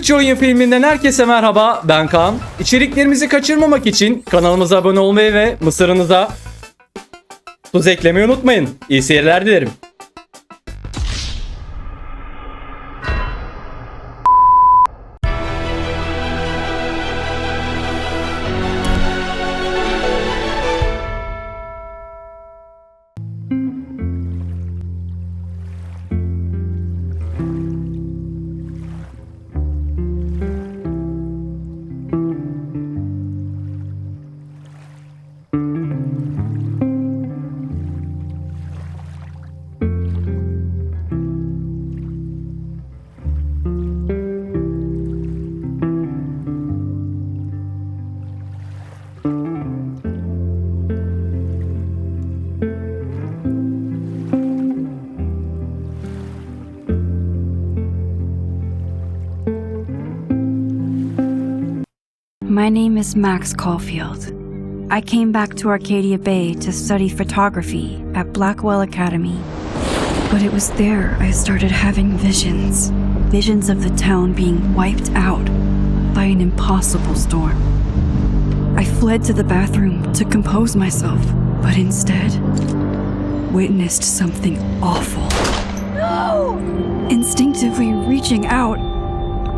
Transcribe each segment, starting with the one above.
Türkçe oyun filminden herkese merhaba, ben Kaan. İçeriklerimizi kaçırmamak için kanalımıza abone olmayı ve mısırınıza tuz eklemeyi unutmayın. İyi seyirler dilerim. My name is Max Caulfield. I came back to Arcadia Bay to study photography at Blackwell Academy. But it was there I started having visions. Visions of the town being wiped out by an impossible storm. I fled to the bathroom to compose myself, but instead witnessed something awful. No! Instinctively reaching out,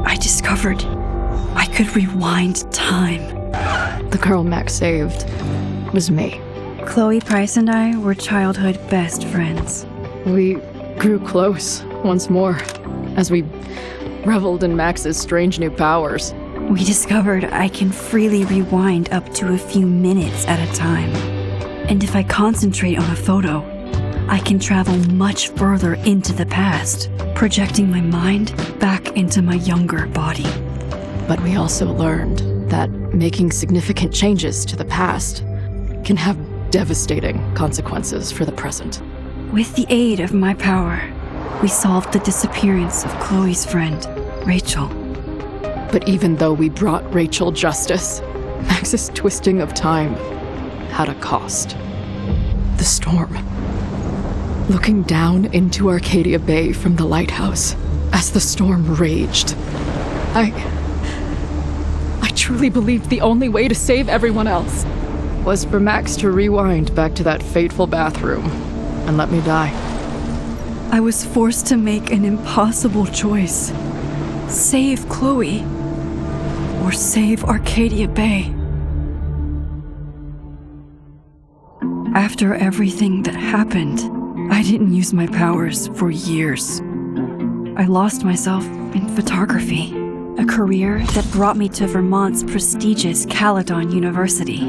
I discovered I could rewind time. The girl Max saved was me. Chloe Price and I were childhood best friends. We grew close once more as we reveled in Max's strange new powers. We discovered I can freely rewind up to a few minutes at a time. And if I concentrate on a photo, I can travel much further into the past, projecting my mind back into my younger body. But we also learned that making significant changes to the past can have devastating consequences for the present. With the aid of my power, we solved the disappearance of Chloe's friend, Rachel. But even though we brought Rachel justice, Max's twisting of time had a cost. The storm. Looking down into Arcadia Bay from the lighthouse as the storm raged, I truly believed the only way to save everyone else was for Max to rewind back to that fateful bathroom and let me die. I was forced to make an impossible choice. Save Chloe or save Arcadia Bay. After everything that happened, I didn't use my powers for years. I lost myself in photography, a career that brought me to Vermont's prestigious Caledon University,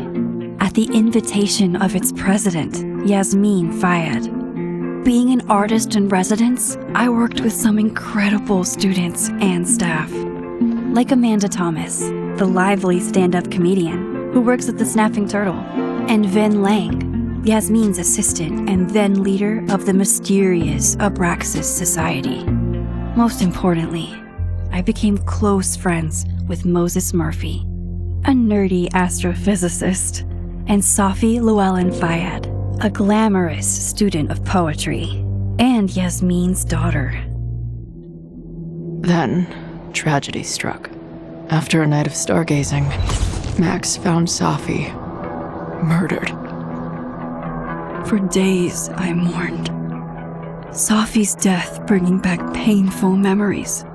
at the invitation of its president, Yasmine Fayed. Being an artist in residence, I worked with some incredible students and staff, like Amanda Thomas, the lively stand-up comedian who works at the Snapping Turtle, and Vin Lang, Yasmine's assistant and then leader of the mysterious Abraxas Society. Most importantly, I became close friends with Moses Murphy, a nerdy astrophysicist, and Safi Llewellyn Fayed, a glamorous student of poetry, and Yasmine's daughter. Then, tragedy struck. After a night of stargazing, Max found Safi murdered. For days, I mourned. Safi's death bringing back painful memories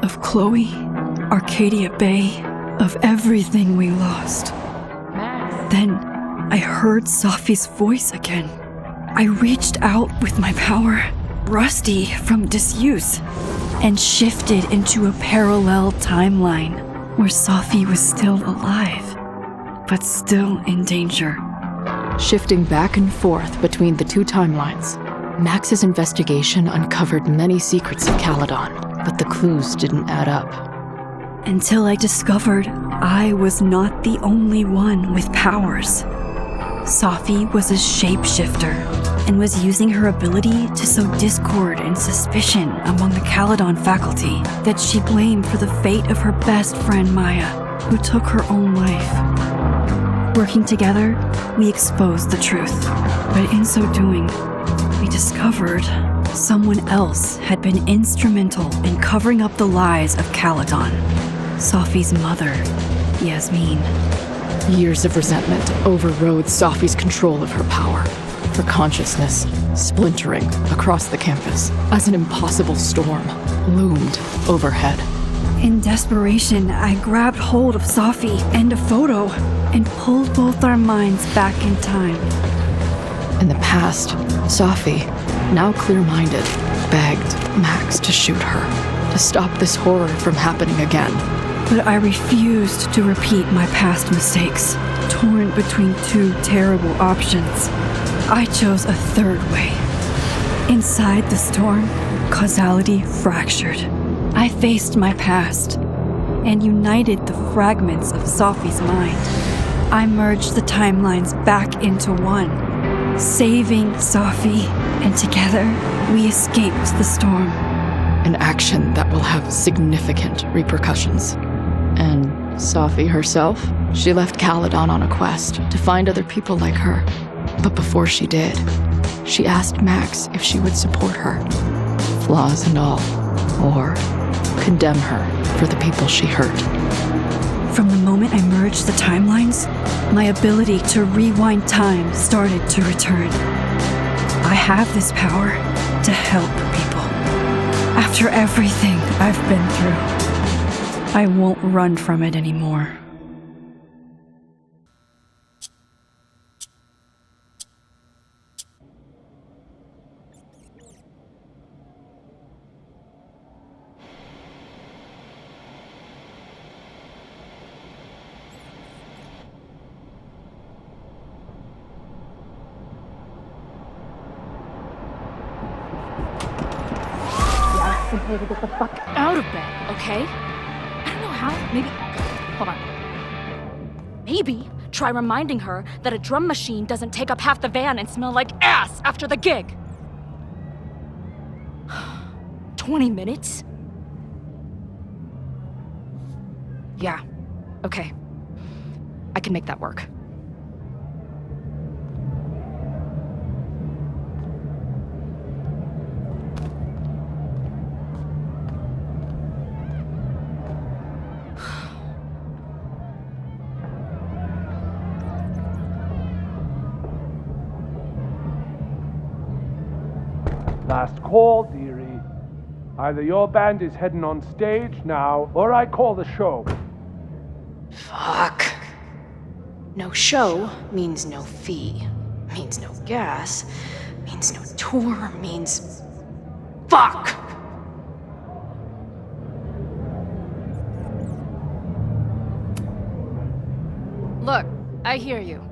of Chloe, Arcadia Bay, of everything we lost. Then I heard Safi's voice again. I reached out with my power, rusty from disuse, and shifted into a parallel timeline where Safi was still alive, but still in danger. Shifting back and forth between the two timelines, Max's investigation uncovered many secrets of Caledon, but the clues didn't add up. Until I discovered I was not the only one with powers. Safi was a shapeshifter and was using her ability to sow discord and suspicion among the Caledon faculty that she blamed for the fate of her best friend Maya, who took her own life. Working together, we exposed the truth, but in so doing, we discovered someone else had been instrumental in covering up the lies of Caledon. Sophie's mother, Yasmine. Years of resentment overrode Sophie's control of her power. Her consciousness splintering across the campus as an impossible storm loomed overhead. In desperation, I grabbed hold of Sophie and a photo and pulled both our minds back in time. In the past, Sophie, now clear-minded, begged Max to shoot her, to stop this horror from happening again. But I refused to repeat my past mistakes, torn between two terrible options. I chose a third way. Inside the storm, causality fractured. I faced my past and united the fragments of Sophie's mind. I merged the timelines back into one, saving Sophie, and together we escaped the storm. An action that will have significant repercussions. And Sophie herself, she left Caledon on a quest to find other people like her. But before she did, she asked Max if she would support her, flaws and all, or condemn her for the people she hurt. From the moment I merged the timelines, my ability to rewind time started to return. I have this power to help people. After everything I've been through, I won't run from it anymore. Simply to get the fuck out of bed, okay? I don't know how. Maybe. Hold on. Maybe try reminding her that a drum machine doesn't take up half the van and smell like ass after the gig. 20 minutes? Yeah. Okay. I can make that work. Last call, dearie. Either your band is heading on stage now, or I call the show. Fuck. No show means no fee, means no gas, means no tour, means... Fuck! Look, I hear you.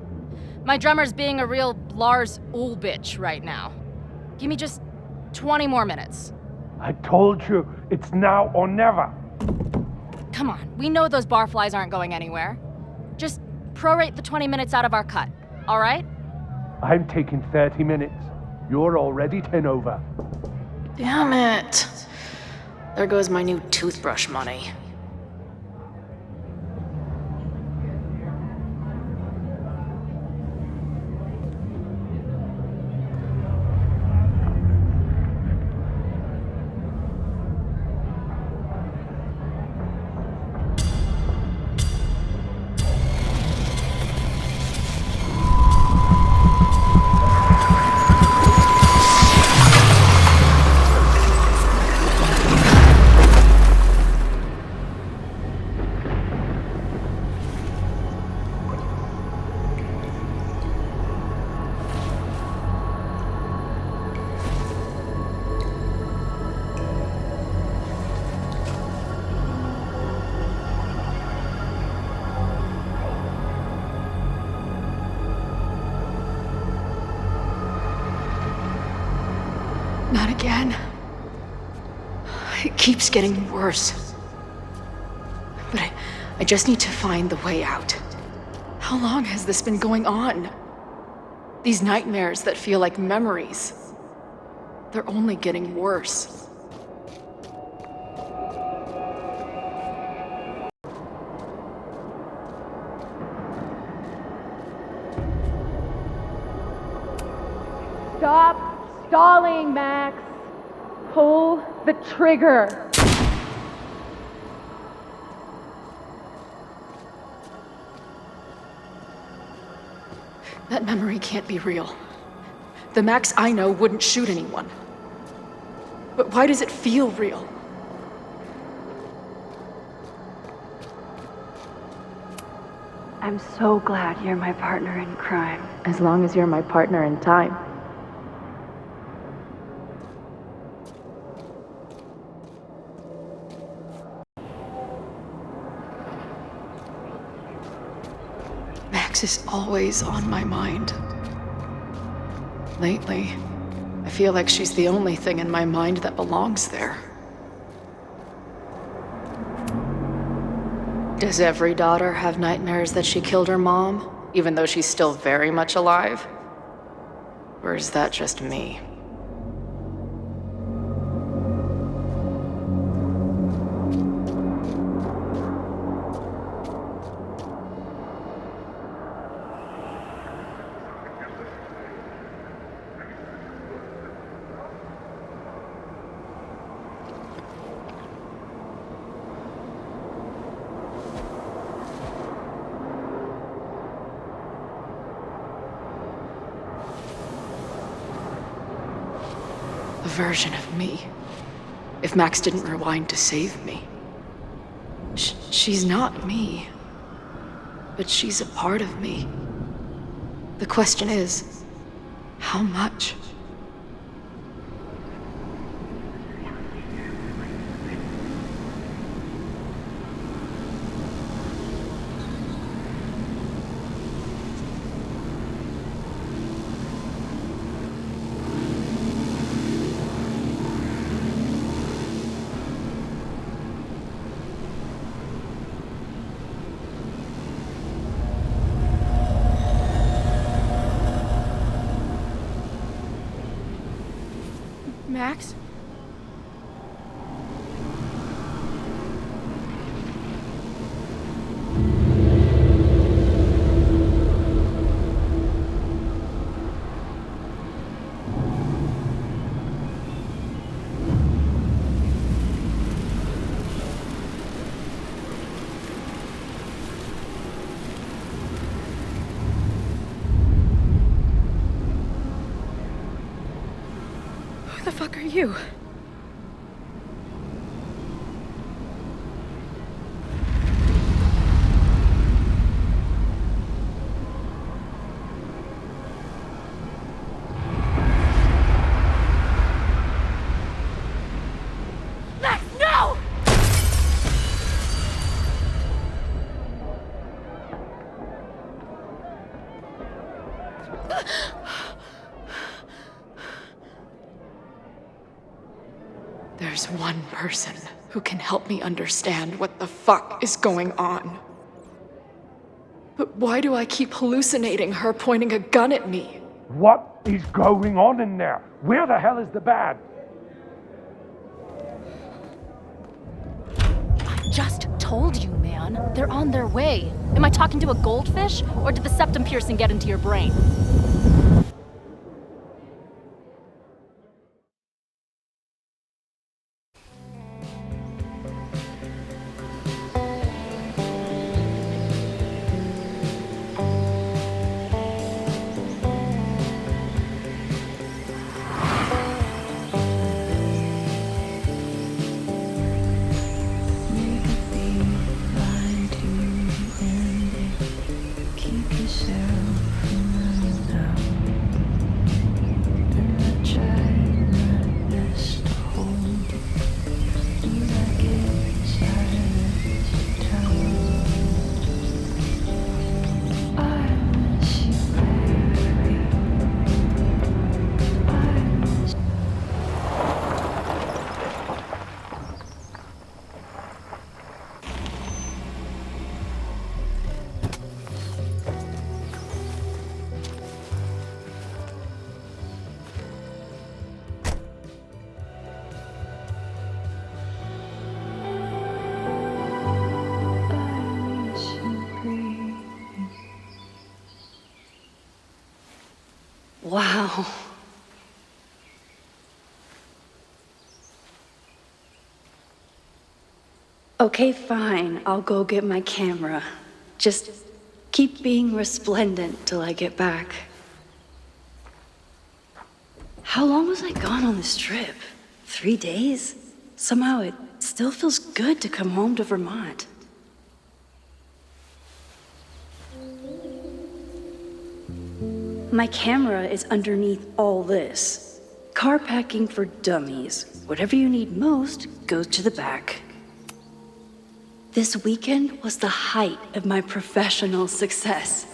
My drummer's being a real Lars Ul bitch right now. Give me just 20 more minutes. I told you, it's now or never. Come on, we know those barflies aren't going anywhere. Just prorate the 20 minutes out of our cut, all right? I'm taking 30 minutes. You're already 10 over. Damn it. There goes my new toothbrush money. Not again. It keeps getting worse. But I just need to find the way out. How long has this been going on? These nightmares that feel like memories. They're only getting worse. Stop stalling, Max. Pull the trigger. That memory can't be real. The Max I know wouldn't shoot anyone. But why does it feel real? I'm so glad you're my partner in crime. As long as you're my partner in time. Max is always on my mind. Lately, I feel like she's the only thing in my mind that belongs there. Does every daughter have nightmares that she killed her mom, even though she's still very much alive? Or is that just me? A version of me. If Max didn't rewind to save me. She's not me. But she's a part of me. The question is, how much? Max? Who the fuck are you? Max, no! There's one person who can help me understand what the fuck is going on. But why do I keep hallucinating her pointing a gun at me? What is going on in there? Where the hell is the bad? I just told you, man. They're on their way. Am I talking to a goldfish, or did the septum piercing get into your brain? Wow. Okay, fine. I'll go get my camera. Just Keep being resplendent till I get back. How long was I gone on this trip? 3 days? Somehow it still feels good to come home to Vermont. My camera is underneath all this. Car packing for dummies. Whatever you need most goes to the back. This weekend was the height of my professional success.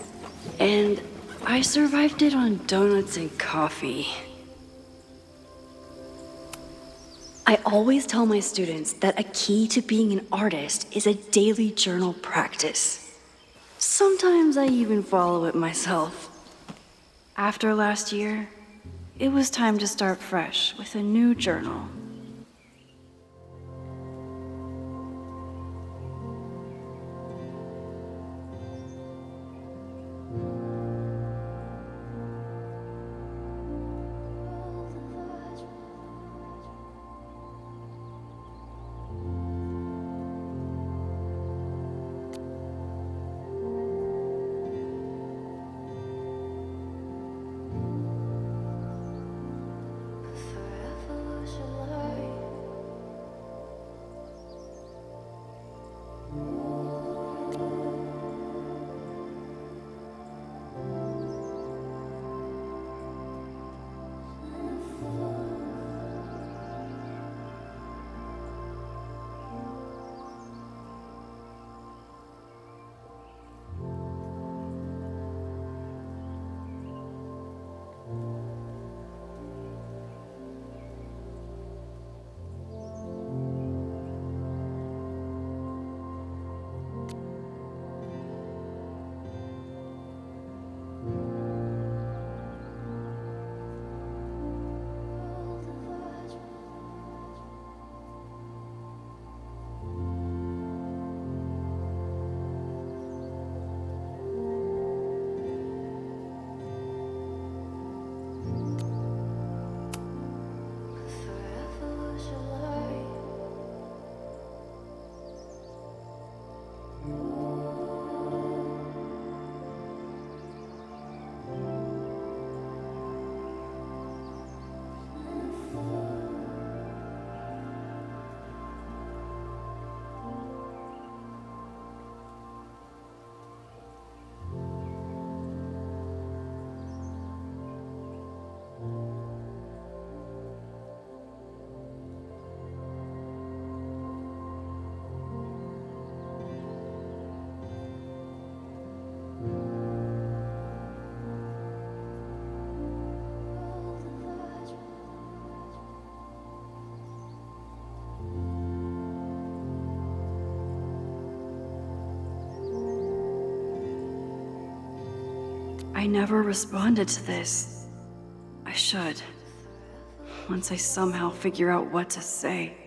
And I survived it on donuts and coffee. I always tell my students that a key to being an artist is a daily journal practice. Sometimes I even follow it myself. After last year, it was time to start fresh with a new journal. I never responded to this. I should. Once I somehow figure out what to say.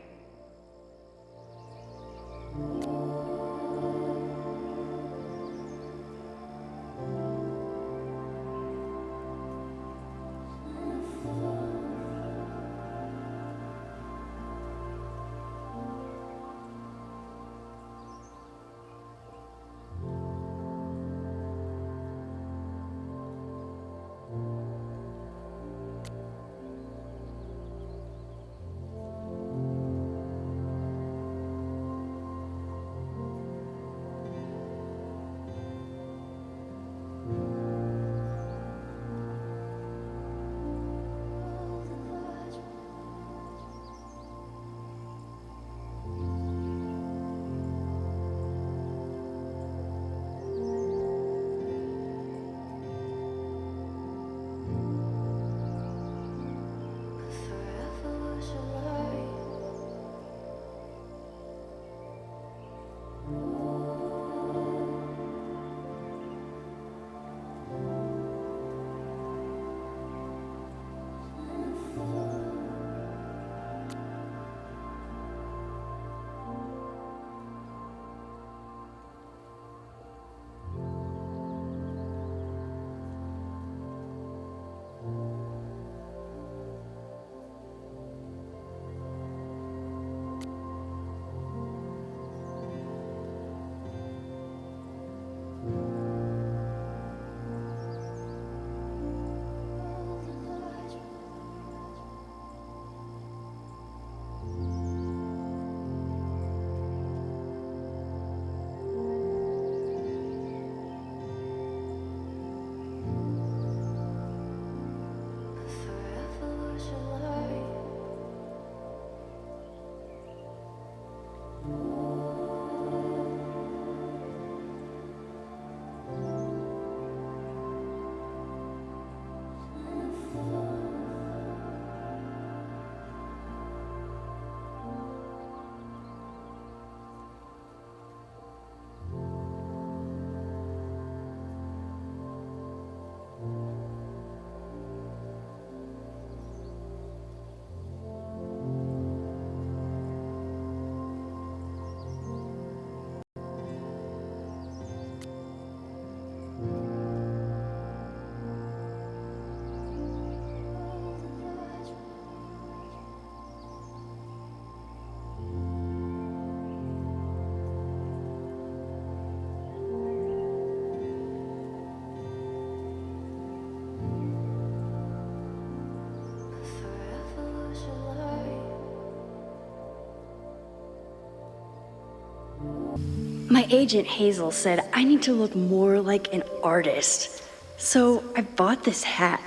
My agent Hazel said I need to look more like an artist. So I bought this hat.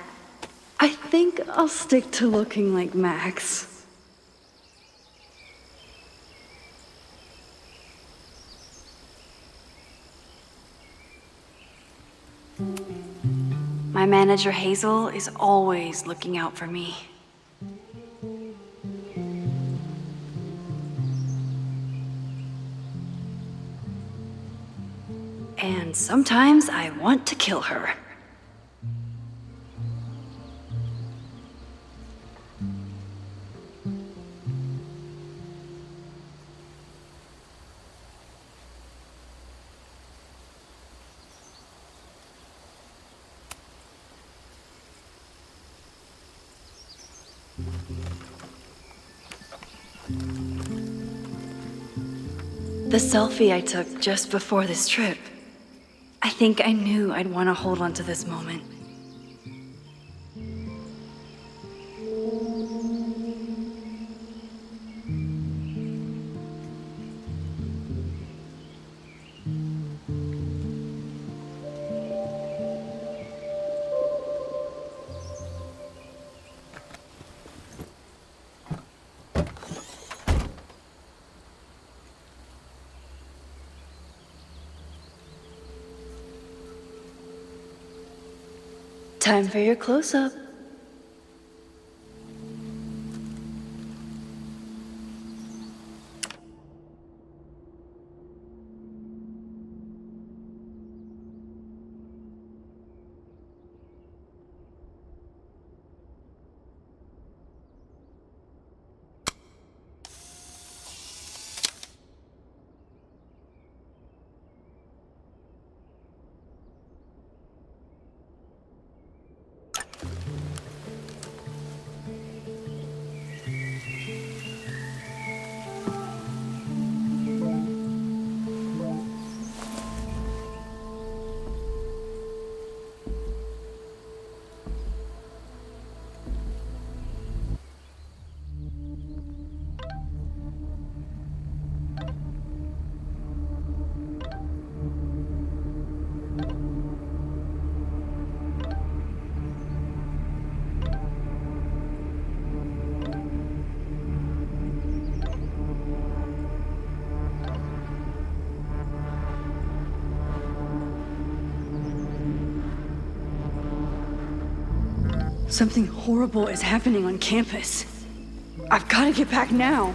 I think I'll stick to looking like Max. My manager Hazel is always looking out for me. And sometimes I want to kill her. The selfie I took just before this trip. I think I knew I'd want to hold on to this moment. Time for your close-up. Something horrible is happening on campus. I've got to get back now.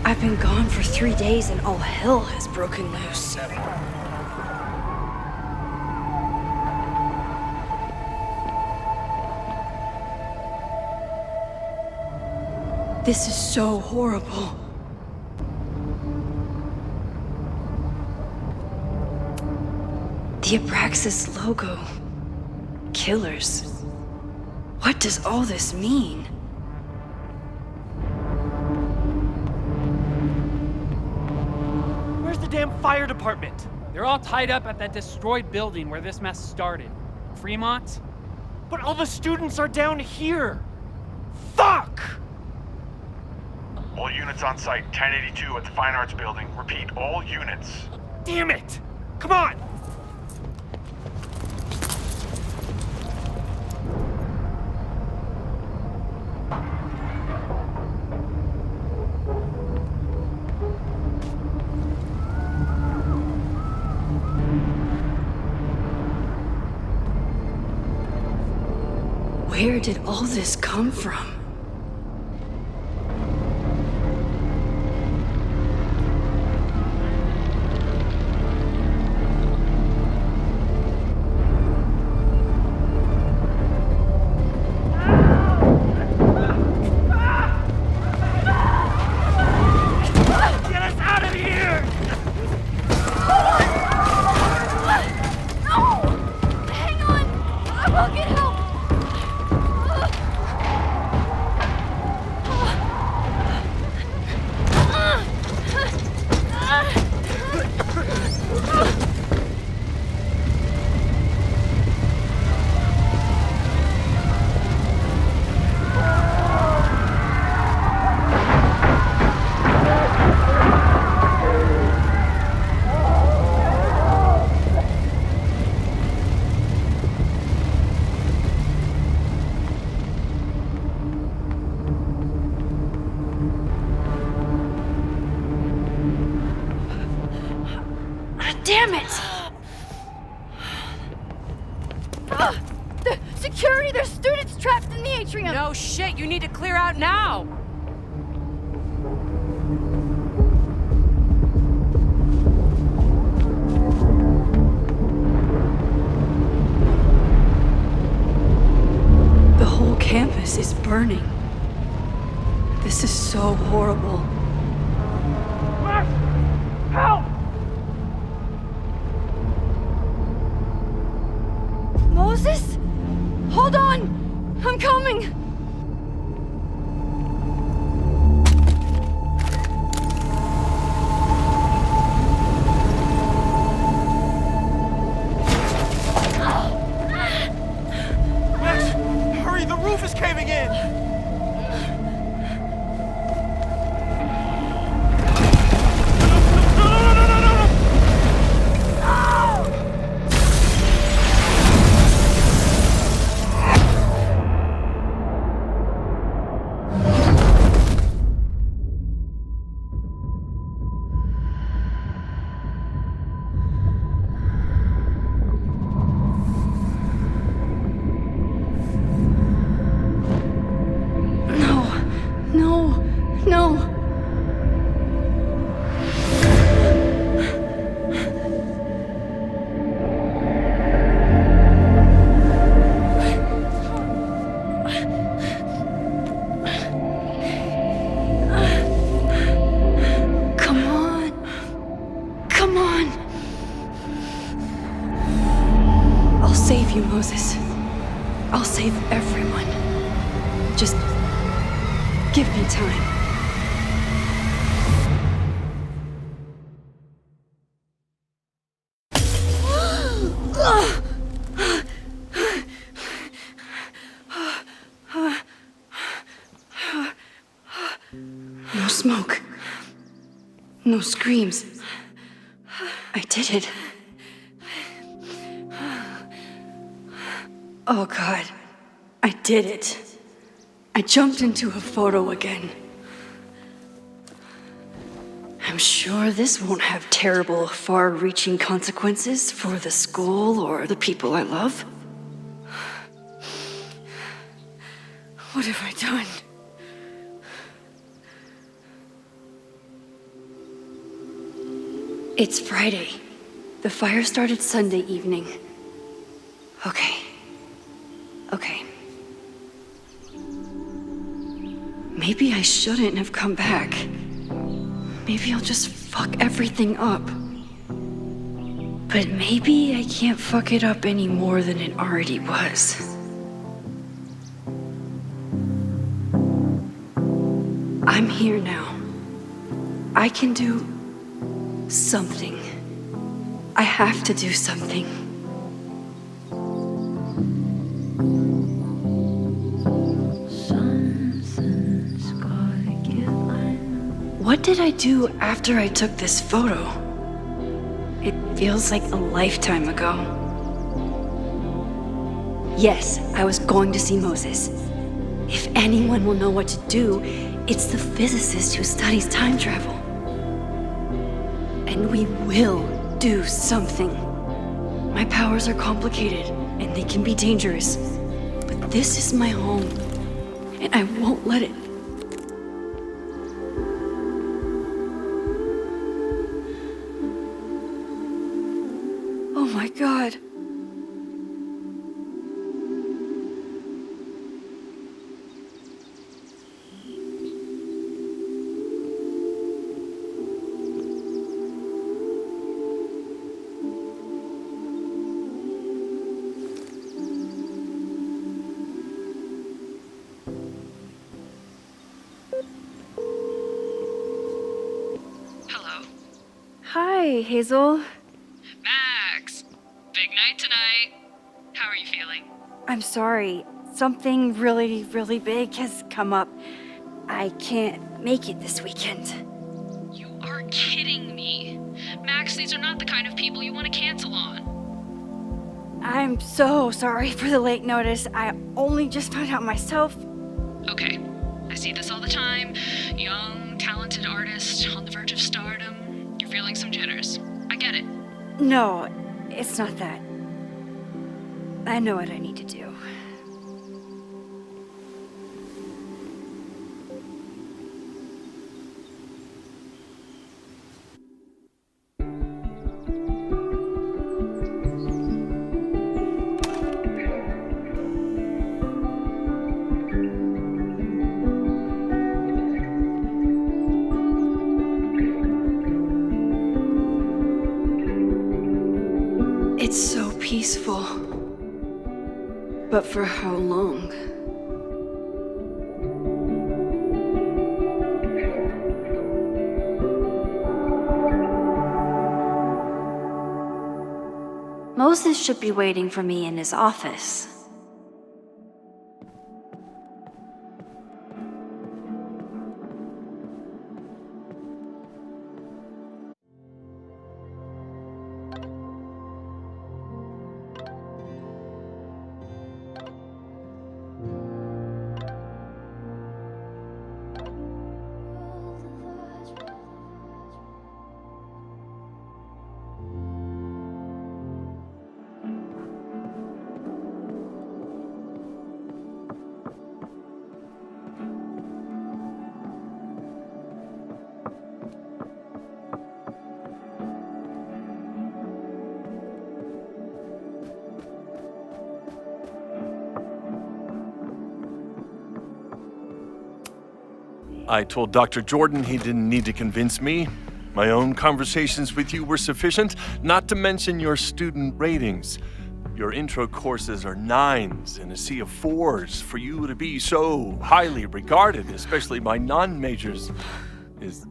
I've been gone for 3 days and all hell has broken loose. This is so horrible. The Abraxas logo. Killers. What does all this mean? Damn fire department. They're all tied up at that destroyed building where this mess started. Fremont? But all the students are down here. Fuck! All units on site, 1082 at the Fine Arts Building. Repeat, all units. Damn it! Come on! Where did all this come from? Damn it! The security, there's students trapped in the atrium. No shit, you need to clear out now. The whole campus is burning. This is so horrible. Max! Help! Moses? Hold on! I'm coming! Max, hurry, the roof is caving in! No. Come on. I'll save you, Moses. I'll save everyone. Just give me time. No smoke. No screams. I did it. Oh God, I did it. I jumped into a photo again. I'm sure this won't have terrible, far-reaching consequences for the school or the people I love. What have I done? It's Friday. The fire started Sunday evening. Okay. Maybe I shouldn't have come back. Maybe I'll just fuck everything up. But maybe I can't fuck it up any more than it already was. I'm here now. I can do something. I have to do something. What did I do after I took this photo? It feels like a lifetime ago. Yes, I was going to see Moses. If anyone will know what to do, it's the physicist who studies time travel. And we will do something. My powers are complicated, and they can be dangerous. But this is my home, and I won't let it. Oh my God. Hi, Hazel. Max, big night tonight. How are you feeling? I'm sorry. Something really, really big has come up. I can't make it this weekend. You are kidding me. Max, these are not the kind of people you want to cancel on. I'm so sorry for the late notice. I only just found out myself. Okay, I see this all the time. Young, talented artist on the verge of stardom. You're feeling some jitters. I get it. No, it's not that. I know what I need to do. It's so peaceful. But for how long? Moses should be waiting for me in his office. I told Dr. Jordan he didn't need to convince me. My own conversations with you were sufficient, not to mention your student ratings. Your intro courses are 9s in a sea of 4s. For you to be so highly regarded, especially by non-majors, is...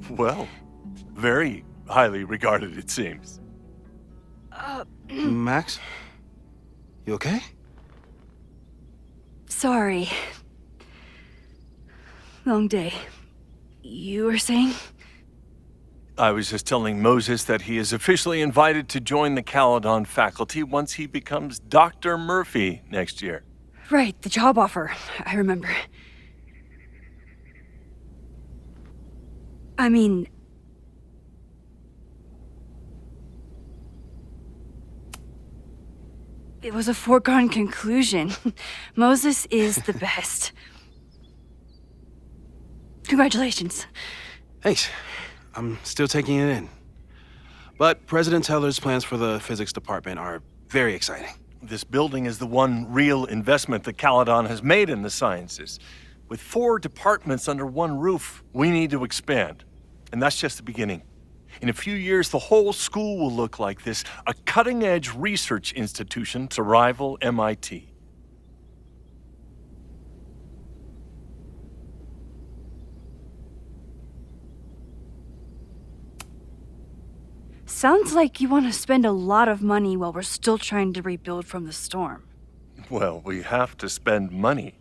well, very highly regarded, it seems. Max? You okay? Sorry. Long day. You were saying? I was just telling Moses that he is officially invited to join the Caledon faculty once he becomes Dr. Murphy next year. Right, the job offer. I remember. I mean... it was a foregone conclusion. Moses is the best. Congratulations. Thanks. I'm still taking it in. But President Teller's plans for the physics department are very exciting. This building is the one real investment that Caledon has made in the sciences. With 4 departments under one roof, we need to expand. And that's just the beginning. In a few years, the whole school will look like this, a cutting-edge research institution to rival MIT. Sounds like you want to spend a lot of money while we're still trying to rebuild from the storm. Well, we have to spend money.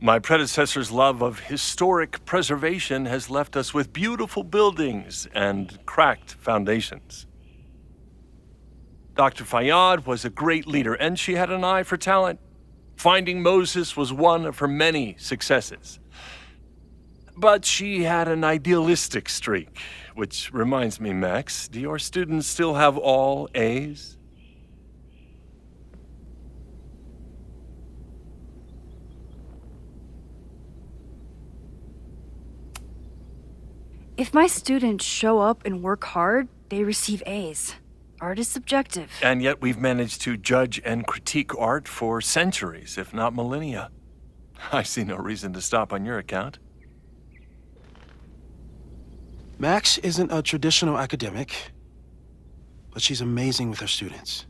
My predecessor's love of historic preservation has left us with beautiful buildings and cracked foundations. Dr. Fayyad was a great leader, and she had an eye for talent. Finding Moses was one of her many successes. But she had an idealistic streak, which reminds me, Max, do your students still have all A's? If my students show up and work hard, they receive A's. Art is subjective. And yet we've managed to judge and critique art for centuries, if not millennia. I see no reason to stop on your account. Max isn't a traditional academic, but she's amazing with her students.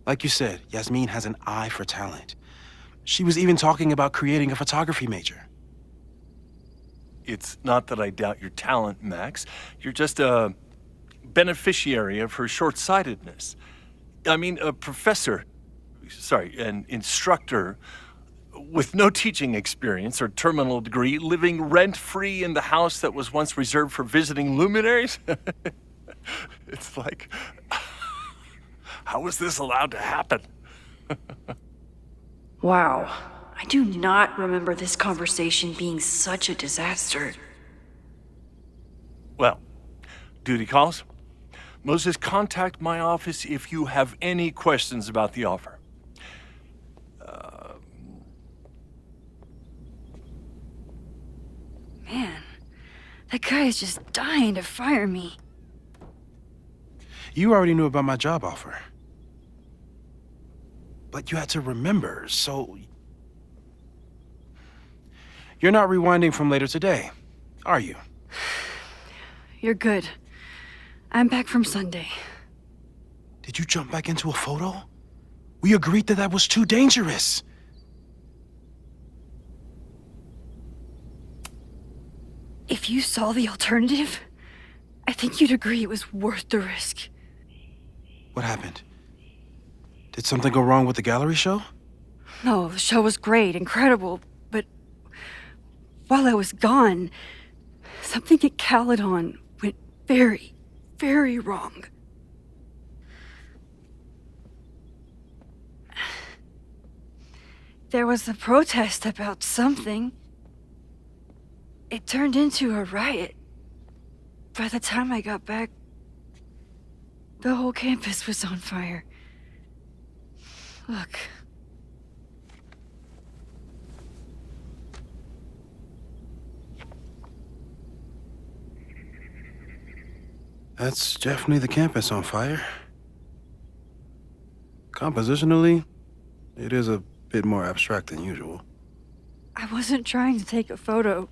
Like you said, Yasmine has an eye for talent. She was even talking about creating a photography major. It's not that I doubt your talent, Max. You're just a beneficiary of her short-sightedness. I mean, an instructor with no teaching experience or terminal degree, living rent-free in the house that was once reserved for visiting luminaries? It's like, how was this allowed to happen? Wow. I do not remember this conversation being such a disaster. Well, duty calls. Moses, contact my office if you have any questions about the offer. Man, that guy is just dying to fire me. You already knew about my job offer. But you had to remember, so... You're not rewinding from later today, are you? You're good. I'm back from Sunday. Did you jump back into a photo? We agreed that that was too dangerous. If you saw the alternative, I think you'd agree it was worth the risk. What happened? Did something go wrong with the gallery show? No, the show was great, incredible, but while I was gone, something at Caledon went very, very wrong. There was a protest about something. It turned into a riot. By the time I got back, the whole campus was on fire. Look. That's definitely the campus on fire. Compositionally, it is a bit more abstract than usual. I wasn't trying to take a photo.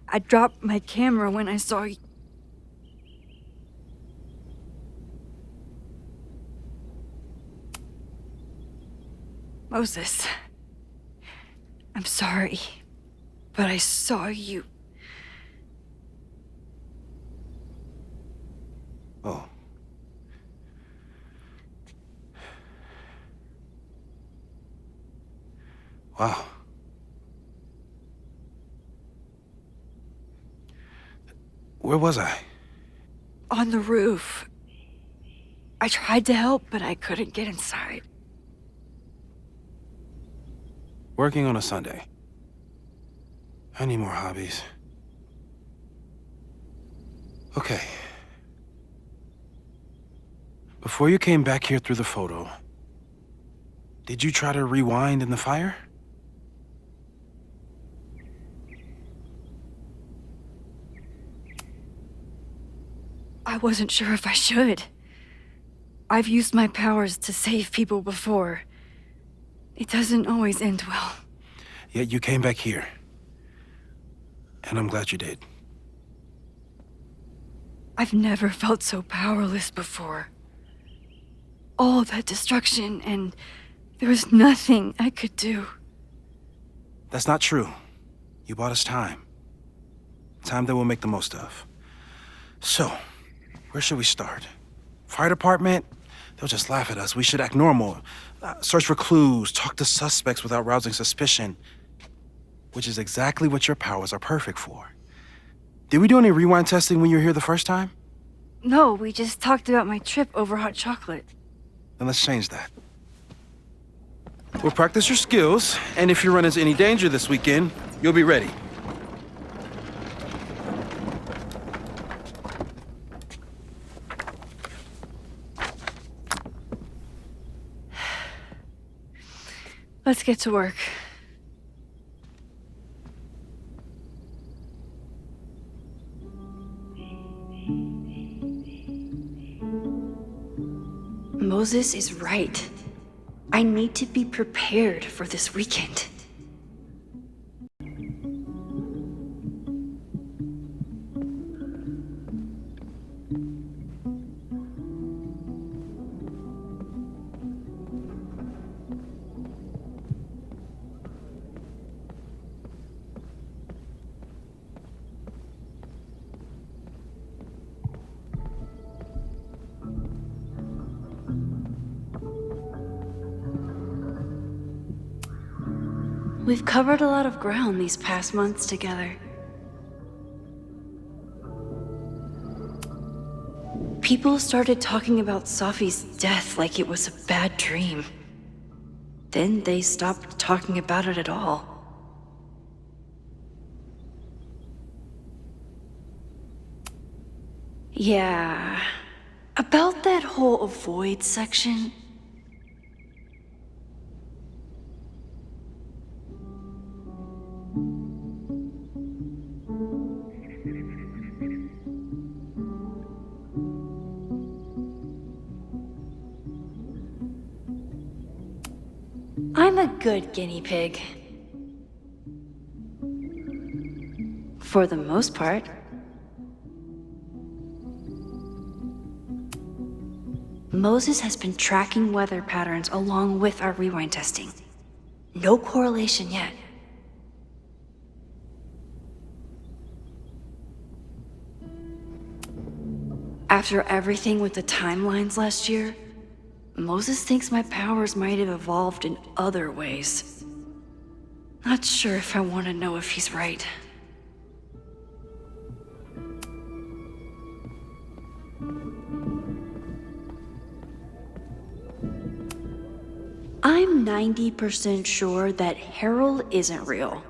I dropped my camera when I saw you. Moses, I'm sorry, but I saw you. Oh. Wow. Where was I? On the roof. I tried to help, but I couldn't get inside. Working on a Sunday. I need more hobbies. Okay. Before you came back here through the photo, did you try to rewind in the fire? I wasn't sure if I should. I've used my powers to save people before. It doesn't always end well. Yet you came back here. And I'm glad you did. I've never felt so powerless before. All that destruction, and there was nothing I could do. That's not true. You bought us time. Time that we'll make the most of. So, where should we start? Fire department? They'll just laugh at us. We should act normal. Search for clues, talk to suspects without rousing suspicion. Which is exactly what your powers are perfect for. Did we do any rewind testing when you were here the first time? No, we just talked about my trip over hot chocolate. Then let's change that. We'll practice your skills, and if you run into any danger this weekend, you'll be ready. Let's get to work. Moses is right. I need to be prepared for this weekend. We've covered a lot of ground these past months together. People started talking about Safi's death like it was a bad dream. Then they stopped talking about it at all. Yeah, about that whole avoid section. I'm a good guinea pig. For the most part. Moses has been tracking weather patterns along with our rewind testing. No correlation yet. After everything with the timelines last year, Moses thinks my powers might have evolved in other ways. Not sure if I want to know if he's right. I'm 90% sure that Harold isn't real.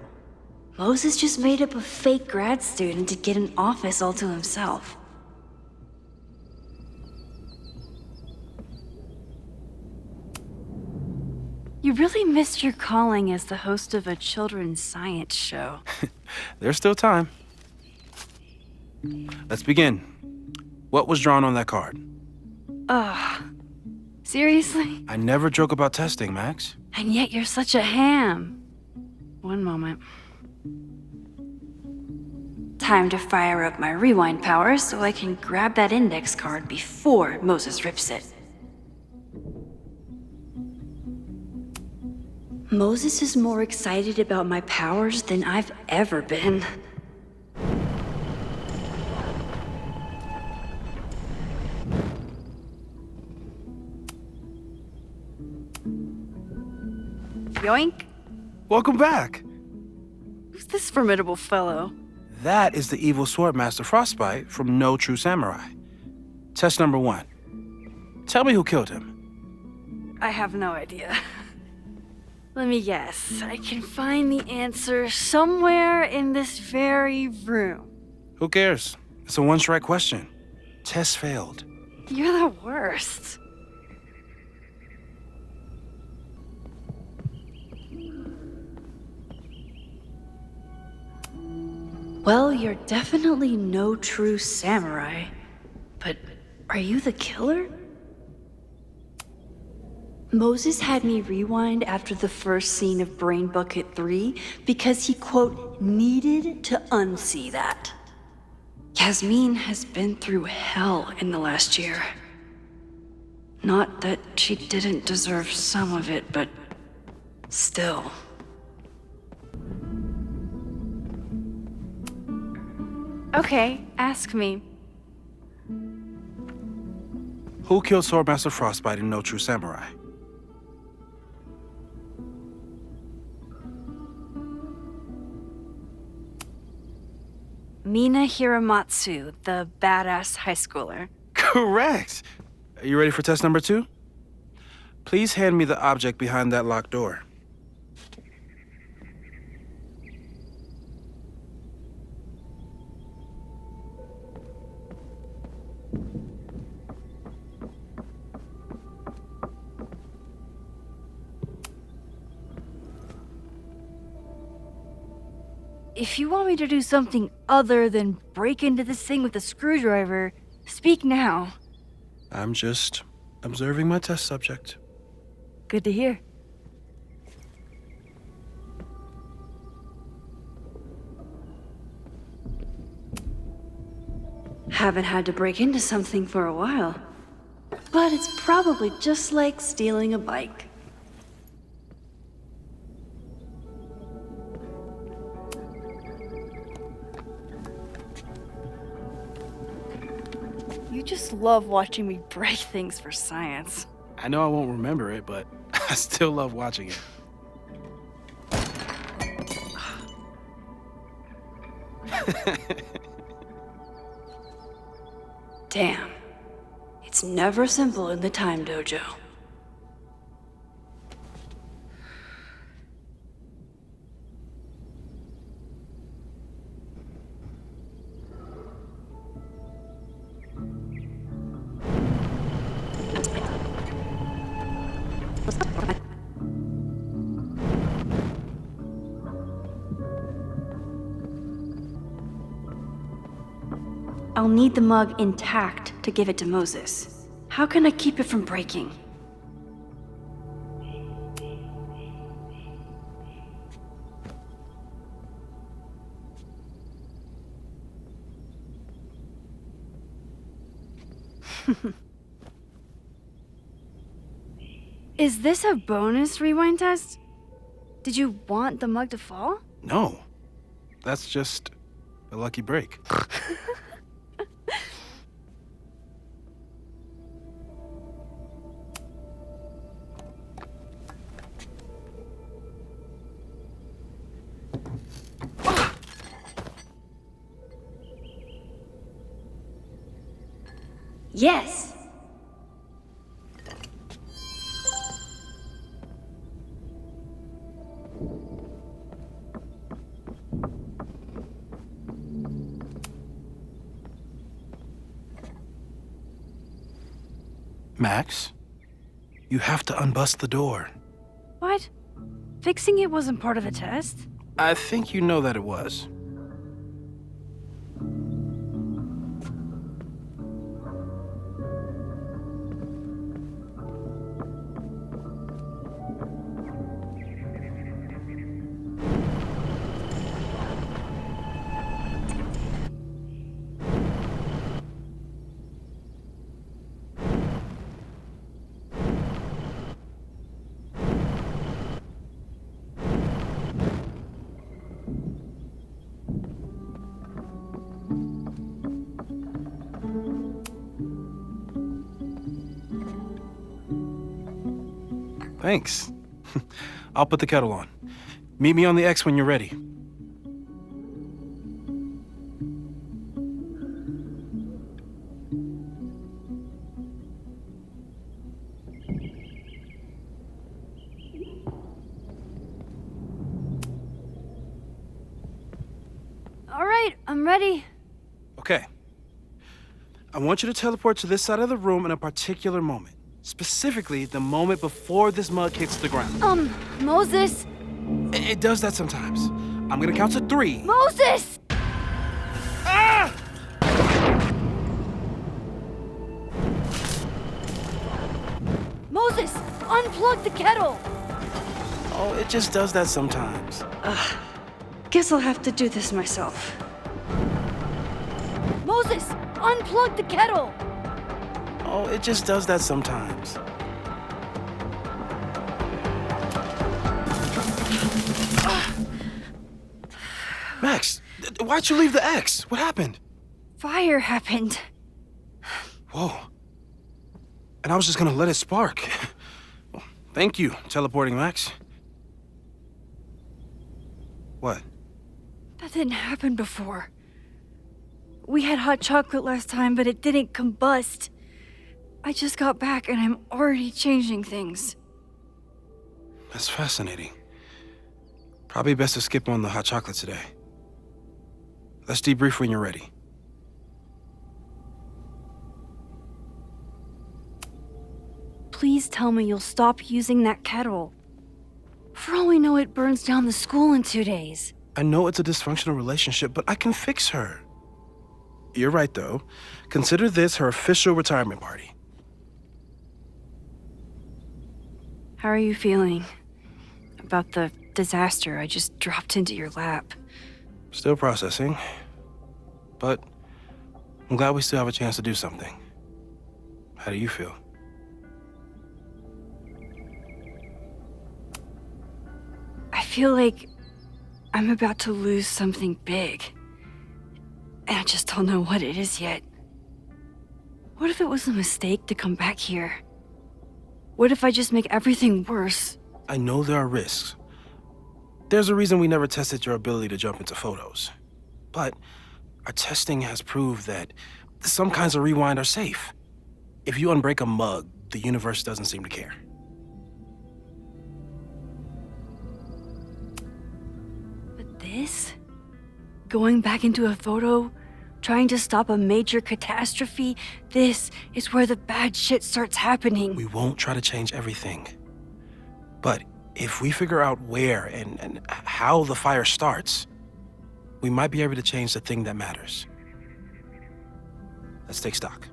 Moses just made up a fake grad student to get an office all to himself. You really missed your calling as the host of a children's science show. There's still time. Let's begin. What was drawn on that card? Seriously? I never joke about testing, Max. And yet you're such a ham. One moment. Time to fire up my rewind powers so I can grab that index card before Moses rips it. Moses is more excited about my powers than I've ever been. Yoink! Welcome back. Who's this formidable fellow? That is the evil Swordmaster Frostbite from No True Samurai. Test number 1. Tell me who killed him. I have no idea. Let me guess. I can find the answer somewhere in this very room. Who cares? It's a one-strike question. Test failed. You're the worst. Well, you're definitely no true samurai. But are you the killer? Moses had me rewind after the first scene of Brain Bucket 3 because he, quote, needed to unsee that. Yasmine has been through hell in the last year. Not that she didn't deserve some of it, but still. Okay, ask me. Who killed Swordmaster Frostbite in No True Samurai? Mina Hiramatsu, the badass high schooler. Correct! Are you ready for test number 2? Please hand me the object behind that locked door. If you want me to do something other than break into this thing with a screwdriver, speak now. I'm just observing my test subject. Good to hear. Haven't had to break into something for a while. But it's probably just like stealing a bike. You just love watching me break things for science. I know I won't remember it, but I still love watching it. Damn. It's never simple in the time dojo. I'll need the mug intact to give it to Moses. How can I keep it from breaking? Is this a bonus rewind test? Did you want the mug to fall? No. That's just a lucky break. Yes! Max, you have to unbust the door. What? Fixing it wasn't part of the test? I think you know that it was. Thanks. I'll put the kettle on. Meet me on the X when you're ready. All right, I'm ready. Okay. I want you to teleport to this side of the room in a particular moment. Specifically, the moment before this mug hits the ground. Moses! It does that sometimes. I'm gonna count to 3. Moses! Ah! Moses, unplug the kettle! Oh, it just does that sometimes. Guess I'll have to do this myself. Moses, unplug the kettle! Oh, it just does that sometimes. Max, why'd you leave the X? What happened? Fire happened. Whoa. And I was just gonna let it spark. Well, thank you, teleporting Max. What? That didn't happen before. We had hot chocolate last time, but it didn't combust. I just got back and I'm already changing things. That's fascinating. Probably best to skip on the hot chocolate today. Let's debrief when you're ready. Please tell me you'll stop using that kettle. For all we know, it burns down the school in 2 days. I know it's a dysfunctional relationship, but I can fix her. You're right, though. Consider this her official retirement party. How are you feeling about the disaster I just dropped into your lap? Still processing. But I'm glad we still have a chance to do something. How do you feel? I feel like I'm about to lose something big. And I just don't know what it is yet. What if it was a mistake to come back here? What if I just make everything worse? I know there are risks. There's a reason we never tested your ability to jump into photos. But our testing has proved that some kinds of rewind are safe. If you unbreak a mug, the universe doesn't seem to care. But this? Going back into a photo? Trying to stop a major catastrophe? This is where the bad shit starts happening. We won't try to change everything. But if we figure out where and how the fire starts, we might be able to change the thing that matters. Let's take stock.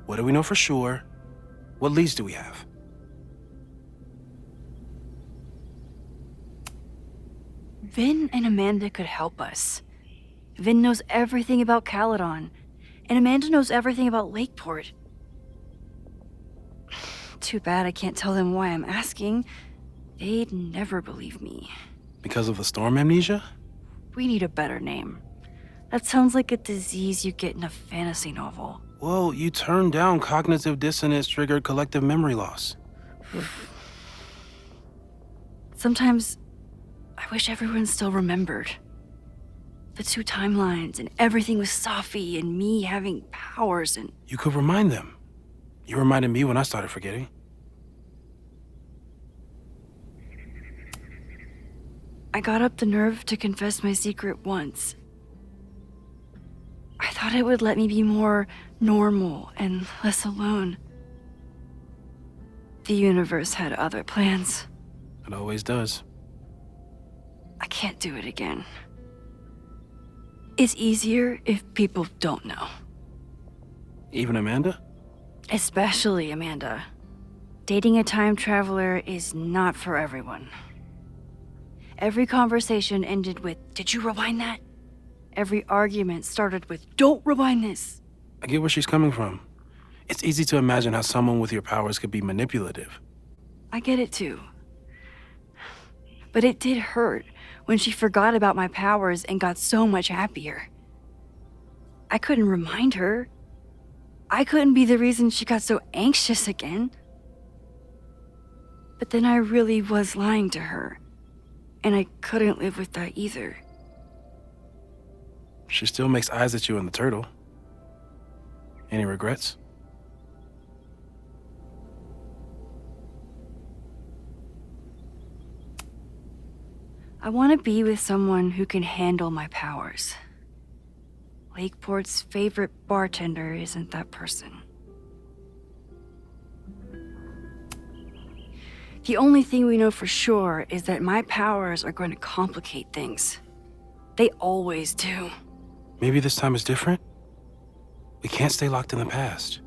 What do we know for sure? What leads do we have? Vin and Amanda could help us. Vin knows everything about Caledon, and Amanda knows everything about Lakeport. Too bad I can't tell them why I'm asking. They'd never believe me. Because of the storm amnesia? We need a better name. That sounds like a disease you get in a fantasy novel. Well, you turned down cognitive dissonance triggered collective memory loss. Sometimes I wish everyone still remembered. The two timelines and everything with Safi and me having powers and... You could remind them. You reminded me when I started forgetting. I got up the nerve to confess my secret once. I thought it would let me be more normal and less alone. The universe had other plans. It always does. I can't do it again. It's easier if people don't know. Even Amanda? Especially Amanda. Dating a time traveler is not for everyone. Every conversation ended with, "Did you rewind that?" Every argument started with, "Don't rewind this." I get where she's coming from. It's easy to imagine how someone with your powers could be manipulative. I get it too. But it did hurt when she forgot about my powers and got so much happier. I couldn't remind her. I couldn't be the reason she got so anxious again. But then I really was lying to her, and I couldn't live with that either. She still makes eyes at you and the turtle. Any regrets? I want to be with someone who can handle my powers. Lakeport's favorite bartender isn't that person. The only thing we know for sure is that my powers are going to complicate things. They always do. Maybe this time is different? We can't stay locked in the past.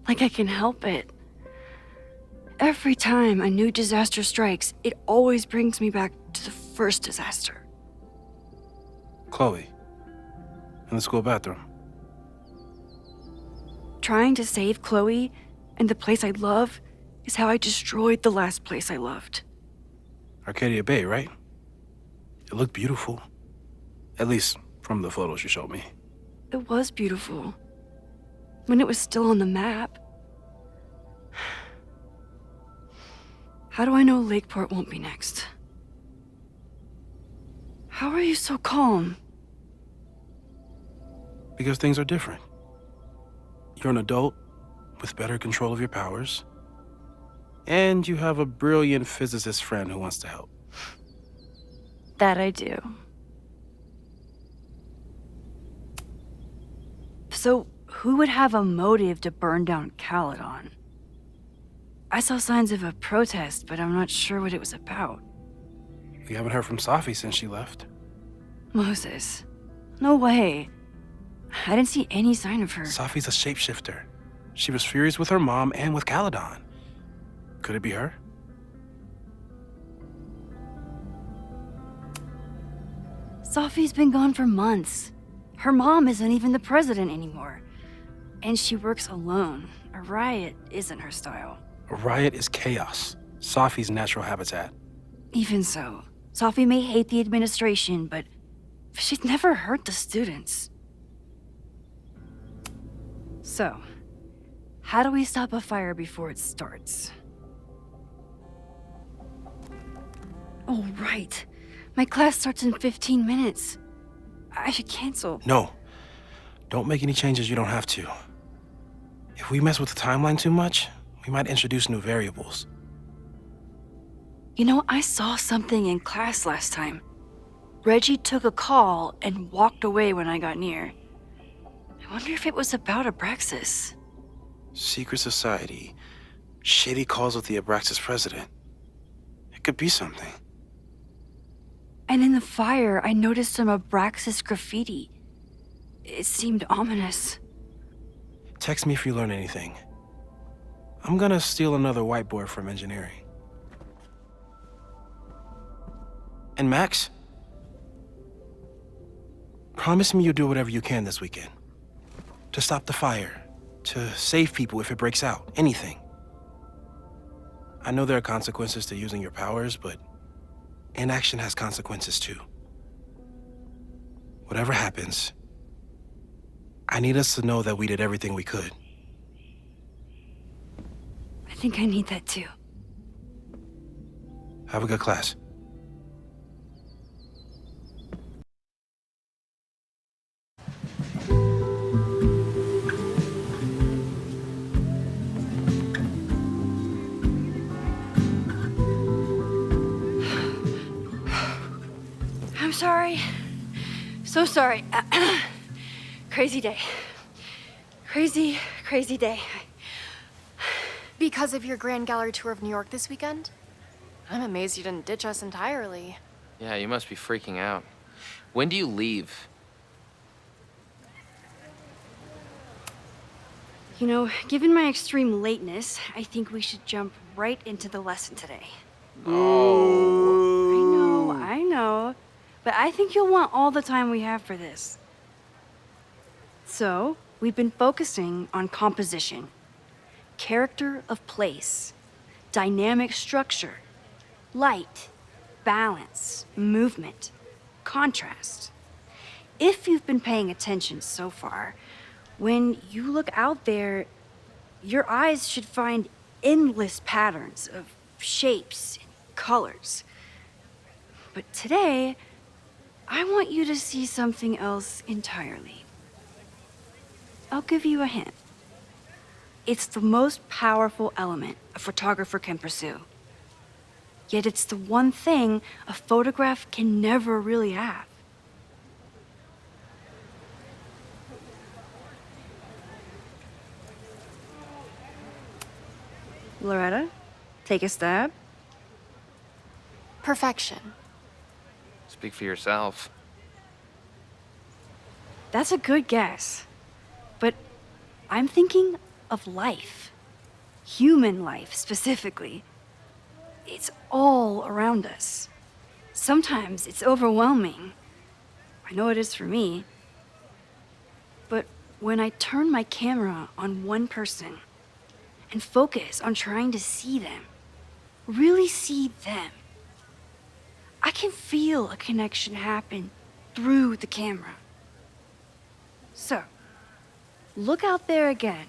Like I can help it. Every time a new disaster strikes, it always brings me back to the first disaster. Chloe, in the school bathroom. Trying to save Chloe and the place I love is how I destroyed the last place I loved. Arcadia Bay, right? It looked beautiful. At least from the photos you showed me. It was beautiful. When it was still on the map. How do I know Lakeport won't be next? How are you so calm? Because things are different. You're an adult with better control of your powers. And you have a brilliant physicist friend who wants to help. That I do. So, who would have a motive to burn down Caledon? I saw signs of a protest, but I'm not sure what it was about. We haven't heard from Safi since she left. Moses. No way. I didn't see any sign of her. Safi's a shapeshifter. She was furious with her mom and with Caledon. Could it be her? Safi's been gone for months. Her mom isn't even the president anymore. And she works alone. A riot isn't her style. A riot is chaos. Safi's natural habitat. Even so, Safi may hate the administration, but she'd never hurt the students. So, how do we stop a fire before it starts? Oh, right. My class starts in 15 minutes. I should cancel. No. Don't make any changes you don't have to. If we mess with the timeline too much, we might introduce new variables. You know, I saw something in class last time. Reggie took a call and walked away when I got near. I wonder if it was about Abraxas. Secret society. Shady calls with the Abraxas president. It could be something. And in the fire, I noticed some Abraxas graffiti. It seemed ominous. Text me if you learn anything. I'm gonna steal another whiteboard from engineering. And Max, promise me you'll do whatever you can this weekend. To stop the fire, to save people if it breaks out, anything. I know there are consequences to using your powers, but inaction has consequences too. Whatever happens, I need us to know that we did everything we could. I think I need that too. Have a good class. I'm sorry. So sorry. Crazy day. Crazy day. Because of your Grand Gallery tour of New York this weekend? I'm amazed you didn't ditch us entirely. Yeah, you must be freaking out. When do you leave? You know, given my extreme lateness, I think we should jump right into the lesson today. Oh. I know. But I think you'll want all the time we have for this. So, we've been focusing on composition, character of place, dynamic structure, light, balance, movement, contrast. If you've been paying attention so far, when you look out there, your eyes should find endless patterns of shapes and colors. But today, I want you to see something else entirely. I'll give you a hint. It's the most powerful element a photographer can pursue. Yet it's the one thing a photograph can never really have. Loretta, take a stab. Perfection. Speak for yourself. That's a good guess. But I'm thinking of life. Human life, specifically. It's all around us. Sometimes it's overwhelming. I know it is for me. But when I turn my camera on one person and focus on trying to see them, really see them, I can feel a connection happen through the camera. So, look out there again.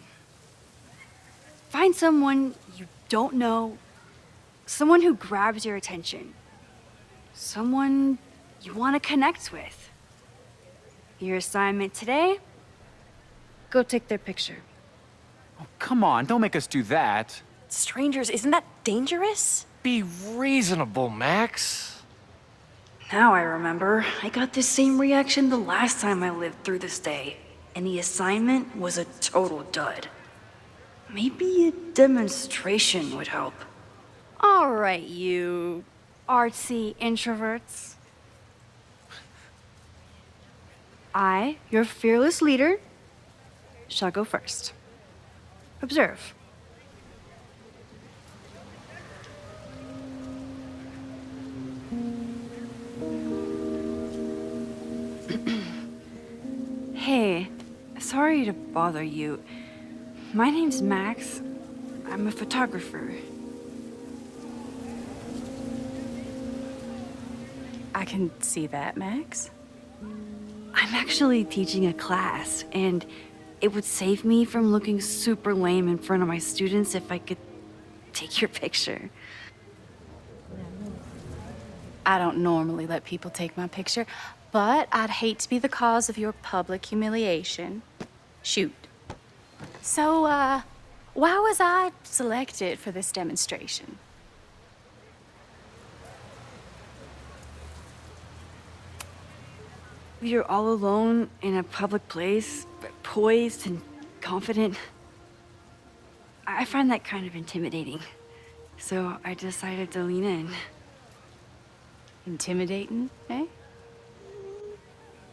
Find someone you don't know, someone who grabs your attention, someone you want to connect with. Your assignment today? Go take their picture. Oh, come on, don't make us do that. Strangers, isn't that dangerous? Be reasonable, Max. Now I remember. I got this same reaction the last time I lived through this day, and the assignment was a total dud. Maybe a demonstration would help. All right, you artsy introverts. I, your fearless leader, shall go first. Observe. Hey, sorry to bother you. My name's Max. I'm a photographer. I can see that, Max. I'm actually teaching a class, and it would save me from looking super lame in front of my students if I could take your picture. I don't normally let people take my picture, but I'd hate to be the cause of your public humiliation. Shoot. So, why was I selected for this demonstration? You're all alone in a public place, poised and confident. I find that kind of intimidating. So I decided to lean in. Intimidating, eh?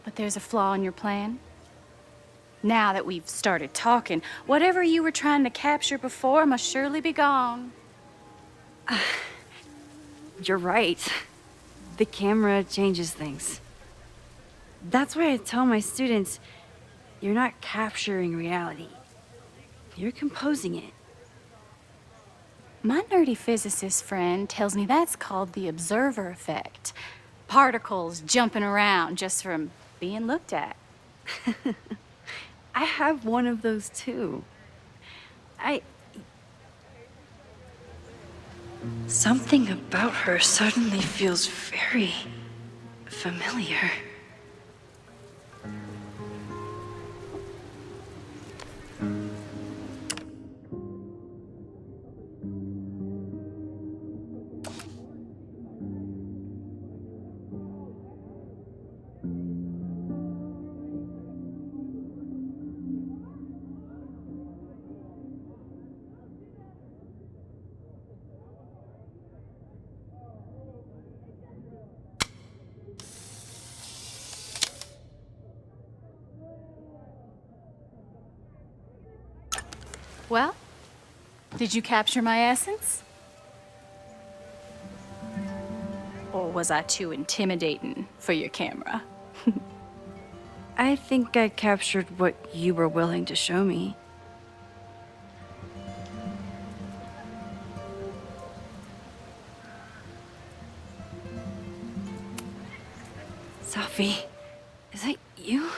But there's a flaw in your plan? Now that we've started talking, whatever you were trying to capture before must surely be gone. You're right. The camera changes things. That's why I tell my students, you're not capturing reality. You're composing it. My nerdy physicist friend tells me that's called the observer effect. Particles jumping around just from being looked at. I have one of those too. Something about her suddenly feels very familiar. Well, did you capture my essence? Or was I too intimidating for your camera? I think I captured what you were willing to show me. Sophie, is that you?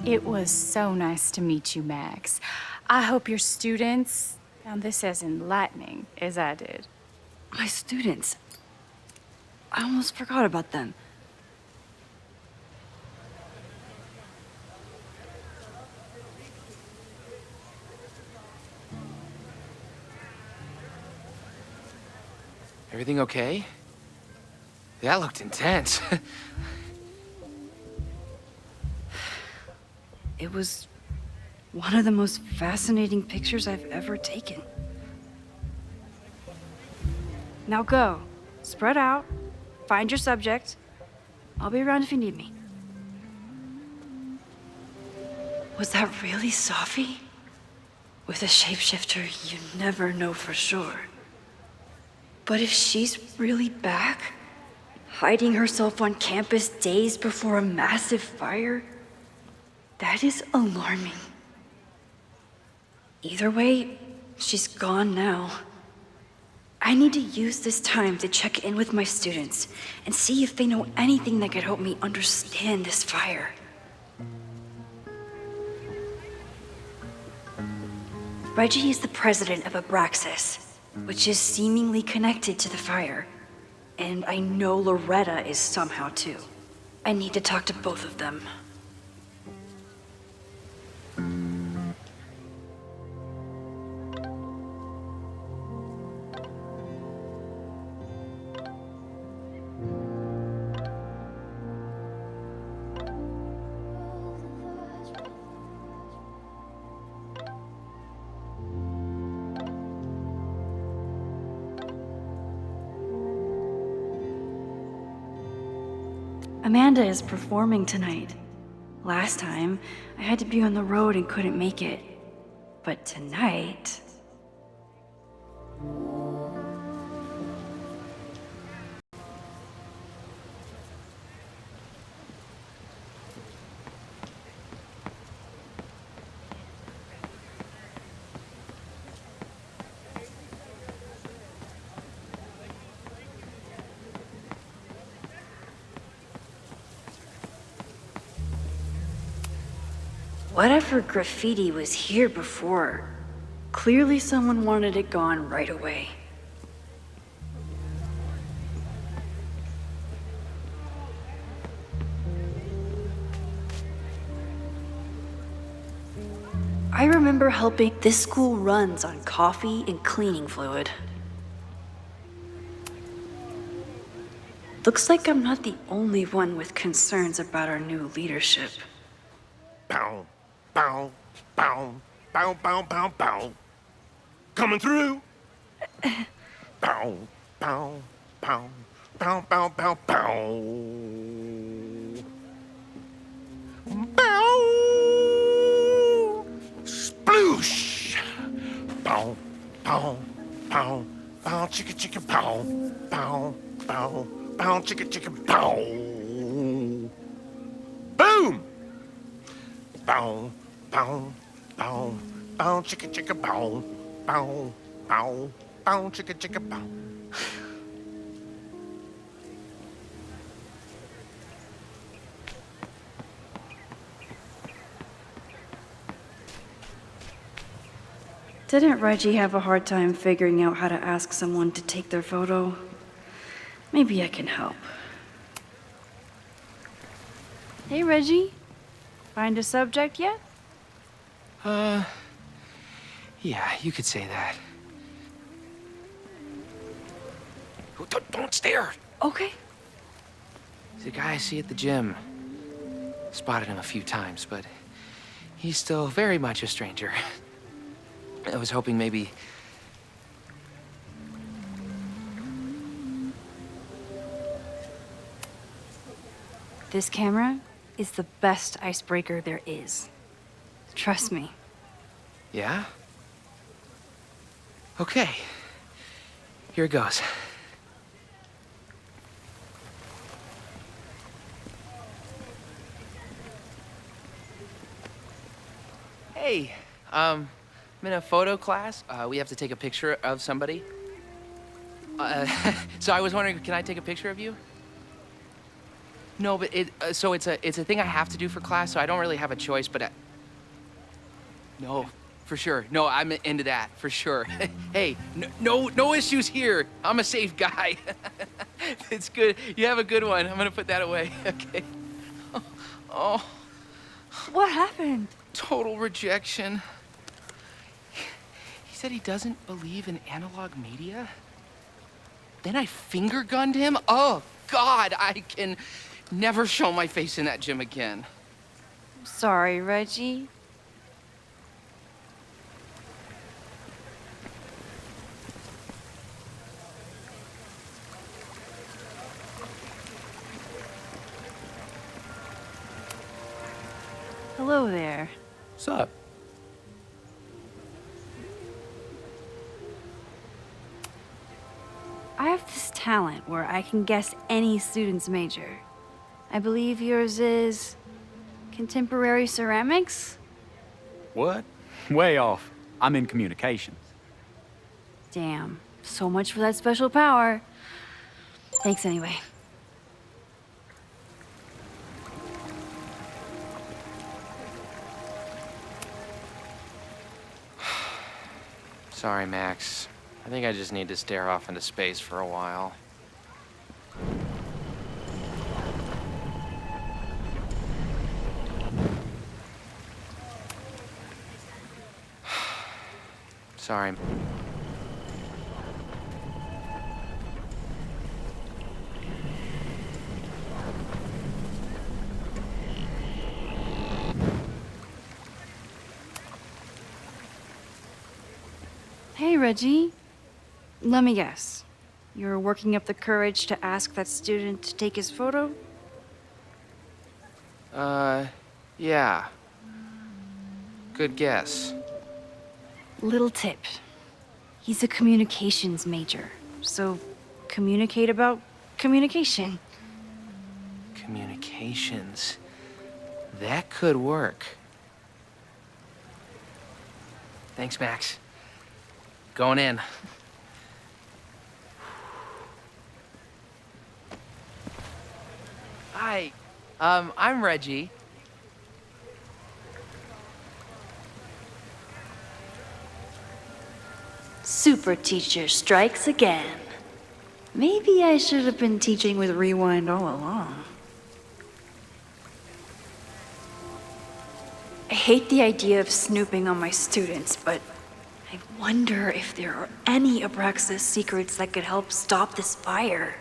It was so nice to meet you, Max. I hope your students found this as enlightening as I did. My students. I almost forgot about them. Everything okay? That looked intense. It was one of the most fascinating pictures I've ever taken. Now go. Spread out. Find your subject. I'll be around if you need me. Was that really Sophie? With a shapeshifter, you never know for sure. But if she's really back, hiding herself on campus days before a massive fire, that is alarming. Either way, she's gone now. I need to use this time to check in with my students and see if they know anything that could help me understand this fire. Reggie is the president of Abraxas, which is seemingly connected to the fire. And I know Loretta is somehow too. I need to talk to both of them. Amanda is performing tonight. Last time, I had to be on the road and couldn't make it. But tonight... Whatever graffiti was here before, clearly someone wanted it gone right away. I remember helping. This school runs on coffee and cleaning fluid. Looks like I'm not the only one with concerns about our new leadership. Bow, bow, bow, bow, bow, bow, bow. Coming through. Bow, bow, bow, Bow, bow, bow, bow. Bow. Sploosh. Bow, bow, bow. Bow, chicka, chicka, bow. Bow, bow, bow, chicka, chicka, bow. Boom. Bow, bow, bow. Bow, chicka, chicka, bow. Bow, bow, bow, chicka, chicka, bow. Didn't Reggie have a hard time figuring out how to ask someone to take their photo? Maybe I can help. Hey, Reggie. Find a subject yet? Yeah, you could say that. Don't stare. Okay. He's a guy I see at the gym. Spotted him a few times, but he's still very much a stranger. I was hoping maybe... This camera is the best icebreaker there is. Trust me. Yeah? Okay. Here it goes. Hey, I'm in a photo class. We have to take a picture of somebody. So I was wondering, can I take a picture of you? No, but it's a thing I have to do for class, so I don't really have a choice, but no, for sure. No, I'm into that, for sure. Hey, no issues here. I'm a safe guy. It's good. You have a good one. I'm gonna put that away. Okay. Oh. What happened? Total rejection. He said he doesn't believe in analog media. Then I finger gunned him? Oh, God, I can never show my face in that gym again. Sorry, Reggie. Hello there. What's up? I have this talent where I can guess any student's major. I believe yours is contemporary ceramics? What? Way off. I'm in communications. Damn, so much for that special power. Thanks anyway. Sorry, Max. I think I just need to stare off into space for a while. Sorry. Hey, Reggie. Let me guess. You're working up the courage to ask that student to take his photo? Yeah. Good guess. Little tip. He's a communications major, so communicate about communication. Communications. That could work. Thanks, Max. Going in. Hi, I'm Reggie. Super teacher strikes again. Maybe I should have been teaching with Rewind all along. I hate the idea of snooping on my students, but I wonder if there are any Abraxas secrets that could help stop this fire.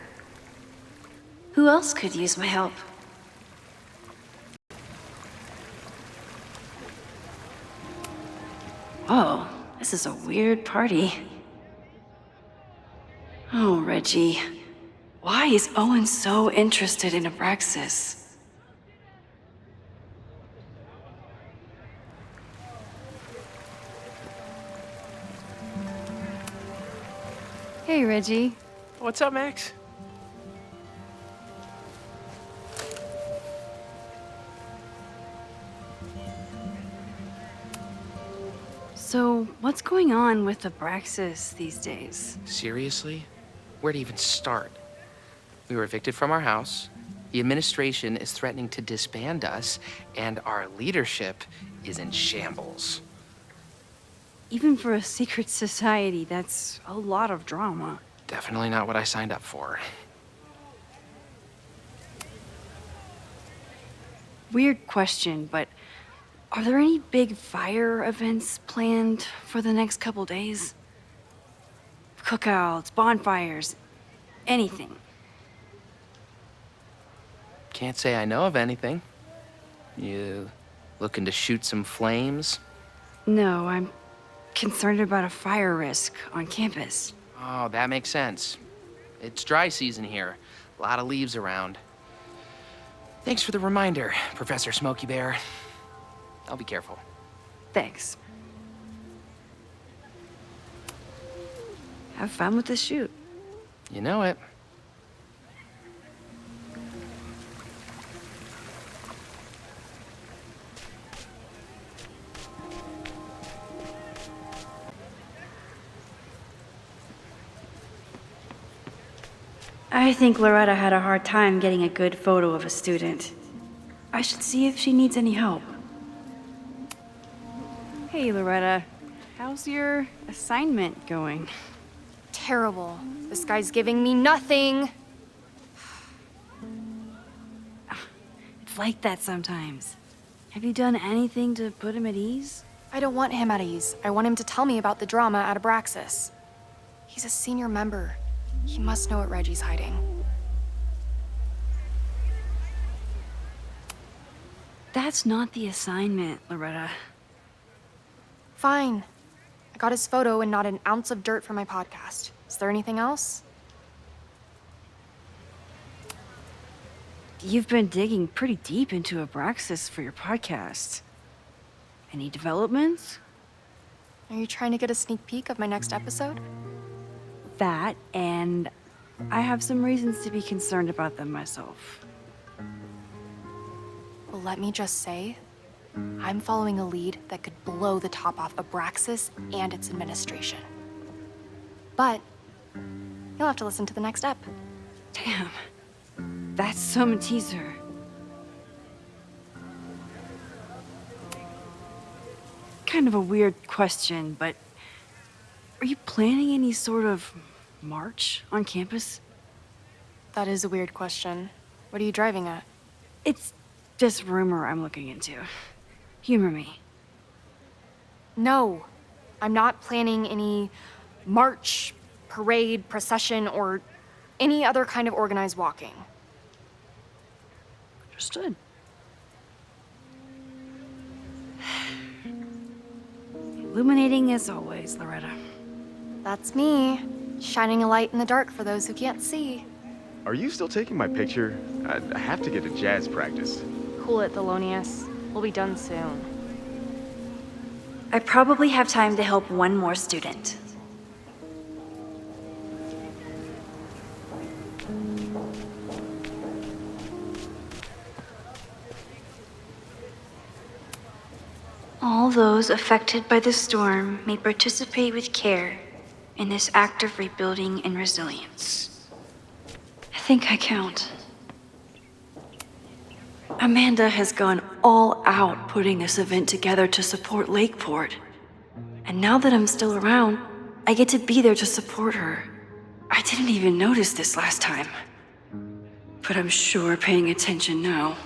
Who else could use my help? Oh, this is a weird party. Oh, Reggie. Why is Owen so interested in Abraxas? Hey, Reggie. What's up, Max? So, what's going on with Abraxas these days? Seriously? Where to even start? We were evicted from our house, the administration is threatening to disband us, and our leadership is in shambles. Even for a secret society, that's a lot of drama. Definitely not what I signed up for. Weird question, but are there any big fire events planned for the next couple days? Cookouts, bonfires, anything? Can't say I know of anything. You looking to shoot some flames? No, I'm concerned about a fire risk on campus. Oh, that makes sense. It's dry season here. A lot of leaves around. Thanks for the reminder, Professor Smokey Bear. I'll be careful. Thanks. Have fun with the shoot. You know it. I think Loretta had a hard time getting a good photo of a student. I should see if she needs any help. Hey, Loretta. How's your assignment going? Terrible. This guy's giving me nothing. It's like that sometimes. Have you done anything to put him at ease? I don't want him at ease. I want him to tell me about the drama at Abraxas. He's a senior member. He must know what Reggie's hiding. That's not the assignment, Loretta. Fine. I got his photo and not an ounce of dirt for my podcast. Is there anything else? You've been digging pretty deep into Abraxas for your podcast. Any developments? Are you trying to get a sneak peek of my next episode? That, and I have some reasons to be concerned about them myself. Well, let me just say, I'm following a lead that could blow the top off Abraxas and its administration. But you'll have to listen to the next ep. Damn, that's some teaser. Kind of a weird question, but are you planning any sort of march on campus? That is a weird question. What are you driving at? It's just rumor I'm looking into. Humor me. No, I'm not planning any march, parade, procession, or any other kind of organized walking. Understood. Illuminating as always, Loretta. That's me, shining a light in the dark for those who can't see. Are you still taking my picture? I have to get to jazz practice. Cool it, Thelonious. We'll be done soon. I probably have time to help one more student. All those affected by the storm may participate with care in this act of rebuilding and resilience. I think I count. Amanda has gone all out putting this event together to support Lakeport. And now that I'm still around, I get to be there to support her. I didn't even notice this last time. But I'm sure paying attention now.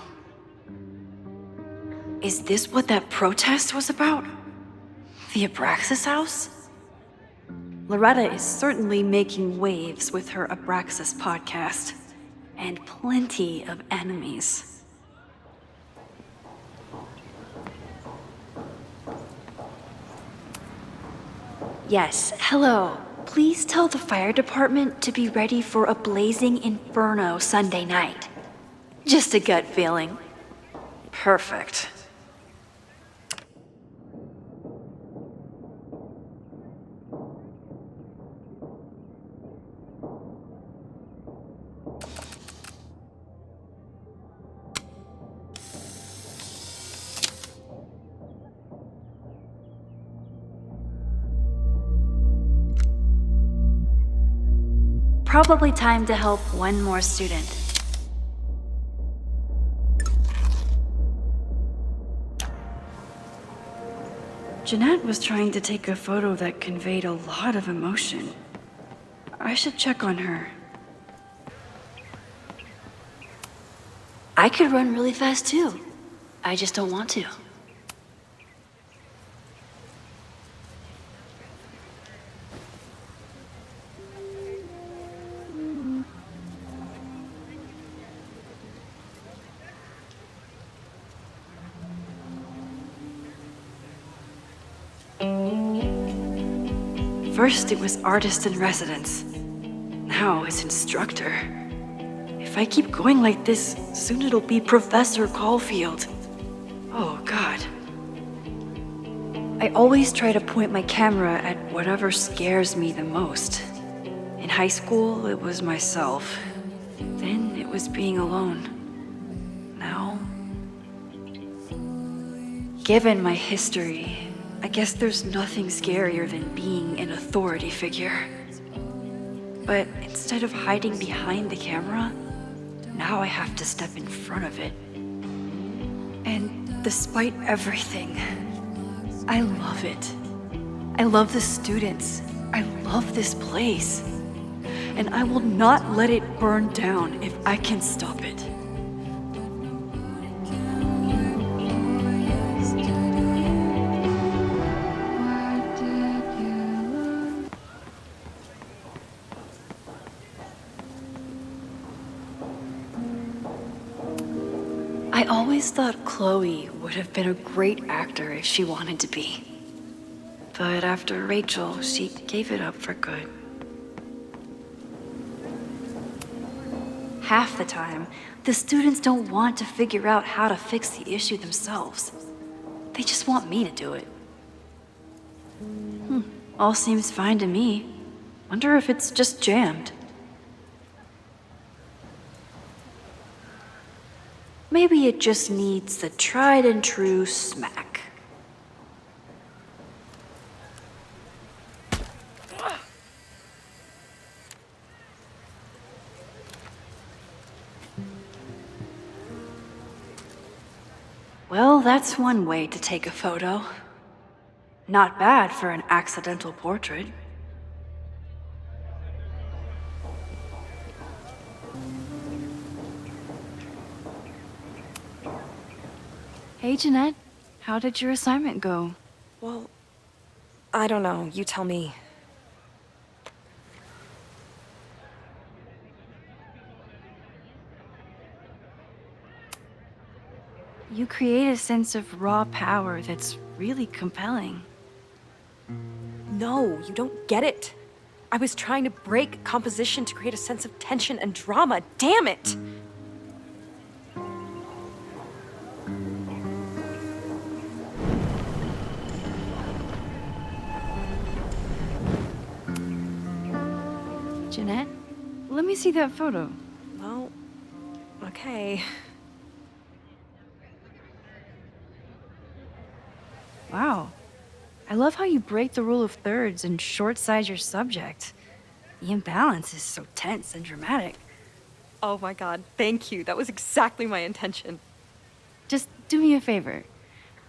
Is this what that protest was about? The Abraxas house? Loretta is certainly making waves with her Abraxas podcast. And plenty of enemies. Yes, hello. Please tell the fire department to be ready for a blazing inferno Sunday night. Just a gut feeling. Perfect. Probably time to help one more student. Jeanette was trying to take a photo that conveyed a lot of emotion. I should check on her. I could run really fast too. I just don't want to. First it was artist in residence. Now it's instructor. If I keep going like this, soon it'll be Professor Caulfield. Oh God. I always try to point my camera at whatever scares me the most. In high school, it was myself. Then it was being alone. Now, given my history, I guess there's nothing scarier than being an authority figure. But instead of hiding behind the camera, now I have to step in front of it. And despite everything, I love it. I love the students. I love this place. And I will not let it burn down if I can stop it. I always thought Chloe would have been a great actor if she wanted to be. But after Rachel, she gave it up for good. Half the time, the students don't want to figure out how to fix the issue themselves. They just want me to do it. All seems fine to me. Wonder if it's just jammed. Maybe it just needs the tried and true smack. Well, that's one way to take a photo. Not bad for an accidental portrait. Hey, Jeanette. How did your assignment go? Well, I don't know. You tell me. You create a sense of raw power that's really compelling. No, you don't get it. I was trying to break composition to create a sense of tension and drama. Damn it! Jeanette, let me see that photo. Well, okay. Wow. I love how you break the rule of thirds and short-size your subject. The imbalance is so tense and dramatic. Oh my god, thank you. That was exactly my intention. Just do me a favor.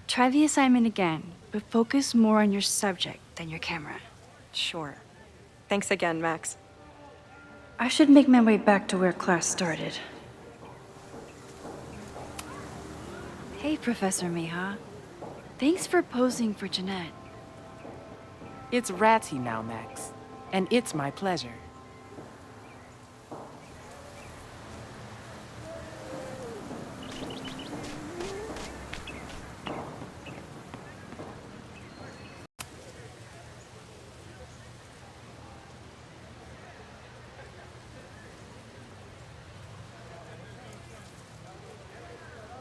Try the assignment again, but focus more on your subject than your camera. Sure. Thanks again, Max. I should make my way back to where class started. Hey, Professor Miha. Thanks for posing for Jeanette. It's Ratty now, Max. And it's my pleasure.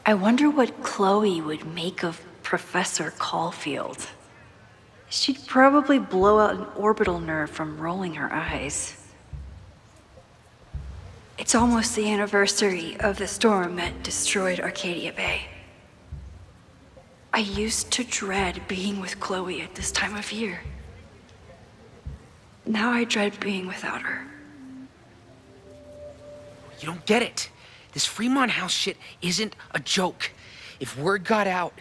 I wonder what Chloe would make of Professor Caulfield. She'd probably blow out an orbital nerve from rolling her eyes. It's almost the anniversary of the storm that destroyed Arcadia Bay. I used to dread being with Chloe at this time of year. Now I dread being without her. You don't get it. This Fremont House shit isn't a joke. If word got out...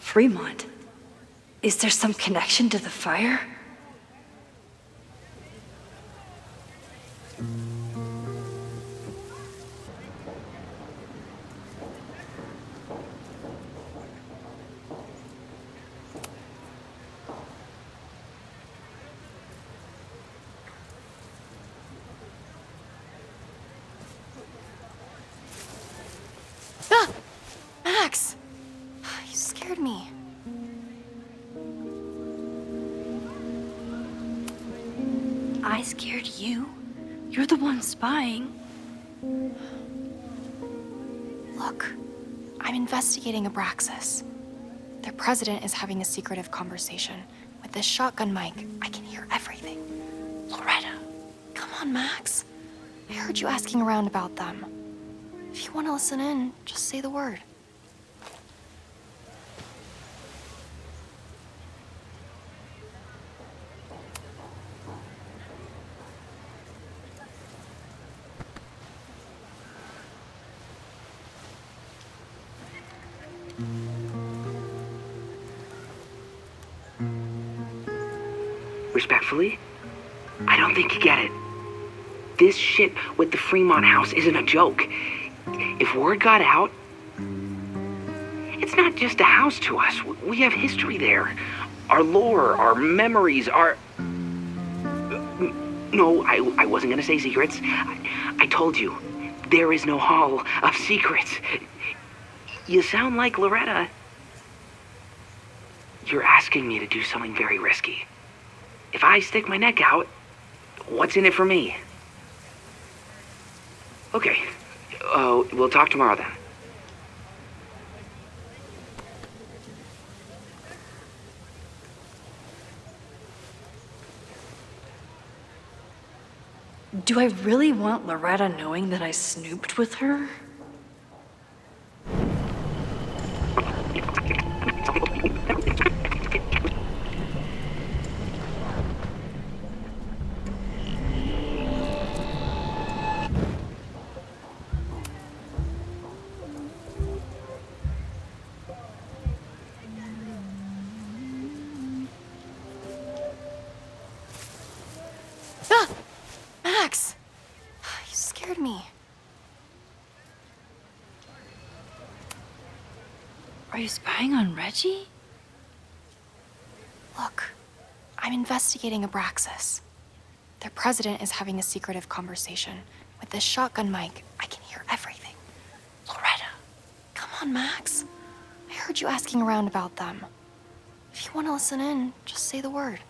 Fremont? Is there some connection to the fire? Ah! Max! You scared me. I scared you? You're the one spying. Look, I'm investigating Abraxas. Their president is having a secretive conversation. With this shotgun mic, I can hear everything. Loretta, come on, Max. I heard you asking around about them. If you want to listen in, just say the word. Respectfully, I don't think you get it. This shit with the Fremont House isn't a joke. If word got out, it's not just a house to us. We have history there. Our lore, our memories, our... No, I wasn't gonna say secrets. I told you, there is no hall of secrets. You sound like Loretta. You're asking me to do something very risky. If I stick my neck out, what's in it for me? Okay. We'll talk tomorrow then. Do I really want Loretta knowing that I snooped with her? Ah! Max! You scared me. Are you spying on Reggie? Look, I'm investigating Abraxas. Their president is having a secretive conversation. With this shotgun mic, I can hear everything. Loretta, come on, Max. I heard you asking around about them. If you want to listen in, just say the word.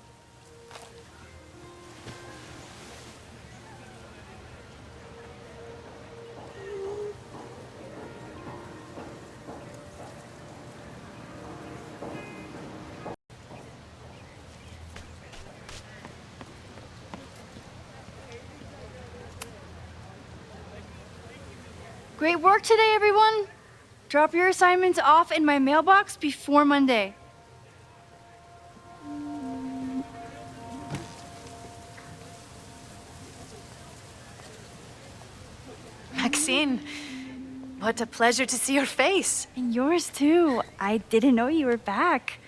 Great work today, everyone. Drop your assignments off in my mailbox before Monday. Maxine, what a pleasure to see your face. And yours too. I didn't know you were back.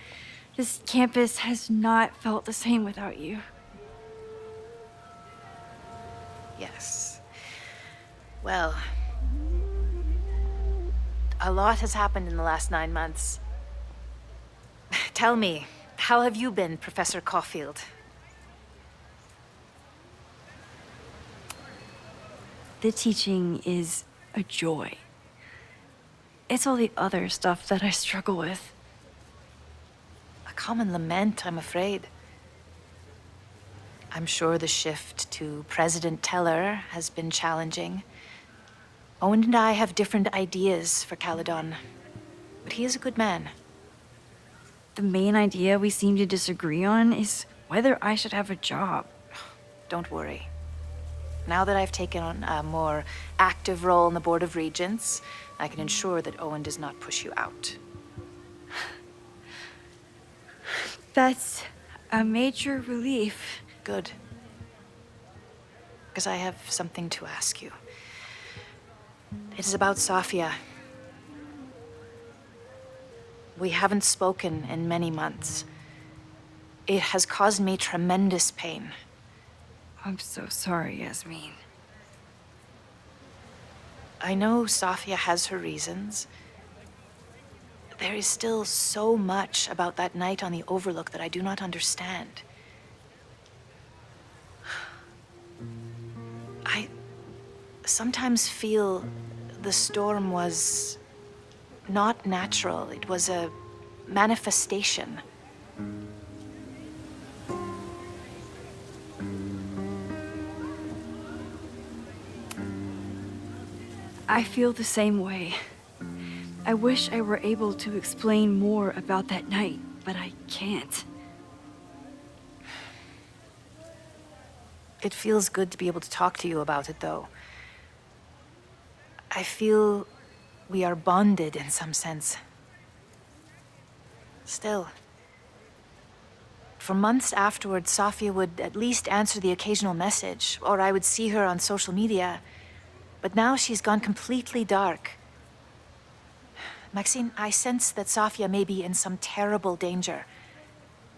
This campus has not felt the same without you. Yes. Well, a lot has happened in the last 9 months. Tell me, how have you been, Professor Caulfield? The teaching is a joy. It's all the other stuff that I struggle with. A common lament, I'm afraid. I'm sure the shift to President Teller has been challenging. Owen and I have different ideas for Caledon, but he is a good man. The main idea we seem to disagree on is whether I should have a job. Don't worry. Now that I've taken on a more active role in the Board of Regents, I can ensure that Owen does not push you out. That's a major relief. Good. Because I have something to ask you. It is about Safia. We haven't spoken in many months. It has caused me tremendous pain. I'm so sorry, Yasmine. I know Safia has her reasons. There is still so much about that night on the Overlook that I do not understand. I sometimes feel the storm was not natural. It was a manifestation. I feel the same way. I wish I were able to explain more about that night, but I can't. It feels good to be able to talk to you about it, though. I feel we are bonded in some sense. Still, for months afterwards, Safia would at least answer the occasional message, or I would see her on social media. But now she's gone completely dark. Maxine, I sense that Safia may be in some terrible danger.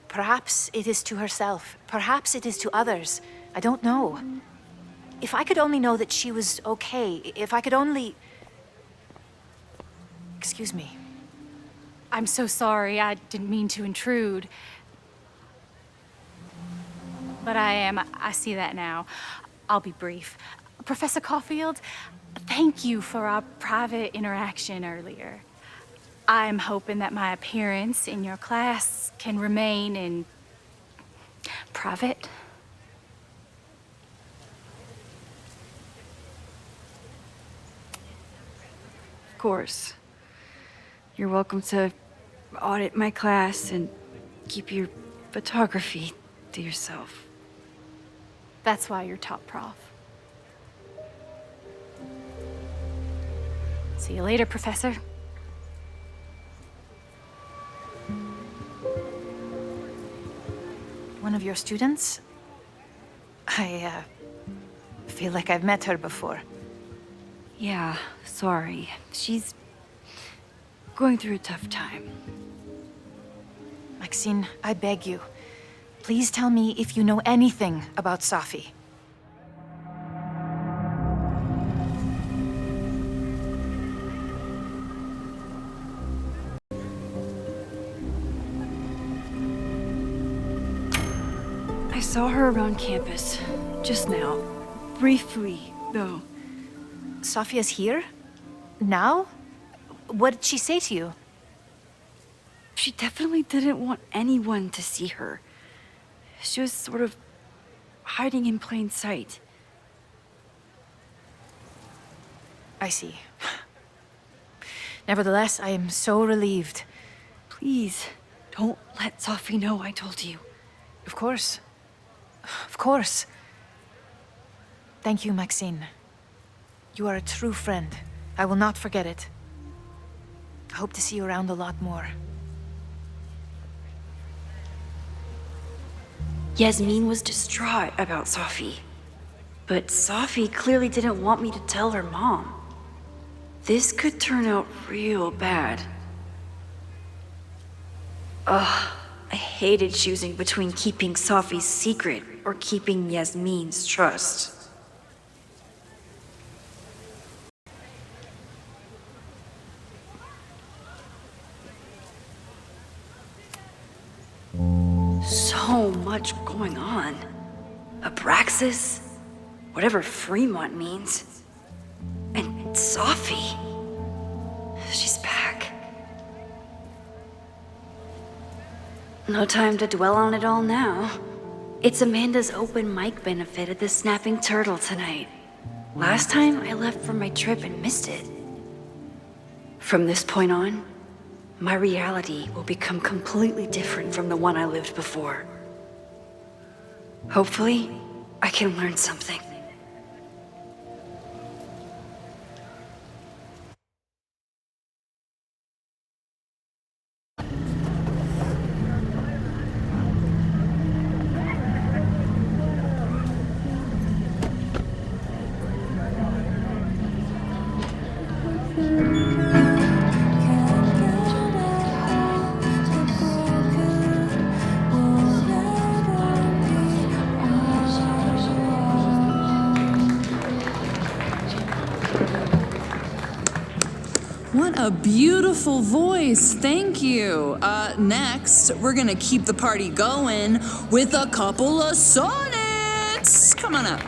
Perhaps it is to herself. Perhaps it is to others. I don't know. If I could only know that she was okay, if I could only... Excuse me. I'm so sorry. I didn't mean to intrude. But I see that now. I'll be brief. Professor Caulfield, thank you for our private interaction earlier. I'm hoping that my appearance in your class can remain in private. Of course. You're welcome to audit my class and keep your photography to yourself. That's why you're top prof. See you later, Professor. One of your students? I feel like I've met her before. Yeah, sorry. She's going through a tough time. Maxine, I beg you. Please tell me if you know anything about Safi. I saw her around campus just now. Briefly, though. Safia's here? Now? What did she say to you? She definitely didn't want anyone to see her. She was sort of hiding in plain sight. I see. Nevertheless, I am so relieved. Please, don't let Safi know I told you. Of course. Of course. Thank you, Maxine. You are a true friend. I will not forget it. I hope to see you around a lot more. Yasmine was distraught about Safi. But Safi clearly didn't want me to tell her mom. This could turn out real bad. Ugh, I hated choosing between keeping Safi's secret or keeping Yasmine's trust. So much going on. Abraxas, whatever Fremont means, and Safi. She's back. No time to dwell on it all now. It's Amanda's open mic benefit at the Snapping Turtle tonight. Last time I left for my trip and missed it. From this point on, my reality will become completely different from the one I lived before. Hopefully, I can learn something. What a beautiful voice, thank you. Next, we're gonna keep the party going with a couple of sonnets. Come on up.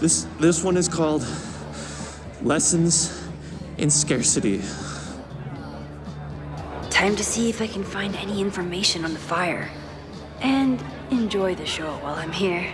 This one is called Lessons in Scarcity. Time to see if I can find any information on the fire. And enjoy the show while I'm here.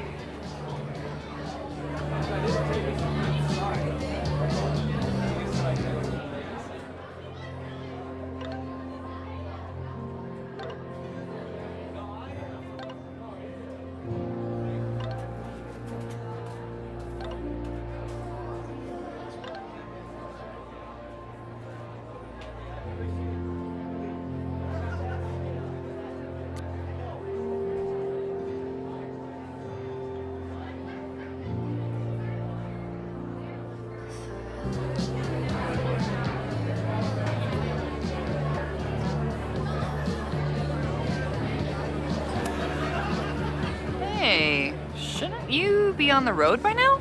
Hey, shouldn't you be on the road by now?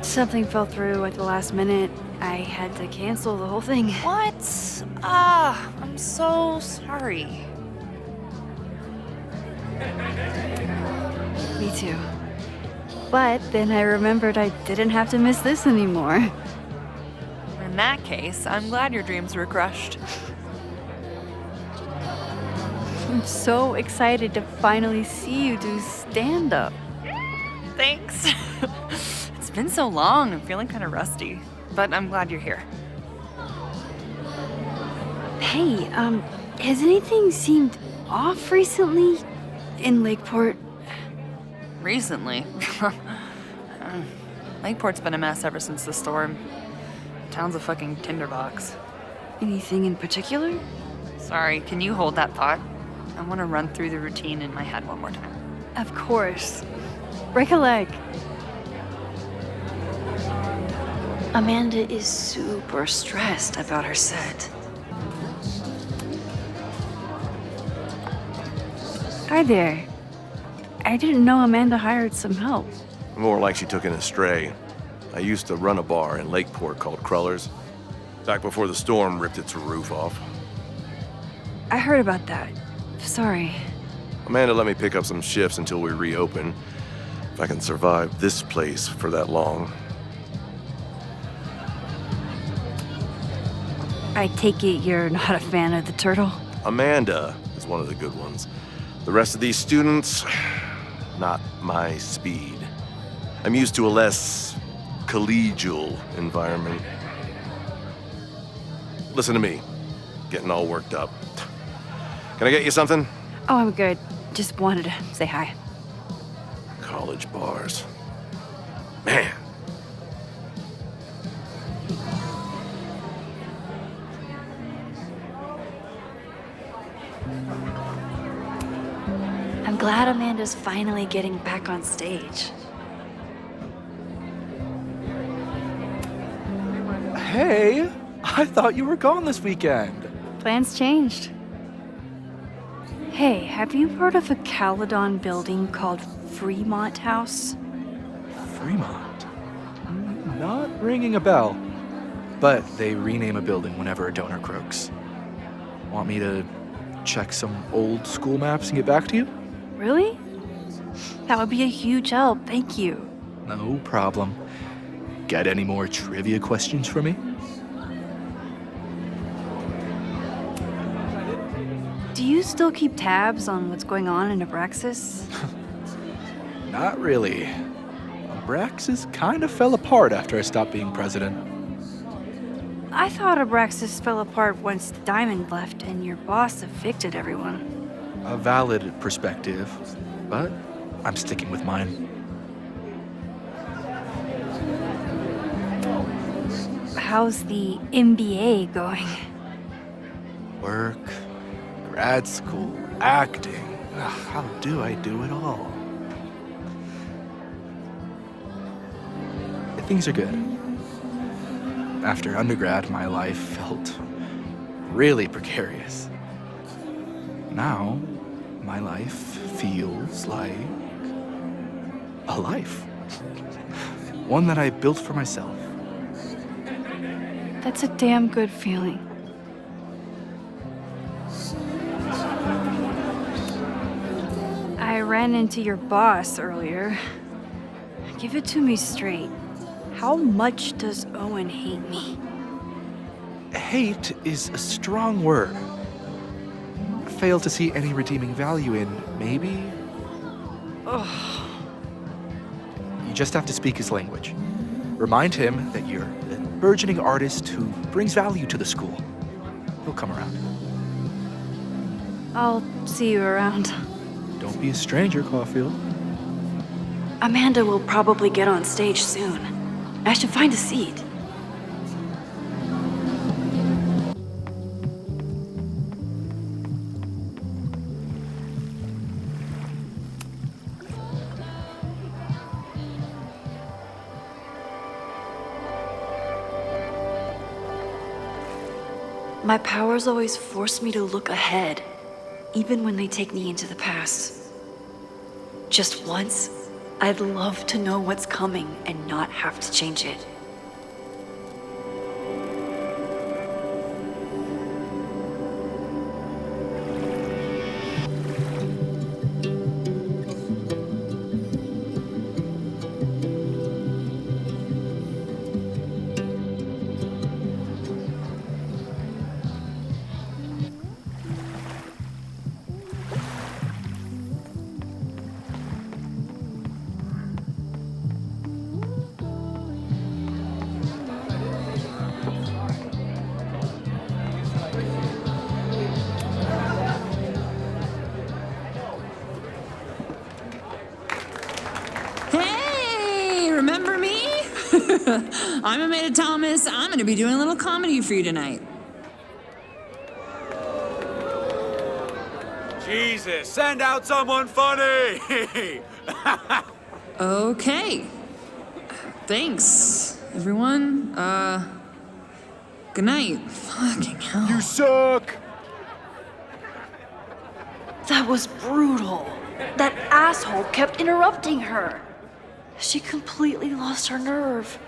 Something fell through at the last minute. I had to cancel the whole thing. What? I'm so sorry. Me too. But then I remembered I didn't have to miss this anymore. In that case, I'm glad your dreams were crushed. I'm so excited to finally see you do stand-up. Thanks. It's been so long, I'm feeling kind of rusty. But I'm glad you're here. Hey, has anything seemed off recently in Lakeport? Recently? Lakeport's been a mess ever since the storm. Town's a fucking tinderbox. Anything in particular? Sorry, can you hold that thought? I want to run through the routine in my head one more time. Of course. Break a leg. Amanda is super stressed about her set. Hi there. I didn't know Amanda hired some help. More like she took in a stray. I used to run a bar in Lakeport called Crullers. Back before the storm ripped its roof off. I heard about that. Sorry. Amanda let me pick up some shifts until we reopen. If I can survive this place for that long. I take it you're not a fan of the turtle? Amanda is one of the good ones. The rest of these students, not my speed. I'm used to a less collegial environment. Listen to me, getting all worked up. Can I get you something? Oh, I'm good. Just wanted to say hi. College bars. Man. I'm glad Amanda's finally getting back on stage. Hey, I thought you were gone this weekend. Plans changed. Hey, have you heard of a Caledon building called Fremont House? Fremont? Not ringing a bell. But they rename a building whenever a donor croaks. Want me to check some old school maps and get back to you? Really? That would be a huge help, thank you. No problem. Got any more trivia questions for me? Do you you still keep tabs on what's going on in Abraxas? Not really. Abraxas kind of fell apart after I stopped being president. I thought Abraxas fell apart once Diamond left and your boss evicted everyone. A valid perspective, but I'm sticking with mine. How's the MBA going? Work, grad school, acting. How do I do it all? Things are good. After undergrad, my life felt really precarious. Now, my life feels like a life. One that I built for myself. That's a damn good feeling. I ran into your boss earlier. Give it to me straight. How much does Owen hate me? Hate is a strong word. Fail to see any redeeming value in, maybe? Ugh. You just have to speak his language. Remind him that you're a burgeoning artist who brings value to the school. He'll come around. I'll see you around. Don't be a stranger, Caulfield. Amanda will probably get on stage soon. I should find a seat. My powers always force me to look ahead, even when they take me into the past. Just once, I'd love to know what's coming and not have to change it. Remember me? I'm Amanda Thomas. I'm going to be doing a little comedy for you tonight. Jesus, send out someone funny! Okay. Thanks, everyone. Good night. Fucking hell. You suck! That was brutal. That asshole kept interrupting her. She completely lost her nerve.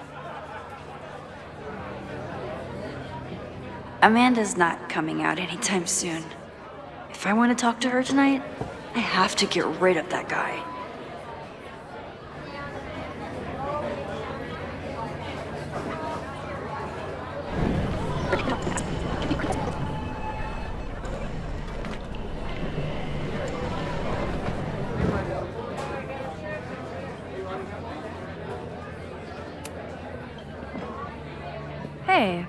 Amanda's not coming out anytime soon. If I want to talk to her tonight, I have to get rid of that guy. Hey.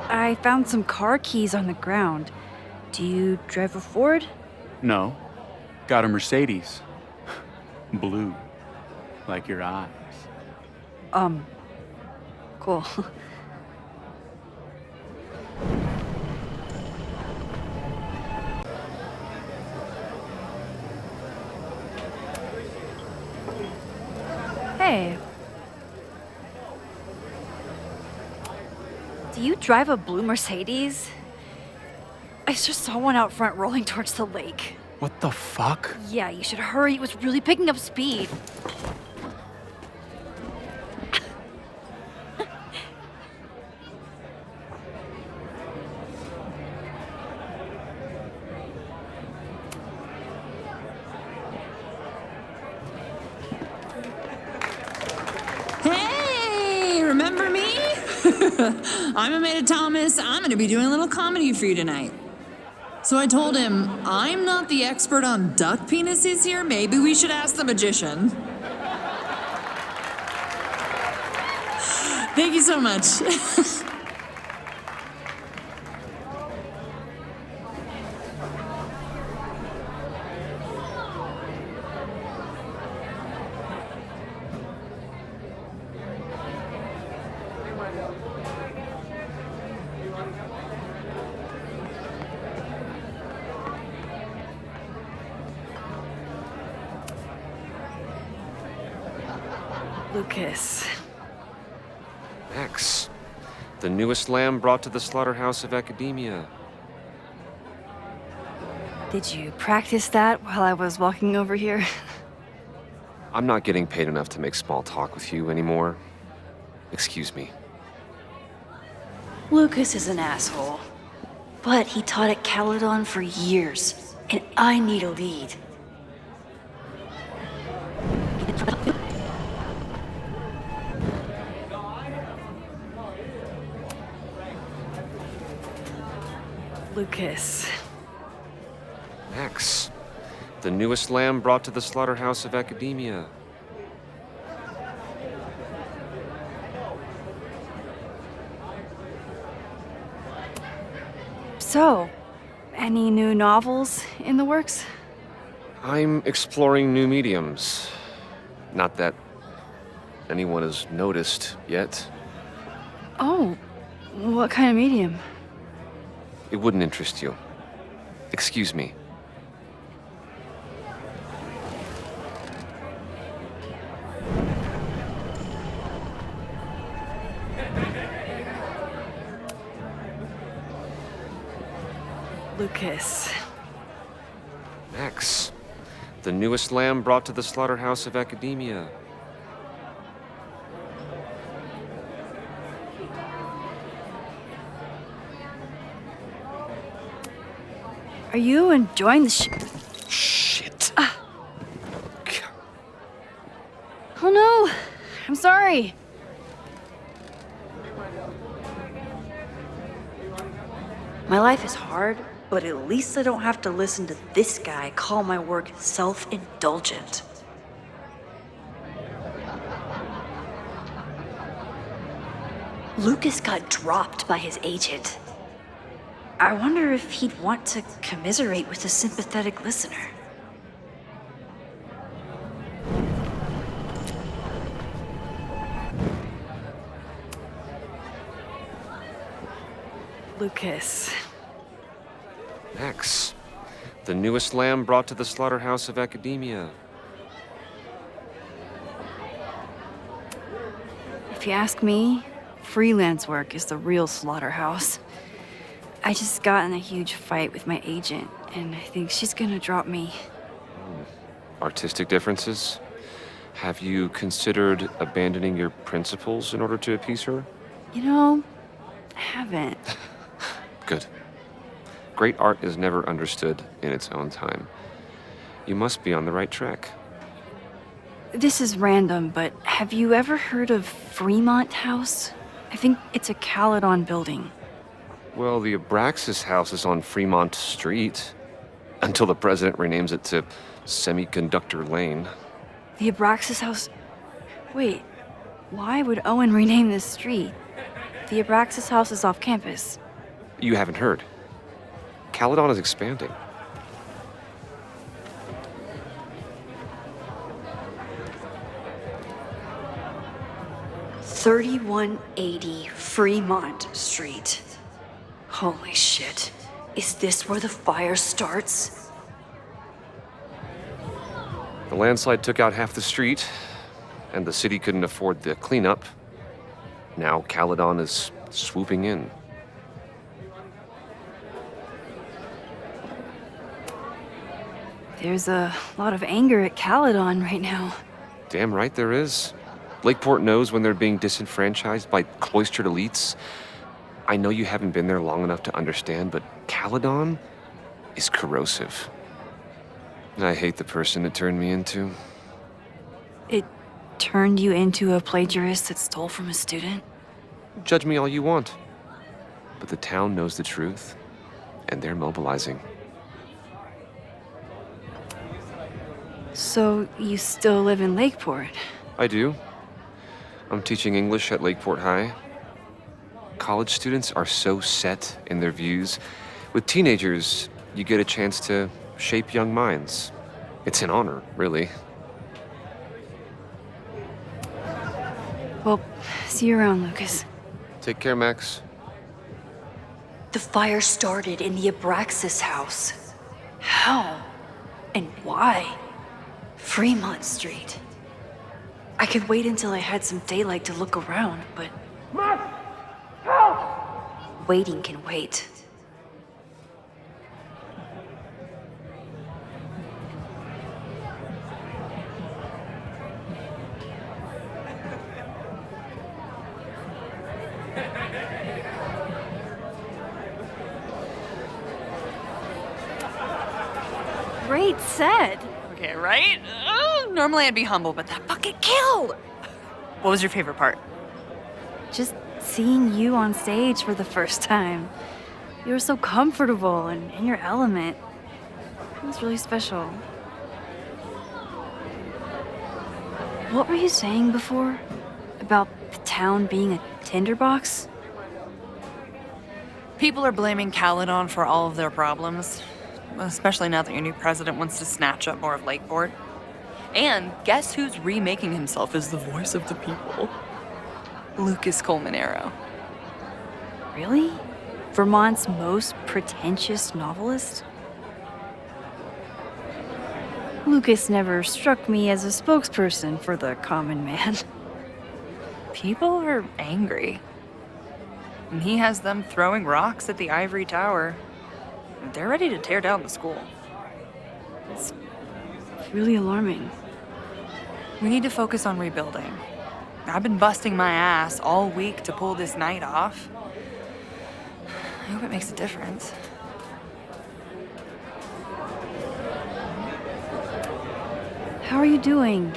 I found some car keys on the ground. Do you drive a Ford? No. Got a Mercedes. Blue. Like your eyes. Cool. Hey. Do you drive a blue Mercedes? I just saw one out front rolling towards the lake. What the fuck? Yeah, you should hurry. It was really picking up speed. Hey, remember me? I'm Amanda Thomas. I'm gonna be doing a little comedy for you tonight. So I told him, I'm not the expert on duck penises here. Maybe we should ask the magician. Thank you so much. Lucas. Max, the newest lamb brought to the slaughterhouse of academia. Did you practice that while I was walking over here? I'm not getting paid enough to make small talk with you anymore. Excuse me. Lucas is an asshole. But he taught at Caledon for years, and I need a lead. Lucas. Max, the newest lamb brought to the slaughterhouse of academia. So, any new novels in the works? I'm exploring new mediums. Not that anyone has noticed yet. Oh, what kind of medium? It wouldn't interest you. Excuse me. Lucas. Max, the newest lamb brought to the slaughterhouse of academia. Are you enjoying the Shit. Oh no! I'm sorry. My life is hard, but at least I don't have to listen to this guy call my work self-indulgent. Lucas got dropped by his agent. I wonder if he'd want to commiserate with a sympathetic listener. Lucas. Max, the newest lamb brought to the slaughterhouse of academia. If you ask me, freelance work is the real slaughterhouse. I just got in a huge fight with my agent, and I think she's gonna drop me. Artistic differences? Have you considered abandoning your principles in order to appease her? You know, I haven't. Good. Great art is never understood in its own time. You must be on the right track. This is random, but have you ever heard of Fremont House? I think it's a Caledon building. Well, the Abraxas house is on Fremont Street. Until the president renames it to Semiconductor Lane. The Abraxas House? Wait, why would Owen rename this street? The Abraxas House is off campus. You haven't heard. Caledon is expanding. $3180 Fremont Street. Holy shit. Is this where the fire starts? The landslide took out half the street, and the city couldn't afford the cleanup. Now Caledon is swooping in. There's a lot of anger at Caledon right now. Damn right there is. Lakeport knows when they're being disenfranchised by cloistered elites. I know you haven't been there long enough to understand, but Caledon is corrosive. I hate the person it turned me into. It turned you into a plagiarist that stole from a student? Judge me all you want. But the town knows the truth, and they're mobilizing. So, you still live in Lakeport? I do. I'm teaching English at Lakeport High. College students are so set in their views. With teenagers, you get a chance to shape young minds. It's an honor, really. Well, see you around, Lucas. Take care, Max. The fire started in the Abraxas house. How? And why? Fremont Street. I could wait until I had some daylight to look around, but... Waiting can wait. Great set. Okay, right? Normally I'd be humble, but that fucking killed! What was your favorite part? Just seeing you on stage for the first time. You were so comfortable and in your element. It was really special. What were you saying before? About the town being a tinderbox? People are blaming Caledon for all of their problems. Especially now that your new president wants to snatch up more of Lakeport. And guess who's remaking himself as the voice of the people? Lucas Colmanero. Really? Vermont's most pretentious novelist? Lucas never struck me as a spokesperson for the common man. People are angry. And he has them throwing rocks at the Ivory Tower. They're ready to tear down the school. It's really alarming. We need to focus on rebuilding. I've been busting my ass all week to pull this night off. I hope it makes a difference. How are you doing?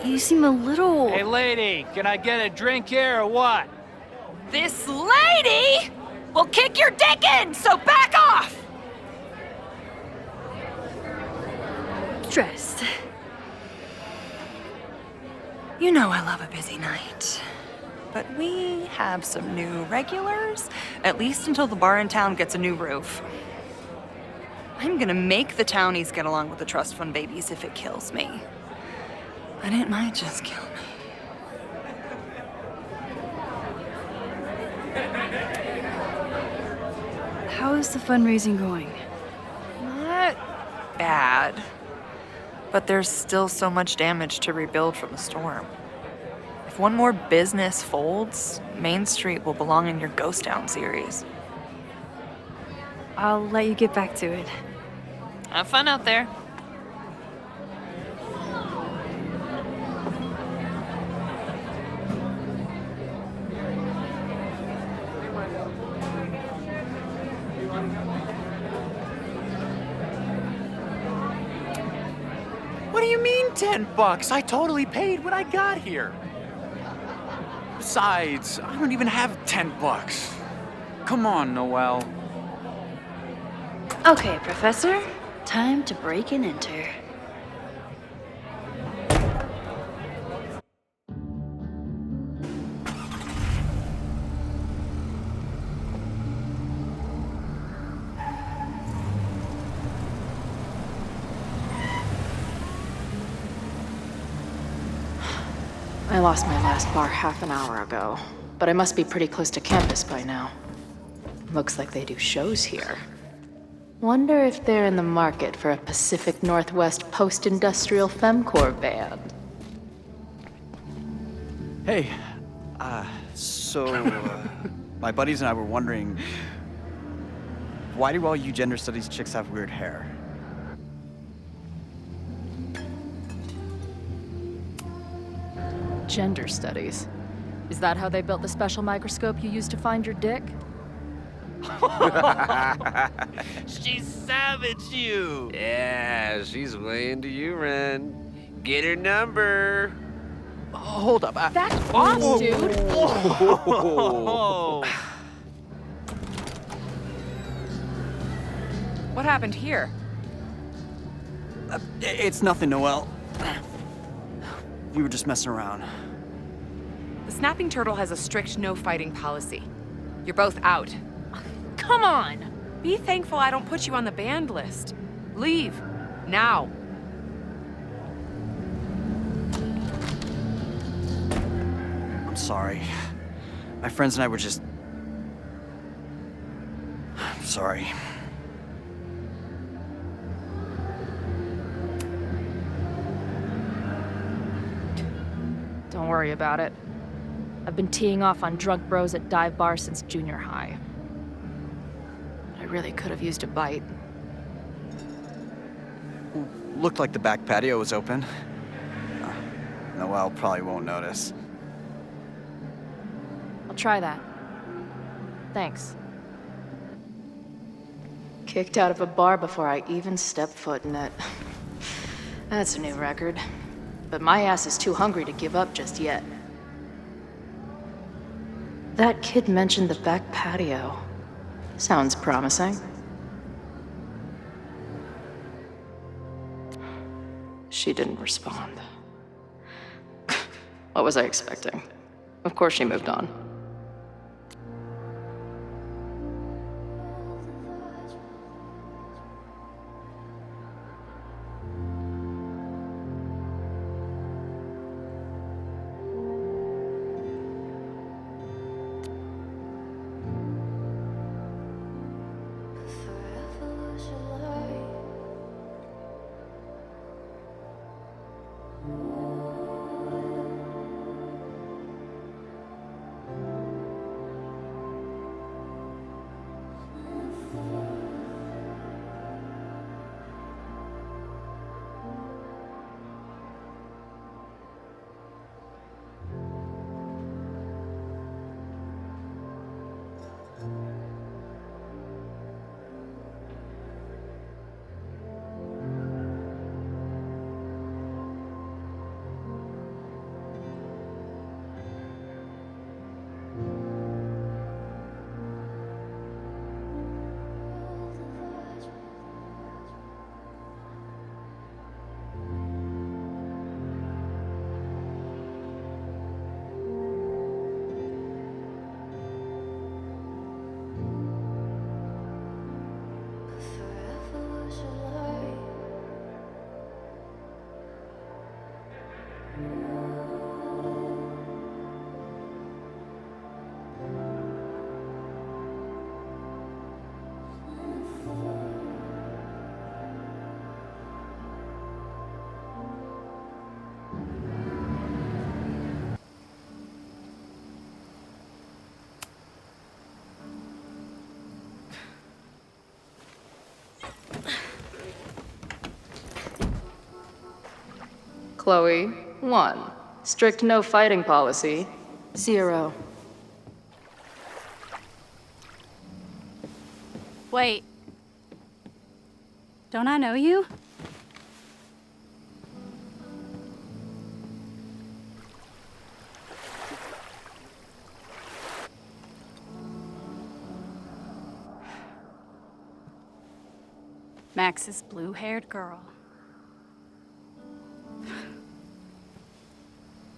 You seem a little... Hey, lady, can I get a drink here or what? This lady will kick your dick in, so back off! Stressed. You know I love a busy night. But we have some new regulars, at least until the bar in town gets a new roof. I'm gonna make the townies get along with the trust fund babies if it kills me. But it might just kill me. How is the fundraising going? Not bad. But there's still so much damage to rebuild from the storm. If one more business folds, Main Street will belong in your Ghost Town series. I'll let you get back to it. Have fun out there. What do you mean $10? I totally paid when I got here. Besides, I don't even have $10. Come on, Noelle. Okay, Professor. Time to break and enter. I lost my last bar half an hour ago, but I must be pretty close to campus by now. Looks like they do shows here. Wonder if they're in the market for a Pacific Northwest post-industrial femcore band. Hey, my buddies and I were wondering, why do all you gender studies chicks have weird hair? Gender studies. Is that how they built the special microscope you used to find your dick? She savaged you. Yeah, she's way into you, Ren. Get her number. Hold up. That's off, dude. What happened here? It's nothing, Noelle. We were just messing around. The Snapping Turtle has a strict no-fighting policy. You're both out. Come on! Be thankful I don't put you on the banned list. Leave. Now. I'm sorry. My friends and I were just... I'm sorry. Don't worry about it. I've been teeing off on drunk bros at dive bars since junior high. I really could have used a bite. Looked like the back patio was open. Noelle probably won't notice. I'll try that. Thanks. Kicked out of a bar before I even stepped foot in it. That's a new record. But my ass is too hungry to give up just yet. That kid mentioned the back patio. Sounds promising. She didn't respond. What was I expecting? Of course she moved on. Chloe, 1. Strict no fighting policy, 0. Wait. Don't I know you? Max's blue-haired girl.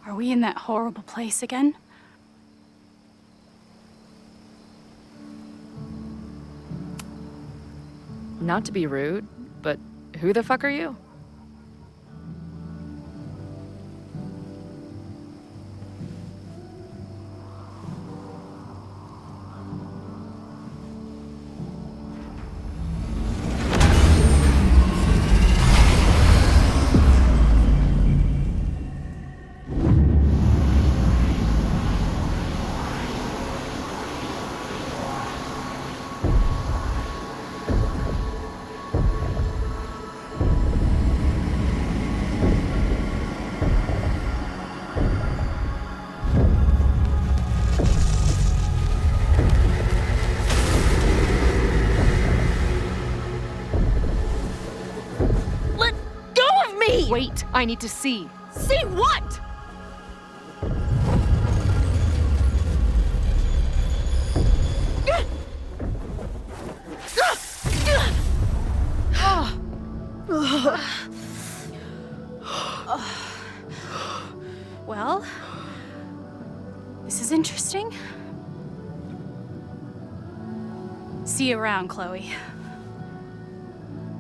Are we in that horrible place again? Not to be rude, but who the fuck are you? Wait, I need to see. See what? See you around, Chloe.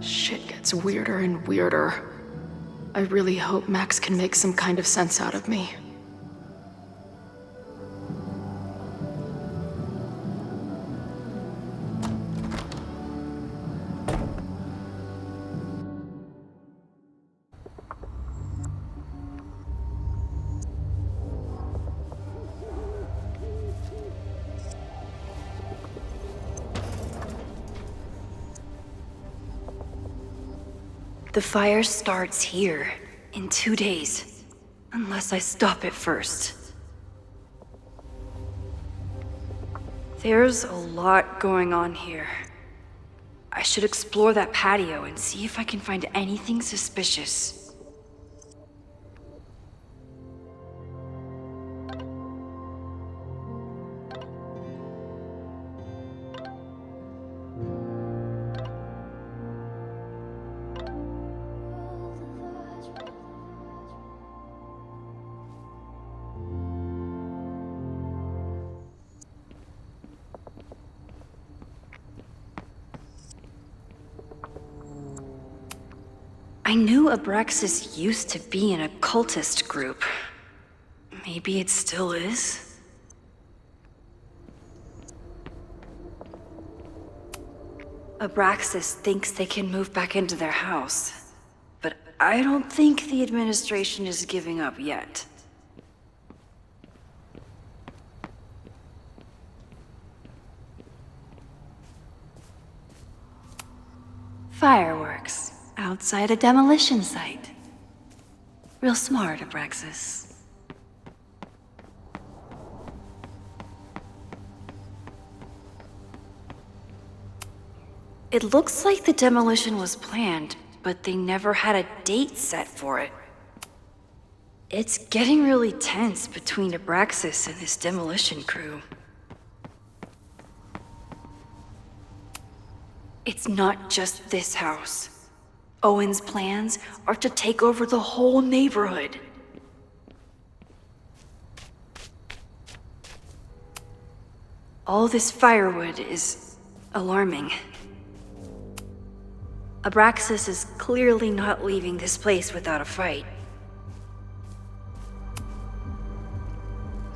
Shit gets weirder and weirder. I really hope Max can make some kind of sense out of me. The fire starts here in 2 days, unless I stop it first. There's a lot going on here. I should explore that patio and see if I can find anything suspicious. I knew Abraxas used to be an occultist group. Maybe it still is? Abraxas thinks they can move back into their house, but I don't think the administration is giving up yet. Fireworks. Outside a demolition site. Real smart, Abraxas. It looks like the demolition was planned, but they never had a date set for it. It's getting really tense between Abraxas and this demolition crew. It's not just this house. Owen's plans are to take over the whole neighborhood. All this firewood is alarming. Abraxas is clearly not leaving this place without a fight.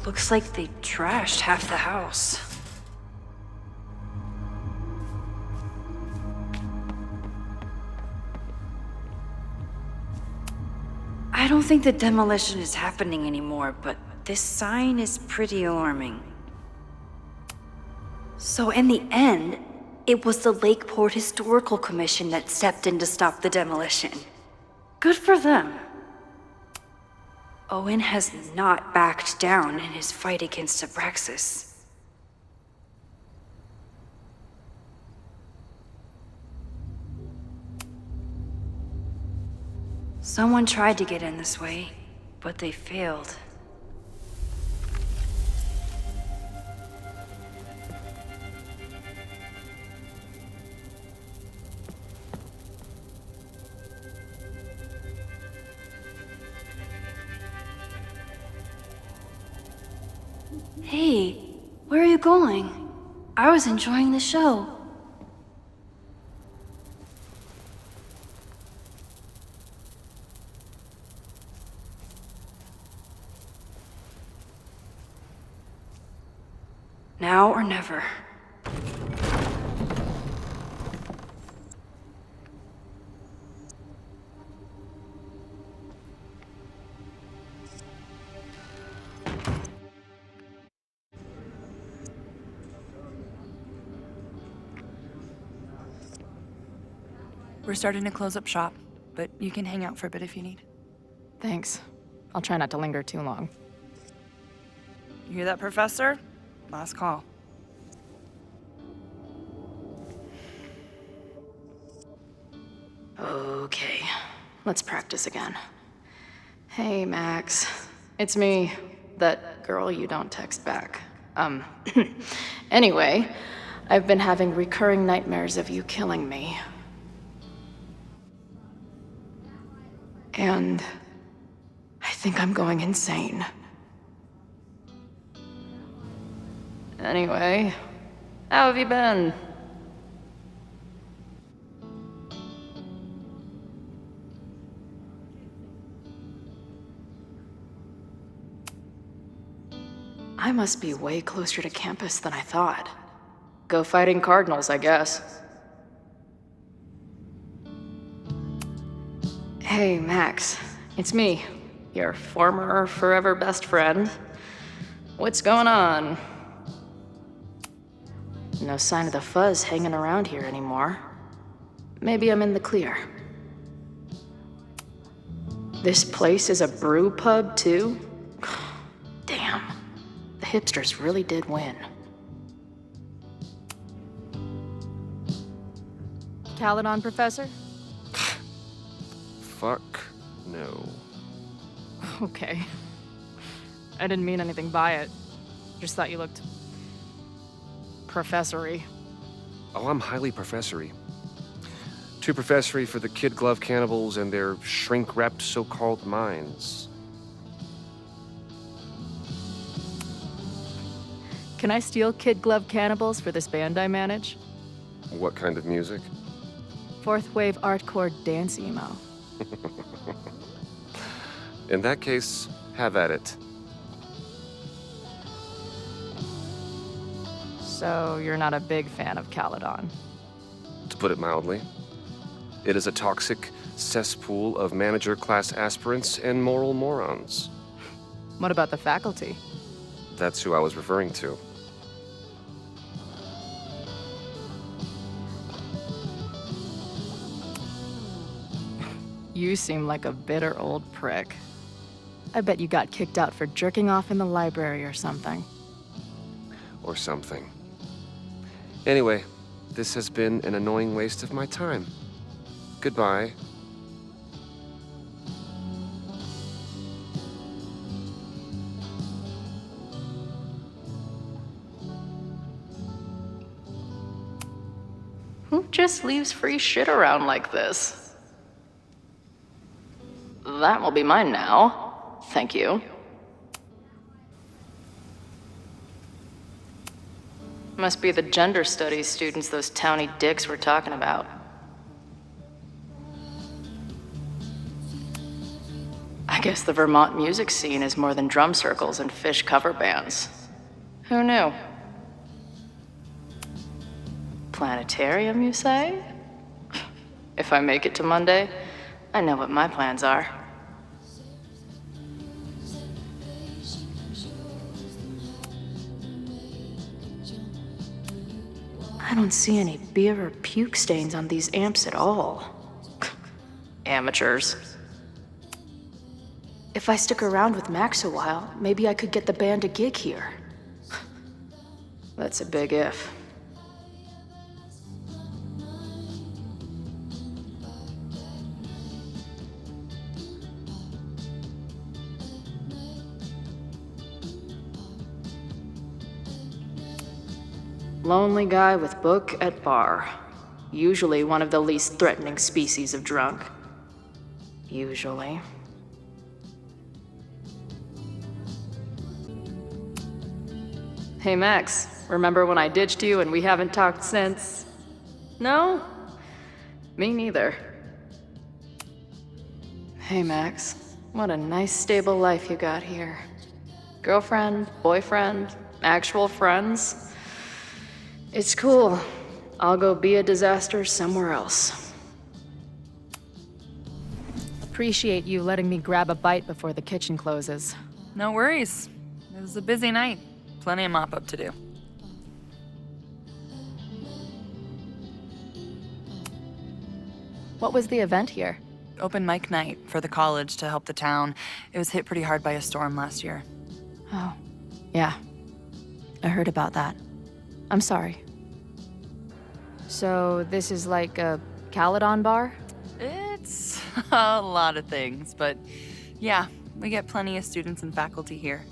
Looks like they trashed half the house. I don't think the demolition is happening anymore, but this sign is pretty alarming. So in the end, it was the Lakeport Historical Commission that stepped in to stop the demolition. Good for them. Owen has not backed down in his fight against Abraxas. Someone tried to get in this way, but they failed. Hey, where are you going? I was enjoying the show. Now or never. We're starting to close up shop, but you can hang out for a bit if you need. Thanks. I'll try not to linger too long. You hear that, Professor? Last call. Okay, let's practice again. Hey, Max. It's me, that girl you don't text back. Anyway, I've been having recurring nightmares of you killing me. And I think I'm going insane. Anyway, how have you been? I must be way closer to campus than I thought. Go fighting cardinals, I guess. Hey, Max. It's me, your former forever best friend. What's going on? No sign of the fuzz hanging around here anymore. Maybe I'm in the clear. This place is a brew pub, too? Damn. The hipsters really did win. Caledon, Professor? Fuck no. Okay. I didn't mean anything by it. Just thought you looked... professory. Oh, I'm highly professory. Too professory for the kid glove cannibals and their shrink-wrapped so-called minds. Can I steal kid glove cannibals for this band I manage? What kind of music? Fourth wave artcore dance emo. In that case, have at it. So you're not a big fan of Caledon? To put it mildly. It is a toxic cesspool of manager-class aspirants and moral morons. What about the faculty? That's who I was referring to. You seem like a bitter old prick. I bet you got kicked out for jerking off in the library or something. Or something. Anyway, this has been an annoying waste of my time. Goodbye. Who just leaves free shit around like this? That will be mine now. Thank you. Must be the gender studies students those towny dicks were talking about. I guess the Vermont music scene is more than drum circles and fish cover bands. Who knew? Planetarium, you say? If I make it to Monday, I know what my plans are. I don't see any beer or puke stains on these amps at all. Amateurs. If I stick around with Max a while, maybe I could get the band a gig here. That's a big if. Lonely guy with book at bar. Usually one of the least threatening species of drunk. Usually. Hey Max, remember when I ditched you and we haven't talked since? No? Me neither. Hey Max, what a nice stable life you got here. Girlfriend, boyfriend, actual friends. It's cool. I'll go be a disaster somewhere else. Appreciate you letting me grab a bite before the kitchen closes. No worries. It was a busy night. Plenty of mop-up to do. What was the event here? Open mic night for the college to help the town. It was hit pretty hard by a storm last year. Oh, yeah. I heard about that. I'm sorry. So this is like a Caledon bar? It's a lot of things, but yeah, we get plenty of students and faculty here.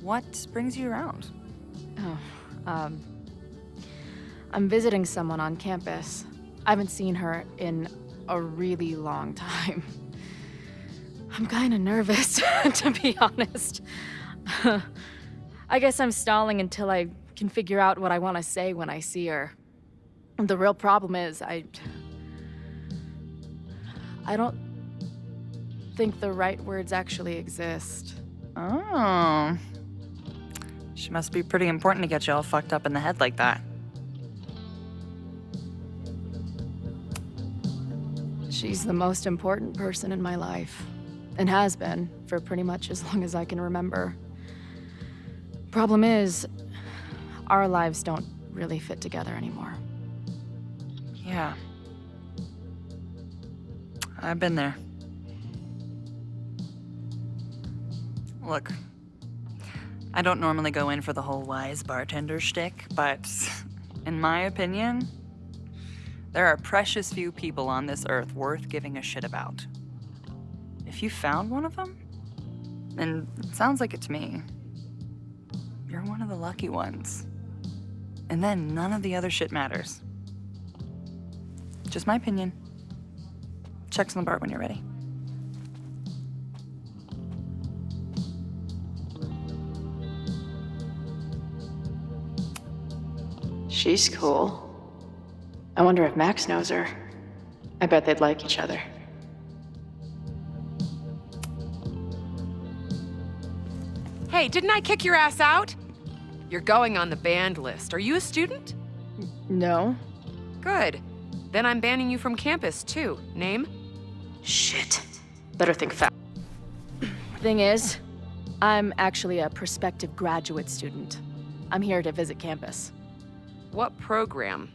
What brings you around? Oh, I'm visiting someone on campus. I haven't seen her in a really long time. I'm kinda nervous, to be honest. I guess I'm stalling until I can figure out what I want to say when I see her. The real problem is, I don't think the right words actually exist. Oh. She must be pretty important to get you all fucked up in the head like that. She's the most important person in my life, and has been for pretty much as long as I can remember. Problem is, our lives don't really fit together anymore. Yeah. I've been there. Look, I don't normally go in for the whole wise bartender shtick, but in my opinion, there are precious few people on this earth worth giving a shit about. If you found one of them, and it sounds like it to me, you're one of the lucky ones. And then none of the other shit matters. Just my opinion. Check's on the bar when you're ready. She's cool. I wonder if Max knows her. I bet they'd like each other. Hey, didn't I kick your ass out? You're going on the banned list. Are you a student? No. Good. Then I'm banning you from campus, too. Name? Shit. Better think fast. Thing is, I'm actually a prospective graduate student. I'm here to visit campus. What program?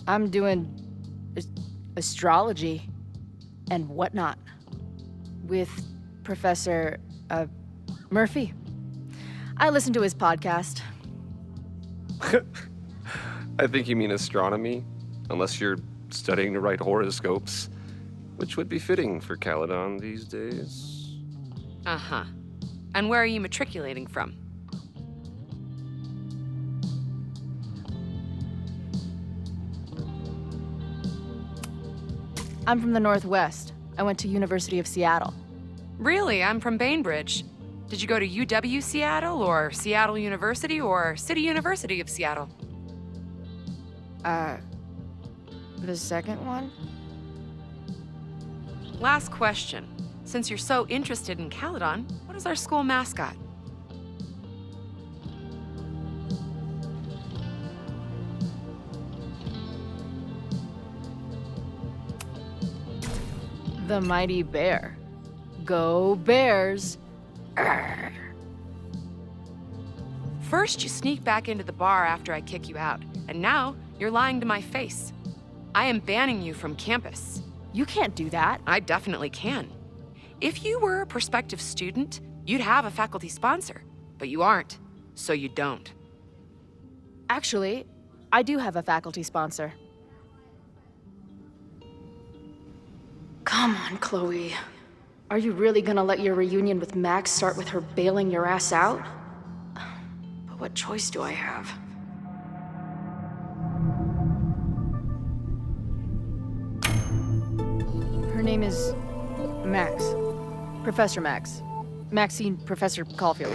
I'm doing astrology and whatnot with Professor Murphy. I listen to his podcast. I think you mean astronomy, unless you're studying to write horoscopes, which would be fitting for Caledon these days. Uh-huh. And where are you matriculating from? I'm from the Northwest. I went to University of Seattle. Really? I'm from Bainbridge. Did you go to UW Seattle, or Seattle University, or City University of Seattle? The second one? Last question. Since you're so interested in Caledon, what is our school mascot? The mighty bear. Go Bears! Arr. First, you sneak back into the bar after I kick you out, and now you're lying to my face. I am banning you from campus. You can't do that. I definitely can. If you were a prospective student, you'd have a faculty sponsor, but you aren't, so you don't. Actually, I do have a faculty sponsor. Come on, Chloe. Are you really gonna let your reunion with Max start with her bailing your ass out? But what choice do I have? Her name is Max. Professor Max. Maxine Professor Caulfield.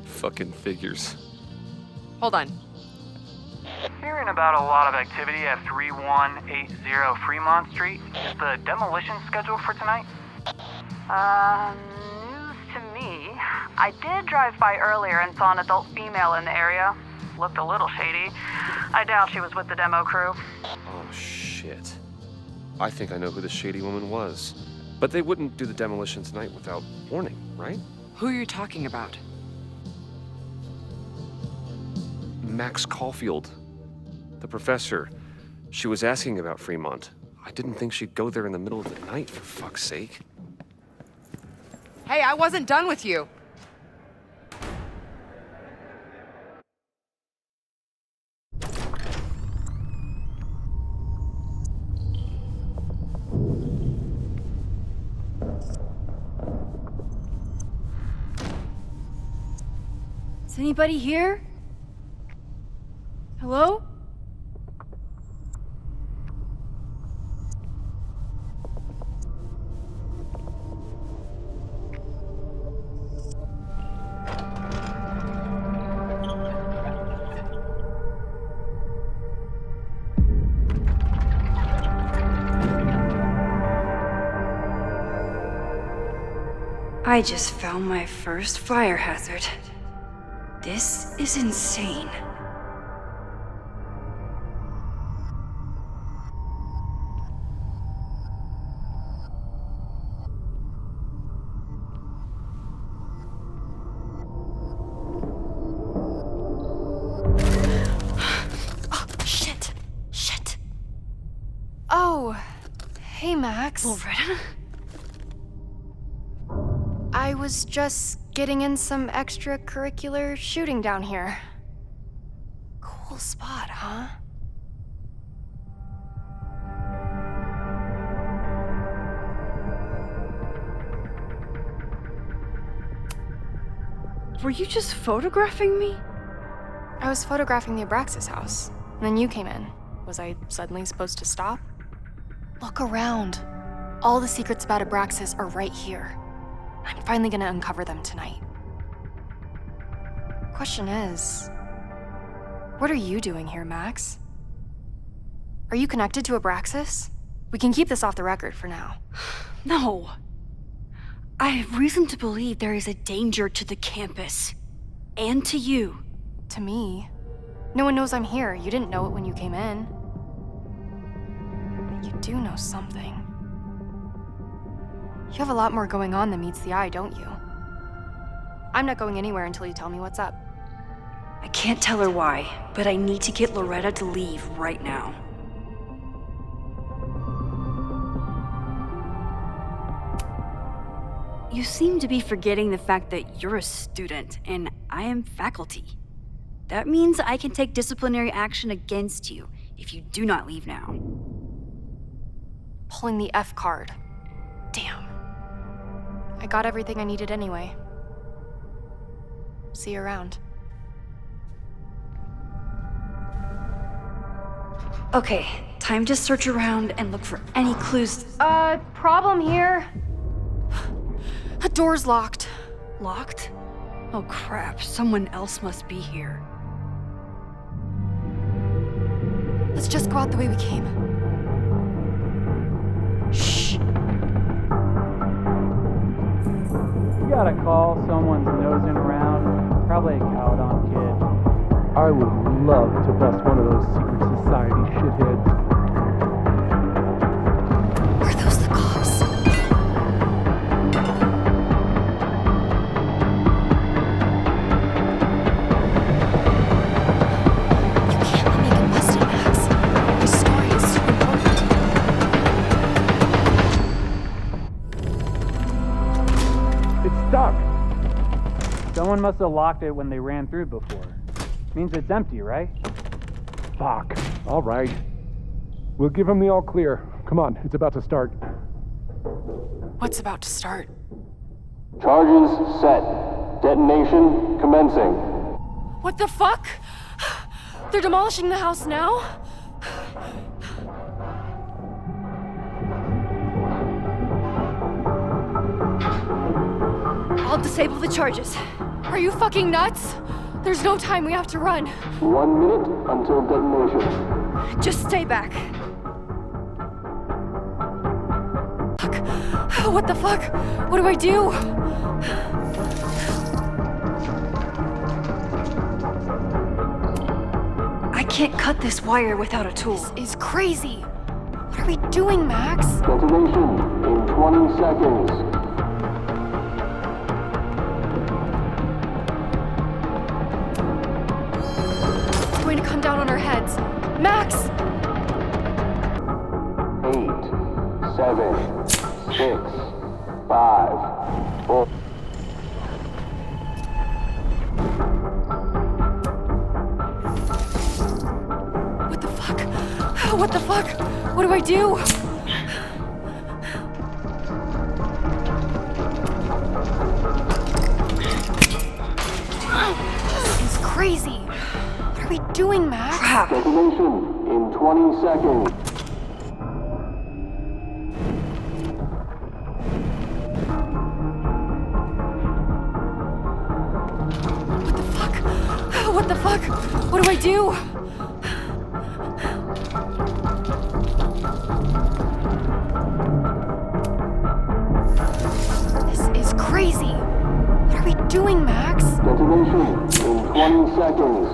Fucking figures. Hold on. Hearing about a lot of activity at 3180 Fremont Street. Is the demolition scheduled for tonight? News to me. I did drive by earlier and saw an adult female in the area. Looked a little shady. I doubt she was with the demo crew. Oh, shit. I think I know who the shady woman was. But they wouldn't do the demolition tonight without warning, right? Who are you talking about? Max Caulfield. The professor. She was asking about Fremont. I didn't think she'd go there in the middle of the night, for fuck's sake. Hey, I wasn't done with you. Is anybody here? Hello? I just found my first fire hazard. This is insane. Oh, hey Max. Loretta? I was just getting in some extracurricular shooting down here. Cool spot, huh? Were you just photographing me? I was photographing the Abraxas house, and then you came in. Was I suddenly supposed to stop? Look around. All the secrets about Abraxas are right here. I'm finally gonna uncover them tonight. Question is, what are you doing here, Max? Are you connected to Abraxas? We can keep this off the record for now. No. I have reason to believe there is a danger to the campus. And to you. To me? No one knows I'm here. You didn't know it when you came in. But you do know something. You have a lot more going on than meets the eye, don't you? I'm not going anywhere until you tell me what's up. I can't tell her why, but I need to get Loretta to leave right now. You seem to be forgetting the fact that you're a student and I am faculty. That means I can take disciplinary action against you if you do not leave now. Pulling the F card. Damn. I got everything I needed anyway. See you around. Okay, time to search around and look for any clues. Problem here. The door's locked. Locked? Oh crap, someone else must be here. Let's just go out the way we came. Shh. You gotta call, someone's nosing around. Probably a Caledon kid. I would love to bust one of those secret society shitheads. Are those the cops? You can't let me get busted, Max. My story is so important. It's stuck. Someone must have locked it when they ran through before. Means it's empty, right? Fuck. All right. We'll give him the all clear. Come on, it's about to start. What's about to start? Charges set. Detonation commencing. What the fuck? They're demolishing the house now? I'll disable the charges. Are you fucking nuts? There's no time, we have to run. 1 minute until detonation. Just stay back. Fuck. What the fuck? What do I do? I can't cut this wire without a tool. This is crazy. What are we doing, Max? Detonation in 20 seconds. To come down on our heads. Max! 8, 7, 6, 5, 4. What the fuck? What the fuck? What do I do? This is crazy. What are we doing, Max? Crap. Detonation in 20 seconds. What the fuck? What the fuck? What do I do? This is crazy. you doing, Max? Detonation in 20 seconds.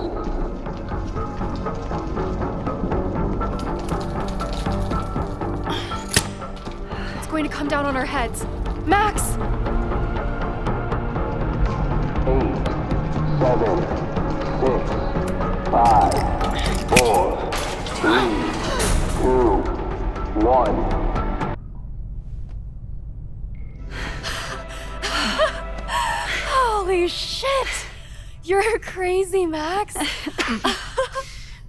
It's going to come down on our heads. Max! 8, 7, 6, 5, 4, 3, 2, 1. Holy shit! You're crazy, Max.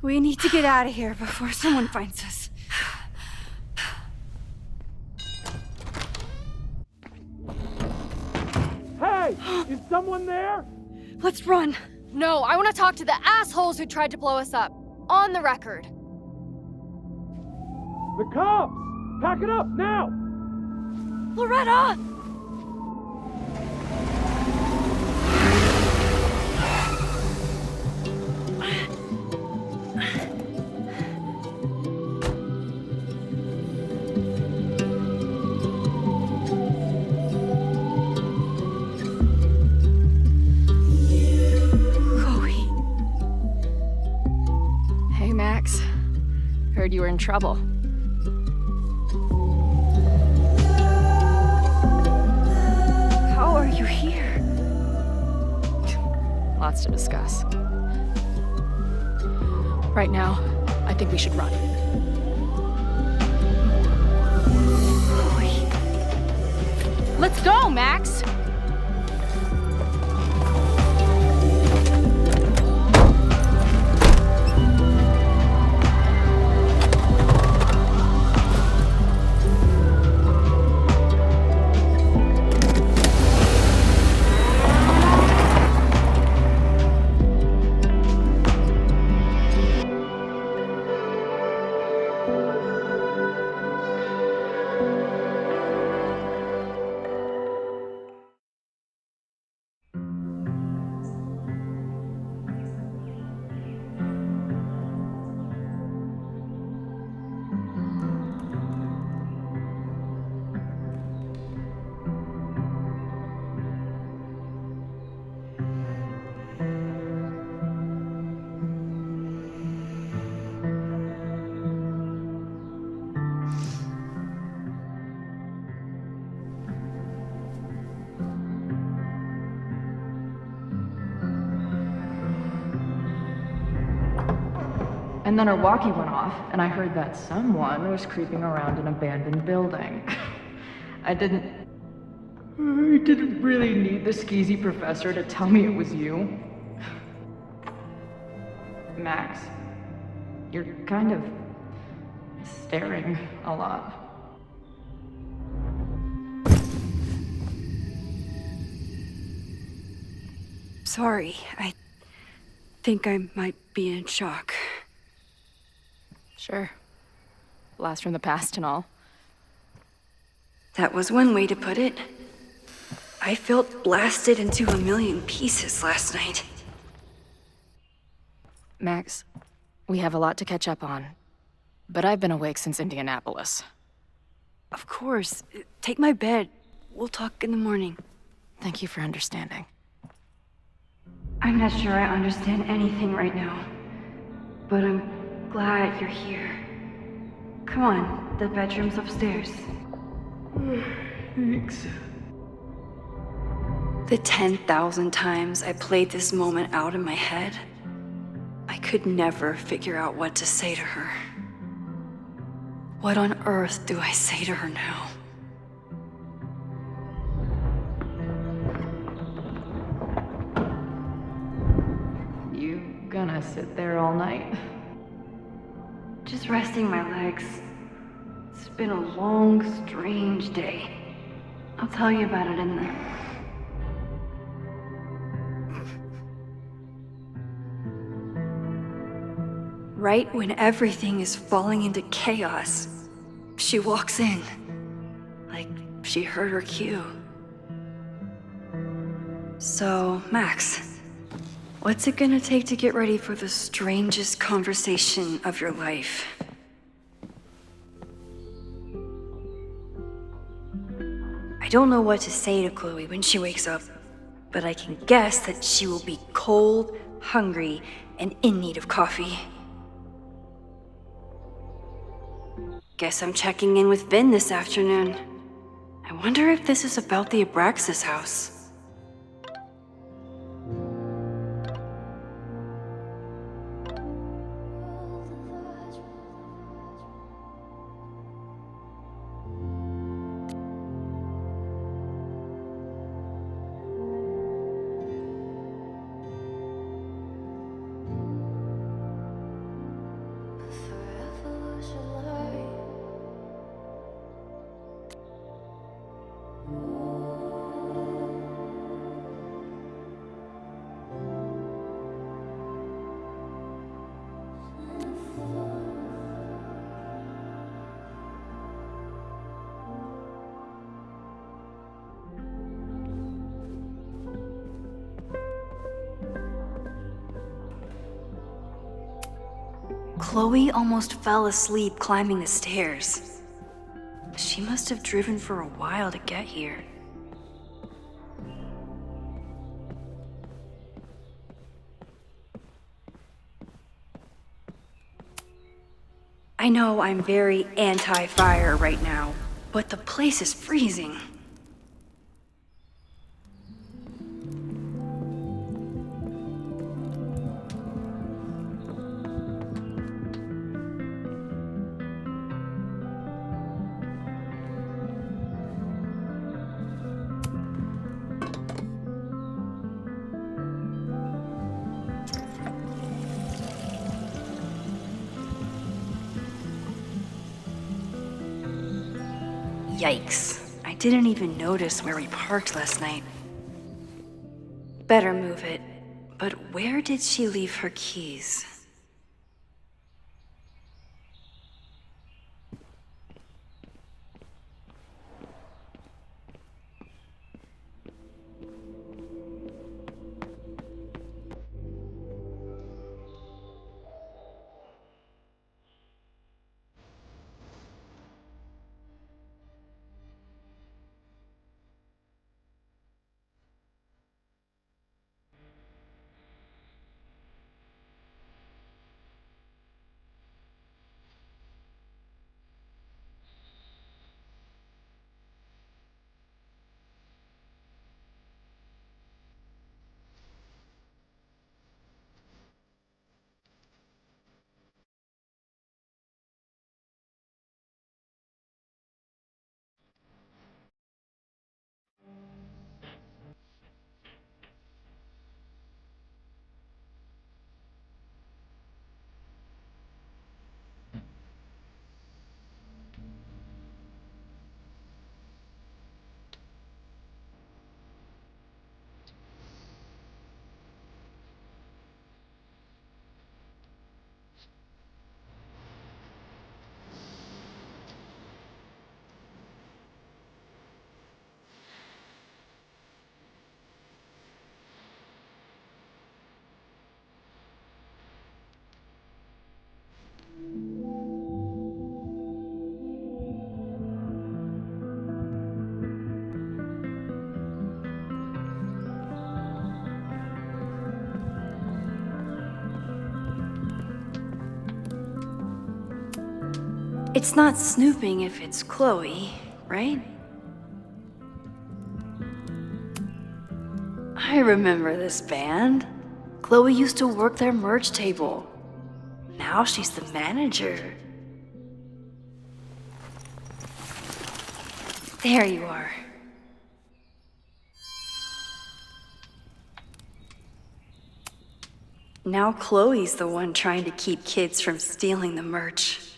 We need to get out of here before someone finds us. Hey! Is someone there? Let's run. No, I want to talk to the assholes who tried to blow us up. On the record. The cops! Pack it up, now! Loretta! Hey, Max. Heard you were in trouble. How are you here? Lots to discuss. Right now, I think we should run. Let's go, Max! And then our walkie went off, and I heard that someone was creeping around an abandoned building. I didn't really need the skeezy professor to tell me it was you. Max, you're kind of staring a lot. Sorry, I think I might be in shock. Sure. Blast from the past and all. That was one way to put it. I felt blasted into a million pieces last night. Max, we have a lot to catch up on, but I've been awake since Indianapolis. Of course. Take my bed. We'll talk in the morning. Thank you for understanding. I'm not sure I understand anything right now, but I'm glad you're here. Come on, the bedroom's upstairs. Thanks. The 10,000 times I played this moment out in my head, I could never figure out what to say to her. What on earth do I say to her now? You gonna sit there all night? Just resting my legs. It's been a long, strange day. I'll tell you about it in the... Right when everything is falling into chaos, she walks in. Like she heard her cue. So, Max, what's it gonna take to get ready for the strangest conversation of your life? I don't know what to say to Chloe when she wakes up. but I can guess that she will be cold, hungry, and in need of coffee. Guess I'm checking in with Vin this afternoon. I wonder if this is about the Abraxas house. Chloe almost fell asleep climbing the stairs. She must have driven for a while to get here. I know I'm very anti-fire right now, but the place is freezing. Yikes. I didn't even notice where we parked last night. Better move it. But where did she leave her keys? It's not snooping if it's Chloe, right? I remember this band. Chloe used to work their merch table. Now she's the manager. There you are. Now Chloe's the one trying to keep kids from stealing the merch.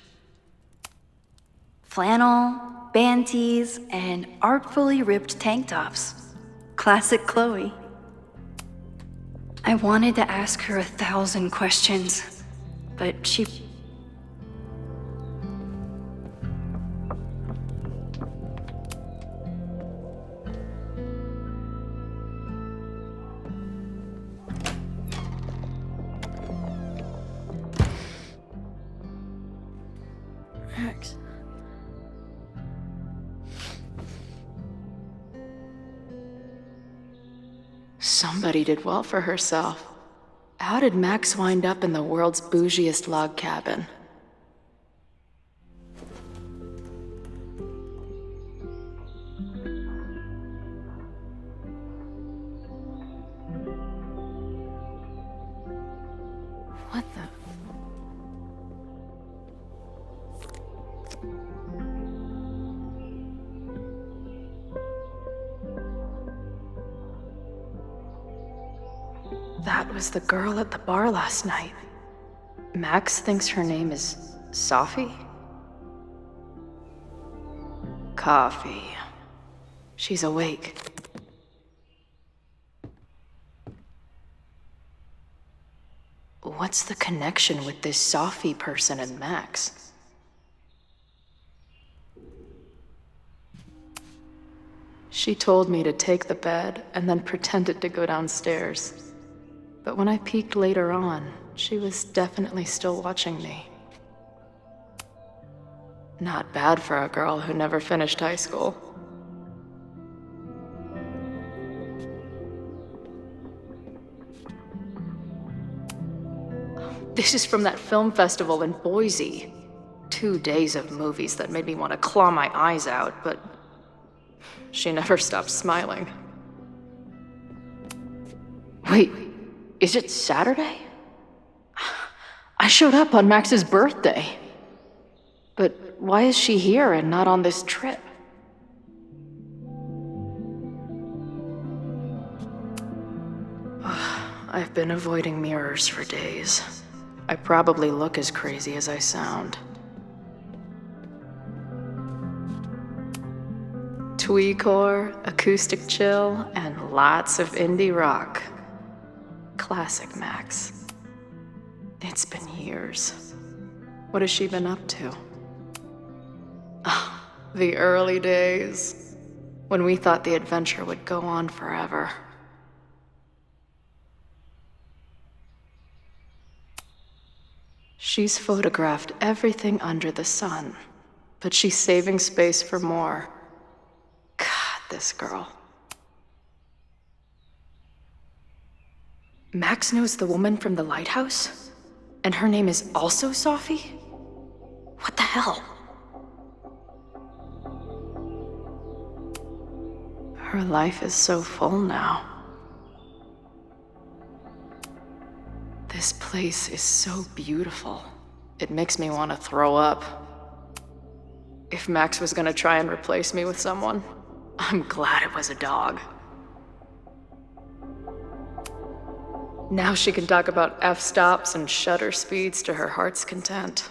Flannel, band tees, and artfully ripped tank tops. Classic Chloe. I wanted to ask her 1,000 questions, but she... Max. Somebody did well for herself. How did Max wind up in the world's bougiest log cabin? What the? That was the girl at the bar last night. Max thinks her name is Sophie? Coffee. She's awake. What's the connection with this Sophie person and Max? She told me to take the bed and then pretended to go downstairs. But when I peeked later on, she was definitely still watching me. Not bad for a girl who never finished high school. This is from that film festival in Boise. 2 days of movies that made me want to claw my eyes out, but she never stopped smiling. Wait, is it Saturday? I showed up on Max's birthday. But why is she here and not on this trip? I've been avoiding mirrors for days. I probably look as crazy as I sound. Tweecore, acoustic chill, and lots of indie rock. Classic Max. It's been years. What has she been up to? Ah, the early days, when we thought the adventure would go on forever. She's photographed everything under the sun, but she's saving space for more. God, this girl. Max knows the woman from the lighthouse? And her name is also Sophie? What the hell? Her life is so full now. This place is so beautiful. It makes me want to throw up. If Max was gonna try and replace me with someone, I'm glad it was a dog. Now she can talk about f-stops and shutter speeds to her heart's content.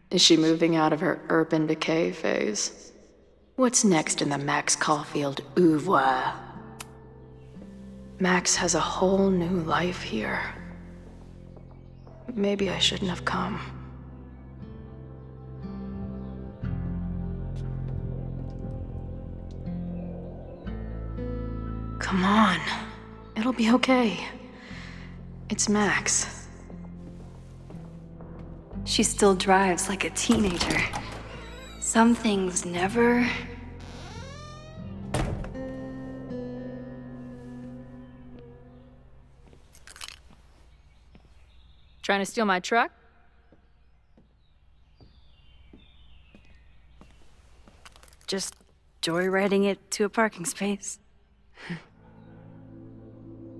Is she moving out of her urban decay phase? What's next in the Max Caulfield oeuvre? Max has a whole new life here. Maybe I shouldn't have come. Come on. It'll be okay. It's Max. She still drives like a teenager. Some things never... Trying to steal my truck? just joyriding it to a parking space.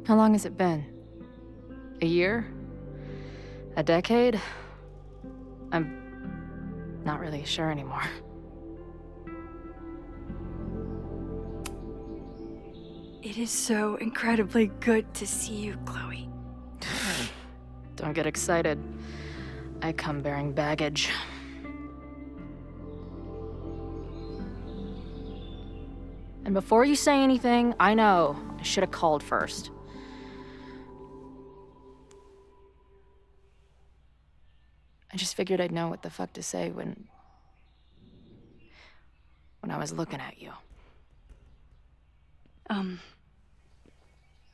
How long has it been? A year? A decade? I'm not really sure anymore. It is so incredibly good to see you, Chloe. Don't get excited. I come bearing baggage. And before you say anything, I know I should have called first. I just figured I'd know what the fuck to say when I was looking at you.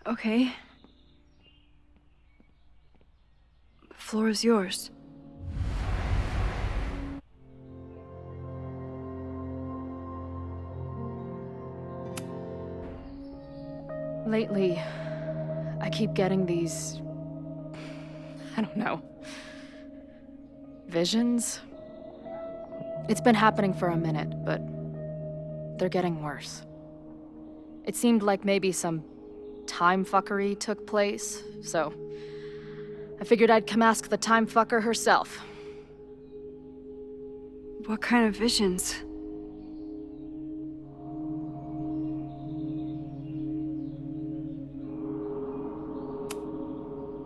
Okay. The floor is yours. Lately, I keep getting these... I don't know. Visions? It's been happening for a minute, but they're getting worse. It seemed like maybe some time fuckery took place, so I figured I'd come ask the time fucker herself. What kind of visions?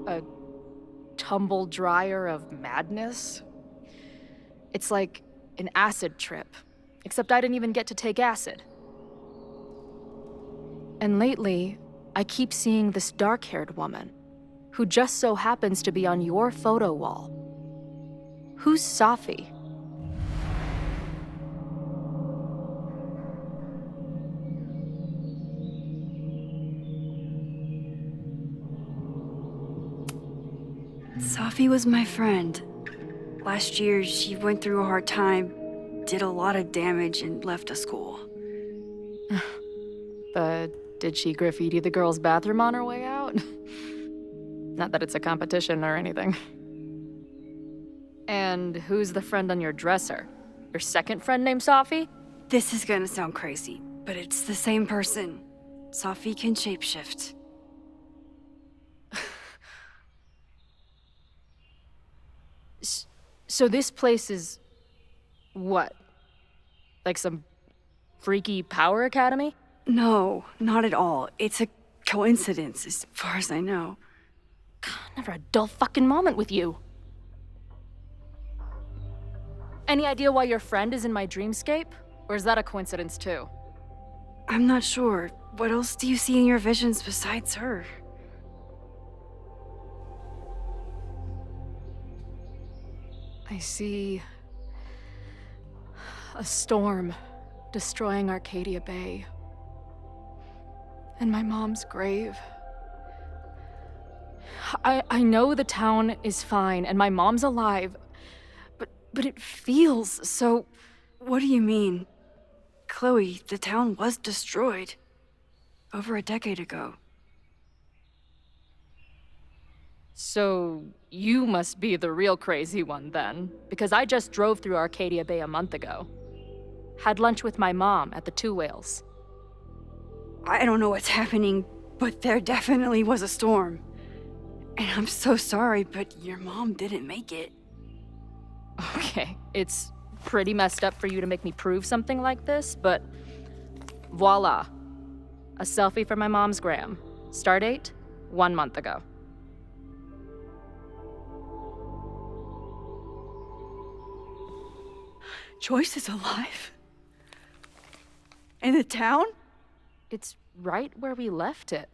A tumble dryer of madness? It's like an acid trip, except I didn't even get to take acid. And lately, I keep seeing this dark-haired woman, who just so happens to be on your photo wall. Who's Safi? Safi was my friend. Last year, she went through a hard time, did a lot of damage, and left the school. But did she graffiti the girls' bathroom on her way out? Not that it's a competition or anything. And who's the friend on your dresser? Your second friend named Safi? This is gonna sound crazy, but it's the same person. Safi can shapeshift. So this place is... what? Like some freaky power academy? No, not at all. It's a coincidence, as far as I know. God, never a dull fucking moment with you. Any idea why your friend is in my dreamscape? Or is that a coincidence too? I'm not sure. What else do you see in your visions besides her? I see... a storm destroying Arcadia Bay. And my mom's grave. I know the town is fine and my mom's alive, but it feels so... What do you mean? Chloe, the town was destroyed. Over a decade ago. So you must be the real crazy one then, because I just drove through Arcadia Bay a month ago. Had lunch with my mom at the Two Whales. I don't know what's happening, but there definitely was a storm. And I'm so sorry, but your mom didn't make it. Okay, it's pretty messed up for you to make me prove something like this, but voila. A selfie for my mom's gram. Stardate, 1 month ago. Joyce is alive? In the town? It's right where we left it.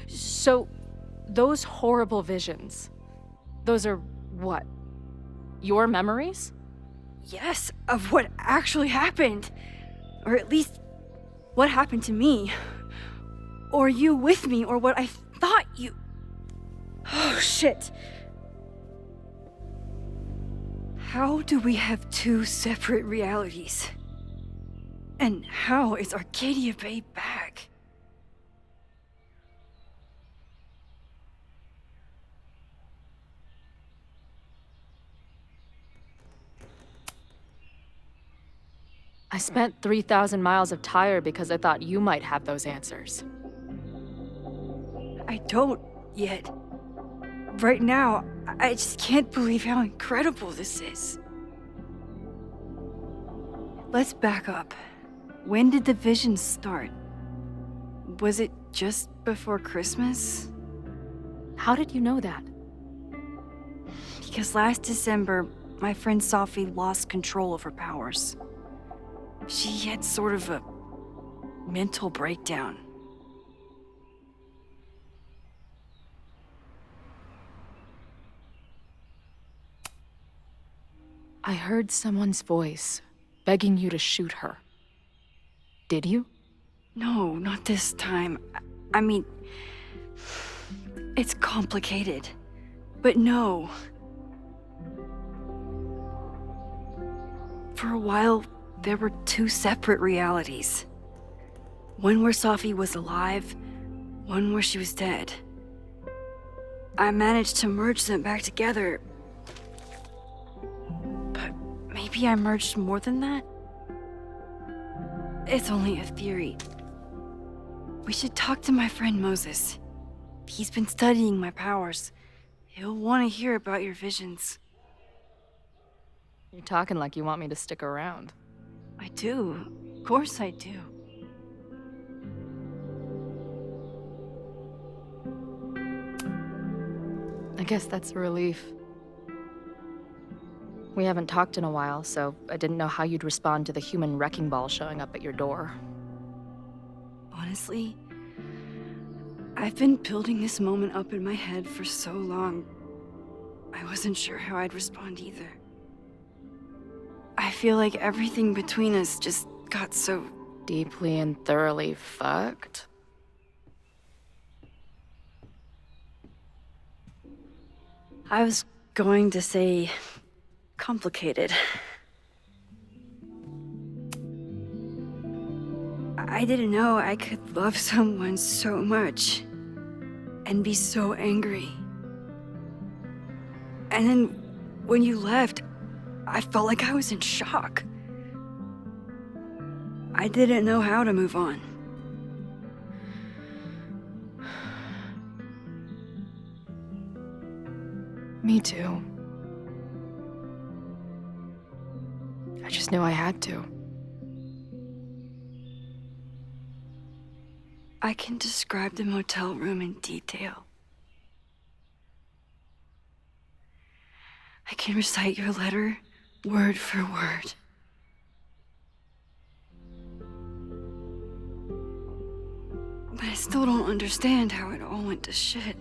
So, those horrible visions, those are what? Your memories? Yes, of what actually happened. Or at least, what happened to me. Or you with me, or what I thought you... Oh, shit. How do we have two separate realities? And how is Arcadia Bay back? I spent 3,000 miles of tire because I thought you might have those answers. I don't yet. Right now, I just can't believe how incredible this is. Let's back up. When did the visions start? Was it just before Christmas? How did you know that? Because last December, my friend Safi lost control of her powers. She had sort of a mental breakdown. I heard someone's voice, begging you to shoot her. Did you? No, not this time. I mean, it's complicated. But no. For a while, there were two separate realities. One where Safi was alive, one where she was dead. I managed to merge them back together. But maybe I merged more than that? It's only a theory. We should talk to my friend Moses. He's been studying my powers. He'll want to hear about your visions. You're talking like you want me to stick around. I do. Of course I do. I guess that's a relief. We haven't talked in a while, so I didn't know how you'd respond to the human wrecking ball showing up at your door. Honestly, I've been building this moment up in my head for so long. I wasn't sure how I'd respond either. I feel like everything between us just got so deeply and thoroughly fucked. I was going to say complicated. I didn't know I could love someone so much and be so angry. And then when you left, I felt like I was in shock. I didn't know how to move on. Me too. I just knew I had to. I can describe the motel room in detail. I can recite your letter word for word. But I still don't understand how it all went to shit.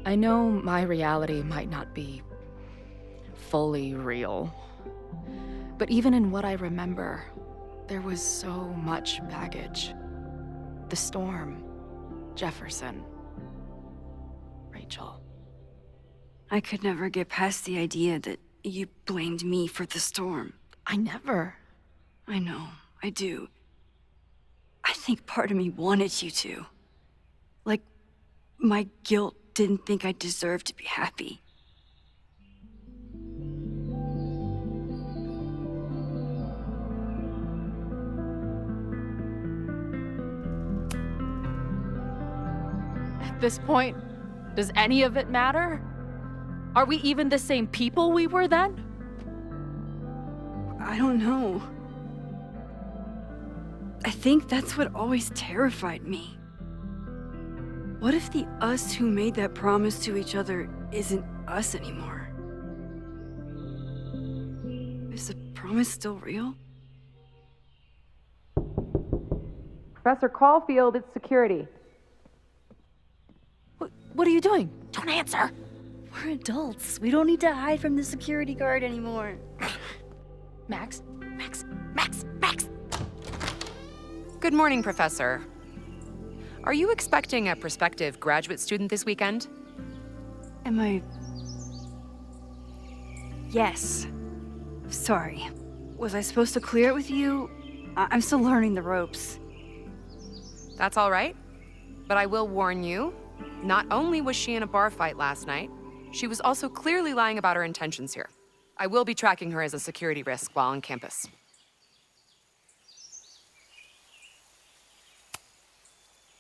I know my reality might not be fully real, but even in what I remember, there was so much baggage. The storm, Jefferson, Rachel. I could never get past the idea that you blamed me for the storm. I never. I know, I do. I think part of me wanted you to. Like, my guilt didn't think I deserved to be happy. At this point, does any of it matter? Are we even the same people we were then? I don't know. I think that's what always terrified me. What if the us who made that promise to each other isn't us anymore? Is the promise still real? Professor Caulfield, it's security. What are you doing? Don't answer! We're adults. We don't need to hide from the security guard anymore. Max? Good morning, Professor. Are you expecting a prospective graduate student this weekend? Am I... Yes. Sorry. Was I supposed to clear it with you? I'm still learning the ropes. That's all right. But I will warn you, not only was she in a bar fight last night, she was also clearly lying about her intentions here. I will be tracking her as a security risk while on campus.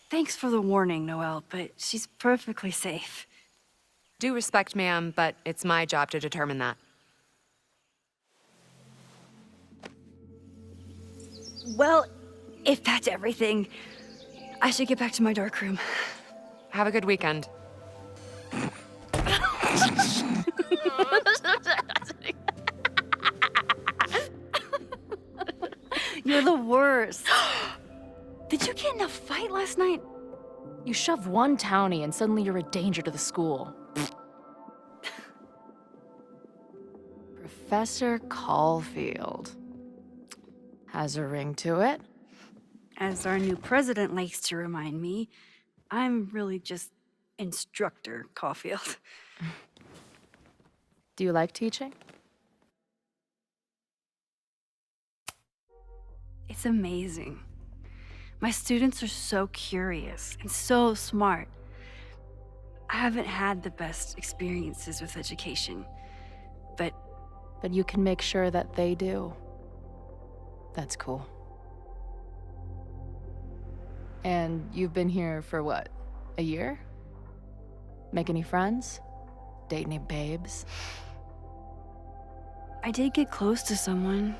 Thanks for the warning, Noelle, but she's perfectly safe. Due respect, ma'am, but it's my job to determine that. Well, if that's everything, I should get back to my dark room. Have a good weekend. You're the worst. Did you get in a fight last night? You shove one townie and suddenly you're a danger to the school. Professor Caulfield. Has a ring to it. As our new president likes to remind me, I'm really just Instructor Caulfield. Do you like teaching? It's amazing. My students are so curious and so smart. I haven't had the best experiences with education, but you can make sure that they do. That's cool. And you've been here for what, a year? Make any friends? Date any babes? I did get close to someone.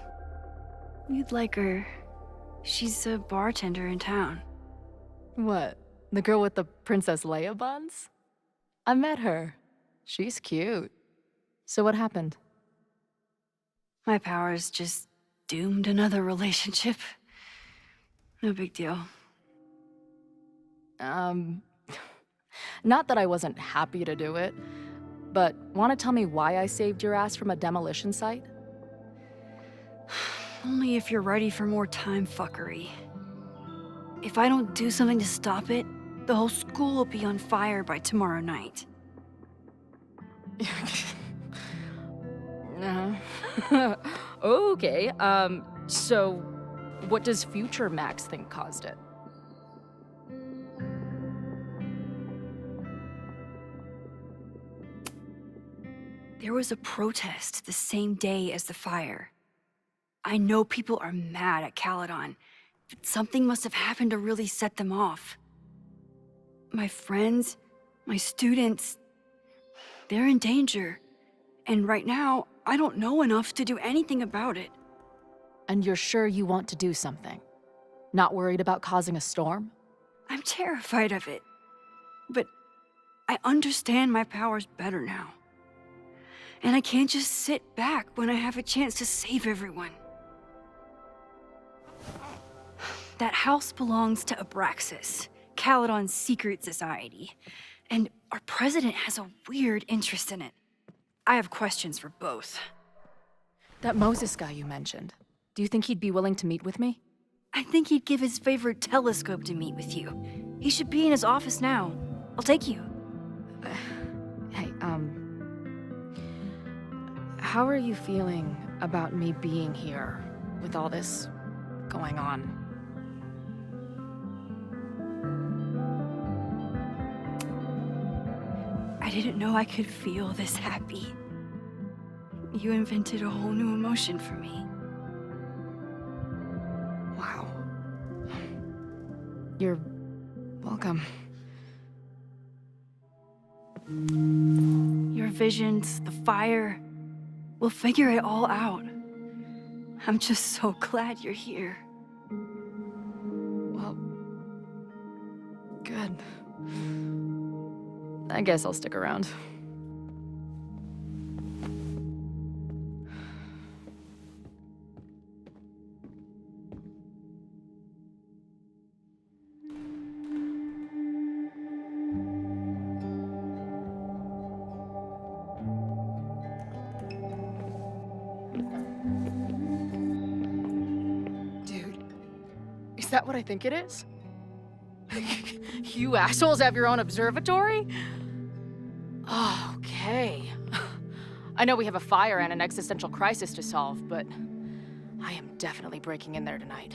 You'd like her. She's a bartender in town. What? The girl with the Princess Leia buns? I met her. She's cute. So what happened? My powers just doomed another relationship. No big deal. Not that I wasn't happy to do it, but want to tell me why I saved your ass from a demolition site? Only if you're ready for more time fuckery. If I don't do something to stop it, the whole school will be on fire by tomorrow night. Okay, so what does future Max think caused it? There was a protest the same day as the fire. I know people are mad at Caledon, but something must have happened to really set them off. My friends, my students, they're in danger. And right now, I don't know enough to do anything about it. And you're sure you want to do something? Not worried about causing a storm? I'm terrified of it. But I understand my powers better now. And I can't just sit back when I have a chance to save everyone. That house belongs to Abraxas, Caledon's secret society. And our president has a weird interest in it. I have questions for both. That Moses guy you mentioned, do you think he'd be willing to meet with me? I think he'd give his favorite telescope to meet with you. He should be in his office now. I'll take you. Hey, how are you feeling about me being here with all this going on? I didn't know I could feel this happy. You invented a whole new emotion for me. Wow. You're welcome. Your visions, the fire, we'll figure it all out. I'm just so glad you're here. Well, good. I guess I'll stick around. Dude, is that what I think it is? You assholes have your own observatory? Okay. I know we have a fire and an existential crisis to solve, but I am definitely breaking in there tonight.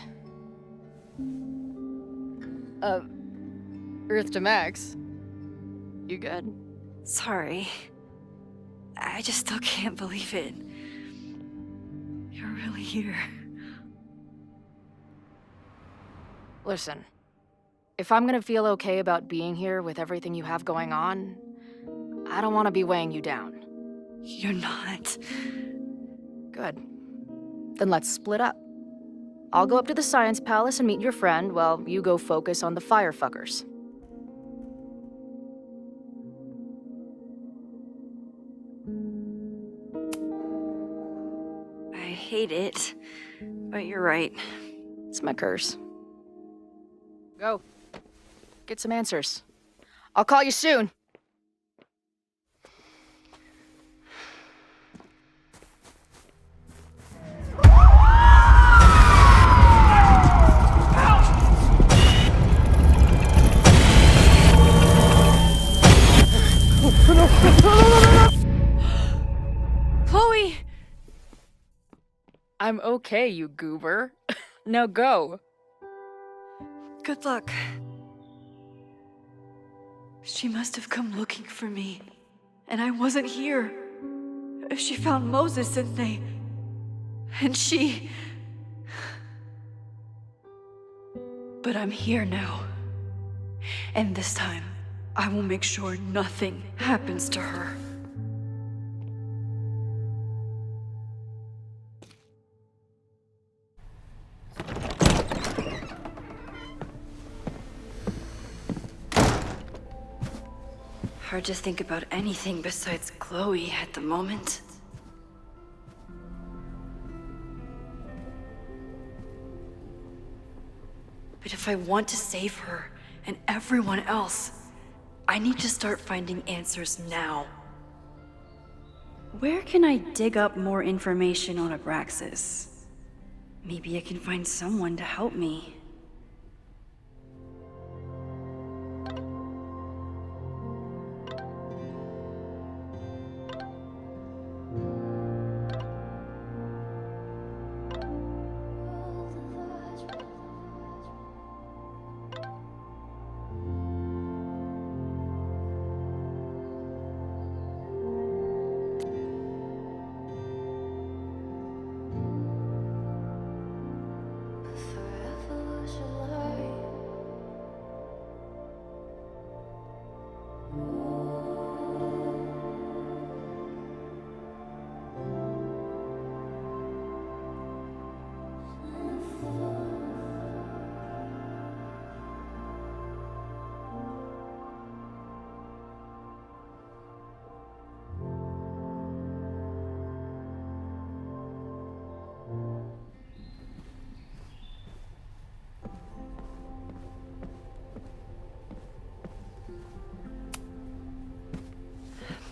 Earth to Max. You good? Sorry. I just still can't believe it. You're really here. Listen, if I'm gonna feel okay about being here with everything you have going on, I don't want to be weighing you down. You're not. Good. Then let's split up. I'll go up to the Science Palace and meet your friend while you go focus on the firefuckers. I hate it, but you're right. It's my curse. Go. Get some answers. I'll call you soon. I'm okay, you goober. Now go. Good luck. She must have come looking for me, and I wasn't here. She found Moses and she... But I'm here now. And this time, I will make sure nothing happens to her. Hard to think about anything besides Chloe at the moment. But if I want to save her and everyone else, I need to start finding answers now. Where can I dig up more information on Abraxas? Maybe I can find someone to help me.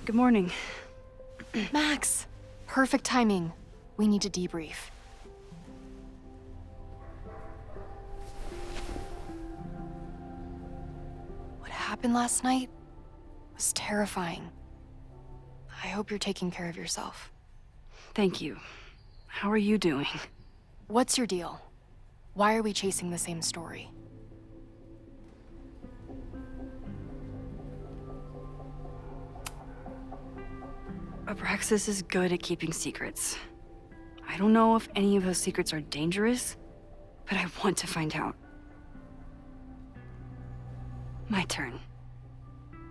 Good morning. Max, perfect timing. We need to debrief. What happened last night was terrifying. I hope you're taking care of yourself. Thank you. How are you doing? What's your deal? Why are we chasing the same story? Abraxas is good at keeping secrets. I don't know if any of those secrets are dangerous, but I want to find out. My turn.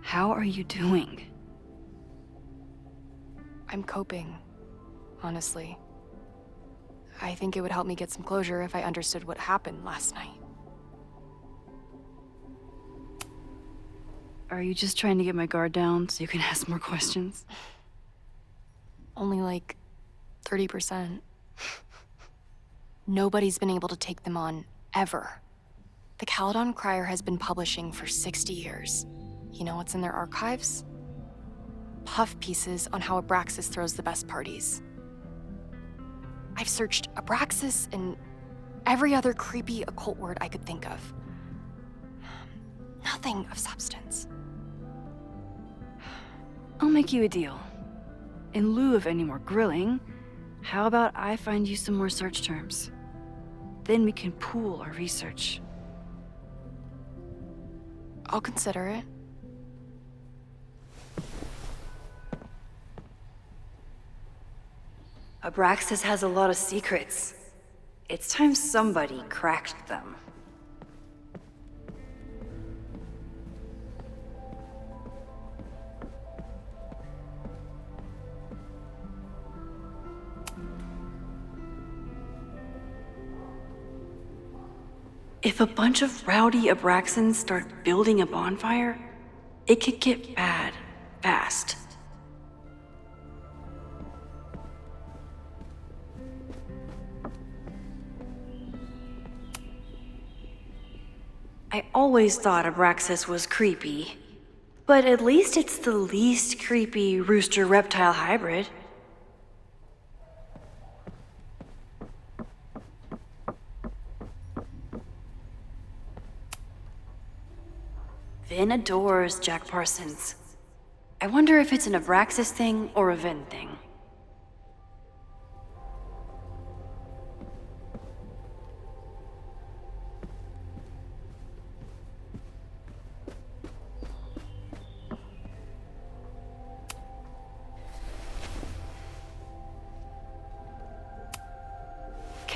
How are you doing? I'm coping, honestly. I think it would help me get some closure if I understood what happened last night. Are you just trying to get my guard down so you can ask more questions? Only like 30%. Nobody's been able to take them on, ever. The Caledon Crier has been publishing for 60 years. You know what's in their archives? Puff pieces on how Abraxas throws the best parties. I've searched Abraxas and every other creepy occult word I could think of. Nothing of substance. I'll make you a deal. In lieu of any more grilling, how about I find you some more search terms? Then we can pool our research. I'll consider it. Abraxas has a lot of secrets. It's time somebody cracked them. If a bunch of rowdy Abraxans start building a bonfire, it could get bad, fast. I always thought Abraxas was creepy, but at least it's the least creepy rooster-reptile hybrid. Vin adores Jack Parsons. I wonder if it's an Abraxas thing or a Vin thing.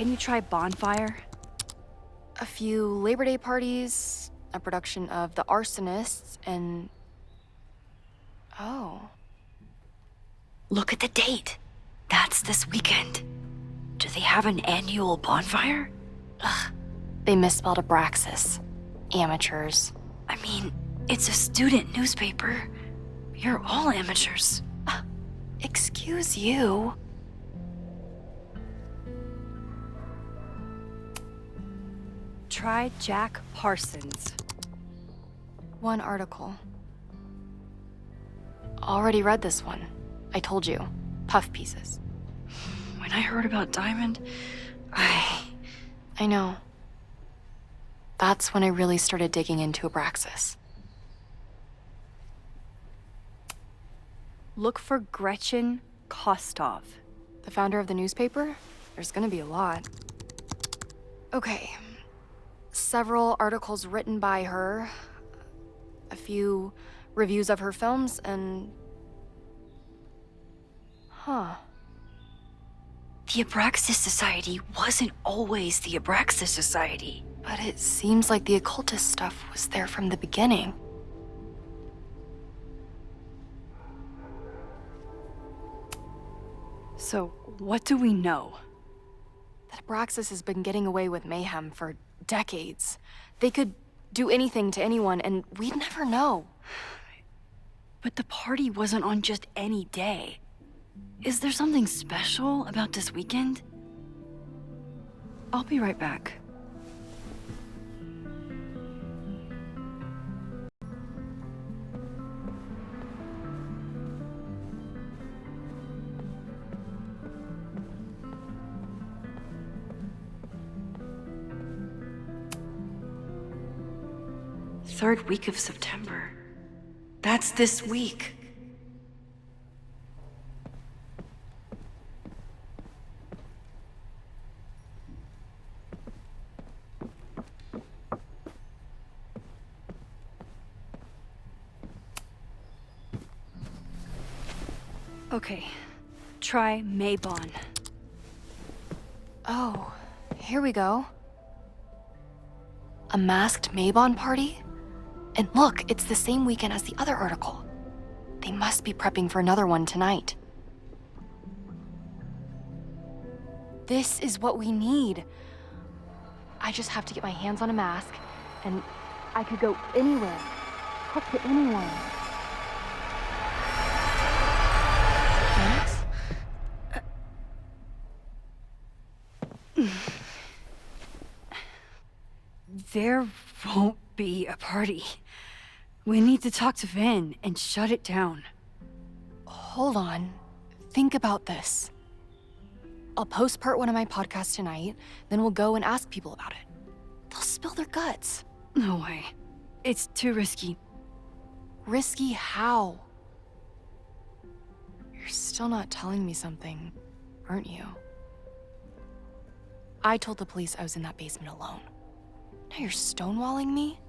Can you try bonfire? A few Labor Day parties, a production of The Arsonists, and... Oh. Look at the date. That's this weekend. Do they have an annual bonfire? Ugh, They misspelled Abraxas. Amateurs. I mean, it's a student newspaper. You're all amateurs. Excuse you. Try Jack Parsons. One article. Already read this one. I told you. Puff pieces. When I heard about Diamond, I know. That's when I really started digging into Abraxas. Look for Gretchen Kostov. The founder of the newspaper? There's gonna be a lot. Okay. Several articles written by her, a few reviews of her films, and... Huh. The Abraxas Society wasn't always the Abraxas Society. But it seems like the occultist stuff was there from the beginning. So, what do we know? That Abraxas has been getting away with mayhem for decades. They could do anything to anyone, and we'd never know. But the party wasn't on just any day. Is there something special about this weekend? I'll be right back. Third week of September. That's this week. Okay, try Maybon. Oh, here we go. A masked Maybon party? And look, it's the same weekend as the other article. They must be prepping for another one tonight. This is what we need. I just have to get my hands on a mask, and I could go anywhere, talk to anyone. Max? There won't be a party. We need to talk to Vin and shut it down. Hold on. Think about this. I'll post-part one of my podcasts tonight, then we'll go and ask people about it. They'll spill their guts. No way. It's too risky. Risky how? You're still not telling me something, aren't you? I told the police I was in that basement alone. Now you're stonewalling me?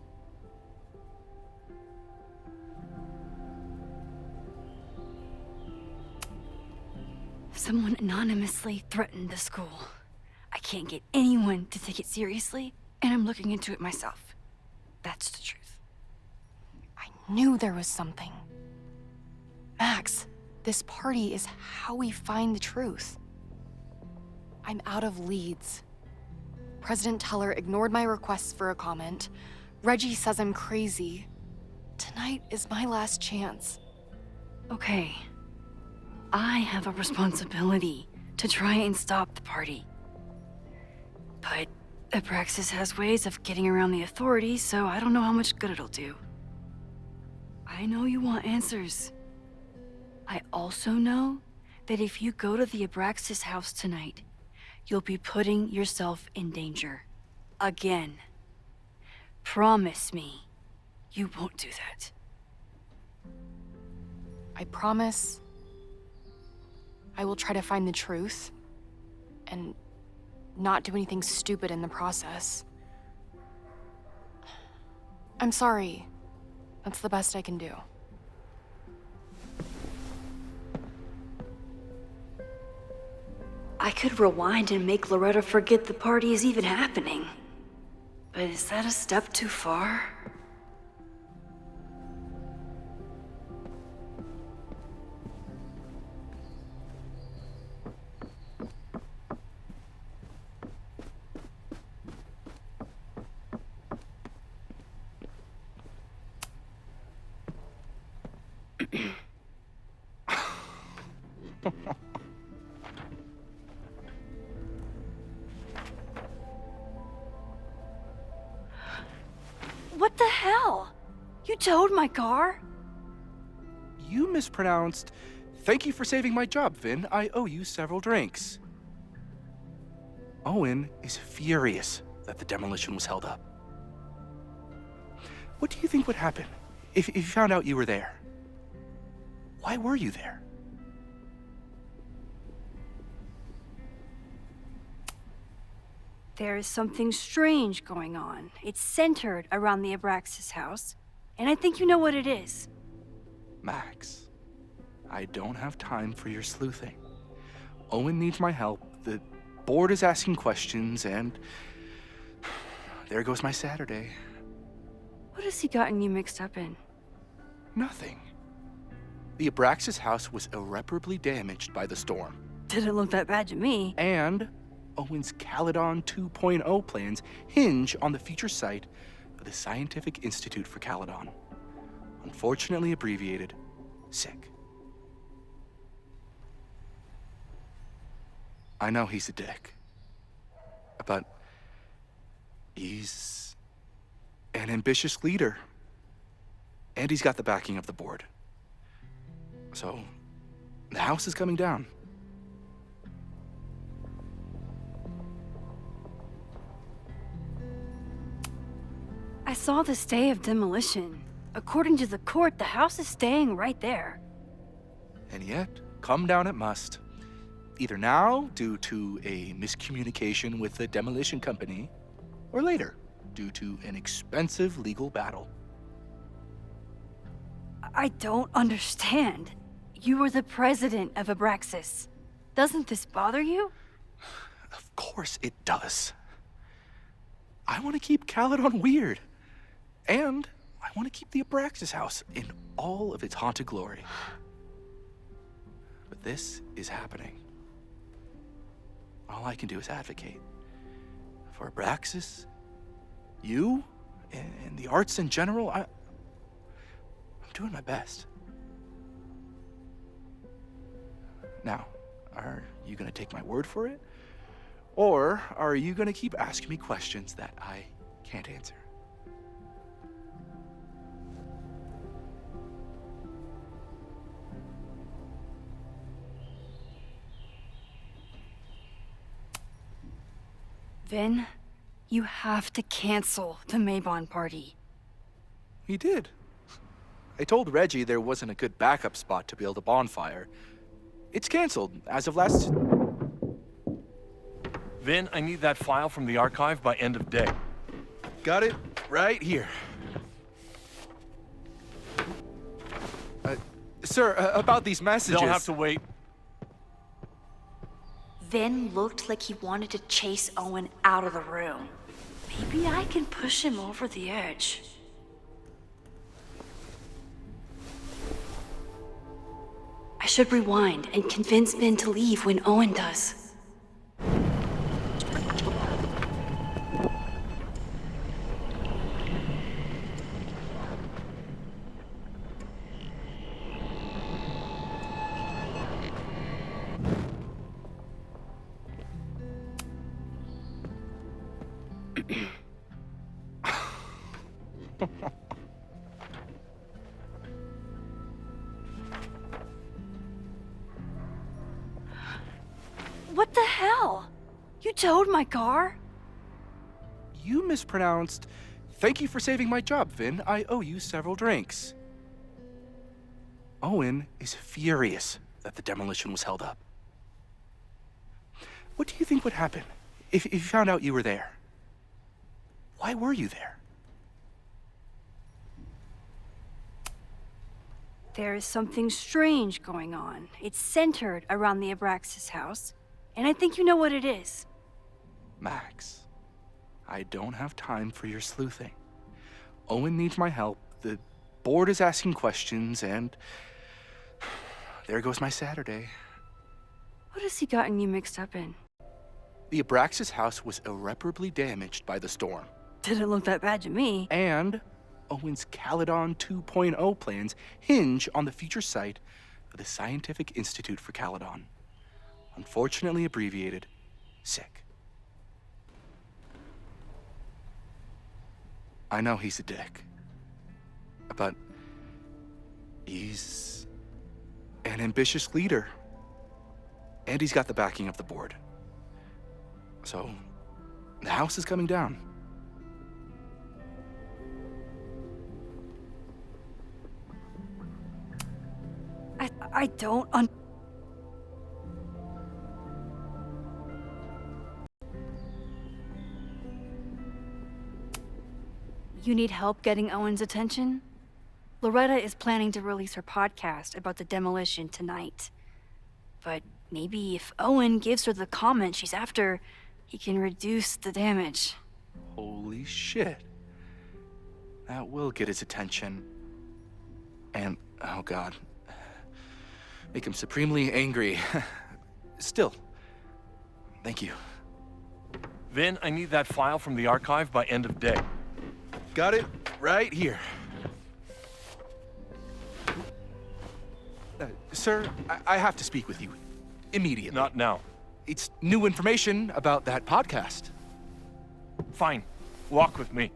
Someone anonymously threatened the school. I can't get anyone to take it seriously, and I'm looking into it myself. That's the truth. I knew there was something. Max, this party is how we find the truth. I'm out of leads. President Teller ignored my requests for a comment. Reggie says I'm crazy. Tonight is my last chance. Okay. I have a responsibility to try and stop the party. But Abraxas has ways of getting around the authorities, so I don't know how much good it'll do. I know you want answers. I also know that if you go to the Abraxas house tonight, you'll be putting yourself in danger. Again. Promise me you won't do that. I promise I will try to find the truth and not do anything stupid in the process. I'm sorry. That's the best I can do. I could rewind and make Loretta forget the party is even happening. But is that a step too far? What the hell? You towed my car? You mispronounced, "Thank you for saving my job, Vin. I owe you several drinks." Owen is furious that the demolition was held up. What do you think would happen if you found out you were there? Why were you there? There is something strange going on. It's centered around the Abraxas house, and I think you know what it is. Max, I don't have time for your sleuthing. Owen needs my help, the board is asking questions, and there goes my Saturday. What has he gotten you mixed up in? Nothing. The Abraxas house was irreparably damaged by the storm. Didn't look that bad to me. And Owen's Caledon 2.0 plans hinge on the future site of the Scientific Institute for Caledon. Unfortunately abbreviated, SICK. I know he's a dick, but he's an ambitious leader, and he's got the backing of the board. So, the house is coming down. I saw the stay of demolition. According to the court, the house is staying right there. And yet, come down it must. Either now, due to a miscommunication with the demolition company, or later, due to an expensive legal battle. I don't understand. You were the president of Abraxas. Doesn't this bother you? Of course it does. I want to keep Caledon weird. And I want to keep the Abraxas house in all of its haunted glory. But this is happening. All I can do is advocate. For Abraxas, you, and the arts in general, I'm doing my best. Now, are you going to take my word for it? Or are you going to keep asking me questions that I can't answer? Vin, you have to cancel the Maybon party. He did. I told Reggie there wasn't a good backup spot to build a bonfire. It's canceled as of last... Vin, I need that file from the archive by end of day. Got it right here. Sir, about these messages... They'll have to wait. Vin looked like he wanted to chase Owen out of the room. Maybe I can push him over the edge. I should rewind and convince Vin to leave when Owen does. What the hell? You towed my car? You mispronounced, "Thank you for saving my job, Vin. I owe you several drinks." Owen is furious that the demolition was held up. What do you think would happen if you found out you were there? Why were you there? There is something strange going on. It's centered around the Abraxas house, and I think you know what it is. Max, I don't have time for your sleuthing. Owen needs my help, the board is asking questions, and there goes my Saturday. What has he gotten you mixed up in? The Abraxas house was irreparably damaged by the storm. Didn't look that bad to me. And Owen's Caledon 2.0 plans hinge on the future site of the Scientific Institute for Caledon. Unfortunately abbreviated, SICK. I know he's a dick, but he's an ambitious leader, and he's got the backing of the board. So, the house is coming down. I don't You need help getting Owen's attention? Loretta is planning to release her podcast about the demolition tonight. But maybe if Owen gives her the comment she's after, he can reduce the damage. Holy shit. That will get his attention. And, oh god, make him supremely angry. Still, thank you. Vin, I need that file from the archive by end of day. Got it right here. Sir, I have to speak with you immediately. Not now. It's new information about that podcast. Fine. Walk with me.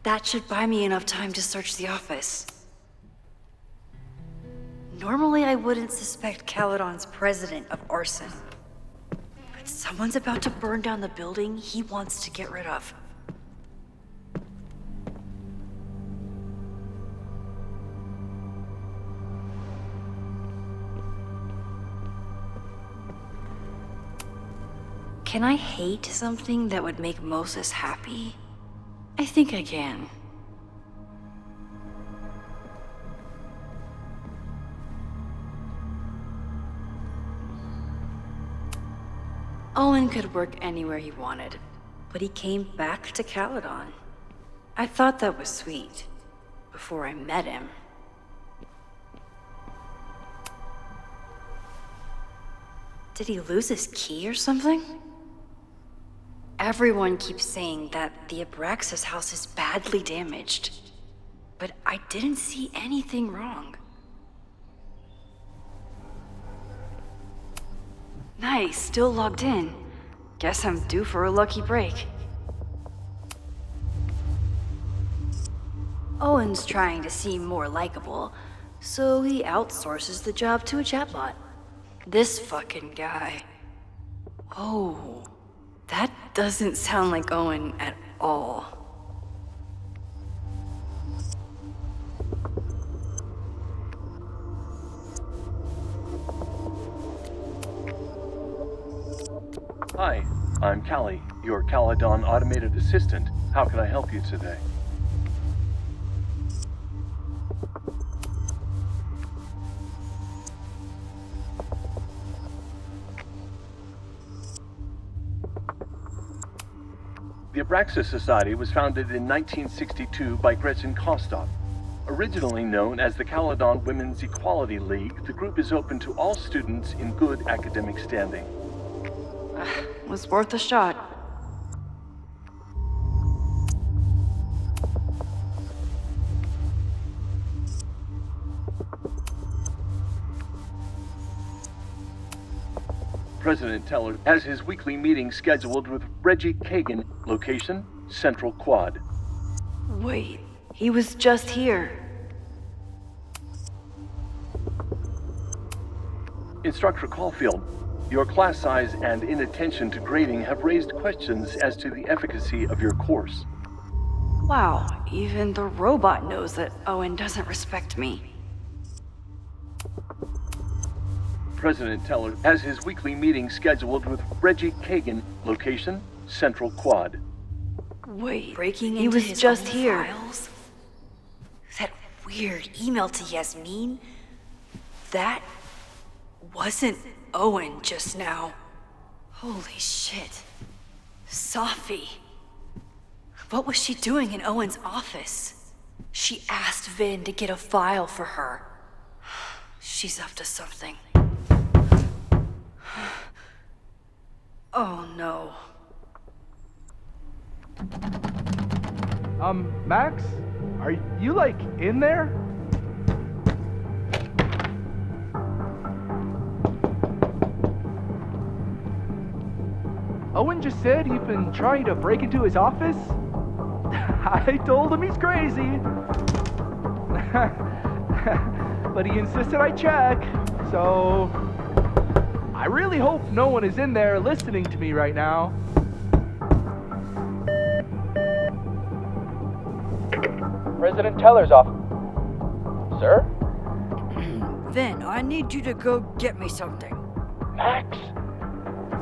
That should buy me enough time to search the office. Normally, I wouldn't suspect Caledon's president of arson. But someone's about to burn down the building he wants to get rid of. Can I hate something that would make Moses happy? I think I can. Owen could work anywhere he wanted, but he came back to Caledon. I thought that was sweet, before I met him. Did he lose his key or something? Everyone keeps saying that the Abraxas house is badly damaged, but I didn't see anything wrong. Nice, still logged in. Guess I'm due for a lucky break. Owen's trying to seem more likable, so he outsources the job to a chatbot. This fucking guy. Oh, that doesn't sound like Owen at all. Hi, I'm Callie, your Caledon automated assistant. How can I help you today? The Abraxas Society was founded in 1962 by Gretchen Kostov. Originally known as the Caledon Women's Equality League, the group is open to all students in good academic standing. Was worth a shot. President Teller has his weekly meeting scheduled with Reggie Kagan. Location, Central Quad. Wait, he was just here. Instructor Caulfield, your class size and inattention to grading have raised questions as to the efficacy of your course. Wow, even the robot knows that Owen doesn't respect me. President Teller has his weekly meeting scheduled with Reggie Kagan. Location, Central Quad. Wait, breaking into his just here. Files? weird email to Yasmine? That wasn't Owen just now. Holy shit. Sophie. What was she doing in Owen's office? She asked Vin to get a file for her. She's up to something. Oh no. Max? Are you, like, in there? Owen just said you've been trying to break into his office? I told him he's crazy. But he insisted I check, so... I really hope no one is in there listening to me right now. President Teller's office. Sir? Vin, I need you to go get me something. Max?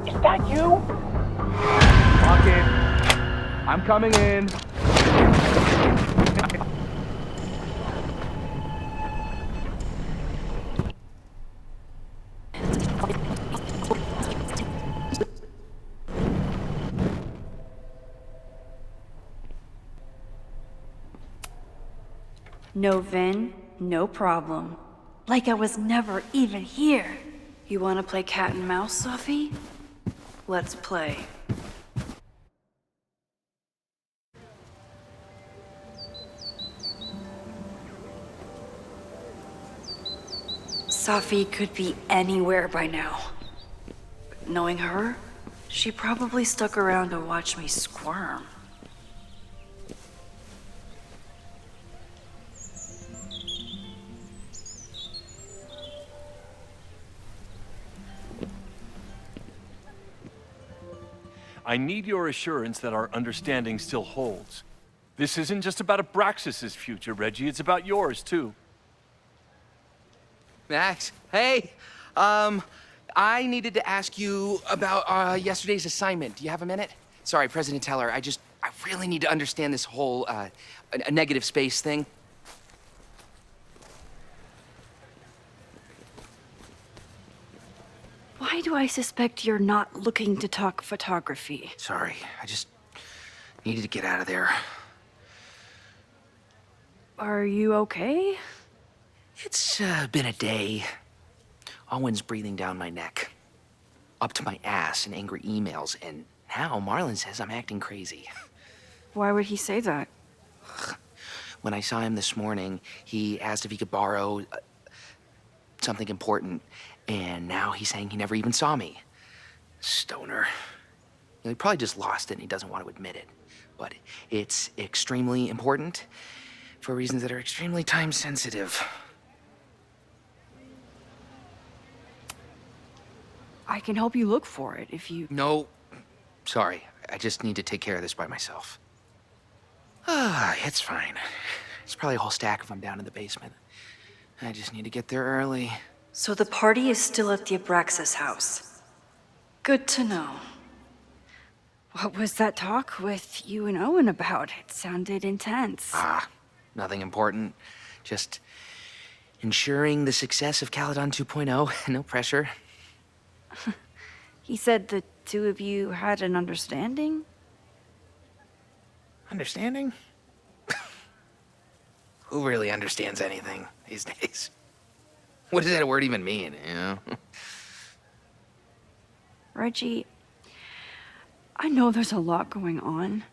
Is that you? Lock it. I'm coming in. No Vin, no problem. Like I was never even here. You wanna play cat and mouse, Sophie? Let's play. Sophie could be anywhere by now. Knowing her, she probably stuck around to watch me squirm. I need your assurance that our understanding still holds. This isn't just about Abraxas's future, Reggie. It's about yours, too. Max, hey. I needed to ask you about yesterday's assignment. Do you have a minute? Sorry, President Teller, I really need to understand this whole a negative space thing. Why do I suspect you're not looking to talk photography? Sorry, I just needed to get out of there. Are you okay? It's been a day. Owen's breathing down my neck, up to my ass in angry emails, and now Marlon says I'm acting crazy. Why would he say that? When I saw him this morning, he asked if he could borrow something important, and now he's saying he never even saw me. Stoner. He probably just lost it and he doesn't want to admit it. But it's extremely important for reasons that are extremely time sensitive. I can help you look for it if you... No, sorry. I just need to take care of this by myself. It's fine. It's probably a whole stack if I'm down in the basement. I just need to get there early. So the party is still at the Abraxas house. Good to know. What was that talk with you and Owen about? It sounded intense. Nothing important. Just ensuring the success of Caledon 2.0. No pressure. He said the two of you had an understanding? Understanding? Who really understands anything these days? What does that word even mean, you know? Reggie, I know there's a lot going on.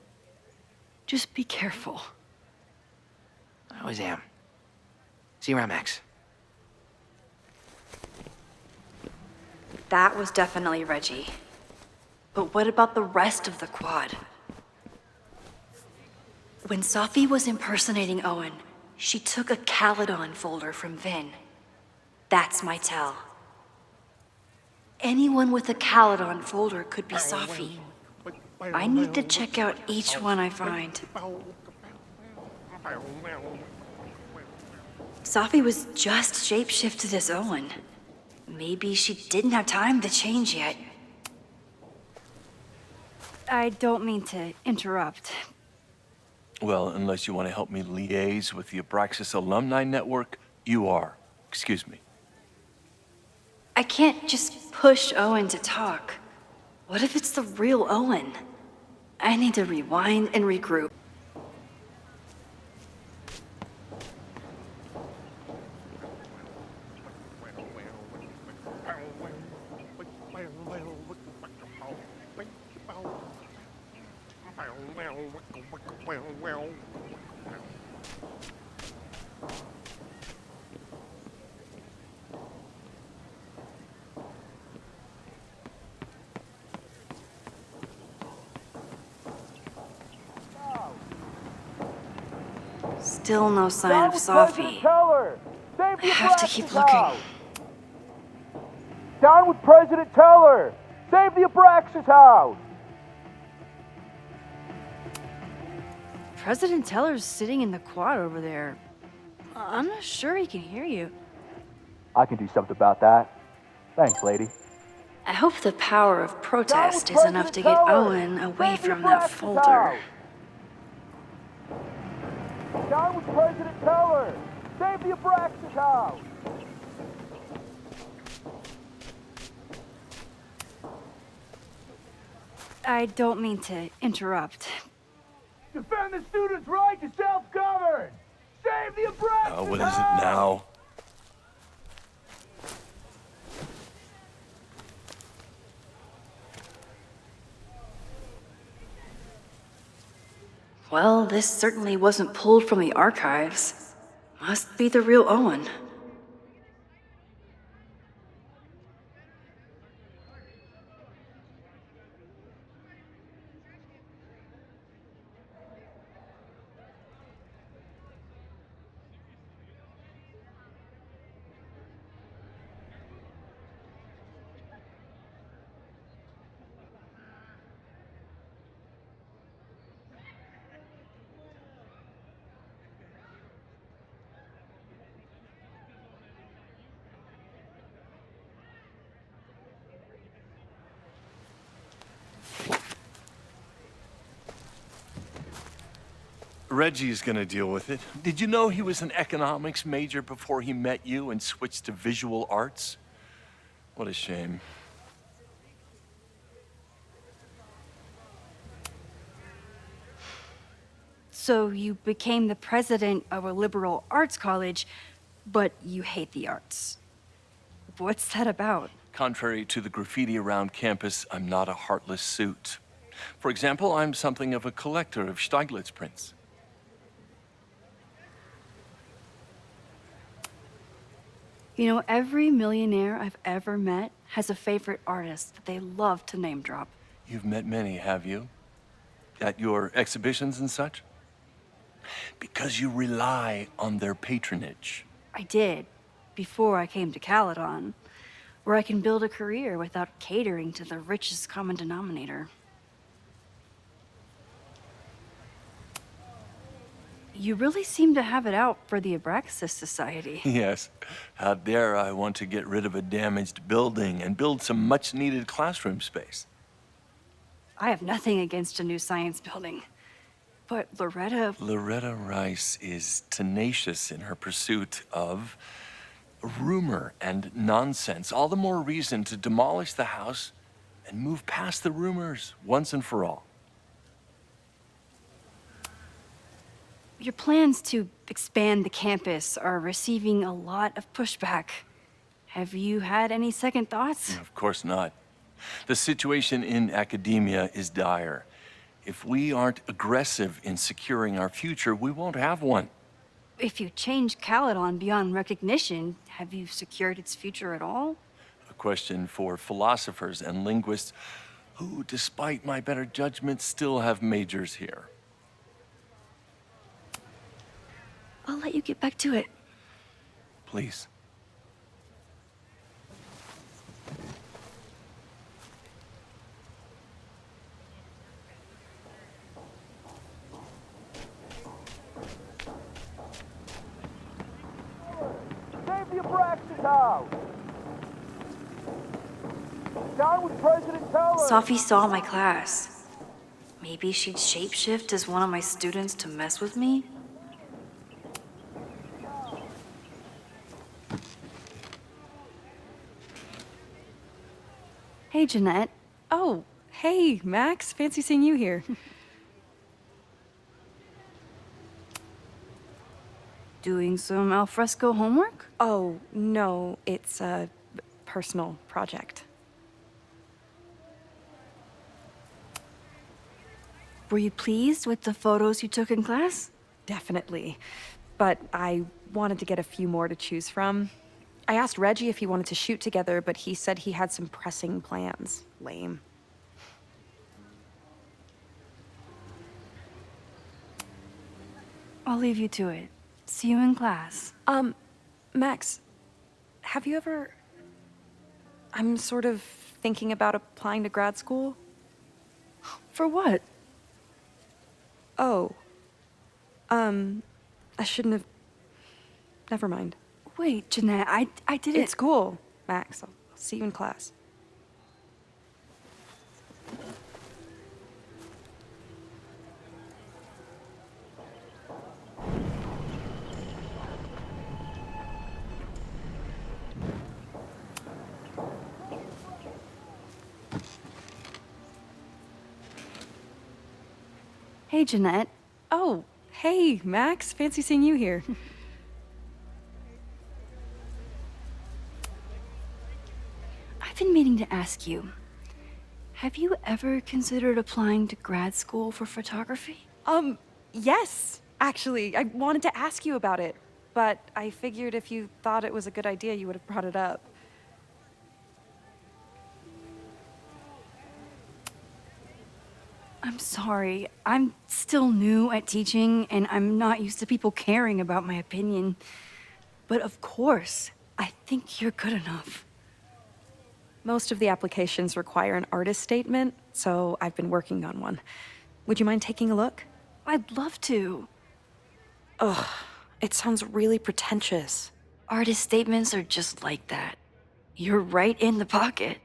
Just be careful. I always am. See you around, Max. That was definitely Reggie. But what about the rest of the quad? When Sophie was impersonating Owen, she took a Caledon folder from Vin. That's my tell. Anyone with a Caledon folder could be Sophie. I need to check out each one I find. Sophie was just shapeshifted as Owen. Maybe she didn't have time to change yet. I don't mean to interrupt. Well, unless you want to help me liaise with the Abraxas Alumni Network, you are. Excuse me. I can't just push Owen to talk. What if it's the real Owen? I need to rewind and regroup. Still no sign of Sophie. I have to keep looking. Down with President Teller! Save the Abraxas house! President Teller's sitting in the quad over there. I'm not sure he can hear you. I can do something about that. Thanks, lady. I hope the power of protest is enough to get Owen away from that folder. Down with President Teller! Save the Abraxas house! I don't mean to interrupt. Defend the students' right to self-govern! Save the Abraxas What is it now? Well, this certainly wasn't pulled from the archives. Must be the real Owen. Reggie's gonna deal with it. Did you know he was an economics major before he met you and switched to visual arts? What a shame. So you became the president of a liberal arts college, but you hate the arts. What's that about? Contrary to the graffiti around campus, I'm not a heartless suit. For example, I'm something of a collector of Stieglitz prints. You know, every millionaire I've ever met has a favorite artist that they love to name drop. You've met many, have you? At your exhibitions and such? Because you rely on their patronage. I did, before I came to Caledon, where I can build a career without catering to the richest common denominator. You really seem to have it out for the Abraxas Society. Yes. How dare I want to get rid of a damaged building and build some much-needed classroom space. I have nothing against a new science building, but Loretta Rice is tenacious in her pursuit of rumor and nonsense. All the more reason to demolish the house and move past the rumors once and for all. Your plans to expand the campus are receiving a lot of pushback. Have you had any second thoughts? Of course not. The situation in academia is dire. If we aren't aggressive in securing our future, we won't have one. If you change Caledon beyond recognition, have you secured its future at all? A question for philosophers and linguists who, despite my better judgment, still have majors here. I'll let you get back to it. Please. Save the Abraxas house! Down with President Teller! Sophie saw my class. Maybe she'd shapeshift as one of my students to mess with me? Hey, Jeanette. Oh, hey, Max. Fancy seeing you here. Doing some alfresco homework? Oh, no, it's a personal project. Were you pleased with the photos you took in class? Definitely. But I wanted to get a few more to choose from. I asked Reggie if he wanted to shoot together, but he said he had some pressing plans. Lame. I'll leave you to it. See you in class. Max, have you ever... I'm sort of thinking about applying to grad school. For what? Oh. I shouldn't have... Never mind. Wait, Jeanette, I didn't... It's cool, Max. I'll see you in class. Hey, Jeanette. Oh, hey, Max. Fancy seeing you here. I've been meaning to ask you, have you ever considered applying to grad school for photography? Yes, actually. I wanted to ask you about it, but I figured if you thought it was a good idea, you would have brought it up. I'm sorry. I'm still new at teaching, and I'm not used to people caring about my opinion. But of course, I think you're good enough. Most of the applications require an artist statement, so I've been working on one. Would you mind taking a look? I'd love to. Ugh, it sounds really pretentious. Artist statements are just like that. You're right in the pocket.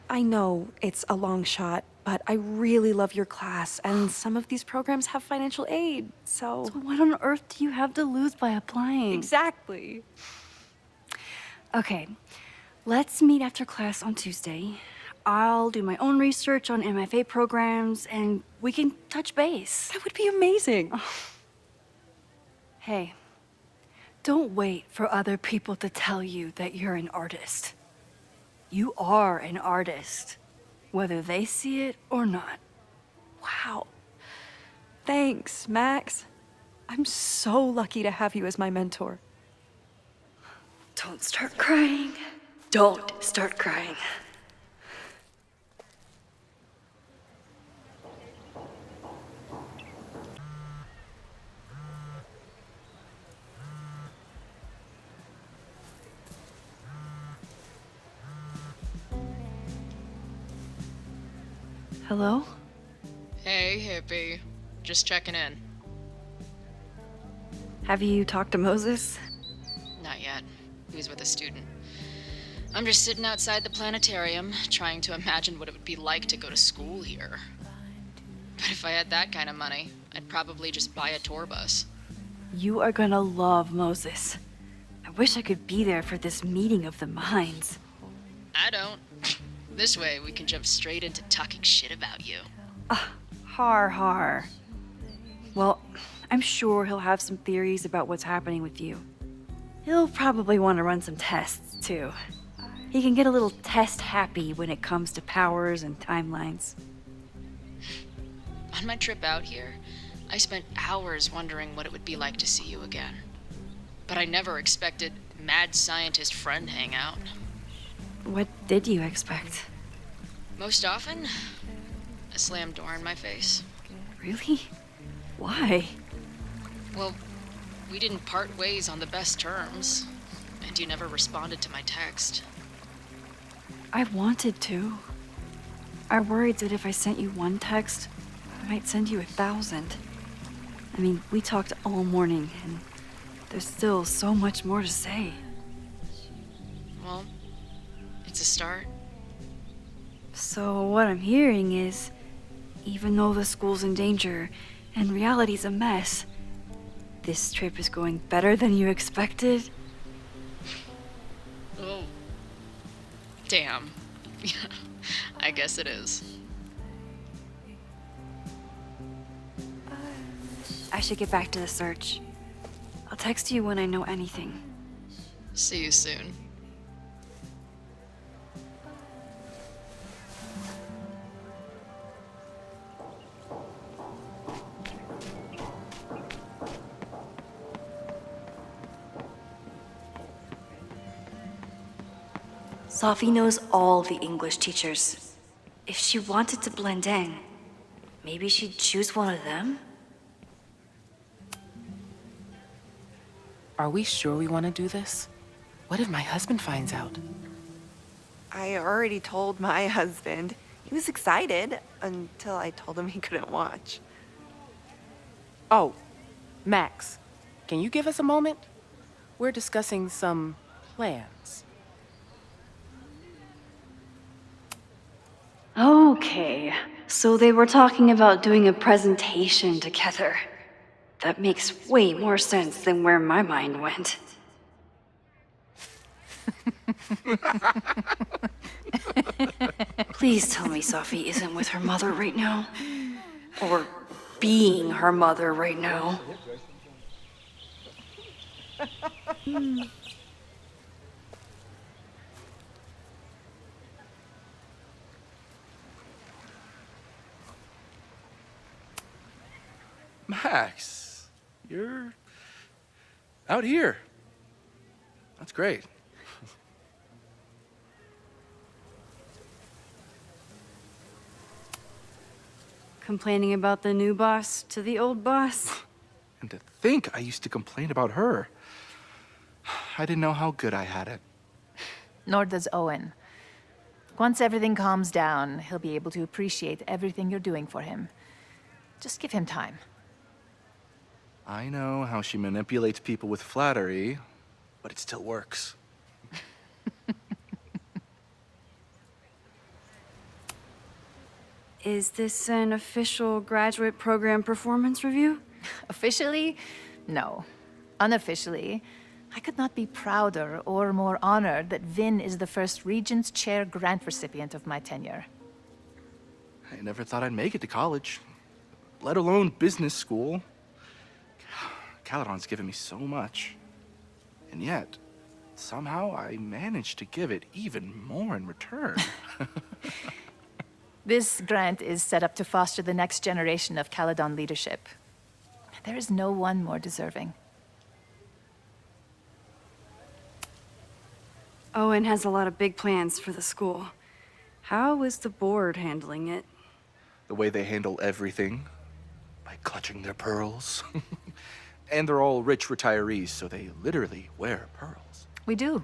I know it's a long shot, but I really love your class, and some of these programs have financial aid, so... So what on earth do you have to lose by applying? Exactly. Okay, let's meet after class on Tuesday. I'll do my own research on MFA programs, and we can touch base. That would be amazing. Hey, don't wait for other people to tell you that you're an artist. You are an artist, whether they see it or not. Wow. Thanks, Max. I'm so lucky to have you as my mentor. Don't start crying. Don't start crying. Hello? Hey, hippie. Just checking in. Have you talked to Moses? Not yet. He was with a student. I'm just sitting outside the planetarium, trying to imagine what it would be like to go to school here. But if I had that kind of money, I'd probably just buy a tour bus. You are gonna love Moses. I wish I could be there for this meeting of the minds. I don't. This way, we can jump straight into talking shit about you. Har. Well, I'm sure he'll have some theories about what's happening with you. He'll probably want to run some tests, too. He can get a little test-happy when it comes to powers and timelines. On my trip out here, I spent hours wondering what it would be like to see you again. But I never expected mad scientist friend hangout. What did you expect? Most often, a slammed door in my face. Really? Why? Well, we didn't part ways on the best terms, and you never responded to my text. I wanted to. I worried that if I sent you one text, I might send you 1,000. I mean, we talked all morning, and There's still so much more to say. Well, it's a start. So what I'm hearing is, even though the school's in danger and reality's a mess, this trip is going better than you expected? Oh. Damn. I guess it is. I should get back to the search. I'll text you when I know anything. See you soon. Sophie knows all the English teachers. If she wanted to blend in, maybe she'd choose one of them? Are we sure we want to do this? What if my husband finds out? I already told my husband. He was excited until I told him he couldn't watch. Oh, Max, can you give us a moment? We're discussing some plans. Okay, so they were talking about doing a presentation together. That makes way more sense than where my mind went. Please tell me Sophie isn't with her mother right now. Or being her mother right now. Max, you're out here. That's great. Complaining about the new boss to the old boss? And to think I used to complain about her. I didn't know how good I had it. Nor does Owen. Once everything calms down, he'll be able to appreciate everything you're doing for him. Just give him time. I know how she manipulates people with flattery, but it still works. Is this an official graduate program performance review? Officially? No. Unofficially, I could not be prouder or more honored that Vin is the first Regent's Chair grant recipient of my tenure. I never thought I'd make it to college, let alone business school. Caledon's given me so much. And yet, somehow I managed to give it even more in return. This grant is set up to foster the next generation of Caledon leadership. There is no one more deserving. Owen has a lot of big plans for the school. How is the board handling it? The way they handle everything, by clutching their pearls. And they're all rich retirees, so they literally wear pearls. We do.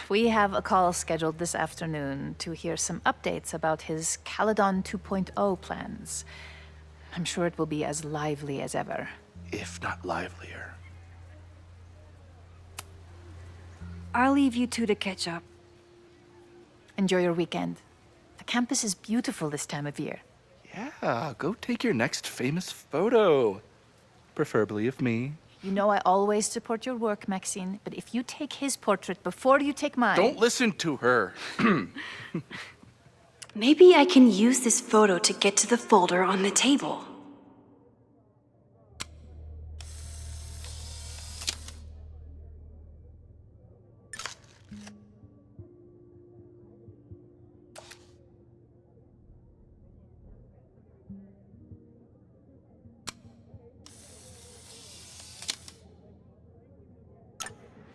We have a call scheduled this afternoon to hear some updates about his Caledon 2.0 plans. I'm sure it will be as lively as ever. If not livelier. I'll leave you two to catch up. Enjoy your weekend. The campus is beautiful this time of year. Yeah, go take your next famous photo. Preferably of me. You know I always support your work, Maxine, but if you take his portrait before you take mine... Don't listen to her. Maybe I can use this photo to get to the folder on the table.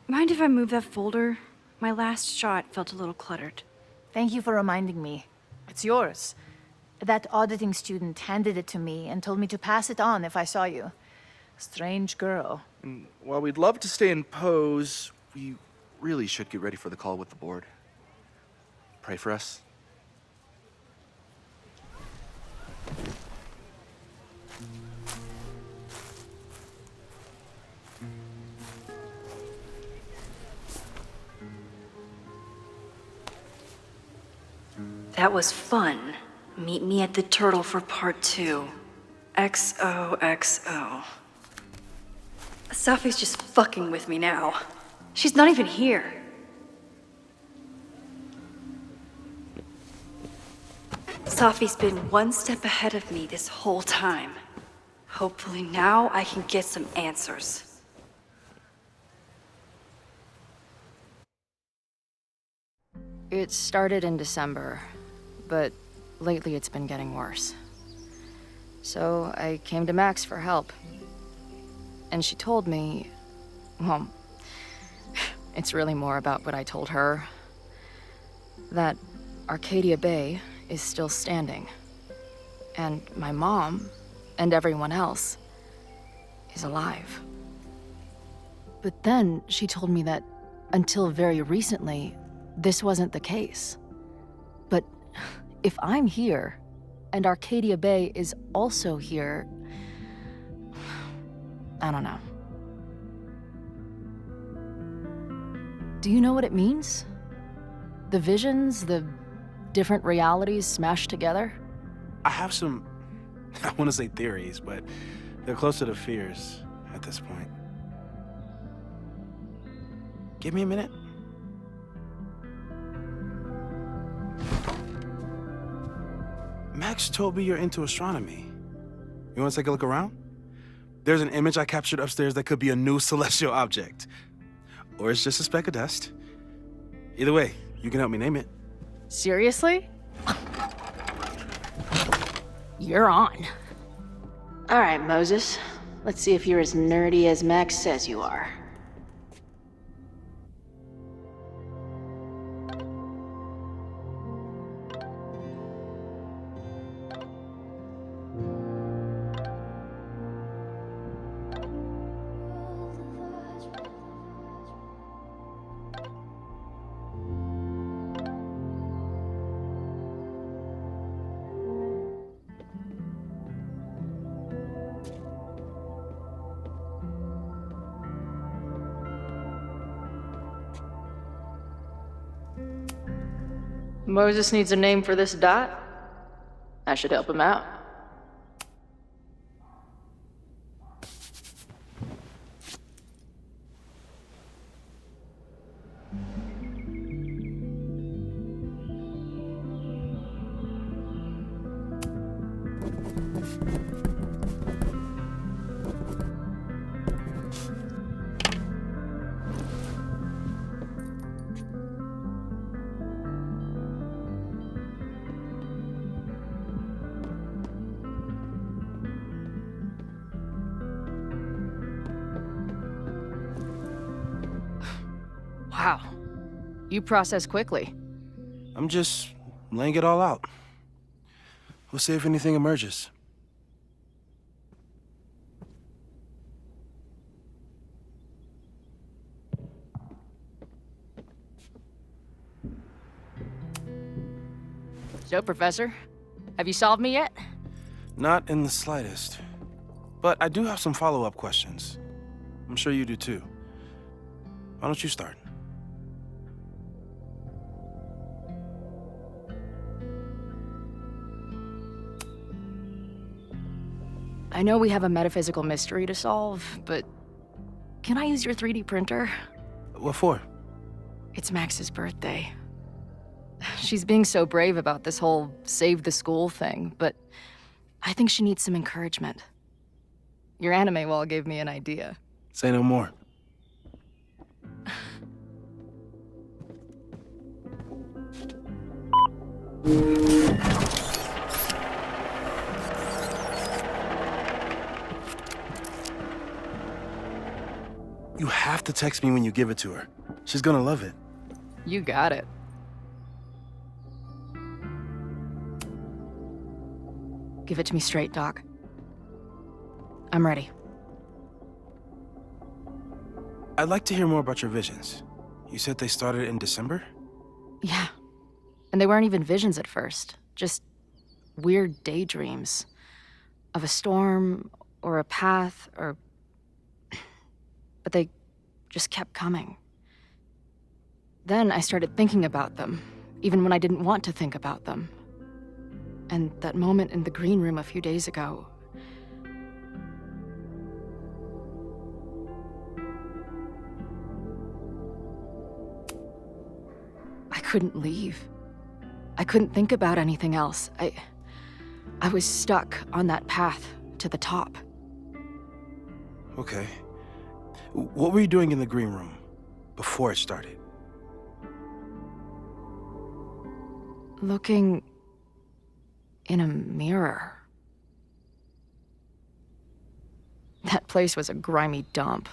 Mind if I move that folder? My last shot felt a little cluttered. Thank you for reminding me. It's yours. That auditing student handed it to me and told me to pass it on if I saw you. Strange girl. And while we'd love to stay in pose, we really should get ready for the call with the board. Pray for us. That was fun. Meet me at the Turtle for part 2. XOXO. Safi's just fucking with me now. She's not even here. Safi's been one step ahead of me this whole time. Hopefully now I can get some answers. It started in December, but lately it's been getting worse. So I came to Max for help. And she told me, well, it's really more about what I told her, that Arcadia Bay is still standing. And my mom, and everyone else, is alive. But then she told me that until very recently, this wasn't the case. But if I'm here, and Arcadia Bay is also here, I don't know. Do you know what it means? The visions, the different realities smashed together? I have some, I want to say theories, but they're closer to fears at this point. Give me a minute. Max told me you're into astronomy. You want to take a look around? There's an image I captured upstairs that could be a new celestial object. Or it's just a speck of dust. Either way, you can help me name it. Seriously? You're on. All right, Moses. Let's see if you're as nerdy as Max says you are. Moses needs a name for this dot. I should help him out. Wow. You process quickly. I'm just laying it all out. We'll see if anything emerges. So, Professor, have you solved me yet? Not in the slightest. But I do have some follow-up questions. I'm sure you do too. Why don't you start? I know we have a metaphysical mystery to solve, but can I use your 3D printer? What for? It's Max's birthday. She's being so brave about this whole save the school thing, but I think she needs some encouragement. Your anime wall gave me an idea. Say no more. You have to text me when you give it to her. She's gonna love it. You got it. Give it to me straight, Doc. I'm ready. I'd like to hear more about your visions. You said they started in December? Yeah. And they weren't even visions at first. Just weird daydreams. Of a storm, or a path, or... But they just kept coming. Then I started thinking about them, even when I didn't want to think about them. And that moment in the green room a few days ago. I couldn't leave. I couldn't think about anything else. I was stuck on that path to the top. Okay. What were you doing in the green room before it started? Looking in a mirror. That place was a grimy dump.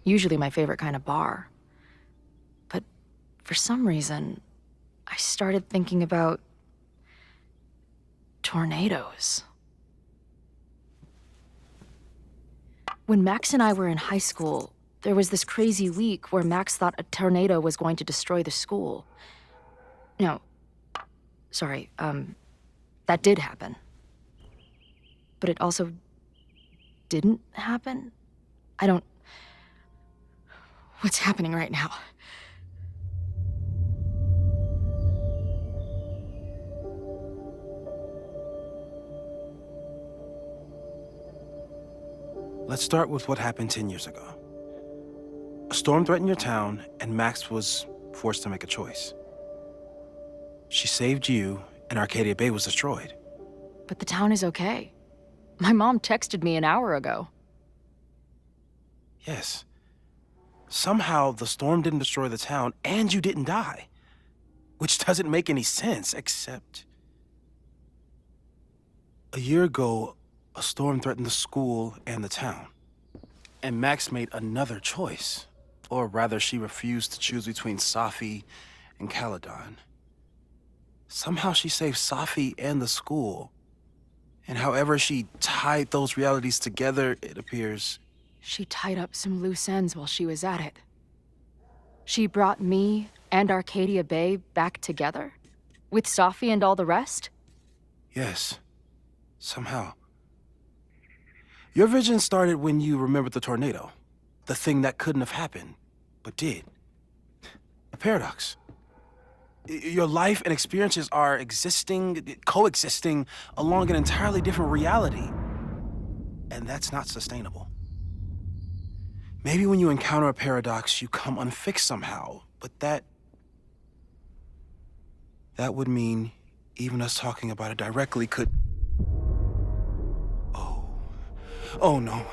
Usually my favorite kind of bar. But for some reason, I started thinking about tornadoes. When Max and I were in high school, there was this crazy week where Max thought a tornado was going to destroy the school. No, sorry, that did happen. But it also didn't happen? What's happening right now? Let's start with what happened 10 years ago. A storm threatened your town, and Max was forced to make a choice. She saved you, and Arcadia Bay was destroyed. But the town is okay. My mom texted me an hour ago. Yes. Somehow, the storm didn't destroy the town, and you didn't die. Which doesn't make any sense, except... A year ago, a storm threatened the school and the town. And Max made another choice. Or rather, she refused to choose between Safi and Caledon. Somehow she saved Safi and the school. And however she tied those realities together, it appears... She tied up some loose ends while she was at it. She brought me and Arcadia Bay back together? With Safi and all the rest? Yes. Somehow. Your vision started when you remembered the tornado. The thing that couldn't have happened, but did. A paradox. Your life and experiences are coexisting along an entirely different reality. And that's not sustainable. Maybe when you encounter a paradox, you come unfixed somehow, but that would mean even us talking about it directly could... Oh no.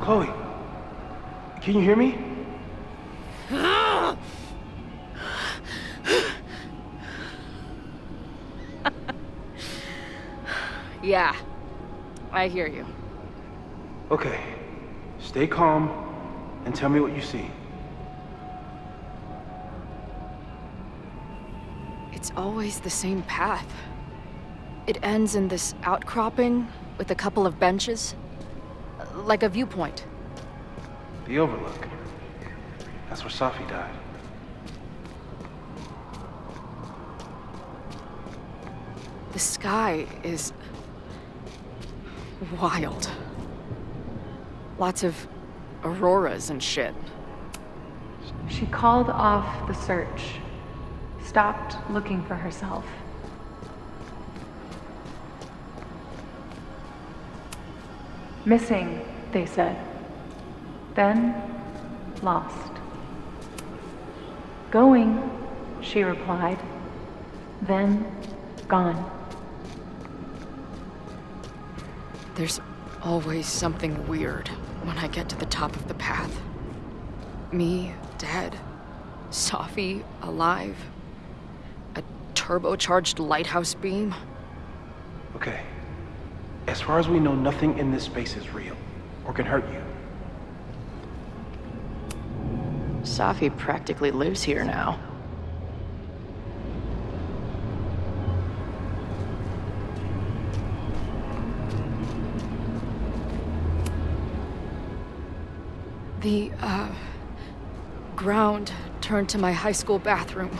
Chloe, can you hear me? Yeah, I hear you. Okay, stay calm and tell me what you see. It's always the same path. It ends in this outcropping with a couple of benches, like a viewpoint. The overlook. That's where Safi died. The sky is wild. Lots of auroras and shit. She called off the search, stopped looking for herself. Missing, they said. Then, lost. Going, she replied. Then, gone. There's always something weird when I get to the top of the path. Me, dead. Safi, alive. A turbocharged lighthouse beam. Okay. As far as we know, nothing in this space is real or can hurt you. Safi practically lives here now. The, ground turned to my high school bathroom.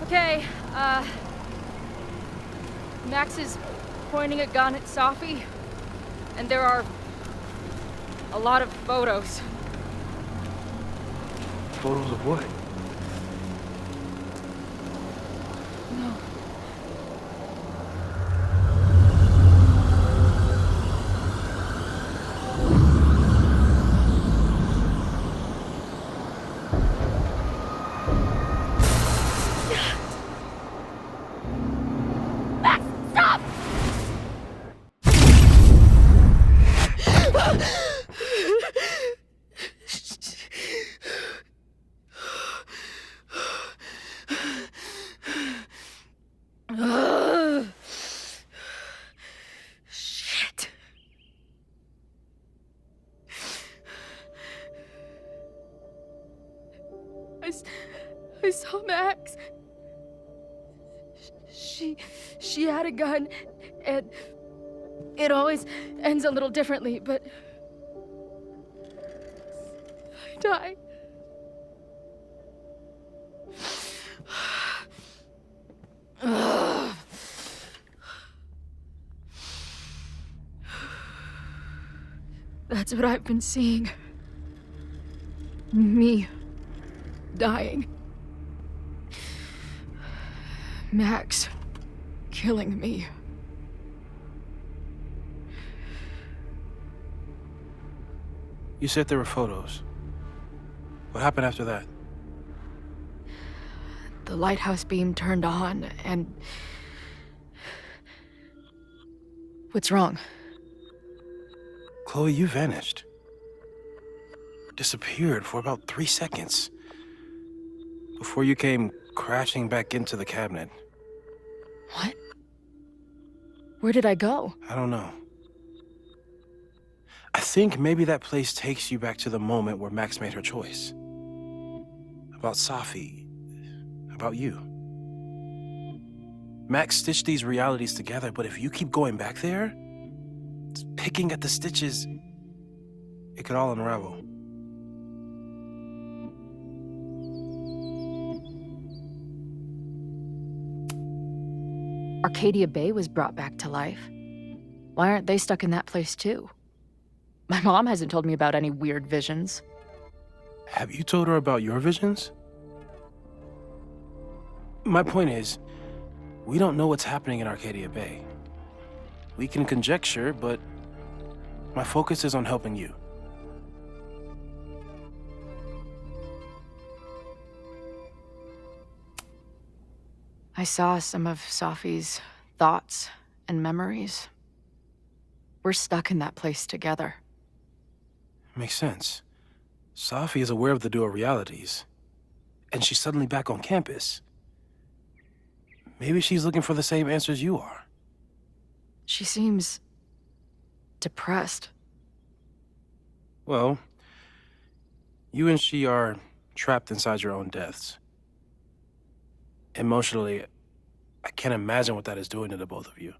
Okay, Max is pointing a gun at Safi, and there are a lot of photos. Photos of what? No. Max, stop! Shit. I saw Max. She had a gun, and it always ends a little differently, but I died. That's what I've been seeing. Me dying. Max killing me. You said there were photos. What happened after that? The lighthouse beam turned on, and... What's wrong? Chloe, you vanished. Disappeared for about 3 seconds. Before you came crashing back into the cabinet. What? Where did I go? I don't know. I think maybe that place takes you back to the moment where Max made her choice. About Safi. About you. Max stitched these realities together, but if you keep going back there, picking at the stitches, it could all unravel. Arcadia Bay was brought back to life. Why aren't they stuck in that place too? My mom hasn't told me about any weird visions. Have you told her about your visions? My point is, we don't know what's happening in Arcadia Bay. We can conjecture, but my focus is on helping you. I saw some of Safi's thoughts and memories. We're stuck in that place together. Makes sense. Safi is aware of the dual realities, and she's suddenly back on campus. Maybe she's looking for the same answers you are. She seems... depressed. Well, you and she are trapped inside your own deaths. Emotionally, I can't imagine what that is doing to the both of you.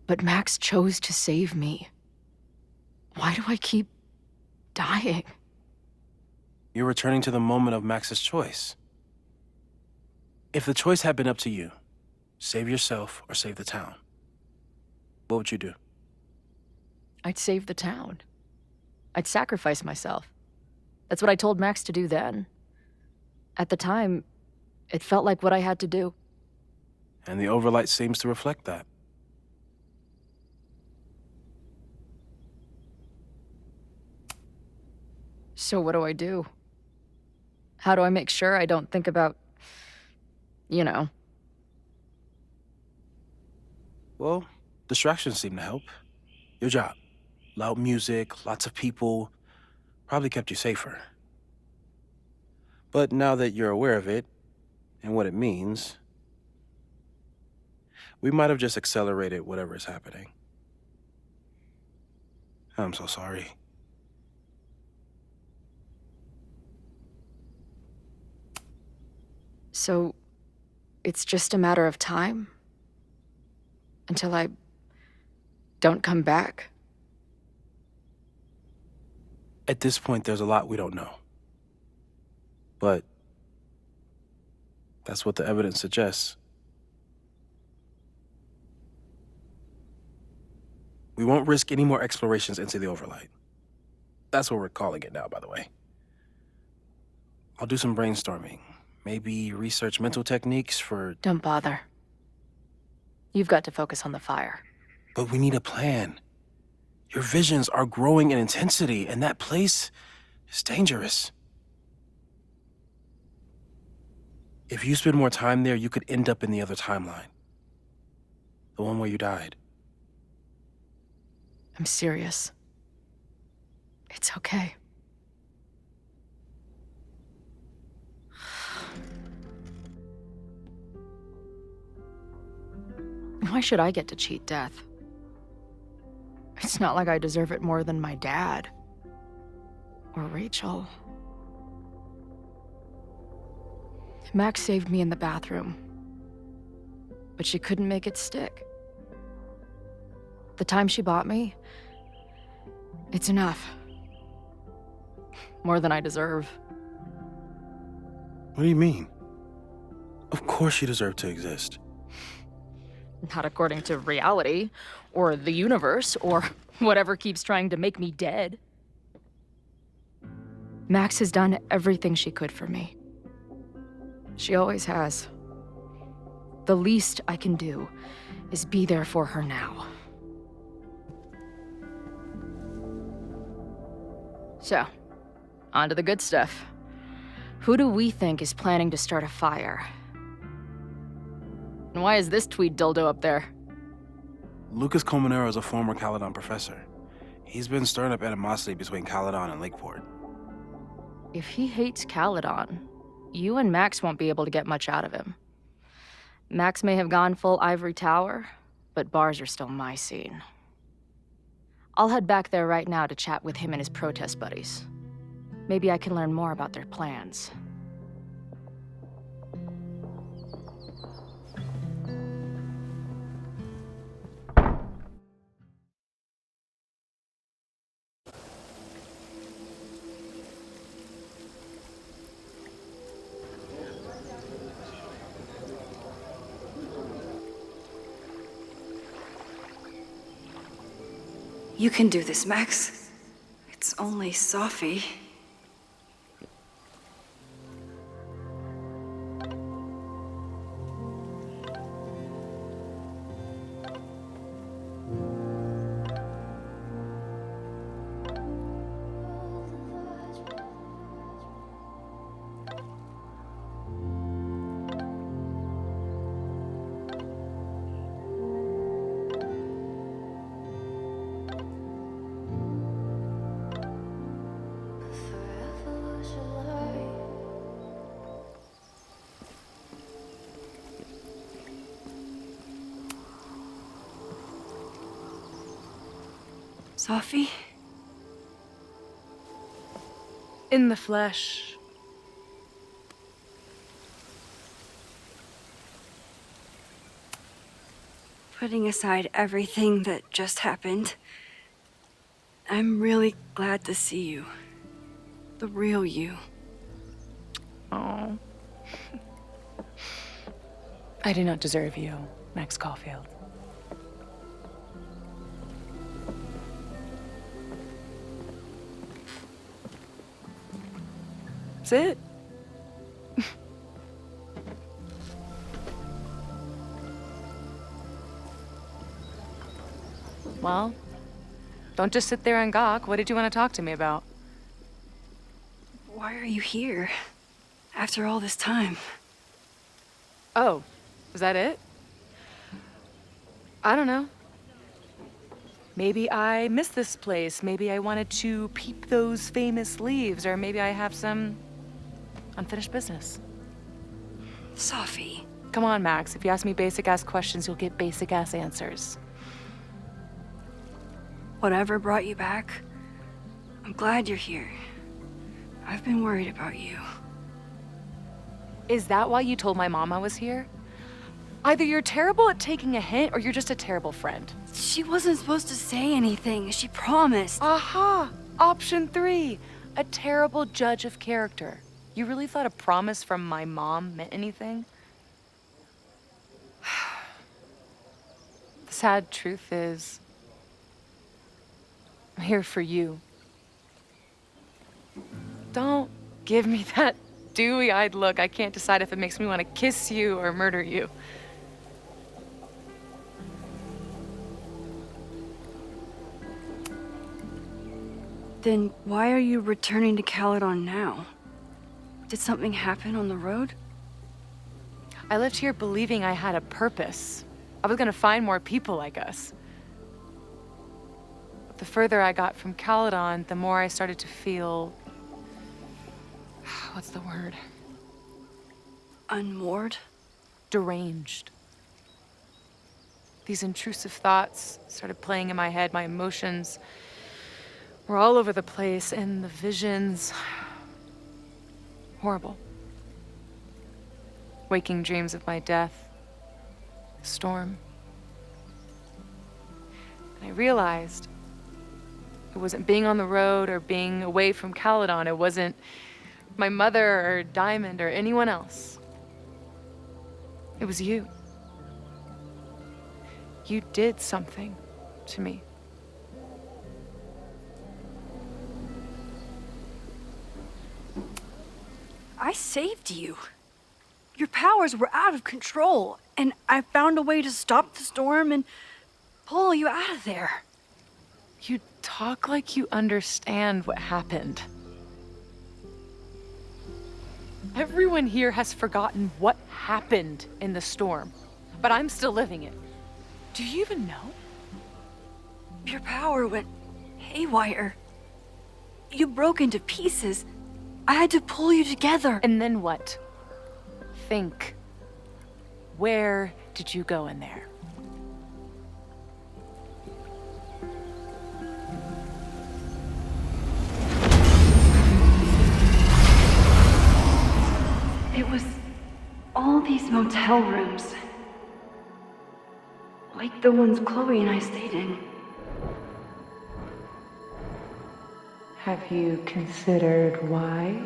But Max chose to save me. Why do I keep dying? You're returning to the moment of Max's choice. If the choice had been up to you, save yourself or save the town, what would you do? I'd save the town. I'd sacrifice myself. That's what I told Max to do then. At the time, it felt like what I had to do. And the overlight seems to reflect that. So what do I do? How do I make sure I don't think about, you know? Well, distractions seem to help. Your job. Loud music, lots of people, probably kept you safer. But now that you're aware of it, and what it means, we might have just accelerated whatever is happening. I'm so sorry. So, it's just a matter of time? Until I don't come back? At this point, there's a lot we don't know. But that's what the evidence suggests. We won't risk any more explorations into the overlight. That's what we're calling it now, by the way. I'll do some brainstorming. Maybe research mental techniques for... Don't bother. You've got to focus on the fire. But we need a plan. Your visions are growing in intensity, and that place is dangerous. If you spend more time there, you could end up in the other timeline. The one where you died. I'm serious. It's okay. Why should I get to cheat death? It's not like I deserve it more than my dad. Or Rachel. Max saved me in the bathroom. But she couldn't make it stick. The time she bought me, it's enough. More than I deserve. What do you mean? Of course you deserve to exist. Not according to reality, or the universe, or whatever keeps trying to make me dead. Max has done everything she could for me. She always has. The least I can do is be there for her now. So, on to the good stuff. Who do we think is planning to start a fire? And why is this tweed dildo up there? Lucas Colmenero is a former Caledon professor. He's been stirring up animosity between Caledon and Lakeport. If he hates Caledon, you and Max won't be able to get much out of him. Max may have gone full ivory tower, but bars are still my scene. I'll head back there right now to chat with him and his protest buddies. Maybe I can learn more about their plans. You can do this, Max. It's only Sophie. Sophie? In the flesh. Putting aside everything that just happened, I'm really glad to see you. The real you. Oh. I do not deserve you, Max Caulfield. That's it. Well, don't just sit there and gawk. What did you want to talk to me about? Why are you here? After all this time? Oh, was that it? I don't know. Maybe I missed this place. Maybe I wanted to peep those famous leaves, or maybe I have some unfinished business. Sophie. Come on, Max. If you ask me basic-ass questions, you'll get basic-ass answers. Whatever brought you back, I'm glad you're here. I've been worried about you. Is that why you told my mom I was here? Either you're terrible at taking a hint, or you're just a terrible friend. She wasn't supposed to say anything. She promised. Aha! Option 3, a terrible judge of character. You really thought a promise from my mom meant anything? The sad truth is, I'm here for you. Don't give me that dewy-eyed look. I can't decide if it makes me want to kiss you or murder you. Then why are you returning to Caledon now? Did something happen on the road? I lived here believing I had a purpose. I was gonna find more people like us. But the further I got from Caledon, the more I started to feel... what's the word? Unmoored? Deranged. These intrusive thoughts started playing in my head. My emotions were all over the place, and the visions... horrible. Waking dreams of my death. Storm. And I realized it wasn't being on the road or being away from Caledon. It wasn't my mother or Diamond or anyone else. It was you. You did something to me. I saved you. Your powers were out of control, and I found a way to stop the storm and pull you out of there. You talk like you understand what happened. Everyone here has forgotten what happened in the storm, but I'm still living it. Do you even know? Your power went haywire. You broke into pieces. I had to pull you together. And then what? Think. Where did you go in there? It was all these motel rooms. Like the ones Chloe and I stayed in. Have you considered why?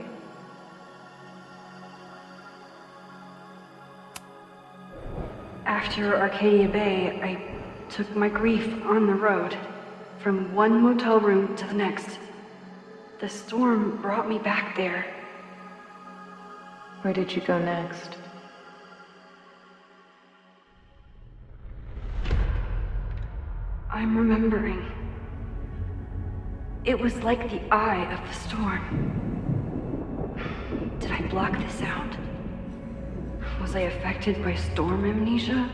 After Arcadia Bay, I took my grief on the road, from one motel room to the next. The storm brought me back there. Where did you go next? I'm remembering. It was like the eye of the storm. Did I block the sound? Was I affected by storm amnesia?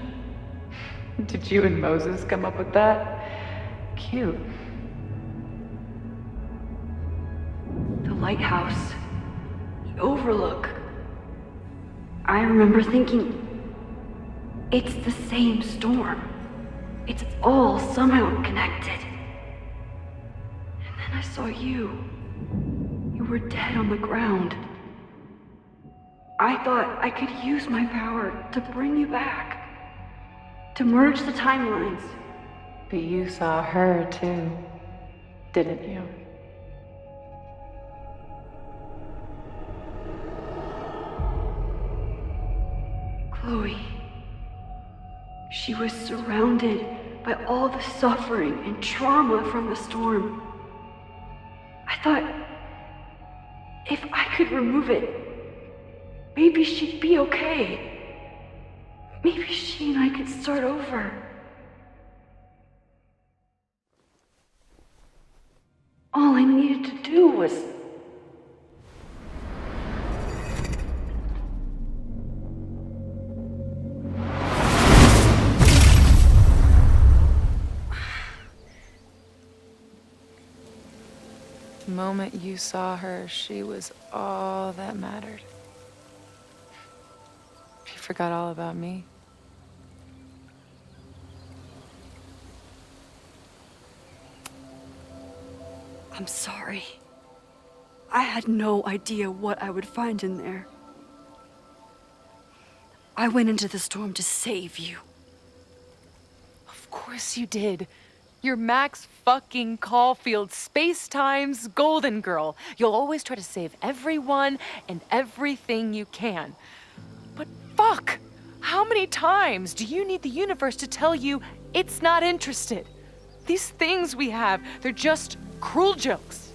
Did you and Moses come up with that? Cute. The lighthouse. The overlook. I remember thinking, it's the same storm. It's all somehow connected. And then I saw you. You were dead on the ground. I thought I could use my power to bring you back. To merge the timelines. But you saw her too, didn't you? Chloe. She was surrounded by all the suffering and trauma from the storm. I thought, if I could remove it, maybe she'd be okay. Maybe she and I could start over. All I needed to do was... The moment you saw her, she was all that mattered. You forgot all about me. I'm sorry. I had no idea what I would find in there. I went into the storm to save you. Of course you did. You're Max fucking Caulfield's Space-Time's golden girl. You'll always try to save everyone and everything you can. But fuck! How many times do you need the universe to tell you it's not interested? These things we have, they're just cruel jokes.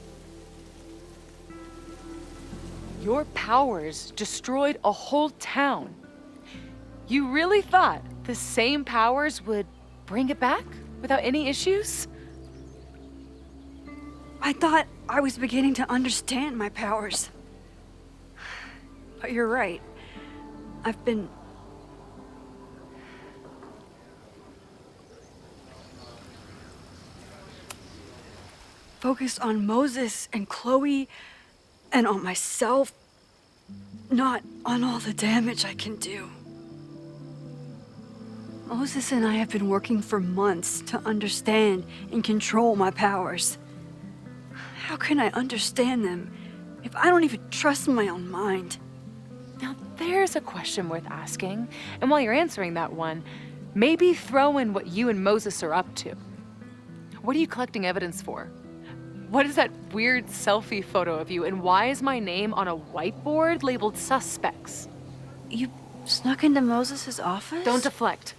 Your powers destroyed a whole town. You really thought the same powers would bring it back without any issues? I thought I was beginning to understand my powers. But you're right. I've been... focused on Moses and Chloe and on myself, not on all the damage I can do. Moses and I have been working for months to understand and control my powers. How can I understand them if I don't even trust my own mind? Now there's a question worth asking, and while you're answering that one, maybe throw in what you and Moses are up to. What are you collecting evidence for? What is that weird selfie photo of you, and why is my name on a whiteboard labeled suspects? You snuck into Moses' office? Don't deflect.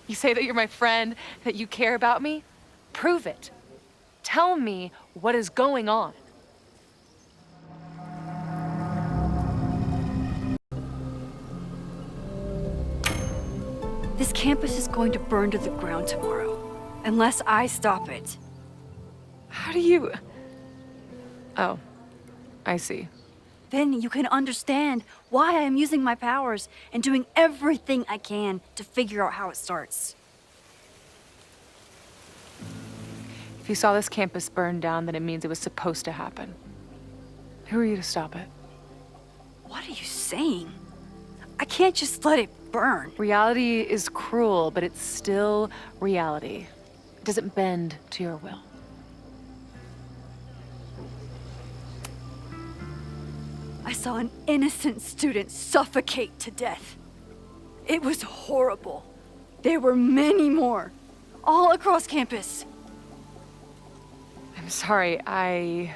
You say that you're my friend, that you care about me? Prove it. Tell me what is going on. This campus is going to burn to the ground tomorrow, unless I stop it. How do you... Oh, I see. Then you can understand why I am using my powers and doing everything I can to figure out how it starts. If you saw this campus burn down, then it means it was supposed to happen. Who are you to stop it? What are you saying? I can't just let it burn. Reality is cruel, but it's still reality. It doesn't bend to your will. I saw an innocent student suffocate to death. It was horrible. There were many more, all across campus. I'm sorry, I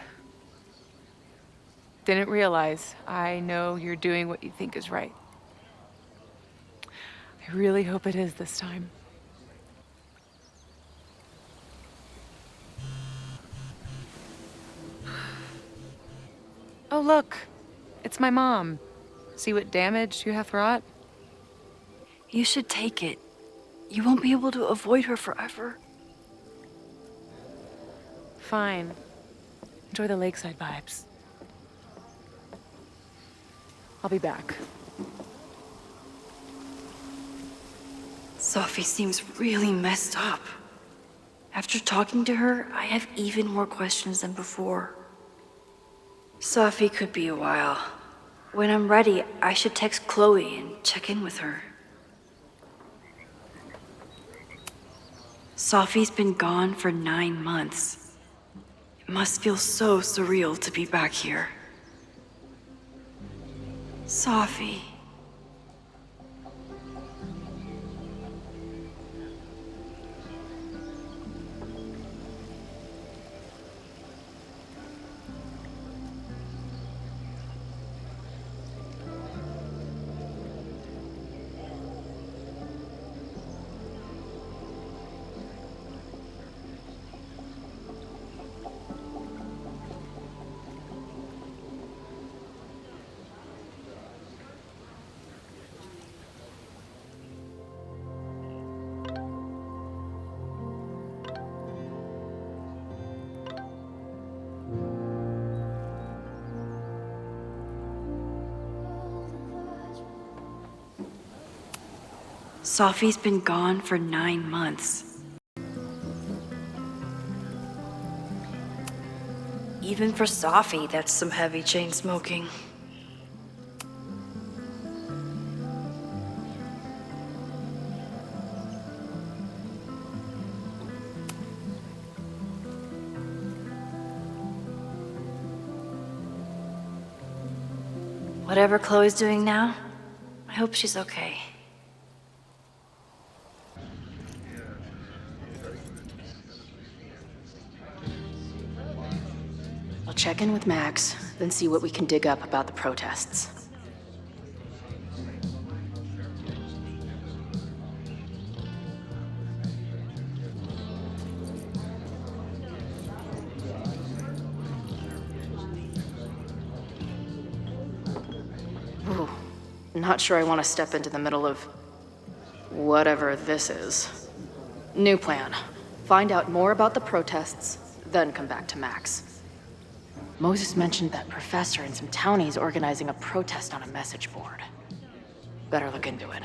didn't realize. I know you're doing what you think is right. I really hope it is this time. Oh, look. It's my mom. See what damage you have wrought? You should take it. You won't be able to avoid her forever. Fine. Enjoy the lakeside vibes. I'll be back. Sophie seems really messed up. After talking to her, I have even more questions than before. Sophie could be a while. When I'm ready, I should text Chloe and check in with her. Sophie's been gone for 9 months. It must feel so surreal to be back here. Sophie. Sophie's been gone for 9 months. Even for Sophie, that's some heavy chain smoking. Whatever Chloe's doing now, I hope she's okay. We'll check in with Max, then see what we can dig up about the protests. Ooh, not sure I want to step into the middle of whatever this is. New plan. Find out more about the protests, then come back to Max. Moses mentioned that professor and some townies organizing a protest on a message board. Better look into it.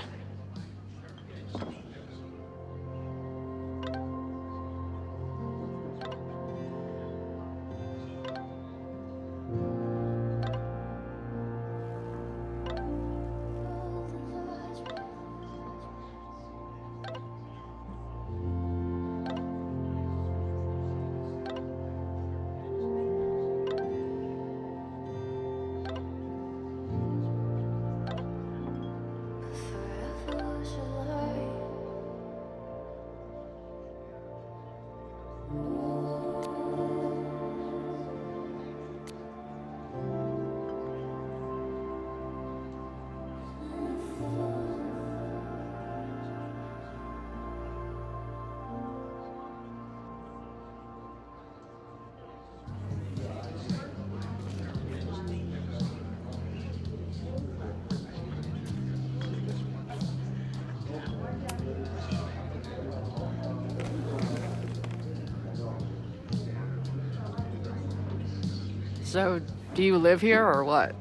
So, do you live here or what?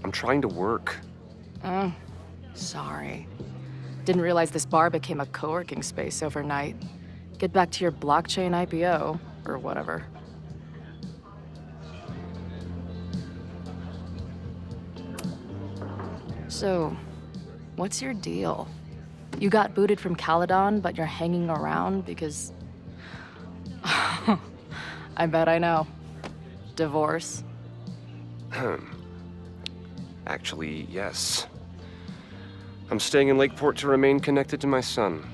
I'm trying to work. Oh, sorry. Didn't realize this bar became a co-working space overnight. Get back to your blockchain IPO, or whatever. So, what's your deal? You got booted from Caledon, but you're hanging around because... I bet I know. Divorce? Actually, yes. I'm staying in Lakeport to remain connected to my son.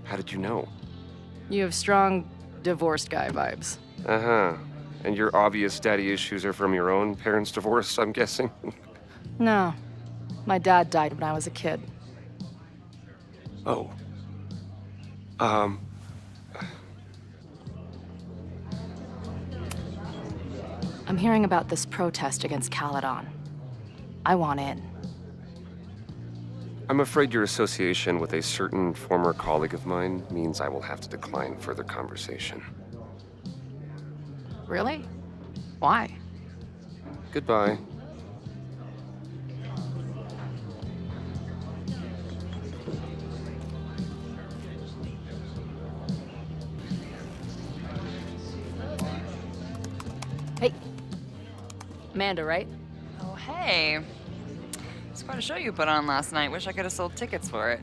How did you know? You have strong divorced guy vibes. Uh-huh. And your obvious daddy issues are from your own parents' divorce, I'm guessing? No. My dad died when I was a kid. Oh. I'm hearing about this protest against Caledon. I want in. I'm afraid your association with a certain former colleague of mine means I will have to decline further conversation. Really? Why? Goodbye. Hey. Amanda, right? Oh, hey. It's quite a show you put on last night. Wish I could have sold tickets for it.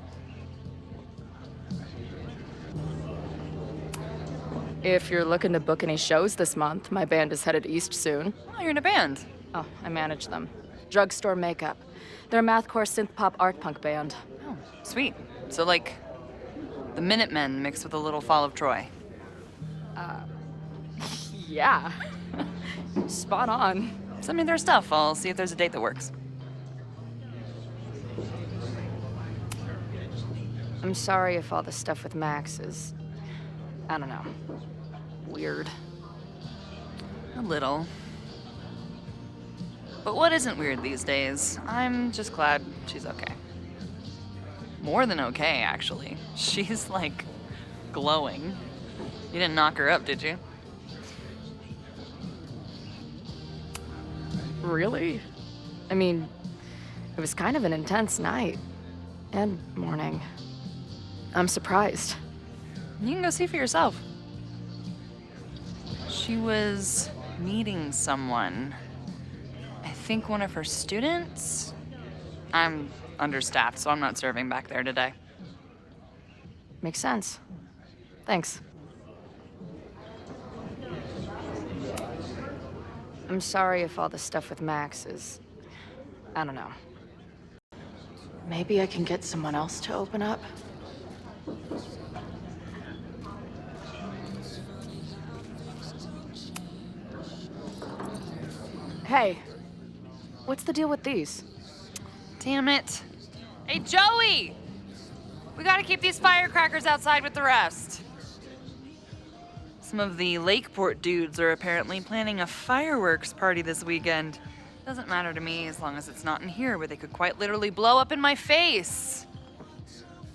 If you're looking to book any shows this month, my band is headed east soon. Oh, you're in a band? Oh, I manage them. Drugstore Makeup. They're a mathcore synth-pop art punk band. Oh, sweet. So, like, the Minutemen mixed with a little Fall of Troy. Yeah. Spot on. Send me their stuff. I'll see if there's a date that works. I'm sorry if all the stuff with Max is... I don't know. Weird. A little. But what isn't weird these days? I'm just glad she's okay. More than okay, actually. She's, like, glowing. You didn't knock her up, did you? Really? I mean, it was kind of an intense night. And morning. I'm surprised. You can go see for yourself. She was meeting someone. I think one of her students? I'm understaffed, so I'm not serving back there today. Makes sense. Thanks. I'm sorry if all the stuff with Max is... I don't know. Maybe I can get someone else to open up? Hey, what's the deal with these? Damn it. Hey, Joey! We gotta keep these firecrackers outside with the rest. Some of the Lakeport dudes are apparently planning a fireworks party this weekend. Doesn't matter to me as long as it's not in here where they could quite literally blow up in my face.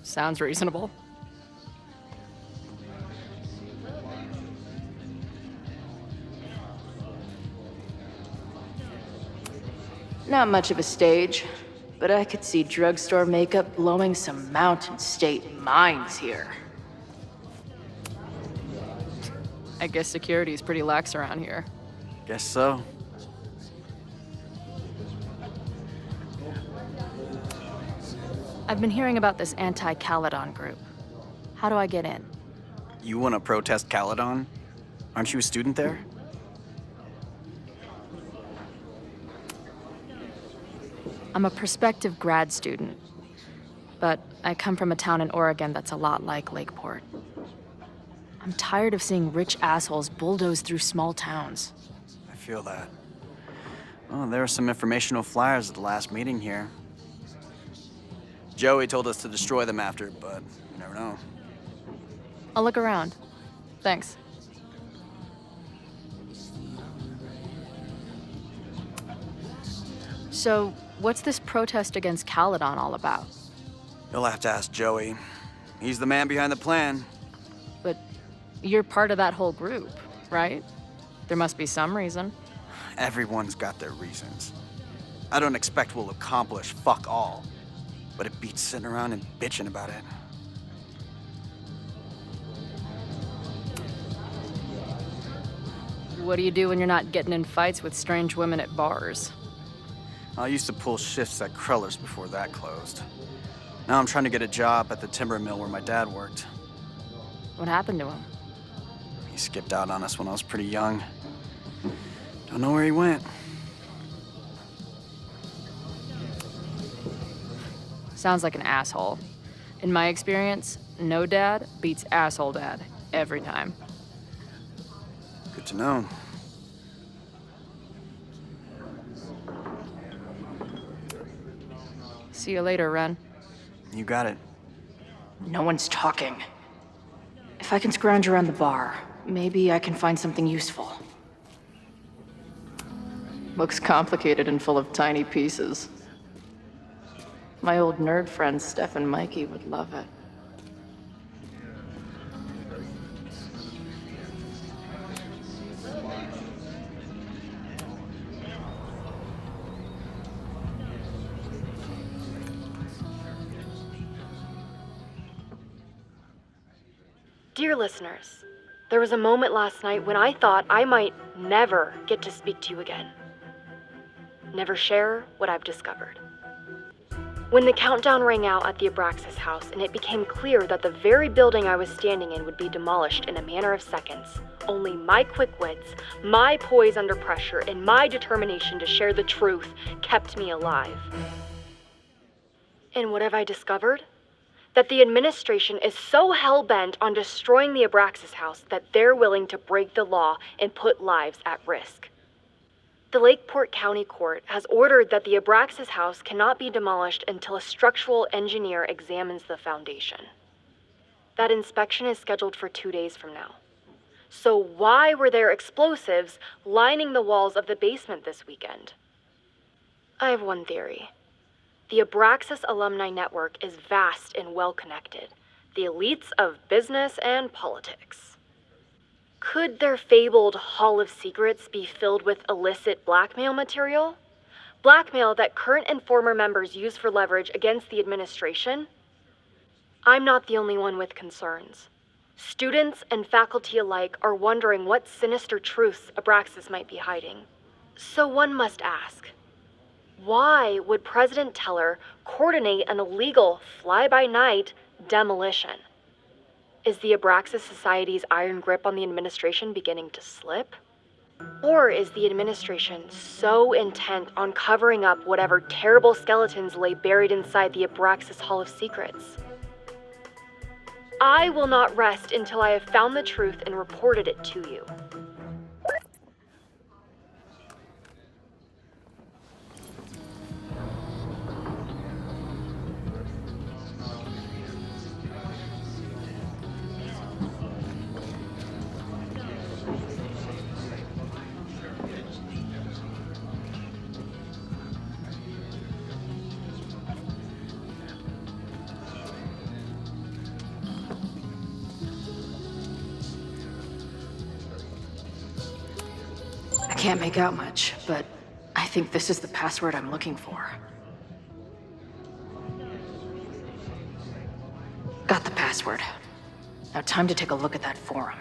Sounds reasonable. Not much of a stage, but I could see drugstore makeup blowing some Mountain State minds here. I guess security is pretty lax around here. Guess so. I've been hearing about this anti-Caledon group. How do I get in? You want to protest Caledon? Aren't you a student there? I'm a prospective grad student, but I come from a town in Oregon that's a lot like Lakeport. I'm tired of seeing rich assholes bulldoze through small towns. I feel that. Well, there were some informational flyers at the last meeting here. Joey told us to destroy them after, but you never know. I'll look around. Thanks. So, what's this protest against Caledon all about? You'll have to ask Joey. He's the man behind the plan. But you're part of that whole group, right? There must be some reason. Everyone's got their reasons. I don't expect we'll accomplish fuck all, but it beats sitting around and bitching about it. What do you do when you're not getting in fights with strange women at bars? I used to pull shifts at Cruller's before that closed. Now I'm trying to get a job at the timber mill where my dad worked. What happened to him? He skipped out on us when I was pretty young. Don't know where he went. Sounds like an asshole. In my experience, no dad beats asshole dad every time. Good to know. See you later, Ren. You got it. No one's talking. If I can scrounge around the bar, maybe I can find something useful. Looks complicated and full of tiny pieces. My old nerd friends Steph and Mikey would love it. Dear listeners, there was a moment last night when I thought I might never get to speak to you again. Never share what I've discovered. When the countdown rang out at the Abraxas house and it became clear that the very building I was standing in would be demolished in a matter of seconds, only my quick wits, my poise under pressure, and my determination to share the truth kept me alive. And what have I discovered? That the administration is so hell-bent on destroying the Abraxas house that they're willing to break the law and put lives at risk. The Lakeport County Court has ordered that the Abraxas house cannot be demolished until a structural engineer examines the foundation. That inspection is scheduled for 2 days from now. So why were there explosives lining the walls of the basement this weekend? I have one theory. The Abraxas Alumni Network is vast and well-connected, the elites of business and politics. Could their fabled Hall of Secrets be filled with illicit blackmail material? Blackmail that current and former members use for leverage against the administration? I'm not the only one with concerns. Students and faculty alike are wondering what sinister truths Abraxas might be hiding. So one must ask, why would President Teller coordinate an illegal fly-by-night demolition? Is the Abraxas Society's iron grip on the administration beginning to slip? Or is the administration so intent on covering up whatever terrible skeletons lay buried inside the Abraxas Hall of Secrets? I will not rest until I have found the truth and reported it to you. can't make out much, but I think this is the password I'm looking for. Got the password. Now time to take a look at that forum.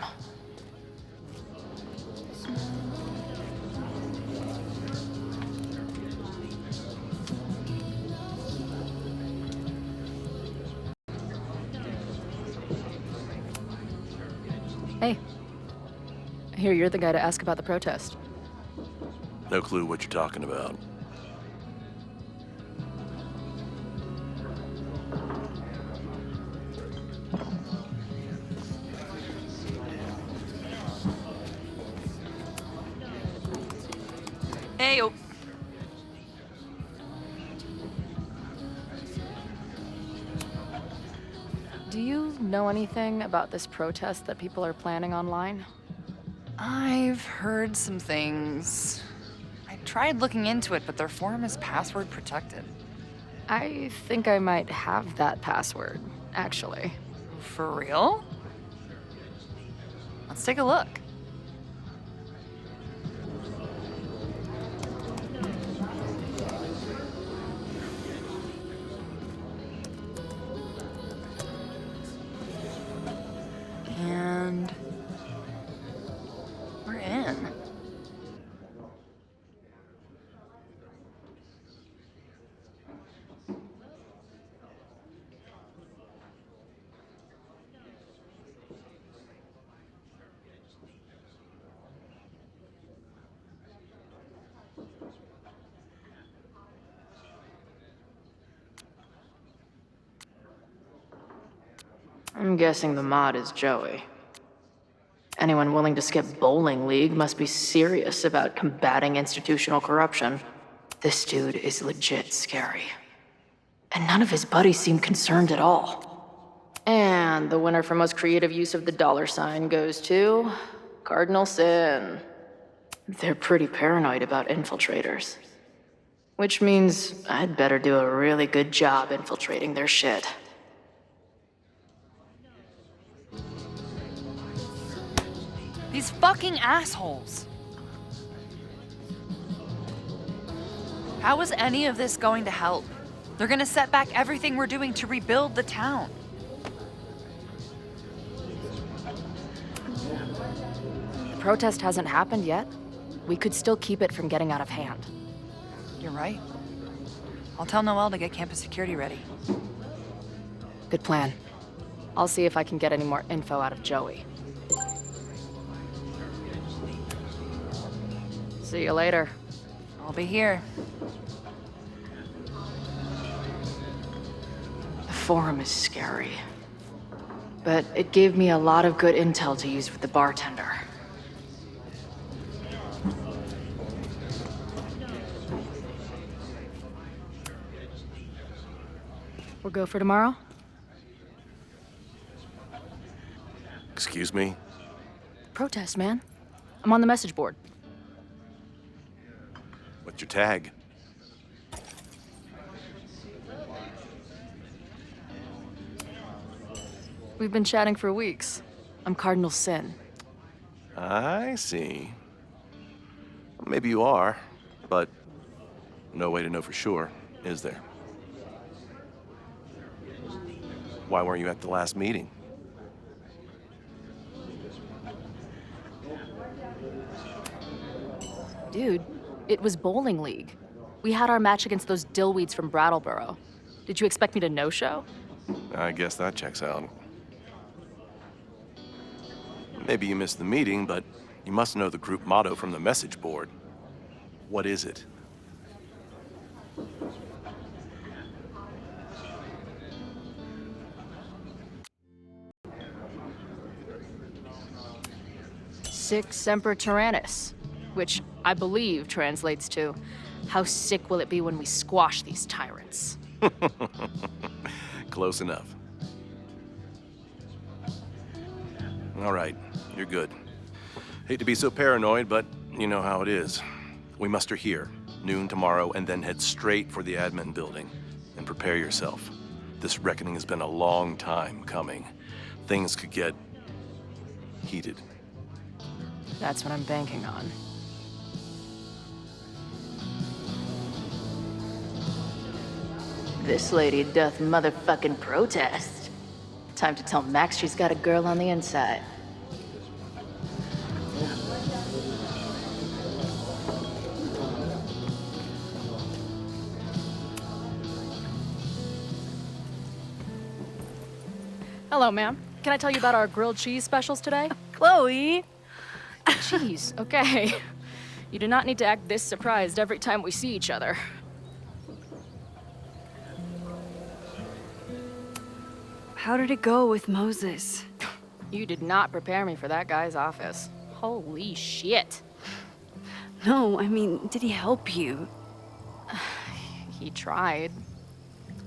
Hey. I hear you're the guy to ask about the protest. No clue what you're talking about. Hey, oh. Do you know anything about this protest that people are planning online? I've heard some things. I tried looking into it, but their forum is password protected. I think I might have that password, actually. For real? Let's take a look. And we're in. I'm guessing the mod is Joey. Anyone willing to skip bowling league must be serious about combating institutional corruption. This dude is legit scary. And none of his buddies seem concerned at all. And the winner for most creative use of the $sign goes to Cardinal Sin. They're pretty paranoid about infiltrators. Which means I'd better do a really good job infiltrating their shit. These fucking assholes. How is any of this going to help? They're gonna set back everything we're doing to rebuild the town. The protest hasn't happened yet. We could still keep it from getting out of hand. You're right. I'll tell Noelle to get campus security ready. Good plan. I'll see if I can get any more info out of Joey. See you later. I'll be here. The forum is scary. But it gave me a lot of good intel to use with the bartender. We'll go for tomorrow? Excuse me? Protest, man. I'm on the message board. What's your tag? We've been chatting for weeks. I'm Cardinal Sin. I see. Maybe you are, but no way to know for sure, is there? Why weren't you at the last meeting? Dude, it was bowling league. We had our match against those dillweeds from Brattleboro. Did you expect me to no-show? I guess that checks out. Maybe you missed the meeting, but you must know the group motto from the message board. What is it? Sic Semper Tyrannis, which I believe translates to, how sick will it be when we squash these tyrants? Close enough. All right, you're good. Hate to be so paranoid, but you know how it is. We muster here, noon tomorrow, and then head straight for the admin building. And prepare yourself. This reckoning has been a long time coming. Things could get heated. That's what I'm banking on. This lady doth motherfucking protest. Time to tell Max she's got a girl on the inside. Hello, ma'am. Can I tell you about our grilled cheese specials today? Chloe! Cheese, okay. You do not need to act this surprised every time we see each other. How did it go with Moses? You did not prepare me for that guy's office. Holy shit. No, I mean, did he help you? He tried.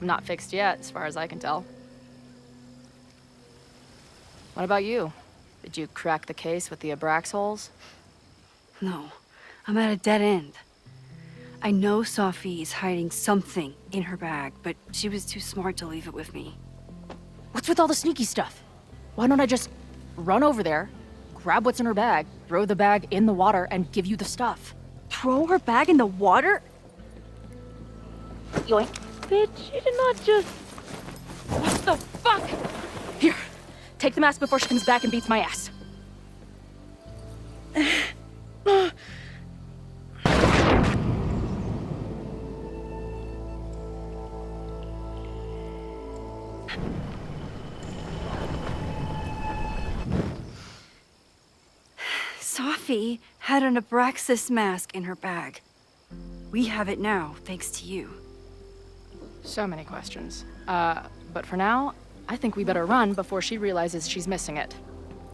I'm not fixed yet, as far as I can tell. What about you? Did you crack the case with the Abrax holes? No, I'm at a dead end. I know Sophie is hiding something in her bag, but she was too smart to leave it with me. What's with all the sneaky stuff? Why don't I just run over there, grab what's in her bag, throw the bag in the water, and give you the stuff? Throw her bag in the water? Yoink. Bitch, you did not just... What the fuck? Here, take the mask before she comes back and beats my ass. Sophie had an Abraxas mask in her bag. We have it now, thanks to you. So many questions. But for now, I think we better run before she realizes she's missing it.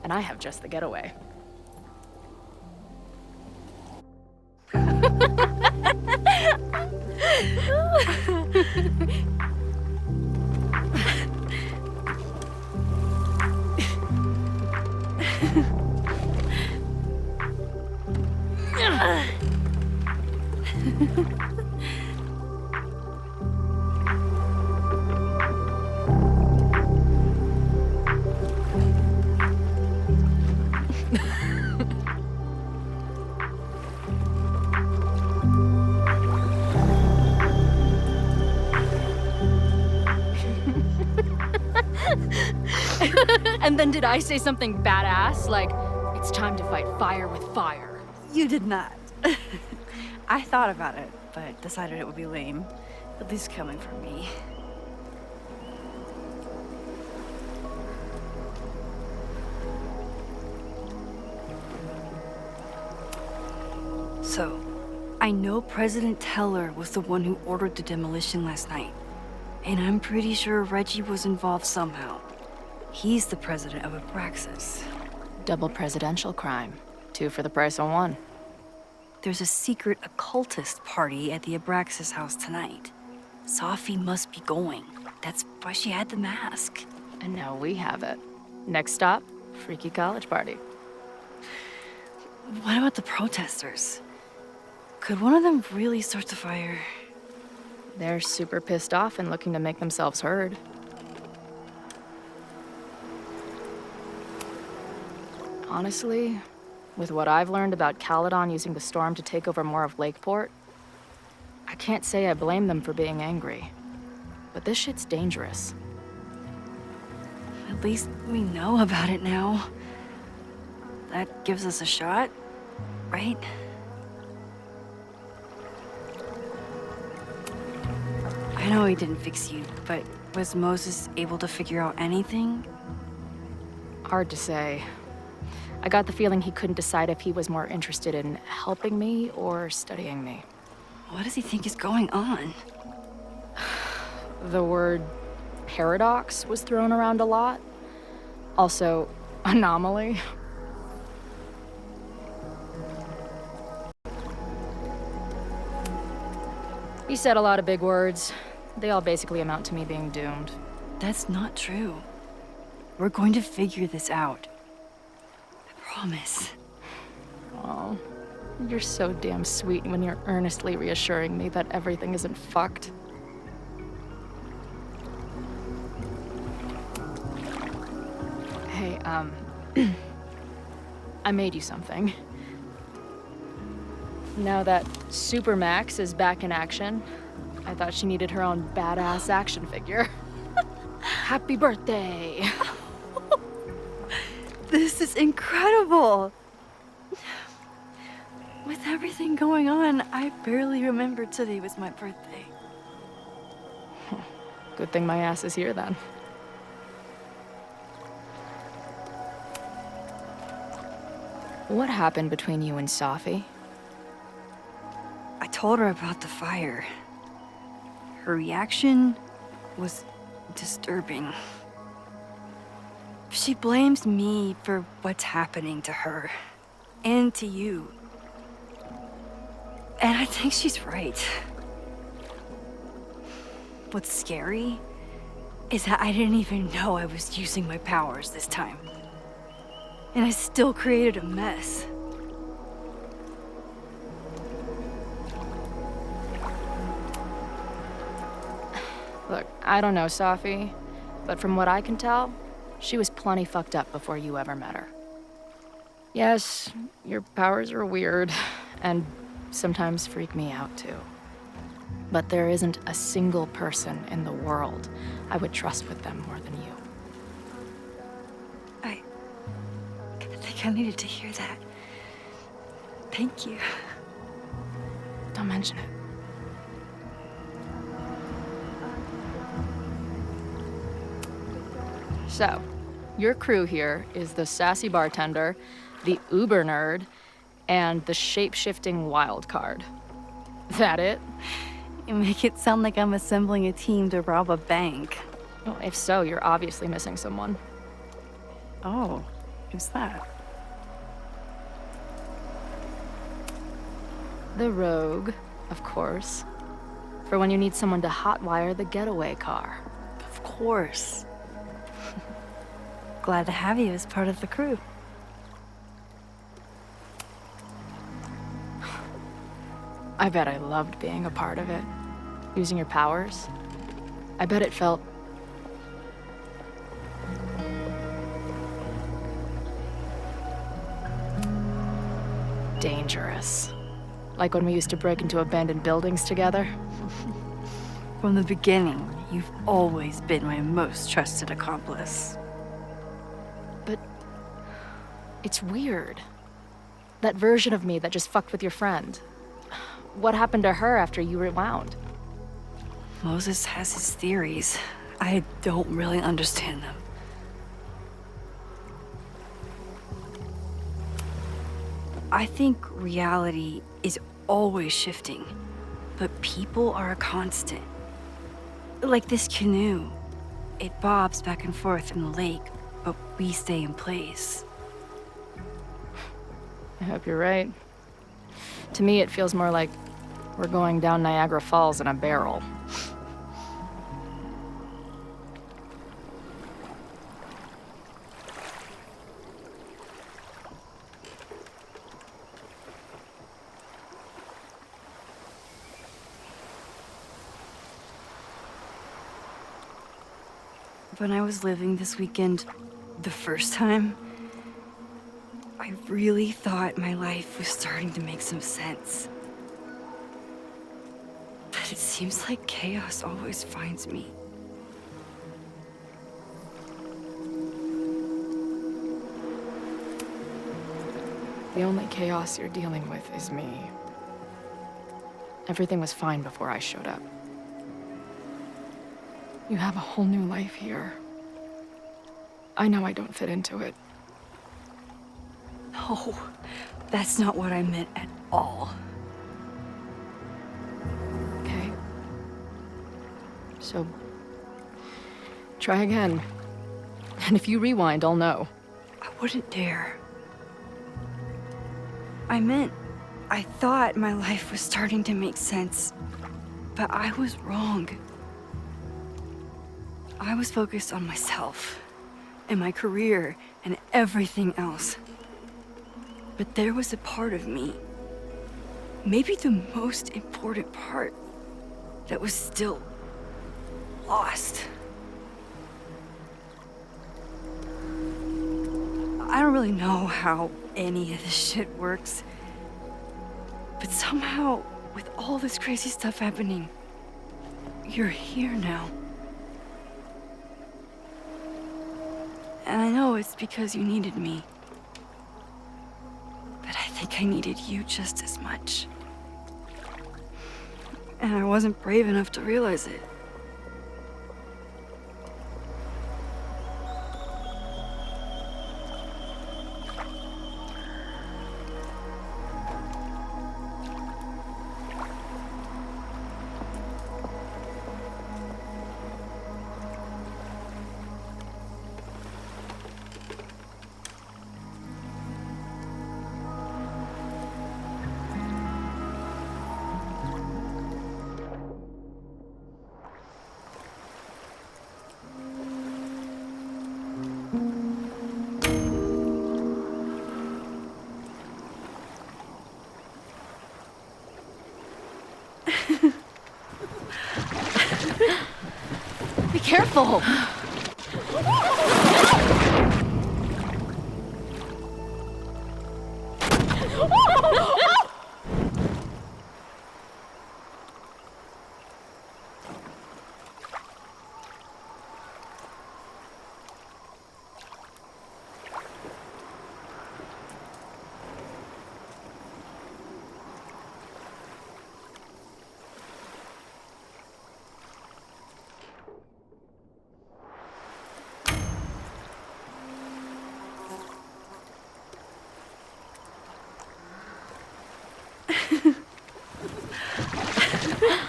And I have just the getaway. And then did I say something badass? Like, it's time to fight fire with fire. You did not. I thought about it, but decided it would be lame. At least coming from me. So, I know President Teller was the one who ordered the demolition last night. And I'm pretty sure Reggie was involved somehow. He's the president of Abraxas. Double presidential crime. 2 for the price of 1. There's a secret occultist party at the Abraxas house tonight. Sophie must be going. That's why she had the mask. And now we have it. Next stop, freaky college party. What about the protesters? Could one of them really start the fire? They're super pissed off and looking to make themselves heard. Honestly, with what I've learned about Caledon using the storm to take over more of Lakeport, I can't say I blame them for being angry. But this shit's dangerous. At least we know about it now. That gives us a shot, right? I know he didn't fix you, but was Moses able to figure out anything? Hard to say. I got the feeling he couldn't decide if he was more interested in helping me or studying me. What does he think is going on? The word paradox was thrown around a lot. Also, anomaly. He said a lot of big words. They all basically amount to me being doomed. That's not true. We're going to figure this out. I promise. Oh, you're so damn sweet when you're earnestly reassuring me that everything isn't fucked. Hey, I made you something. Now that Super Max is back in action, I thought she needed her own badass action figure. Happy birthday! This is incredible! With everything going on, I barely remembered today was my birthday. Good thing my ass is here then. What happened between you and Safi? I told her about the fire. Her reaction was disturbing. She blames me for what's happening to her and to you. And I think she's right. What's scary is that I didn't even know I was using my powers this time. And I still created a mess. Look, I don't know Safi, but from what I can tell, she was plenty fucked up before you ever met her. Yes, your powers are weird, and sometimes freak me out too. But there isn't a single person in the world I would trust with them more than you. I think I needed to hear that. Thank you. Don't mention it. So, your crew here is the sassy bartender, the uber nerd, and the shape-shifting wild card. That it? You make it sound like I'm assembling a team to rob a bank. Well, if so, you're obviously missing someone. Oh, who's that? The rogue, of course. For when you need someone to hotwire the getaway car. Of course. Glad to have you as part of the crew. I bet I loved being a part of it. Using your powers. I bet it felt... dangerous. Like when we used to break into abandoned buildings together. From the beginning, you've always been my most trusted accomplice. But it's weird. That version of me that just fucked with your friend. What happened to her after you rewound? Moses has his theories. I don't really understand them. I think reality is always shifting, but people are a constant. Like this canoe. It bobs back and forth in the lake, but we stay in place. I hope you're right. To me, it feels more like we're going down Niagara Falls in a barrel. When I was living this weekend, the first time, I really thought my life was starting to make some sense. But it seems like chaos always finds me. The only chaos you're dealing with is me. Everything was fine before I showed up. You have a whole new life here. I know I don't fit into it. No, that's not what I meant at all. Okay. So, try again. And if you rewind, I'll know. I wouldn't dare. I thought my life was starting to make sense, but I was wrong. I was focused on myself, and my career, and everything else. But there was a part of me, maybe the most important part, that was still lost. I don't really know how any of this shit works, but somehow, with all this crazy stuff happening, You're here now. And I know it's because you needed me. But I think I needed you just as much. And I wasn't brave enough to realize it. Be careful!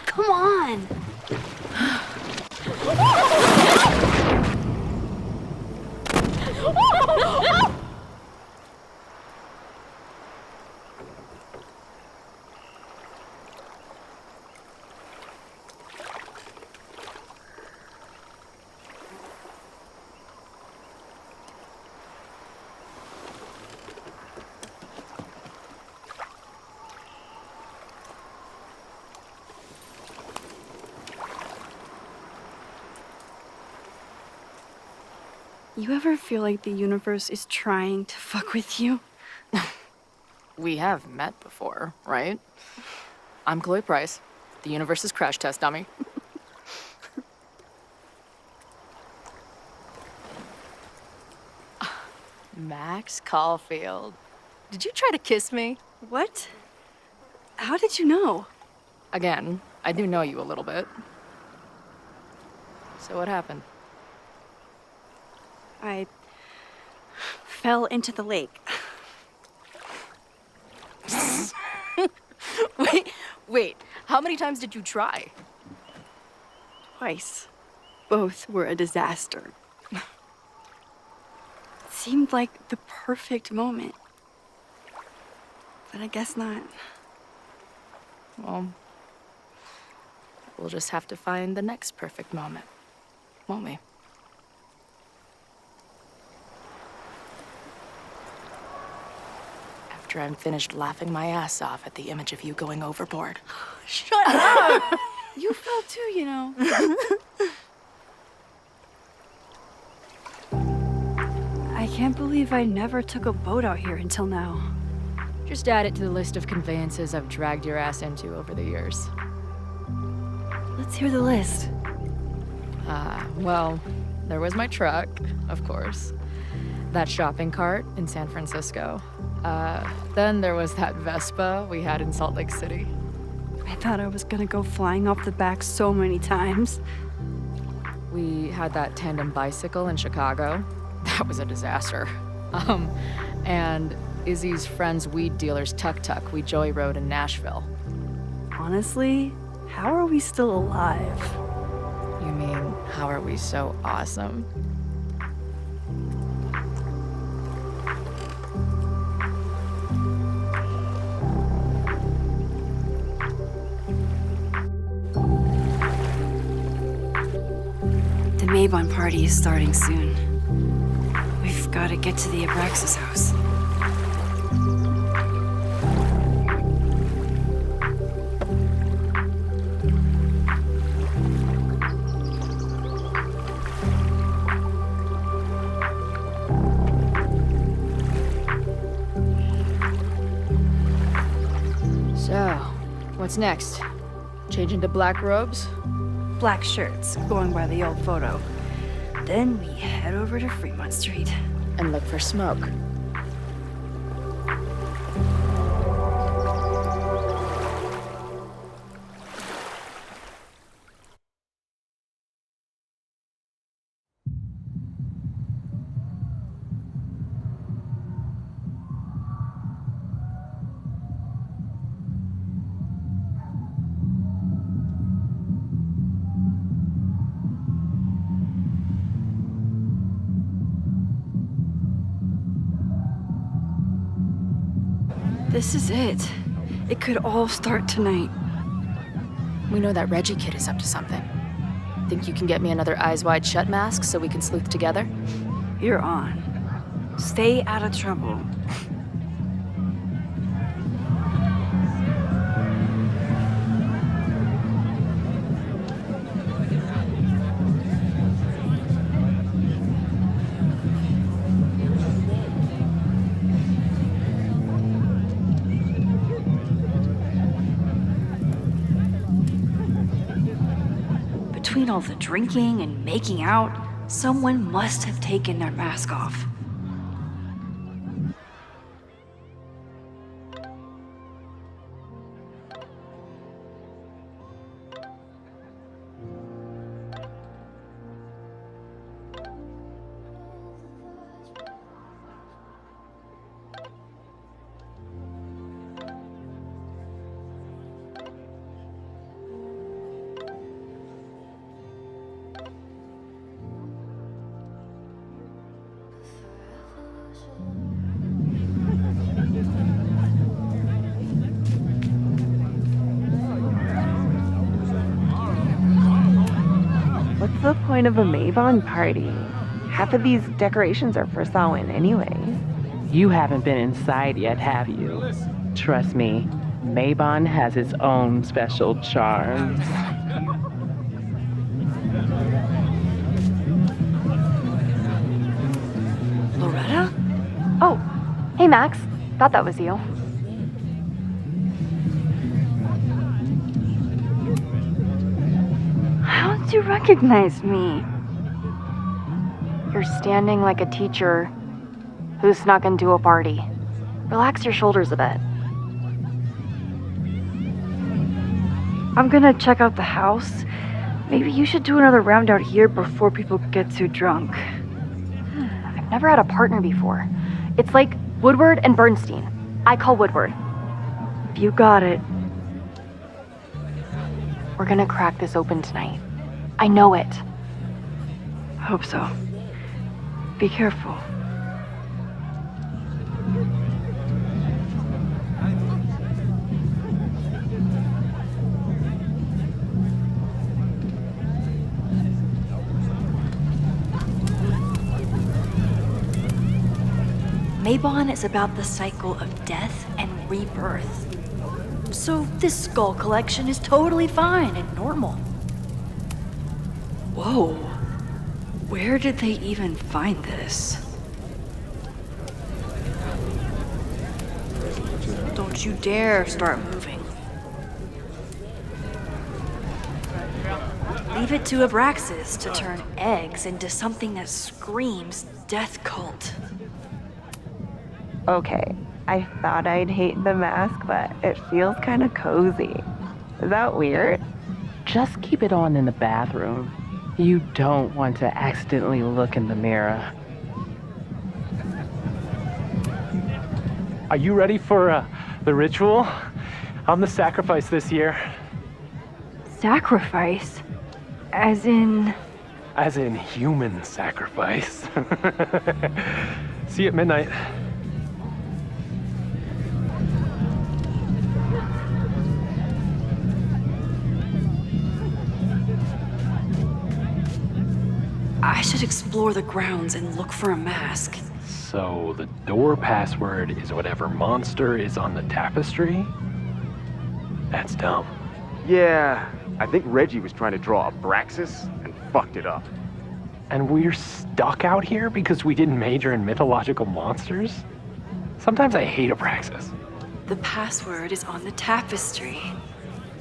Come on! You ever feel like the universe is trying to fuck with you? We have met before, right? I'm Chloe Price, the universe's crash test dummy. Max Caulfield. Did you try to kiss me? What? How did you know? Again, I do know you a little bit. So what happened? I fell into the lake. Wait, how many times did you try? Twice. Both were a disaster. It seemed like the perfect moment. But I guess not. Well, we'll just have to find the next perfect moment, won't we? After I'm finished laughing my ass off at the image of you going overboard. Shut up! You fell too, you know. I can't believe I never took a boat out here until now. Just add it to the list of conveyances I've dragged your ass into over the years. Let's hear the list. Well, there was my truck, of course. That shopping cart in San Francisco. Then there was that Vespa we had in Salt Lake City. I thought I was gonna go flying off the back so many times. We had that tandem bicycle in Chicago. That was a disaster. And Izzy's friend's weed dealer's tuk-tuk we joyrode in Nashville. Honestly, how are we still alive? You mean, how are we so awesome? The Maybon party is starting soon. We've got to get to the Abraxas house. So, what's next? Change into black robes? black shirts, going by the old photo. Then we head over to Fremont Street. And look for smoke. This is it. It could all start tonight. We know that Reggie kid is up to something. Think you can get me another Eyes Wide Shut mask so we can sleuth together? You're on. Stay out of trouble. Between all the drinking and making out, someone must have taken their mask off. What's the point of a Mabon party? Half of these decorations are for Samhain anyway. You haven't been inside yet, have you? Trust me, Mabon has its own special charms. Loretta? Oh, hey Max. Thought that was you. How did you recognize me? You're standing like a teacher who snuck into a party. Relax your shoulders a bit. I'm gonna check out the house. Maybe you should do another round out here before people get too drunk. I've never had a partner before. It's like Woodward and Bernstein. I call Woodward. You got it. We're gonna crack this open tonight. I know it. Hope so. Be careful. Mabon is about the cycle of death and rebirth. So this skull collection is totally fine and normal. Whoa. Where did they even find this? Don't you dare start moving. Leave it to Abraxas to turn eggs into something that screams death cult. Okay, I thought I'd hate the mask, but it feels kind of cozy. Is that weird? Just keep it on in the bathroom. You don't want to accidentally look in the mirror. Are you ready for the ritual? I'm the sacrifice this year. Sacrifice? As in... As in human sacrifice. See you at midnight. I should explore the grounds and look for a mask. So the door password is whatever monster is on the tapestry? That's dumb. Yeah, I think Reggie was trying to draw Abraxas and fucked it up. And we're stuck out here because we didn't major in mythological monsters? Sometimes I hate Abraxas. The password is on the tapestry.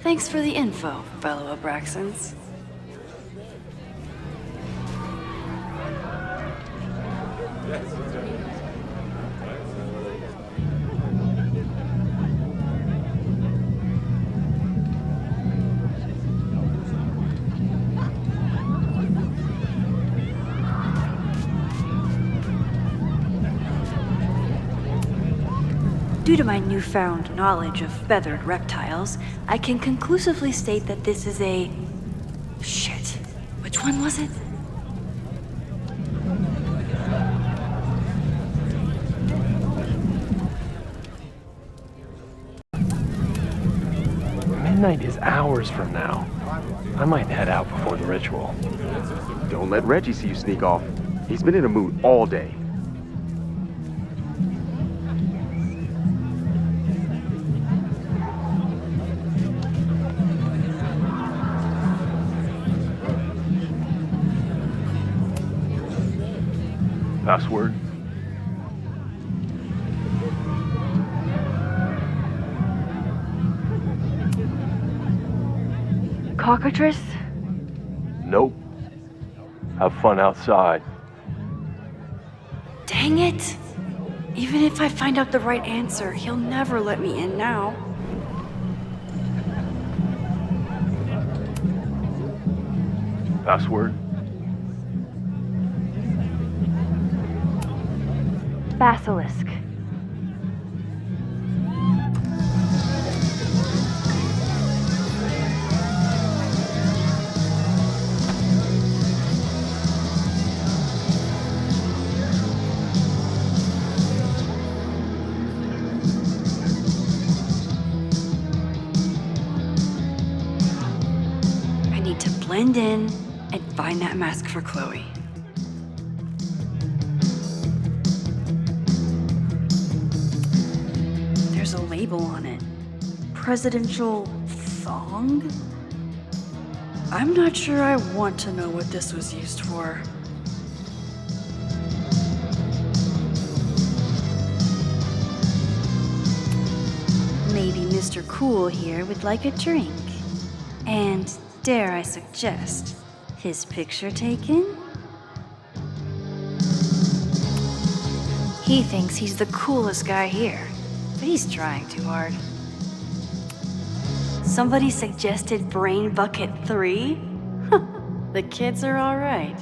Thanks for the info, fellow Abraxans. Due to my newfound knowledge of feathered reptiles, I can conclusively state that this is a... Shit. Which one was it? Midnight is hours from now. I might head out before the ritual. Don't let Reggie see you sneak off. He's been in a mood all day. Password? Cockatrice? Nope. Have fun outside. Dang it! Even if I find out the right answer, he'll never let me in now. Password? Basilisk. I need to blend in and find that mask for Chloe. There's a label on it. Presidential thong? I'm not sure I want to know what this was used for. Maybe Mr. Cool here would like a drink. And dare I suggest, his picture taken? He thinks he's the coolest guy here, but he's trying too hard. Somebody suggested Brain Bucket 3? The kids are all right.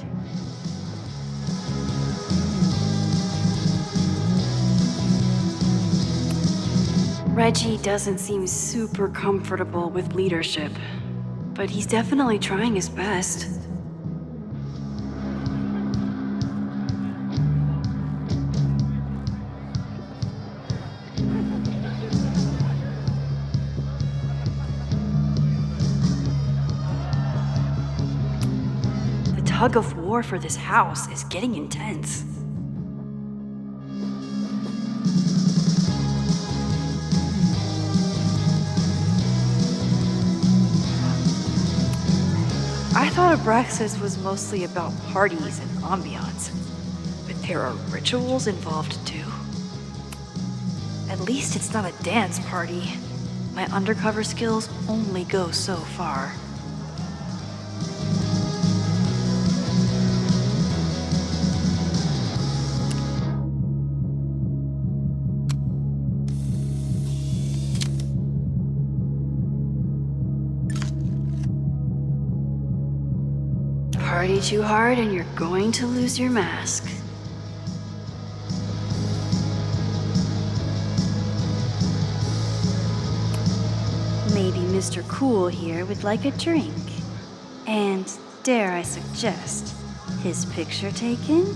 Reggie doesn't seem super comfortable with leadership, but he's definitely trying his best. The tug of war for this house is getting intense. I thought Abraxas was mostly about parties and ambiance, but there are rituals involved too. At least it's not a dance party. My undercover skills only go so far. Party too hard and you're going to lose your mask. Maybe Mr. Cool here would like a drink. And dare I suggest, his picture taken?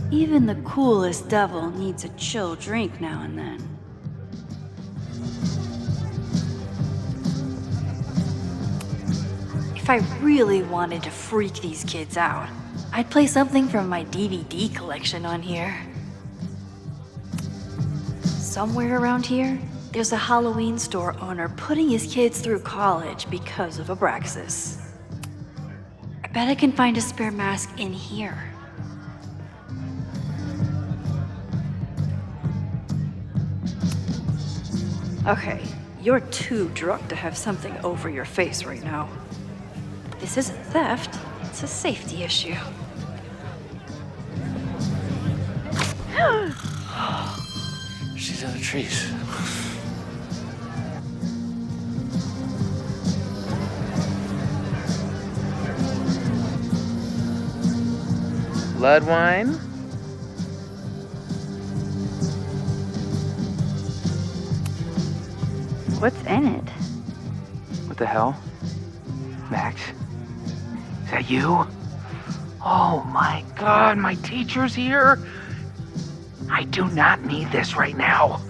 Even the coolest devil needs a chill drink now and then. If I really wanted to freak these kids out, I'd play something from my DVD collection on here. Somewhere around here, there's a Halloween store owner putting his kids through college because of Abraxas. I bet I can find a spare mask in here. Okay, you're too drunk to have something over your face right now. This isn't theft, it's a safety issue. She's in the trees. Blood wine? What's in it? What the hell? Max? Is that you? Oh my god, my teacher's here? I do not need this right now.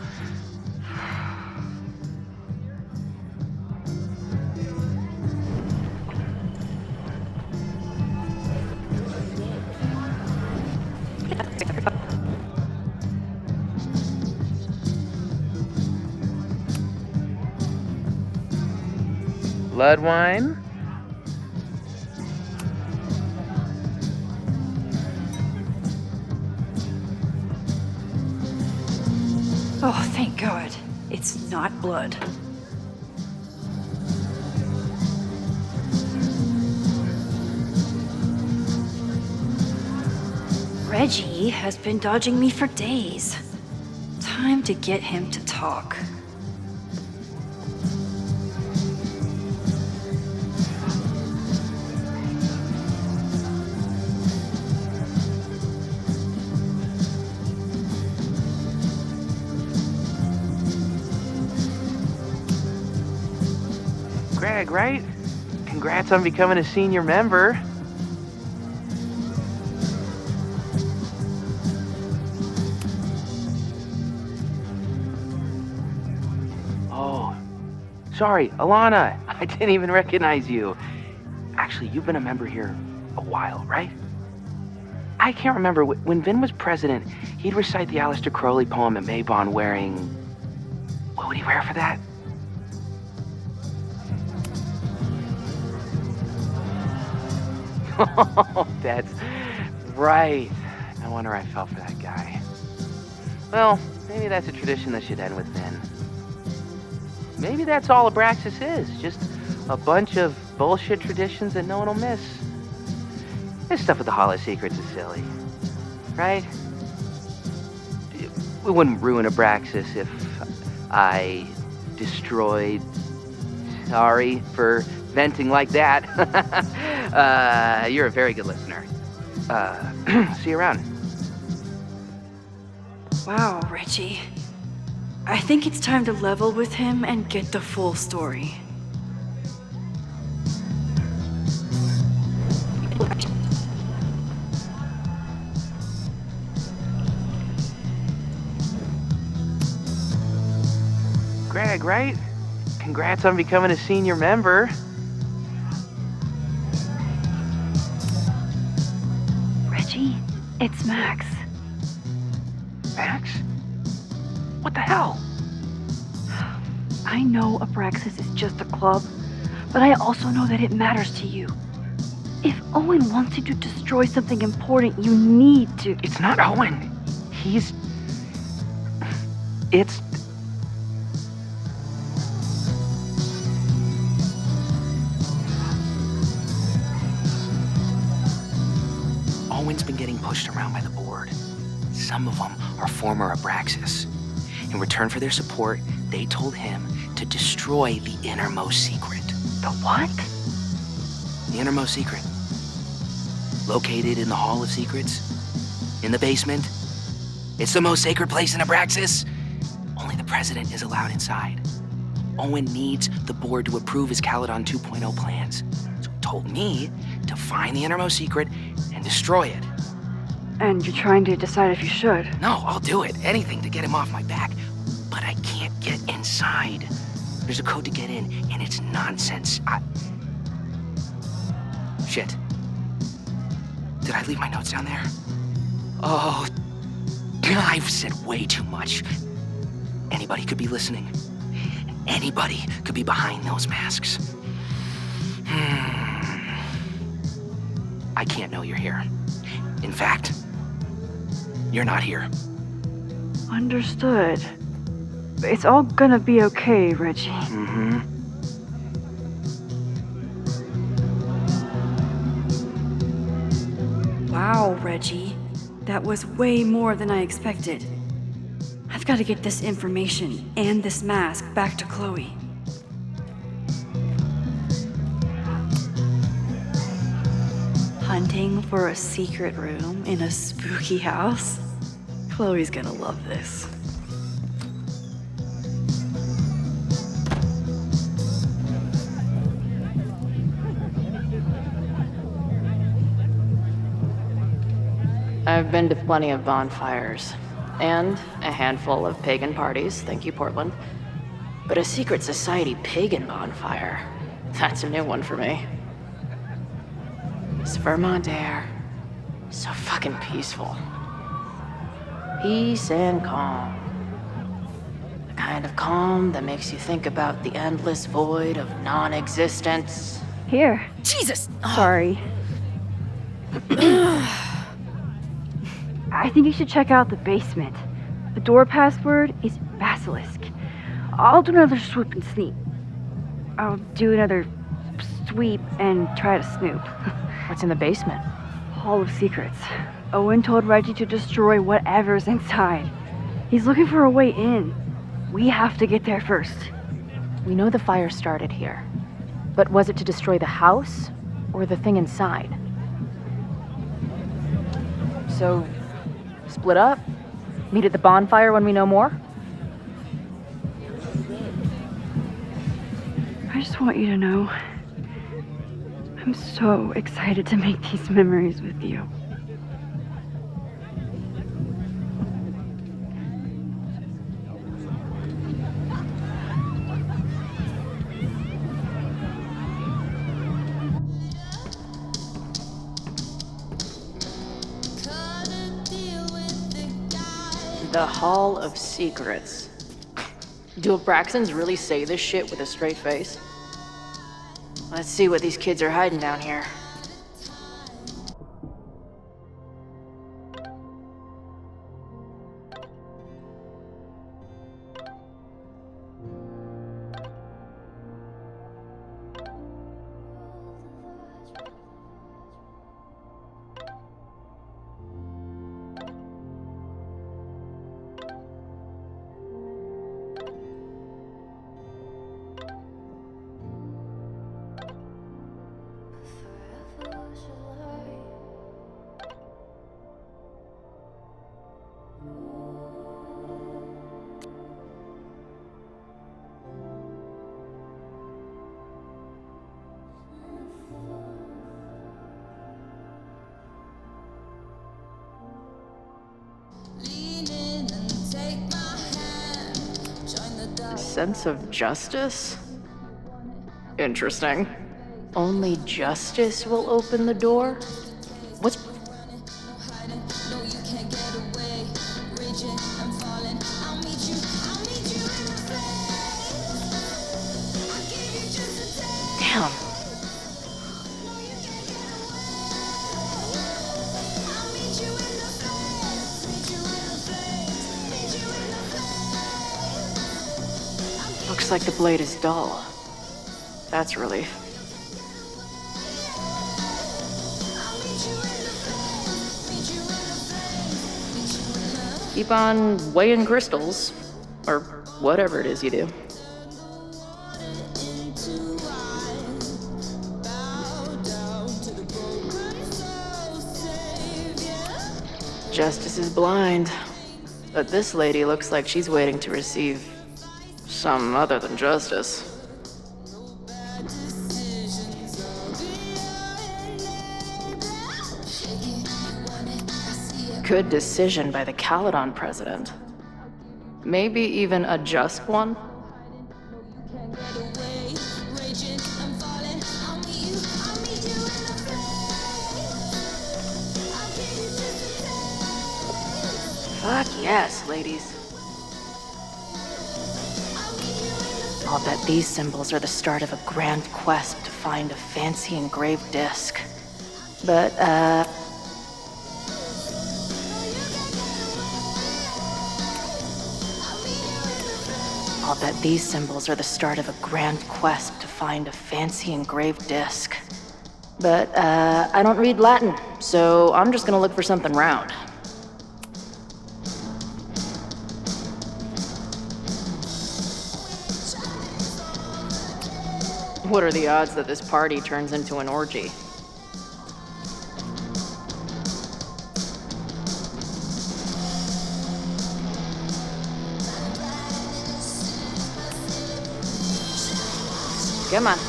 Blood wine? Oh, thank God. It's not blood. Reggie has been dodging me for days. Time to get him to talk. Greg, right? Congrats on becoming a senior member. Oh, sorry, Alana. I didn't even recognize you. Actually, you've been a member here a while, right? I can't remember. When Vin was president, he'd recite the Aleister Crowley poem at Maybon wearing... What would he wear for that? Oh, that's right. No wonder I fell for that guy. Well, maybe that's a tradition that should end with Vin. Maybe that's all Abraxas is. Just a bunch of bullshit traditions that no one will miss. This stuff with the Hollow Secrets is silly. Right? We wouldn't ruin Abraxas if I destroyed... Sorry for venting like that. You're a very good listener. See you around. Wow, Reggie. I think it's time to level with him and get the full story. Greg, right? Congrats on becoming a senior member. Reggie, it's Max. Max? What the hell? I know Abraxas is just a club, but I also know that it matters to you. If Owen wants you to destroy something important, you need to... It's not Owen. It's... Owen's been getting pushed around by the board. Some of them are former Abraxas. In return for their support, they told him to destroy the innermost secret. The what? The innermost secret. Located in the Hall of Secrets. In the basement. It's the most sacred place in Abraxas. Only the president is allowed inside. Owen needs the board to approve his Caledon 2.0 plans. So he told me to find the innermost secret and destroy it. And you're trying to decide if you should? No, I'll do it. Anything to get him off my back. But I can't get inside. There's a code to get in, and it's nonsense. Shit. Did I leave my notes down there? Oh, I've said way too much. Anybody could be listening. Anybody could be behind those masks. I can't know you're here. In fact, you're not here. Understood. It's all gonna be okay, Reggie. Mm-hmm. Wow, Reggie. That was way more than I expected. I've got to get this information and this mask back to Chloe. Hunting for a secret room in a spooky house? Chloe's gonna love this. I've been to plenty of bonfires, and a handful of pagan parties, thank you, Portland. But a secret society pagan bonfire, that's a new one for me. This Vermont air, so fucking peaceful. Peace and calm. The kind of calm that makes you think about the endless void of non-existence. Here. Jesus! Sorry. I think you should check out the basement. The door password is basilisk. I'll do another swoop and sneak. I'll do another sweep and try to snoop. What's in the basement? Hall of Secrets. Owen told Reggie to destroy whatever's inside. He's looking for a way in. We have to get there first. We know the fire started here. But was it to destroy the house or the thing inside? So, split up? Meet at the bonfire when we know more? I just want you to know, I'm so excited to make these memories with you. The Hall of Secrets. Do Abraxans really say this shit with a straight face? Let's see what these kids are hiding down here. Sense of justice? Interesting. Only justice will open the door? What's... Damn. Looks like the blade is dull. That's a relief. Keep on weighing crystals, or whatever it is you do. Justice is blind, but this lady looks like she's waiting to receive some other than justice. Good decision by the Caledon president. Maybe even a just one? Fuck yes, ladies. I'll bet these symbols are the start of a grand quest to find a fancy engraved disc. But, that these symbols are the start of a grand quest to find a fancy engraved disc. But, I don't read Latin, so I'm just gonna look for something round. What are the odds that this party turns into an orgy? Come on.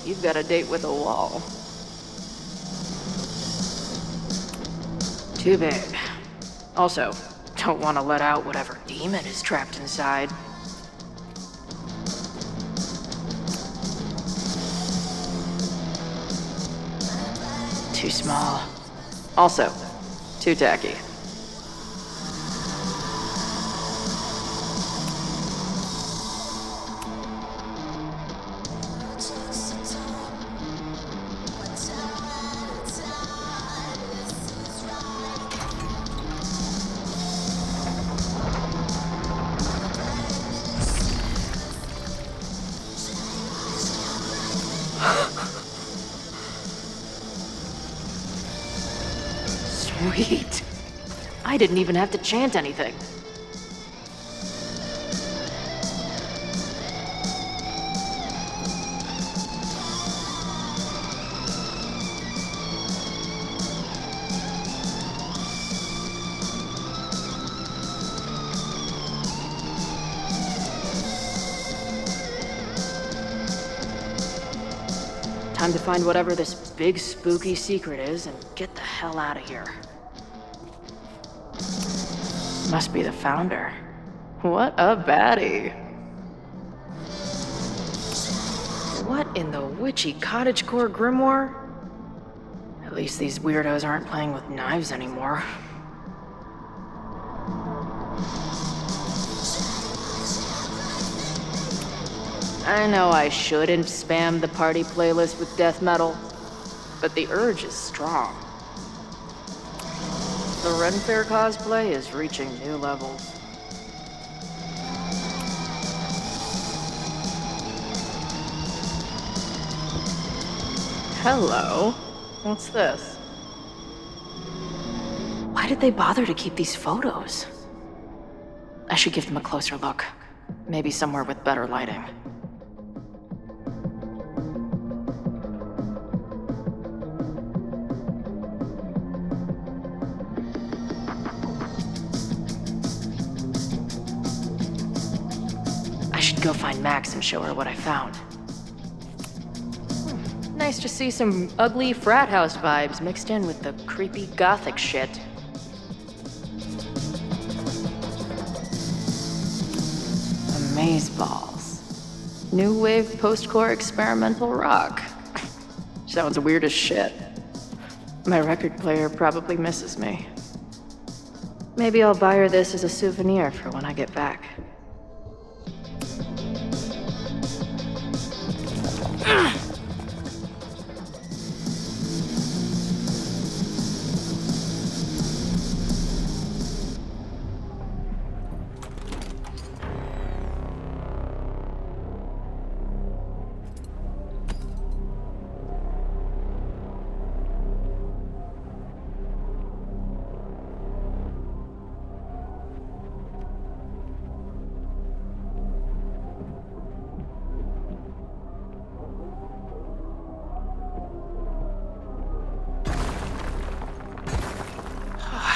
You've got a date with a wall. Too big. Also, don't want to let out whatever demon is trapped inside. Too small. Also, too tacky. Sweet. I didn't even have to chant anything. Time to find whatever this big spooky secret is and get the hell out of here. Must be the founder. What a baddie. What in the witchy cottagecore grimoire? At least these weirdos aren't playing with knives anymore. I know I shouldn't spam the party playlist with death metal, but the urge is strong. The Ren Fair cosplay is reaching new levels. Hello. What's this? Why did they bother to keep these photos? I should give them a closer look. Maybe somewhere with better lighting. Go find Max and show her what I found. Nice to see some ugly frat house vibes mixed in with the creepy gothic shit. Amazeballs. New wave post-core experimental rock. Sounds weird as shit. My record player probably misses me. Maybe I'll buy her this as a souvenir for when I get back.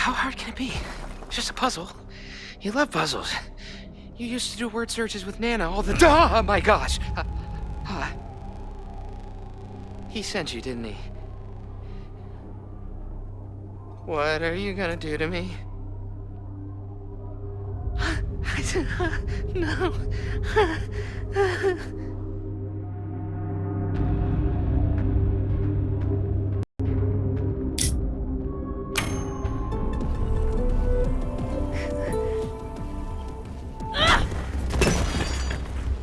How hard can it be? It's just a puzzle. You love puzzles. You used to do word searches with Nana all the time. Oh my gosh. He sent you, didn't he? What are you gonna do to me? No.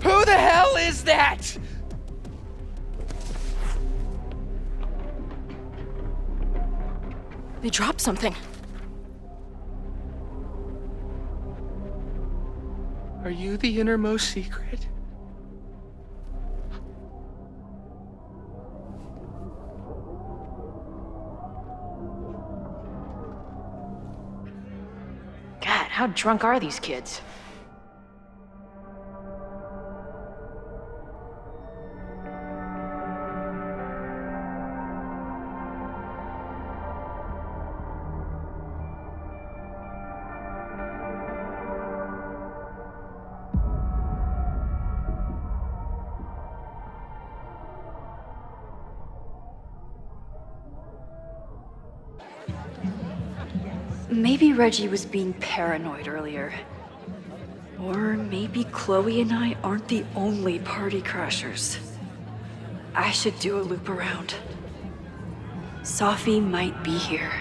Who the hell is that? They dropped something. Are Are you the innermost secret? God, how drunk are these kids? Maybe Reggie was being paranoid earlier. Or maybe Chloe and I aren't the only party crashers. I should do a loop around. Sophie might be here.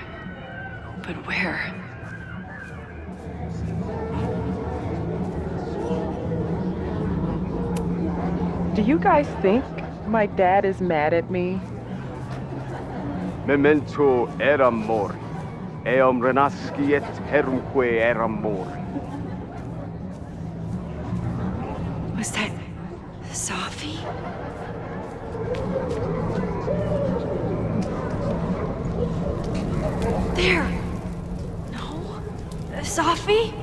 But where? Do you guys think my dad is mad at me? Memento eram mori. Eum renasciet herumque eram mori. Was that Sophie? There! No? Sophie?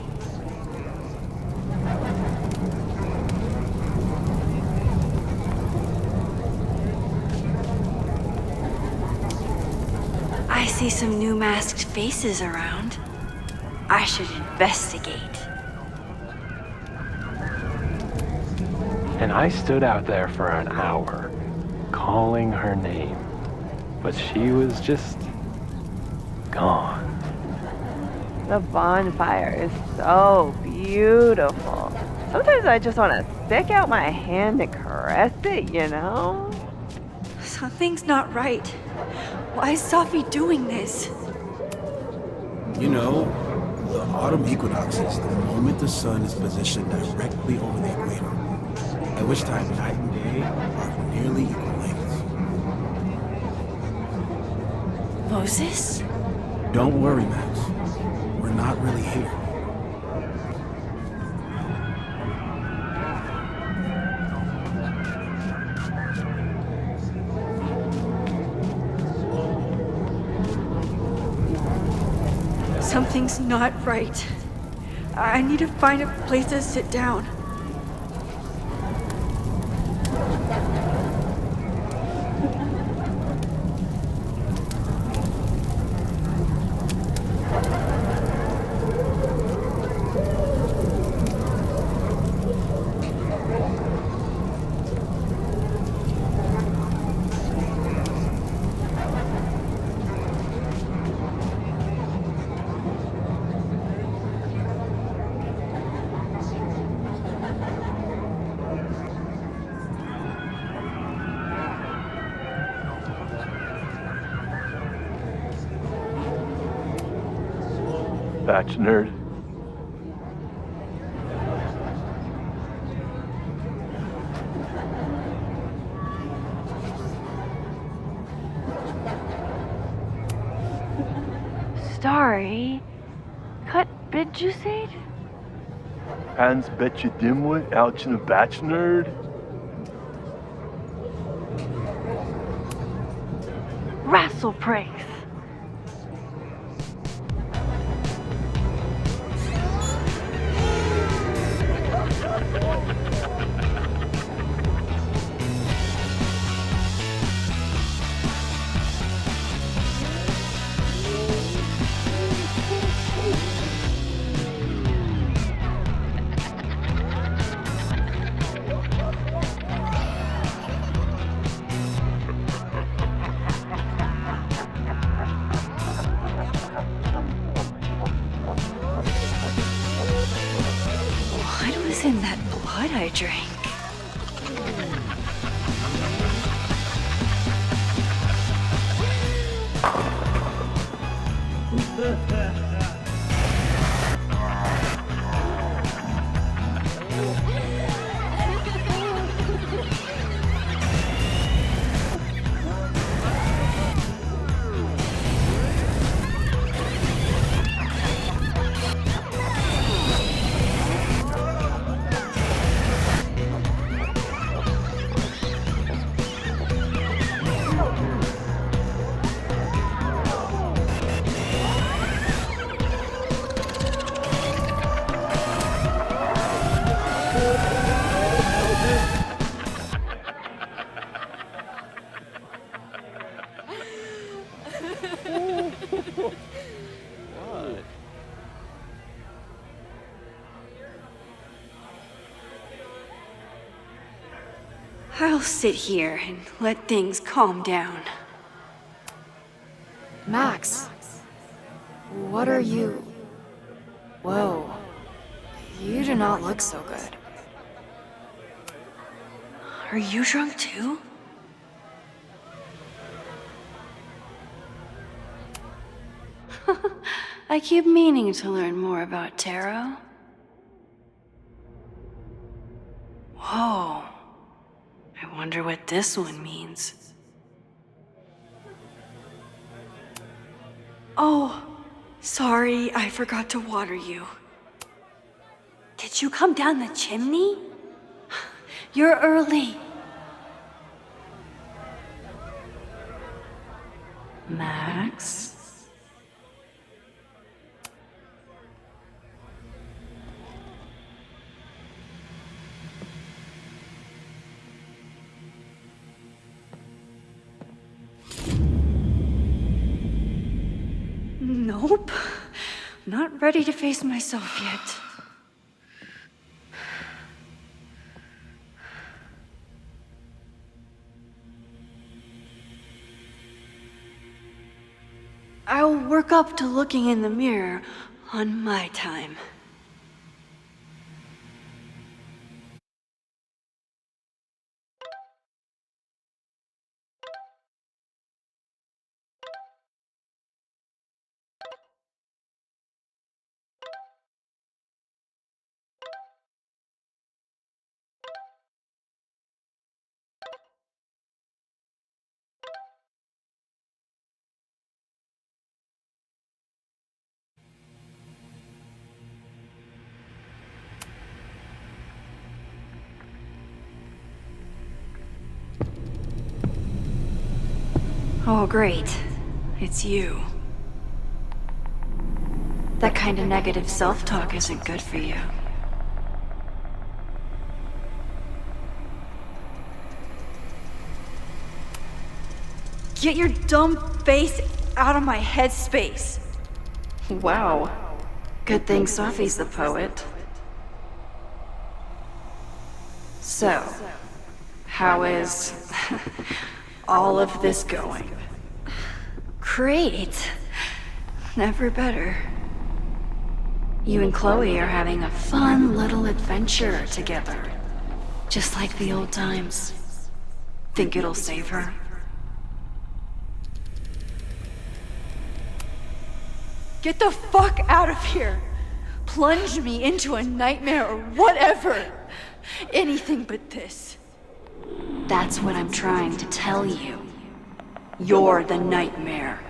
I see some new masked faces around. I should investigate. And I stood out there for an hour, calling her name. But she was just gone. The bonfire is so beautiful. Sometimes I just want to stick out my hand and caress it, you know? Something's not right. Why is Sophie doing this? You know, the autumn equinox is the moment the sun is positioned directly over the equator, at which time night and day are nearly equal lengths. Moses? Don't worry, Max. We're not really here. Something's not right. I need to find a place to sit down. Batch nerd. Sorry. Cut bid you said? Hans bet you dimwit, ouch in a batch nerd. Wrestle pranks. What was in that blood I drank? I'll sit here and let things calm down. Max, what are you? Whoa, you do not look so good. Are you drunk too? I keep meaning to learn more about tarot. Whoa. I wonder what this one means. Oh, sorry, I forgot to water you. Did you come down the chimney? You're early. Max? Nope. Not ready to face myself yet. I'll work up to looking in the mirror on my time. Oh, great. It's you. That kind of negative self-talk isn't good for you. Get your dumb face out of my headspace. Wow. Good thing Sophie's the poet. So, how is all of this going? Great. Never better. You and Chloe are having a fun little adventure together. Just like the old times. Think it'll save her? Get the fuck out of here! Plunge me into a nightmare or whatever! Anything but this. That's what I'm trying to tell you. You're the nightmare.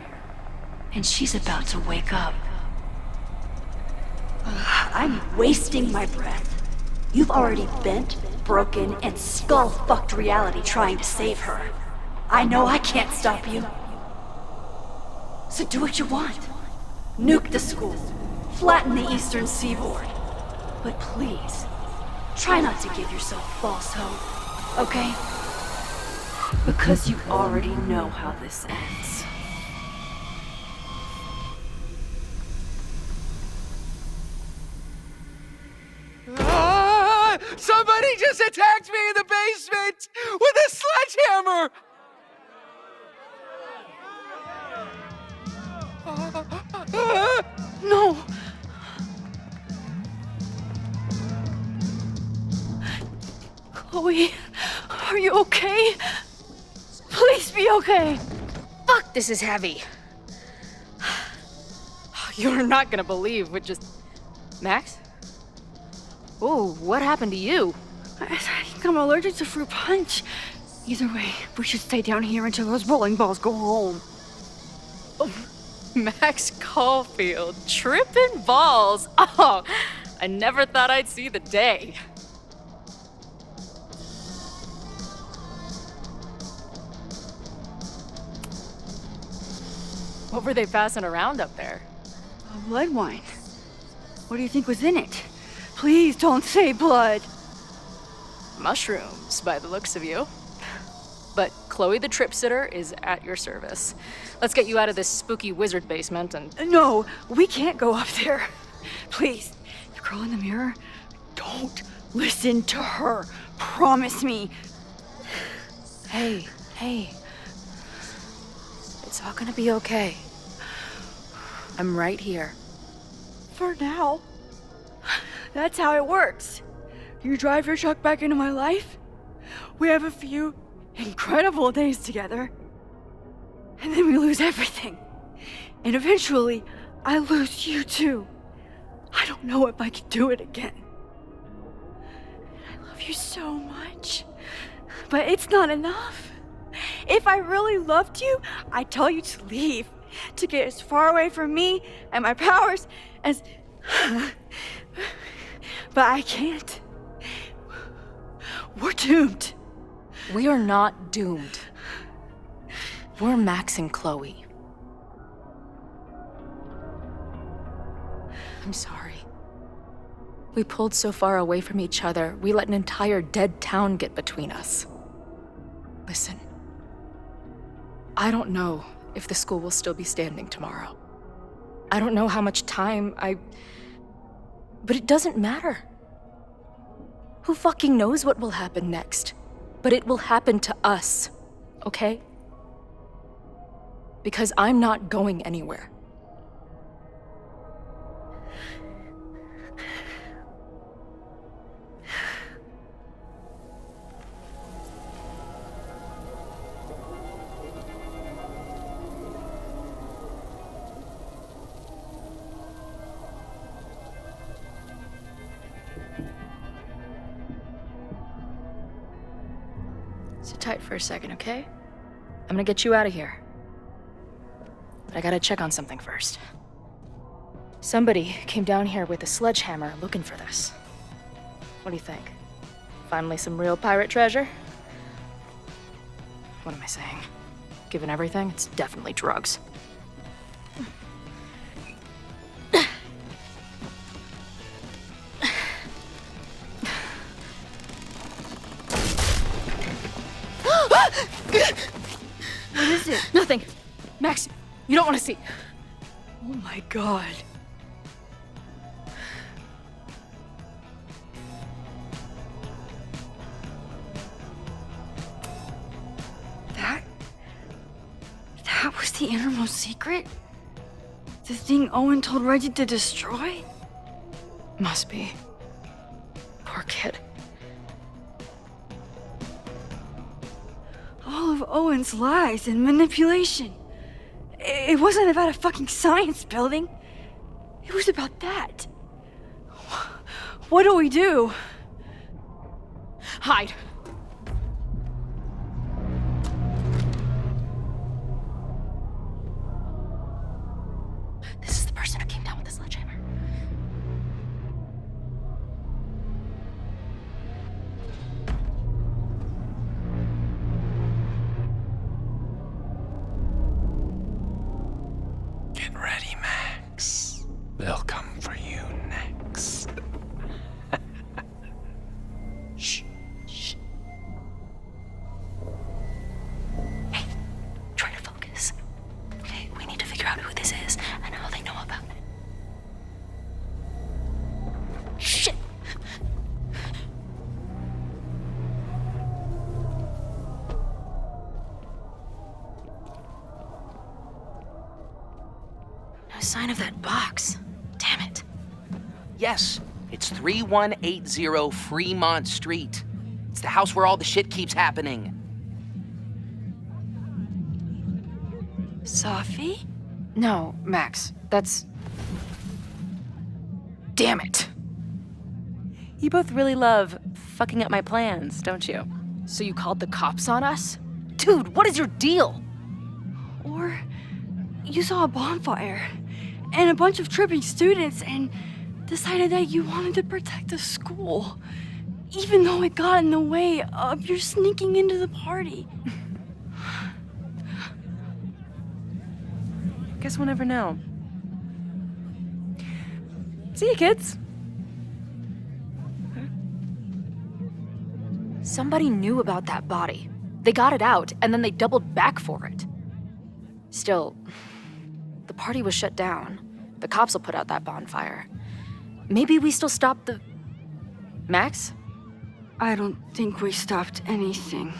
And she's about to wake up. I'm wasting my breath. You've already bent, broken, and skull-fucked reality trying to save her. I know I can't stop you. So do what you want. Nuke the school. Flatten the eastern seaboard. But please, try not to give yourself false hope, okay? Because you already know how this ends. Somebody just attacked me in the basement with a sledgehammer! No! Chloe, are you okay? Please be okay! Fuck, this is heavy. You're not gonna believe what just... Max? Oh, what happened to you? I think I'm allergic to fruit punch. Either way, we should stay down here until those bowling balls go home. Oh, Max Caulfield, tripping balls. Oh, I never thought I'd see the day. What were they passing around up there? Blood wine. What do you think was in it? Please don't say blood. Mushrooms, by the looks of you. But Chloe the Trip Sitter is at your service. Let's get you out of this spooky wizard basement and... No, we can't go up there. Please, the girl in the mirror, don't listen to her. Promise me. Hey. It's all gonna be okay. I'm right here. For now. That's how it works. You drive your truck back into my life. We have a few incredible days together. And then we lose everything. And eventually, I lose you too. I don't know if I can do it again. I love you so much. But it's not enough. If I really loved you, I'd tell you to leave. To get as far away from me and my powers as... But I can't. We're doomed. We are not doomed. We're Max and Chloe. I'm sorry. We pulled so far away from each other, we let an entire dead town get between us. Listen, I don't know if the school will still be standing tomorrow. I don't know how much time But it doesn't matter. Who fucking knows what will happen next? But it will happen to us, okay? Because I'm not going anywhere. Sit tight for a second, okay? I'm gonna get you out of here. But I gotta check on something first. Somebody came down here with a sledgehammer looking for this. What do you think? Finally some real pirate treasure? What am I saying? Given everything, it's definitely drugs. What is it? Nothing. Max, you don't want to see. Oh my god. That was the innermost secret? The thing Owen told Reggie to destroy? Must be. Poor kid. All of Owen's lies and manipulation. It wasn't about a fucking science building. It was about that. What do we do? Hide. This is the person who came down with the sledgehammer. Get ready, Max. They'll come for you next. Shh. Hey, try to focus. Okay, we need to figure out who this is and how they know about it. Shit! No sign of that box. Damn it. Yes, it's 3180 Fremont Street. It's the house where all the shit keeps happening. Sophie? No, Max, that's... Damn it. You both really love fucking up my plans, don't you? So you called the cops on us? Dude, what is your deal? Or you saw a bonfire and a bunch of tripping students and decided that you wanted to protect the school, even though it got in the way of your sneaking into the party. Guess we'll never know. See you, kids. Somebody knew about that body. They got it out, and then they doubled back for it. Still, the party was shut down. The cops will put out that bonfire. Maybe we still stop the... Max? I don't think we stopped anything.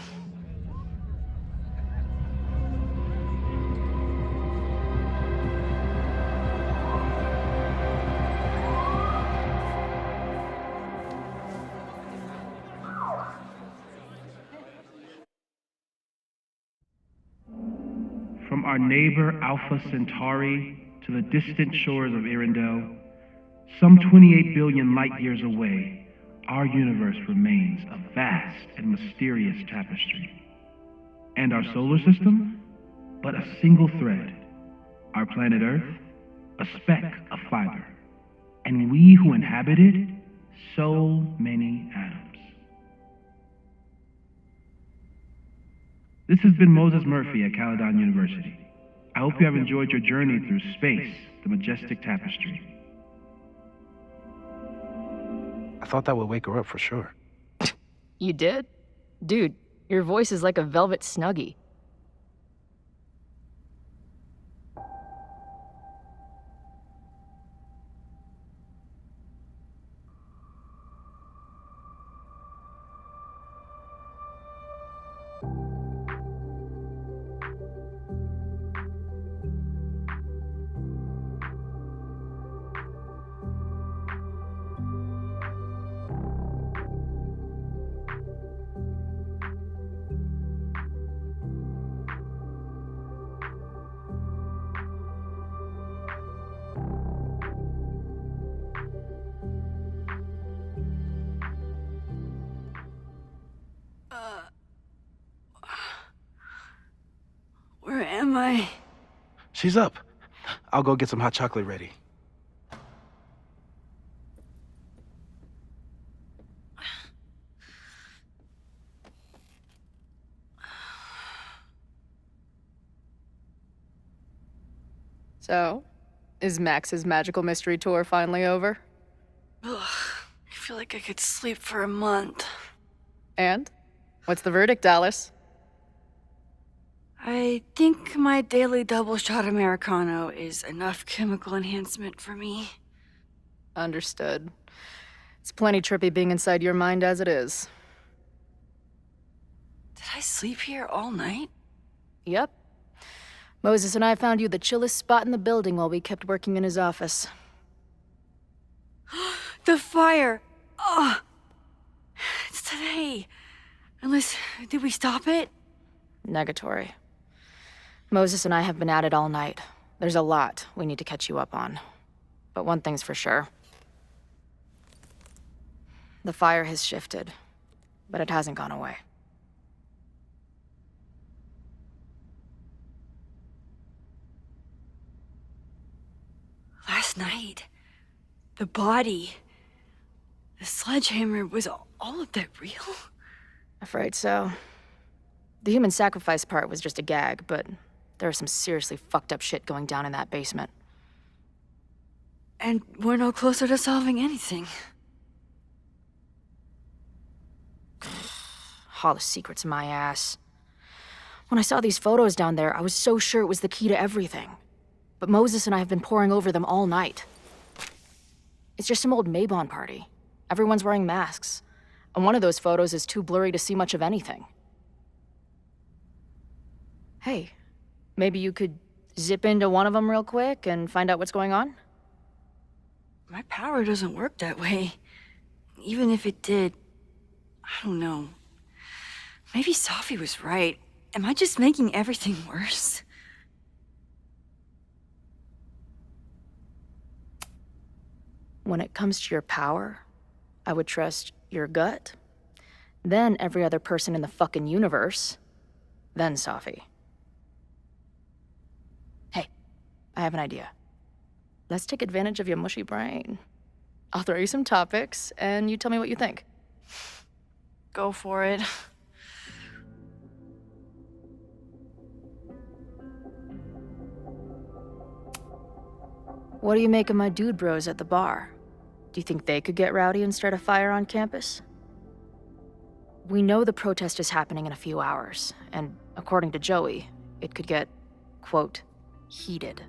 From our neighbor Alpha Centauri to the distant shores of Arendelle, some 28 billion light years away, our universe remains a vast and mysterious tapestry. And our solar system? But a single thread. Our planet Earth? A speck of fiber. And we who inhabit it? So many atoms. This has been Moses Murphy at Caledon University. I hope you have enjoyed your journey through space, the majestic tapestry. I thought that would wake her up for sure. You did? Dude, your voice is like a velvet snuggie. Where am I? She's up. I'll go get some hot chocolate ready. So, is Max's magical mystery tour finally over? Ugh, I feel like I could sleep for a month. And? What's the verdict, Alice? I think my daily double shot Americano is enough chemical enhancement for me. Understood. It's plenty trippy being inside your mind as it is. Did I sleep here all night? Yep. Moses and I found you the chillest spot in the building while we kept working in his office. The fire! Oh! It's today. Unless, did we stop it? Negatory. Moses and I have been at it all night. There's a lot we need to catch you up on. But one thing's for sure. The fire has shifted, but it hasn't gone away. Last night, the body, the sledgehammer, was all of that real? Afraid so. The human sacrifice part was just a gag, but there was some seriously fucked up shit going down in that basement. And we're no closer to solving anything. All the secrets, my ass. When I saw these photos down there, I was so sure it was the key to everything. But Moses and I have been poring over them all night. It's just some old Mabon party. Everyone's wearing masks. And one of those photos is too blurry to see much of anything. Hey, maybe you could zip into one of them real quick and find out what's going on? My power doesn't work that way. Even if it did, I don't know. Maybe Safi was right. Am I just making everything worse? When it comes to your power, I would trust your gut, then every other person in the fucking universe, then Safi. Hey, I have an idea. Let's take advantage of your mushy brain. I'll throw you some topics, and you tell me what you think. Go for it. What do you make of my dude bros at the bar? Do you think they could get rowdy and start a fire on campus? We know the protest is happening in a few hours, and according to Joey, it could get, quote, heated.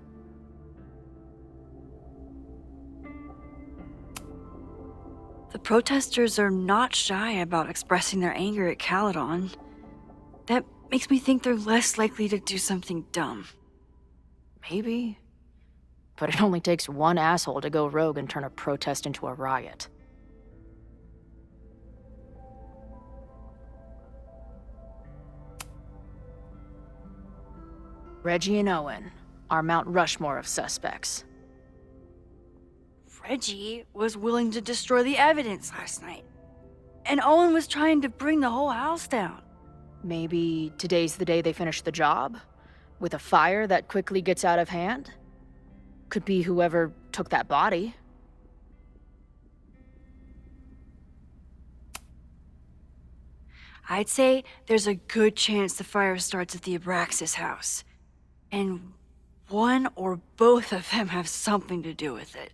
The protesters are not shy about expressing their anger at Caledon. That makes me think they're less likely to do something dumb. Maybe. But it only takes one asshole to go rogue and turn a protest into a riot. Reggie and Owen are Mount Rushmore of suspects. Reggie was willing to destroy the evidence last night. And Owen was trying to bring the whole house down. Maybe today's the day they finish the job? With a fire that quickly gets out of hand? Could be whoever took that body. I'd say there's a good chance the fire starts at the Abraxas house. And one or both of them have something to do with it.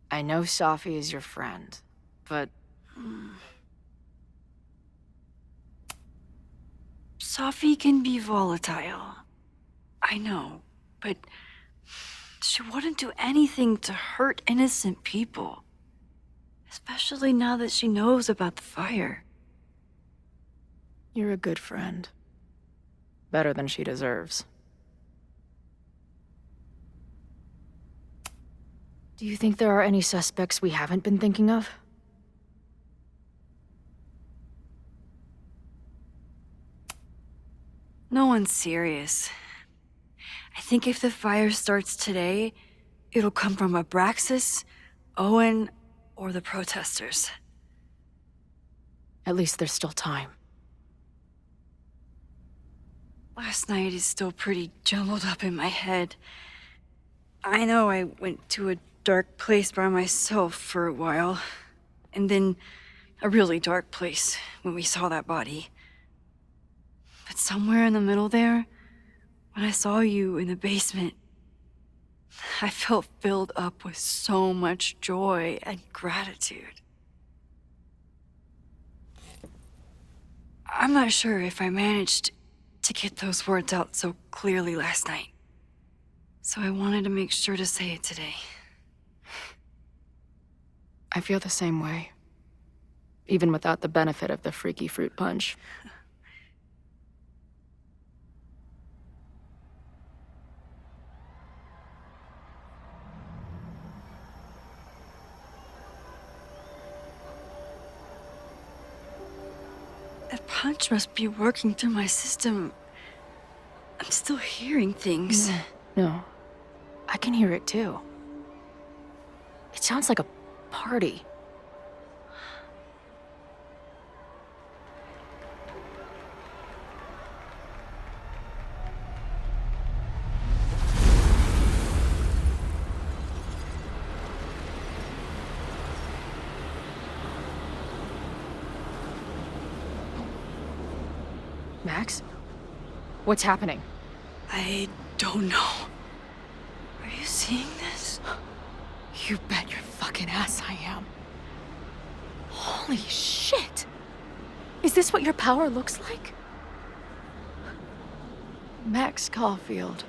I know Safi is your friend, but... Safi can be volatile. I know, but she wouldn't do anything to hurt innocent people. Especially now that she knows about the fire. You're a good friend. Better than she deserves. Do you think there are any suspects we haven't been thinking of? No one's serious. I think if the fire starts today, it'll come from Abraxas, Owen, or the protesters. At least there's still time. Last night is still pretty jumbled up in my head. I know I went to a dark place by myself for a while, and then a really dark place when we saw that body. But somewhere in the middle there, when I saw you in the basement, I felt filled up with so much joy and gratitude. I'm not sure if I managed to get those words out so clearly last night. So I wanted to make sure to say it today. I feel the same way. Even without the benefit of the freaky fruit punch. That punch must be working through my system. I'm still hearing things. No. I can hear it too. It sounds like a party. Max? What's happening? I don't know. Are you seeing this? You bet your fucking ass I am. Holy shit! Is this what your power looks like? Max Caulfield.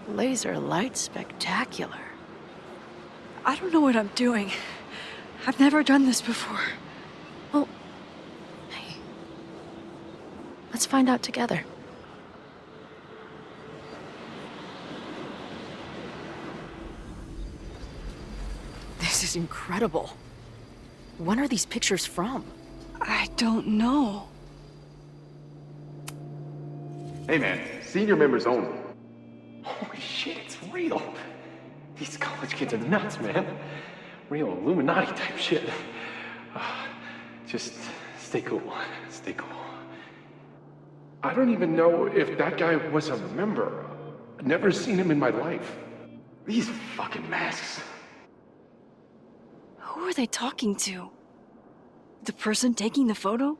Laser light spectacular. I don't know what I'm doing. I've never done this before. Well, hey. Let's find out together. This is incredible. When are these pictures from? I don't know. Hey man, senior members only. Holy shit, it's real. These college kids are nuts, man. Real Illuminati type shit. Just stay cool. Stay cool. I don't even know if that guy was a member. Never seen him in my life. These fucking masks. Who are they talking to? The person taking the photo?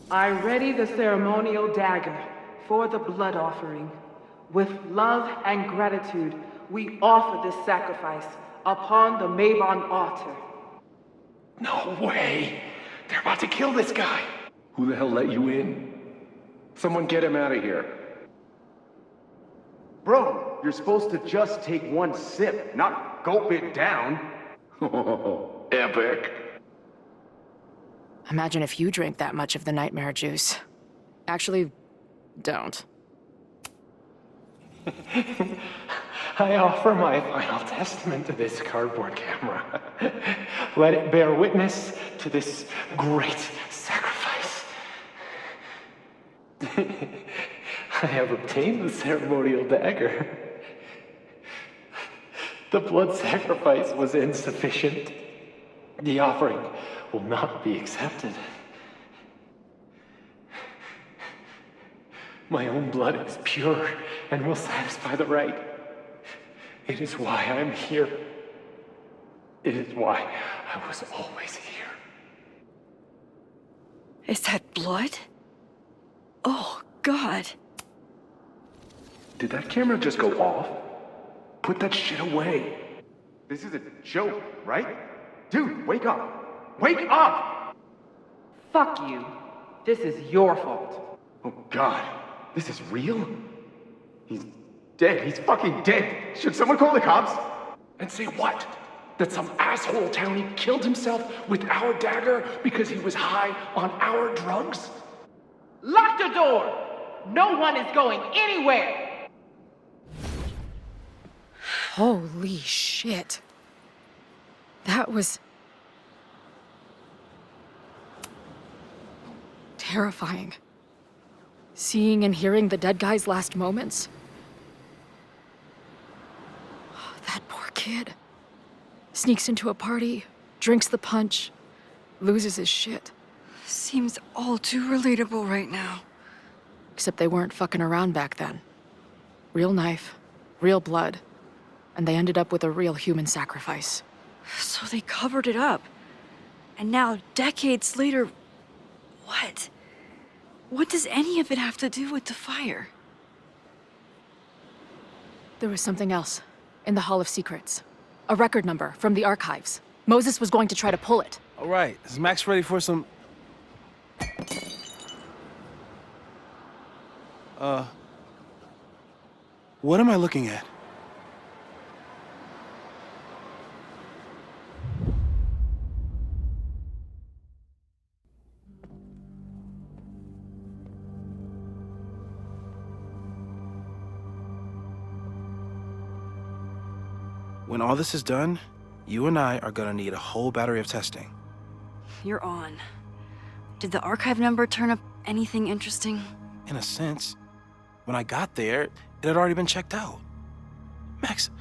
I ready the ceremonial dagger for the blood offering. With love and gratitude, we offer this sacrifice upon the Mabon altar. No way! They're about to kill this guy! Who the hell let you in? Someone get him out of here. Bro, you're supposed to just take one sip, not gulp it down. Oh, epic. Imagine if you drank that much of the nightmare juice. Actually, don't. I offer my final testament to this cardboard camera. Let it bear witness to this great sacrifice. I have obtained the ceremonial dagger. The blood sacrifice was insufficient. The offering will not be accepted. My own blood is pure and will satisfy the rite. It is why I'm here. It is why I was always here. Is that blood? Oh, God. Did that camera just go off? Put that shit away. This is a joke, right? Dude, wake up. Wake up! Fuck you. This is your fault. Oh, God. This is real? He's dead. He's fucking dead. Should someone call the cops? And say what? That some asshole townie killed himself with our dagger because he was high on our drugs? Lock the door! No one is going anywhere! Holy shit. That was terrifying. Seeing and hearing the dead guy's last moments. That poor kid. Sneaks into a party, drinks the punch, loses his shit. Seems all too relatable right now. Except they weren't fucking around back then. Real knife, real blood, and they ended up with a real human sacrifice. So they covered it up. And now, decades later, what? What does any of it have to do with the fire? There was something else in the Hall of Secrets. A record number from the archives. Moses was going to try to pull it. All right, is Max ready for some... What am I looking at? When all this is done, you and I are gonna need a whole battery of testing. You're on. Did the archive number turn up anything interesting? In a sense. When I got there, it had already been checked out. Max,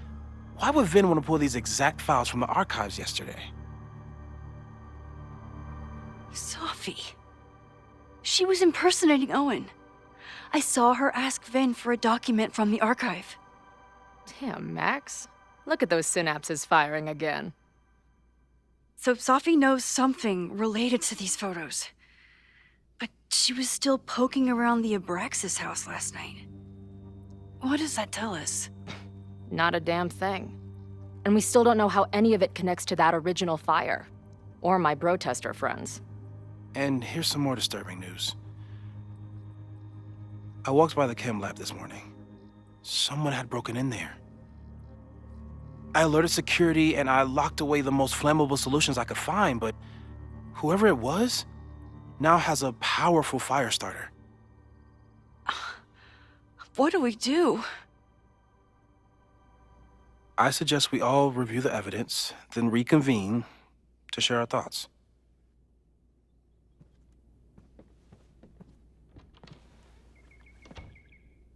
why would Vin want to pull these exact files from the archives yesterday? Sophie. She was impersonating Owen. I saw her ask Vin for a document from the archive. Damn, Max. Look at those synapses firing again. So Sophie knows something related to these photos. But she was still poking around the Abraxas house last night. What does that tell us? Not a damn thing. And we still don't know how any of it connects to that original fire. Or my bro-tester friends. And here's some more disturbing news. I walked by the chem lab this morning. Someone had broken in there. I alerted security and I locked away the most flammable solutions I could find, but whoever it was now has a powerful fire starter. What do we do? I suggest we all review the evidence, then reconvene to share our thoughts.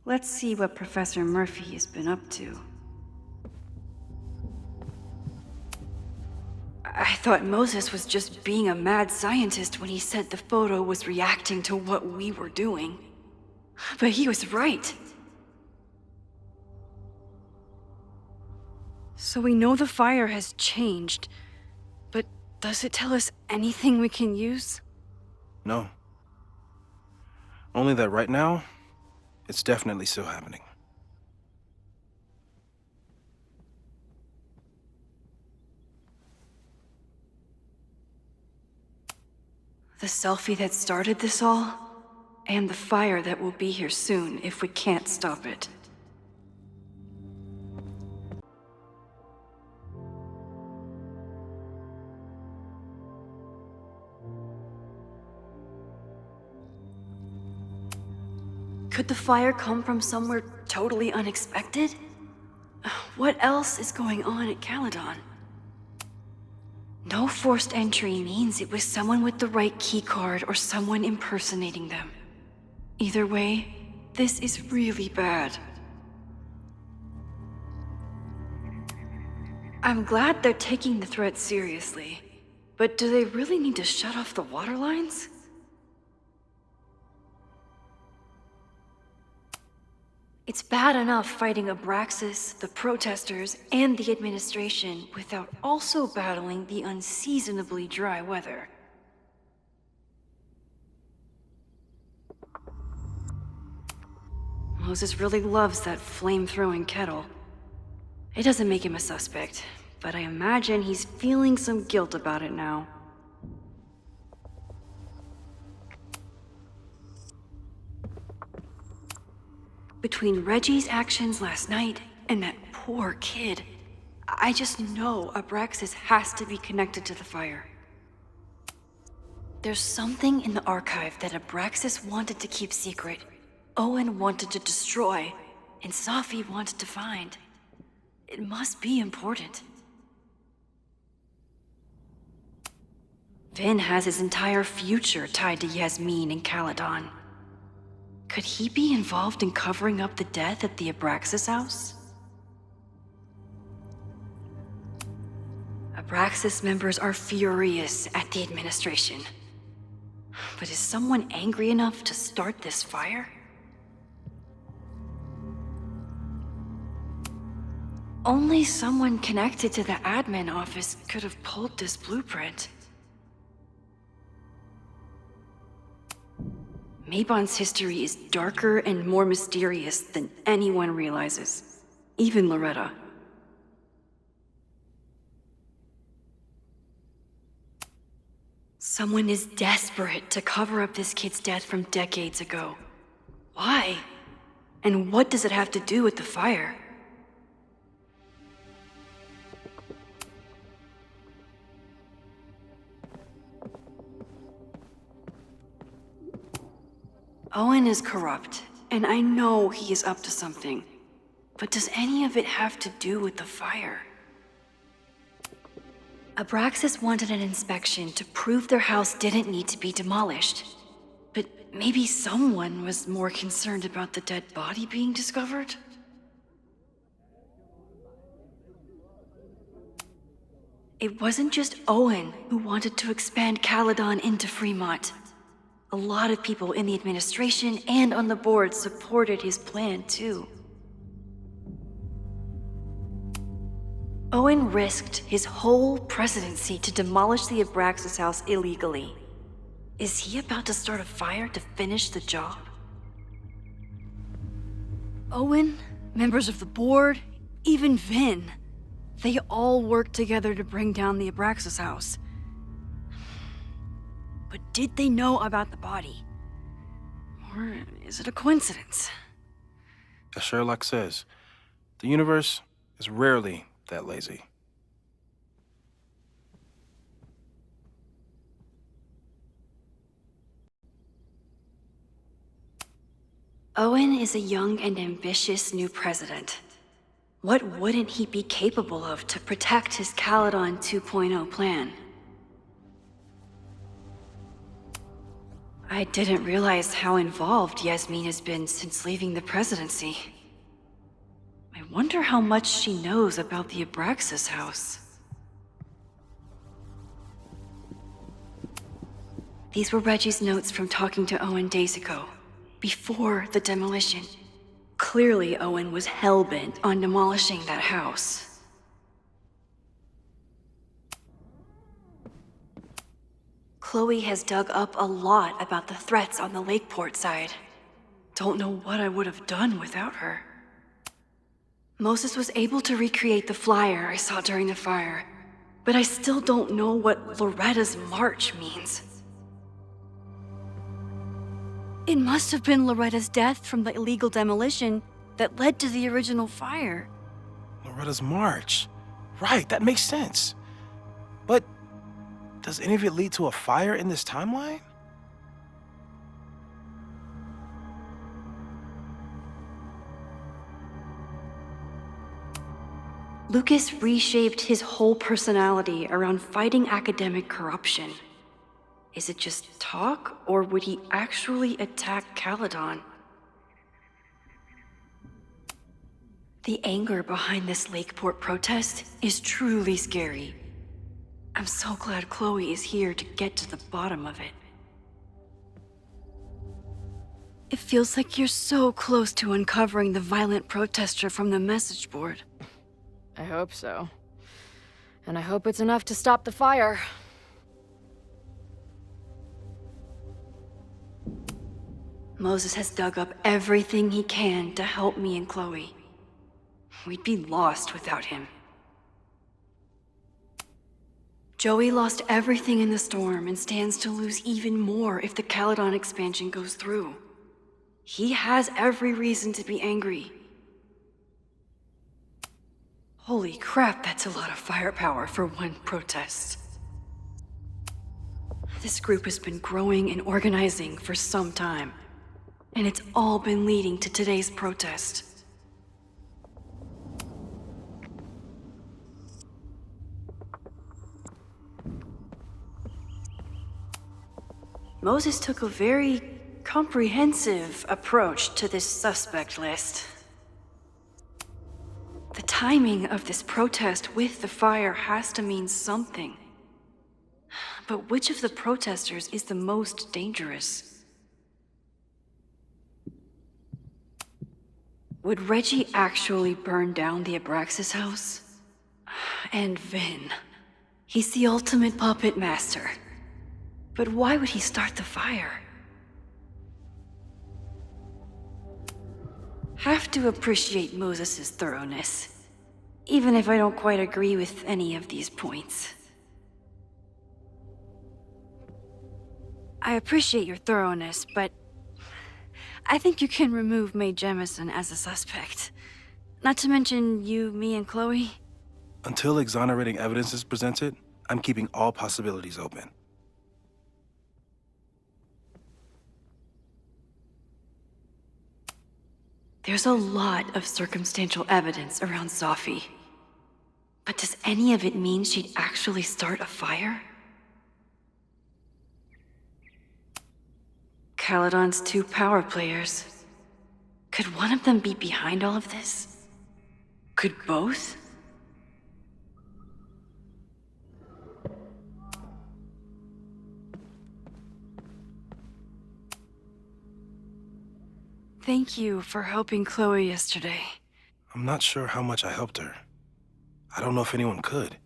Let's see what Professor Murphy has been up to. I thought Moses was just being a mad scientist when he said the photo was reacting to what we were doing. But he was right. So we know the fire has changed, but does it tell us anything we can use? No. Only that right now, it's definitely still happening. The selfie that started this all, and the fire that will be here soon if we can't stop it. Could the fire come from somewhere totally unexpected? What else is going on at Caledon? No forced entry means it was someone with the right keycard or someone impersonating them. Either way, this is really bad. I'm glad they're taking the threat seriously, but do they really need to shut off the water lines? It's bad enough fighting Abraxas, the protesters, and the administration without also battling the unseasonably dry weather. Moses really loves that flame-throwing kettle. It doesn't make him a suspect, but I imagine he's feeling some guilt about it now. Between Reggie's actions last night and that poor kid, I just know Abraxas has to be connected to the fire. There's something in the archive that Abraxas wanted to keep secret, Owen wanted to destroy, and Safi wanted to find. It must be important. Vin has his entire future tied to Yasmine and Caledon. Could he be involved in covering up the death at the Abraxas house? Abraxas members are furious at the administration. But is someone angry enough to start this fire? Only someone connected to the admin office could have pulled this blueprint. Mabon's history is darker and more mysterious than anyone realizes, even Loretta. Someone is desperate to cover up this kid's death from decades ago. Why? And what does it have to do with the fire? Owen is corrupt, and I know he is up to something. But does any of it have to do with the fire? Abraxas wanted an inspection to prove their house didn't need to be demolished. But maybe someone was more concerned about the dead body being discovered? It wasn't just Owen who wanted to expand Caledon into Fremont. A lot of people in the administration and on the board supported his plan, too. Owen risked his whole presidency to demolish the Abraxas house illegally. Is he about to start a fire to finish the job? Owen, members of the board, even Vin. They all worked together to bring down the Abraxas house. But did they know about the body? Or is it a coincidence? As Sherlock says, the universe is rarely that lazy. Owen is a young and ambitious new president. What wouldn't he be capable of to protect his Caledon 2.0 plan? I didn't realize how involved Yasmine has been since leaving the presidency. I wonder how much she knows about the Abraxas house. These were Reggie's notes from talking to Owen days ago, before the demolition. Clearly, Owen was hell-bent on demolishing that house. Chloe has dug up a lot about the threats on the Lakeport side. Don't know what I would have done without her. Moses was able to recreate the flyer I saw during the fire, but I still don't know what Loretta's march means. It must have been Loretta's death from the illegal demolition that led to the original fire. Loretta's march. Right, that makes sense. But does any of it lead to a fire in this timeline? Lucas reshaped his whole personality around fighting academic corruption. Is it just talk, or would he actually attack Caledon? The anger behind this Lakeport protest is truly scary. I'm so glad Chloe is here to get to the bottom of it. It feels like you're so close to uncovering the violent protester from the message board. I hope so. And I hope it's enough to stop the fire. Moses has dug up everything he can to help me and Chloe. We'd be lost without him. Joey lost everything in the storm and stands to lose even more if the Caledon expansion goes through. He has every reason to be angry. Holy crap, that's a lot of firepower for one protest. This group has been growing and organizing for some time, and it's all been leading to today's protest. Moses took a very comprehensive approach to this suspect list. The timing of this protest with the fire has to mean something. But which of the protesters is the most dangerous? Would Reggie actually burn down the Abraxas house? And Vin. He's the ultimate puppet master. But why would he start the fire? Have to appreciate Moses' thoroughness, even if I don't quite agree with any of these points. I appreciate your thoroughness, but I think you can remove Mae Jemison as a suspect. Not to mention you, me, and Chloe. Until exonerating evidence is presented, I'm keeping all possibilities open. There's a lot of circumstantial evidence around Sophie. But does any of it mean she'd actually start a fire? Caledon's 2 power players. Could one of them be behind all of this? Could both? Thank you for helping Chloe yesterday. I'm not sure how much I helped her. I don't know if anyone could.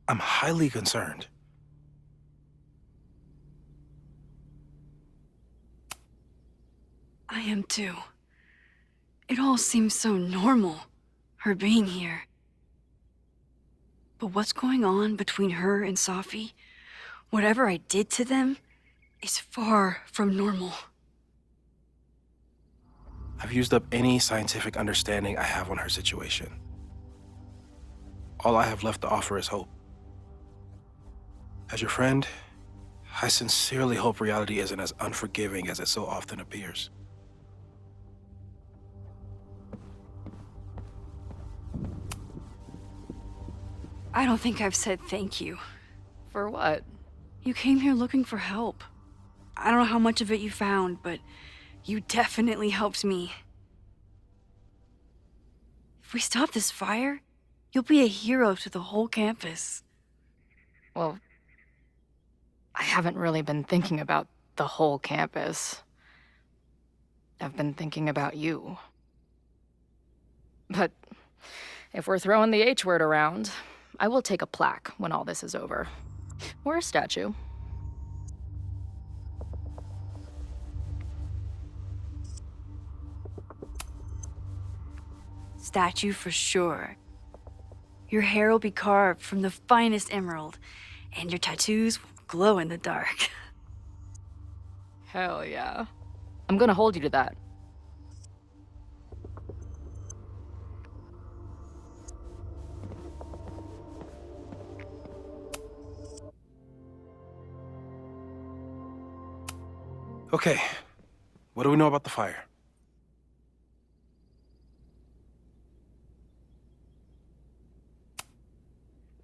I'm highly concerned. I am too. It all seems so normal, her being here. But what's going on between her and Sophie, whatever I did to them, is far from normal. I've used up any scientific understanding I have on her situation. All I have left to offer is hope. As your friend, I sincerely hope reality isn't as unforgiving as it so often appears. I don't think I've said thank you. For what? You came here looking for help. I don't know how much of it you found, but you definitely helped me. If we stop this fire, you'll be a hero to the whole campus. Well, I haven't really been thinking about the whole campus. I've been thinking about you. But if we're throwing the H word around, I will take a plaque when all this is over. Or a statue. Statue for sure. Your hair will be carved from the finest emerald, and your tattoos will glow in the dark. Hell yeah. I'm gonna hold you to that. Okay, what do we know about the fire?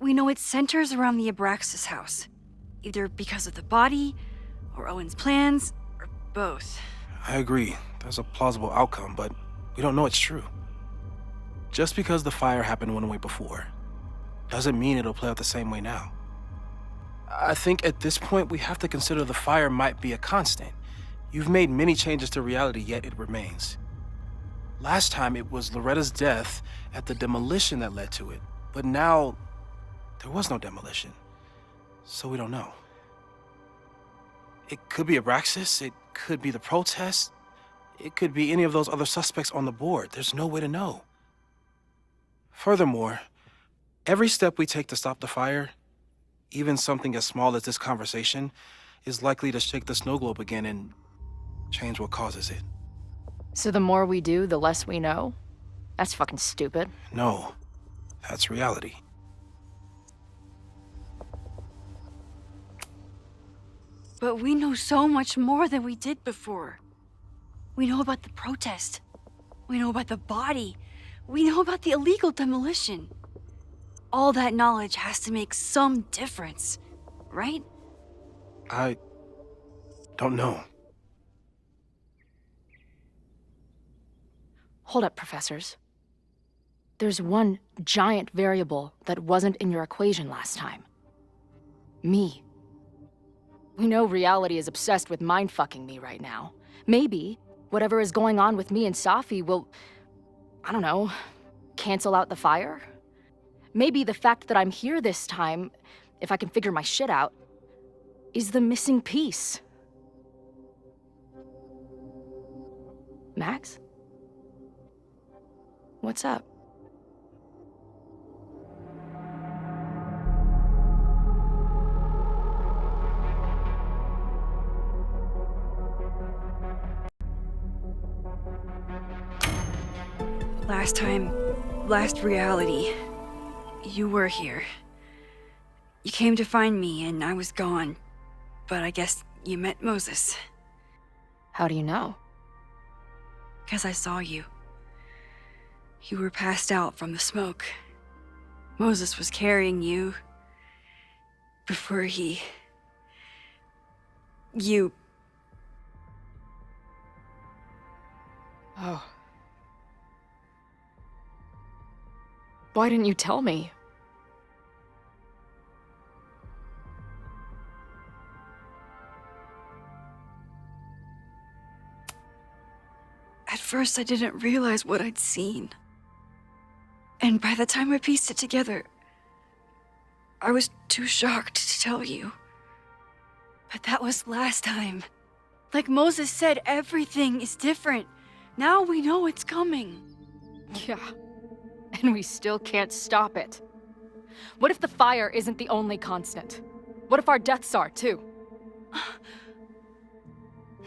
we know it centers around the Abraxas house. Either because of the body, or Owen's plans, or both. I agree. That's a plausible outcome, but we don't know it's true. Just because the fire happened one way before, doesn't mean it'll play out the same way now. I think at this point, we have to consider the fire might be a constant. You've made many changes to reality, yet it remains. Last time, it was Loretta's death at the demolition that led to it. But now, there was no demolition. So we don't know. It could be Abraxas, it could be the protest, it could be any of those other suspects on the board. There's no way to know. Furthermore, every step we take to stop the fire, even something as small as this conversation, is likely to shake the snow globe again and change what causes it. So the more we do, the less we know? That's fucking stupid. No, that's reality. But we know so much more than we did before. We know about the protest. We know about the body. We know about the illegal demolition. All that knowledge has to make some difference, right? I don't know. Hold up, professors. There's one giant variable that wasn't in your equation last time. Me. We know reality is obsessed with mind-fucking me right now. Maybe whatever is going on with me and Safi will, I don't know, cancel out the fire? Maybe the fact that I'm here this time, if I can figure my shit out, is the missing piece. Max? What's up? Last reality, you were here. You came to find me and I was gone, but I guess you met Moses. How do you know? 'Cause I saw you. You were passed out from the smoke. Moses was carrying you before you... Oh. Why didn't you tell me? At first, I didn't realize what I'd seen. And by the time I pieced it together, I was too shocked to tell you. But that was last time. Like Moses said, everything is different. Now we know it's coming. Yeah. And we still can't stop it. What if the fire isn't the only constant? What if our deaths are, too?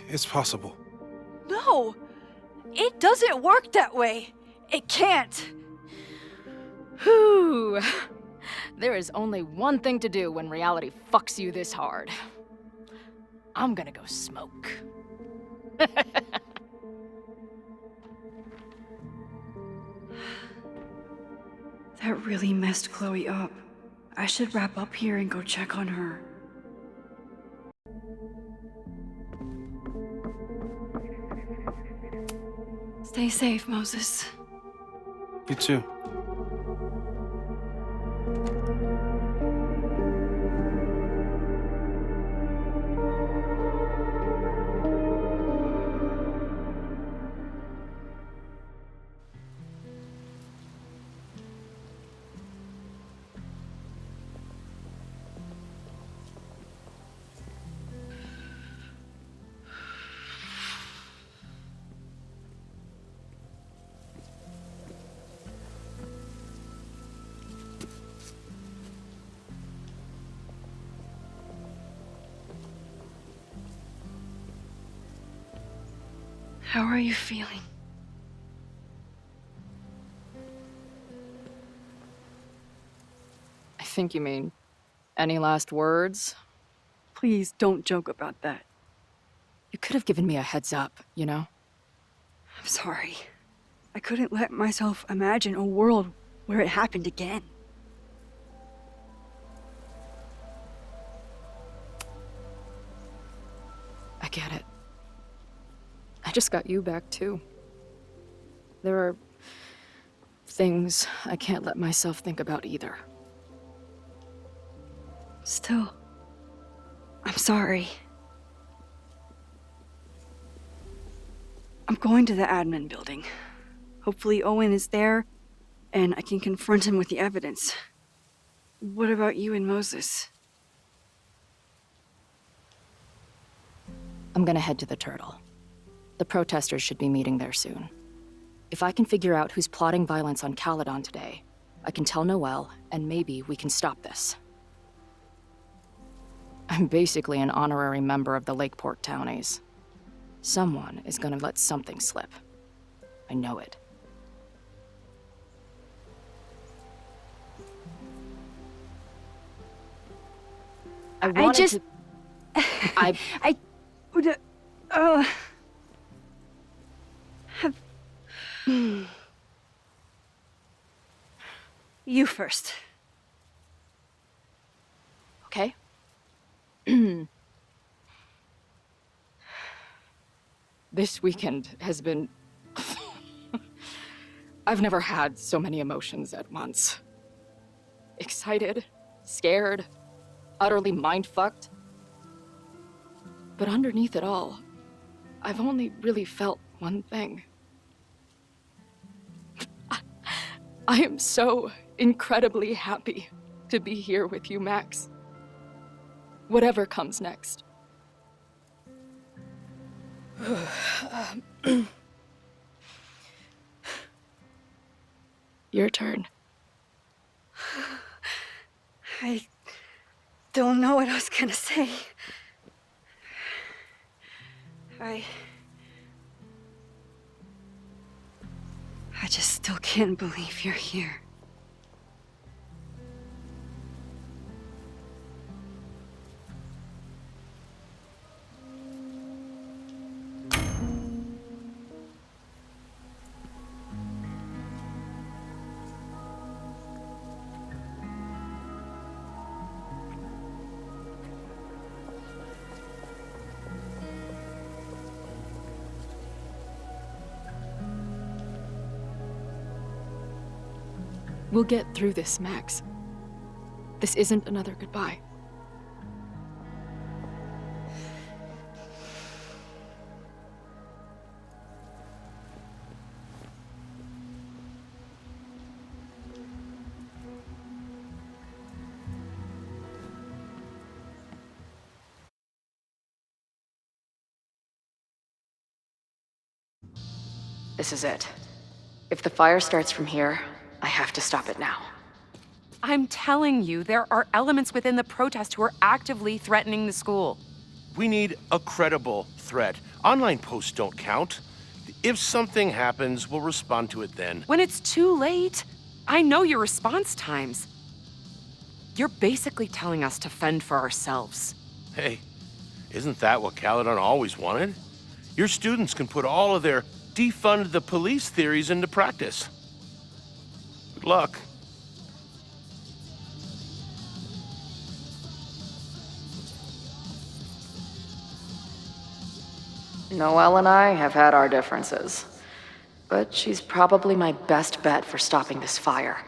It's possible. No! It doesn't work that way. It can't. Whew. There is only one thing to do when reality fucks you this hard. I'm gonna go smoke. That really messed Chloe up. I should wrap up here and go check on her. Stay safe, Moses. You too. How are you feeling? I think you mean, any last words? Please don't joke about that. You could have given me a heads up, you know? I'm sorry. I couldn't let myself imagine a world where it happened again. I just got you back, too. There are things I can't let myself think about either. Still, I'm sorry. I'm going to the admin building. Hopefully Owen is there, and I can confront him with the evidence. What about you and Moses? I'm gonna head to the Turtle. The protesters should be meeting there soon. If I can figure out who's plotting violence on Caledon today, I can tell Noelle, and maybe we can stop this. I'm basically an honorary member of the Lakeport Townies. Someone is gonna let something slip. I know it. I just... You first. Okay. This weekend has been... I've never had so many emotions at once. Excited, scared, utterly mind-fucked. But underneath it all, I've only really felt one thing. I am so incredibly happy to be here with you, Max. Whatever comes next. Your turn. I don't know what I was gonna say. I just still can't believe you're here. We'll get through this, Max. This isn't another goodbye. This is it. If the fire starts from here, I have to stop it now. I'm telling you, there are elements within the protest who are actively threatening the school. We need a credible threat. Online posts don't count. If something happens, we'll respond to it then. When it's too late, I know your response times. You're basically telling us to fend for ourselves. Hey, isn't that what Caledon always wanted? Your students can put all of their defund the police theories into practice. Good luck. Noelle and I have had our differences, but she's probably my best bet for stopping this fire.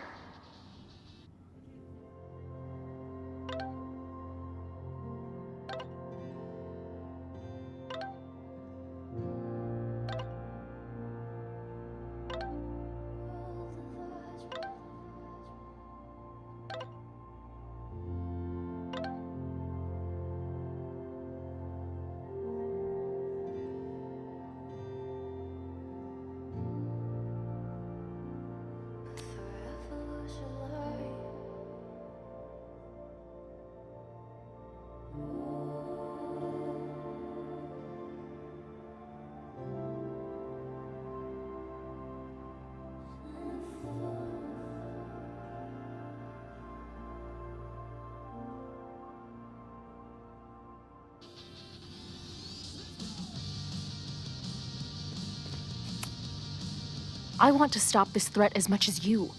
I want to stop this threat as much as you.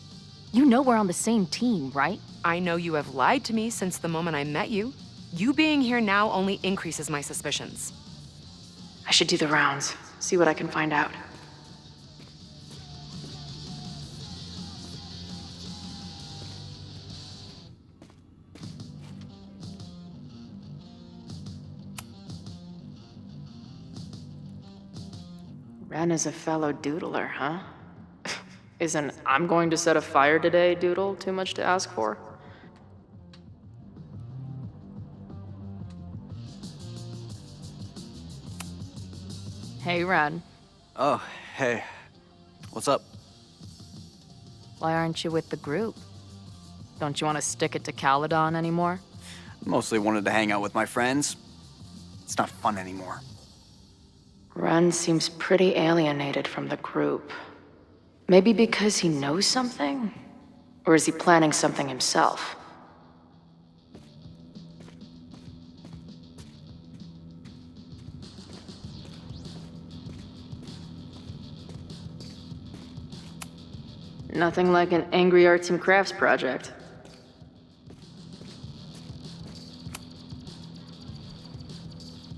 You know we're on the same team, right? I know you have lied to me since the moment I met you. You being here now only increases my suspicions. I should do the rounds, see what I can find out. Ren is a fellow doodler, huh? Isn't "I'm going to set a fire today" doodle too much to ask for? Hey, Ren. Oh, hey. What's up? Why aren't you with the group? Don't you want to stick it to Caledon anymore? Mostly wanted to hang out with my friends. It's not fun anymore. Ren seems pretty alienated from the group. Maybe because he knows something? Or is he planning something himself? Nothing like an angry arts and crafts project.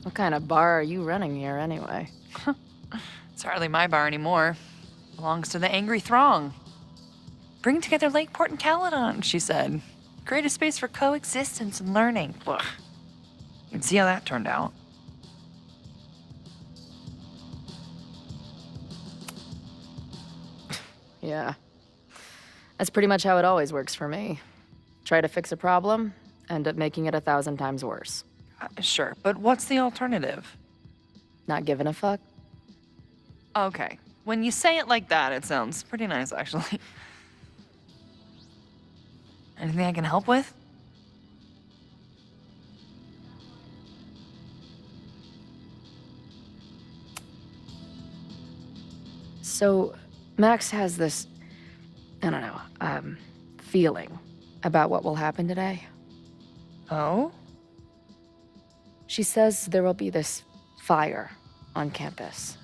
What kind of bar are you running here, anyway? It's hardly my bar anymore. Belongs to the angry throng. Bring together Lakeport and Caledon, she said. Create a space for coexistence and learning. Ugh. You can see how that turned out. Yeah. That's pretty much how it always works for me. Try to fix a problem, end up making it 1,000 times worse. Sure, but what's the alternative? Not giving a fuck? Okay. When you say it like that, it sounds pretty nice, actually. Anything I can help with? So, Max has this, I don't know, feeling about what will happen today. Oh? She says there will be this fire on campus.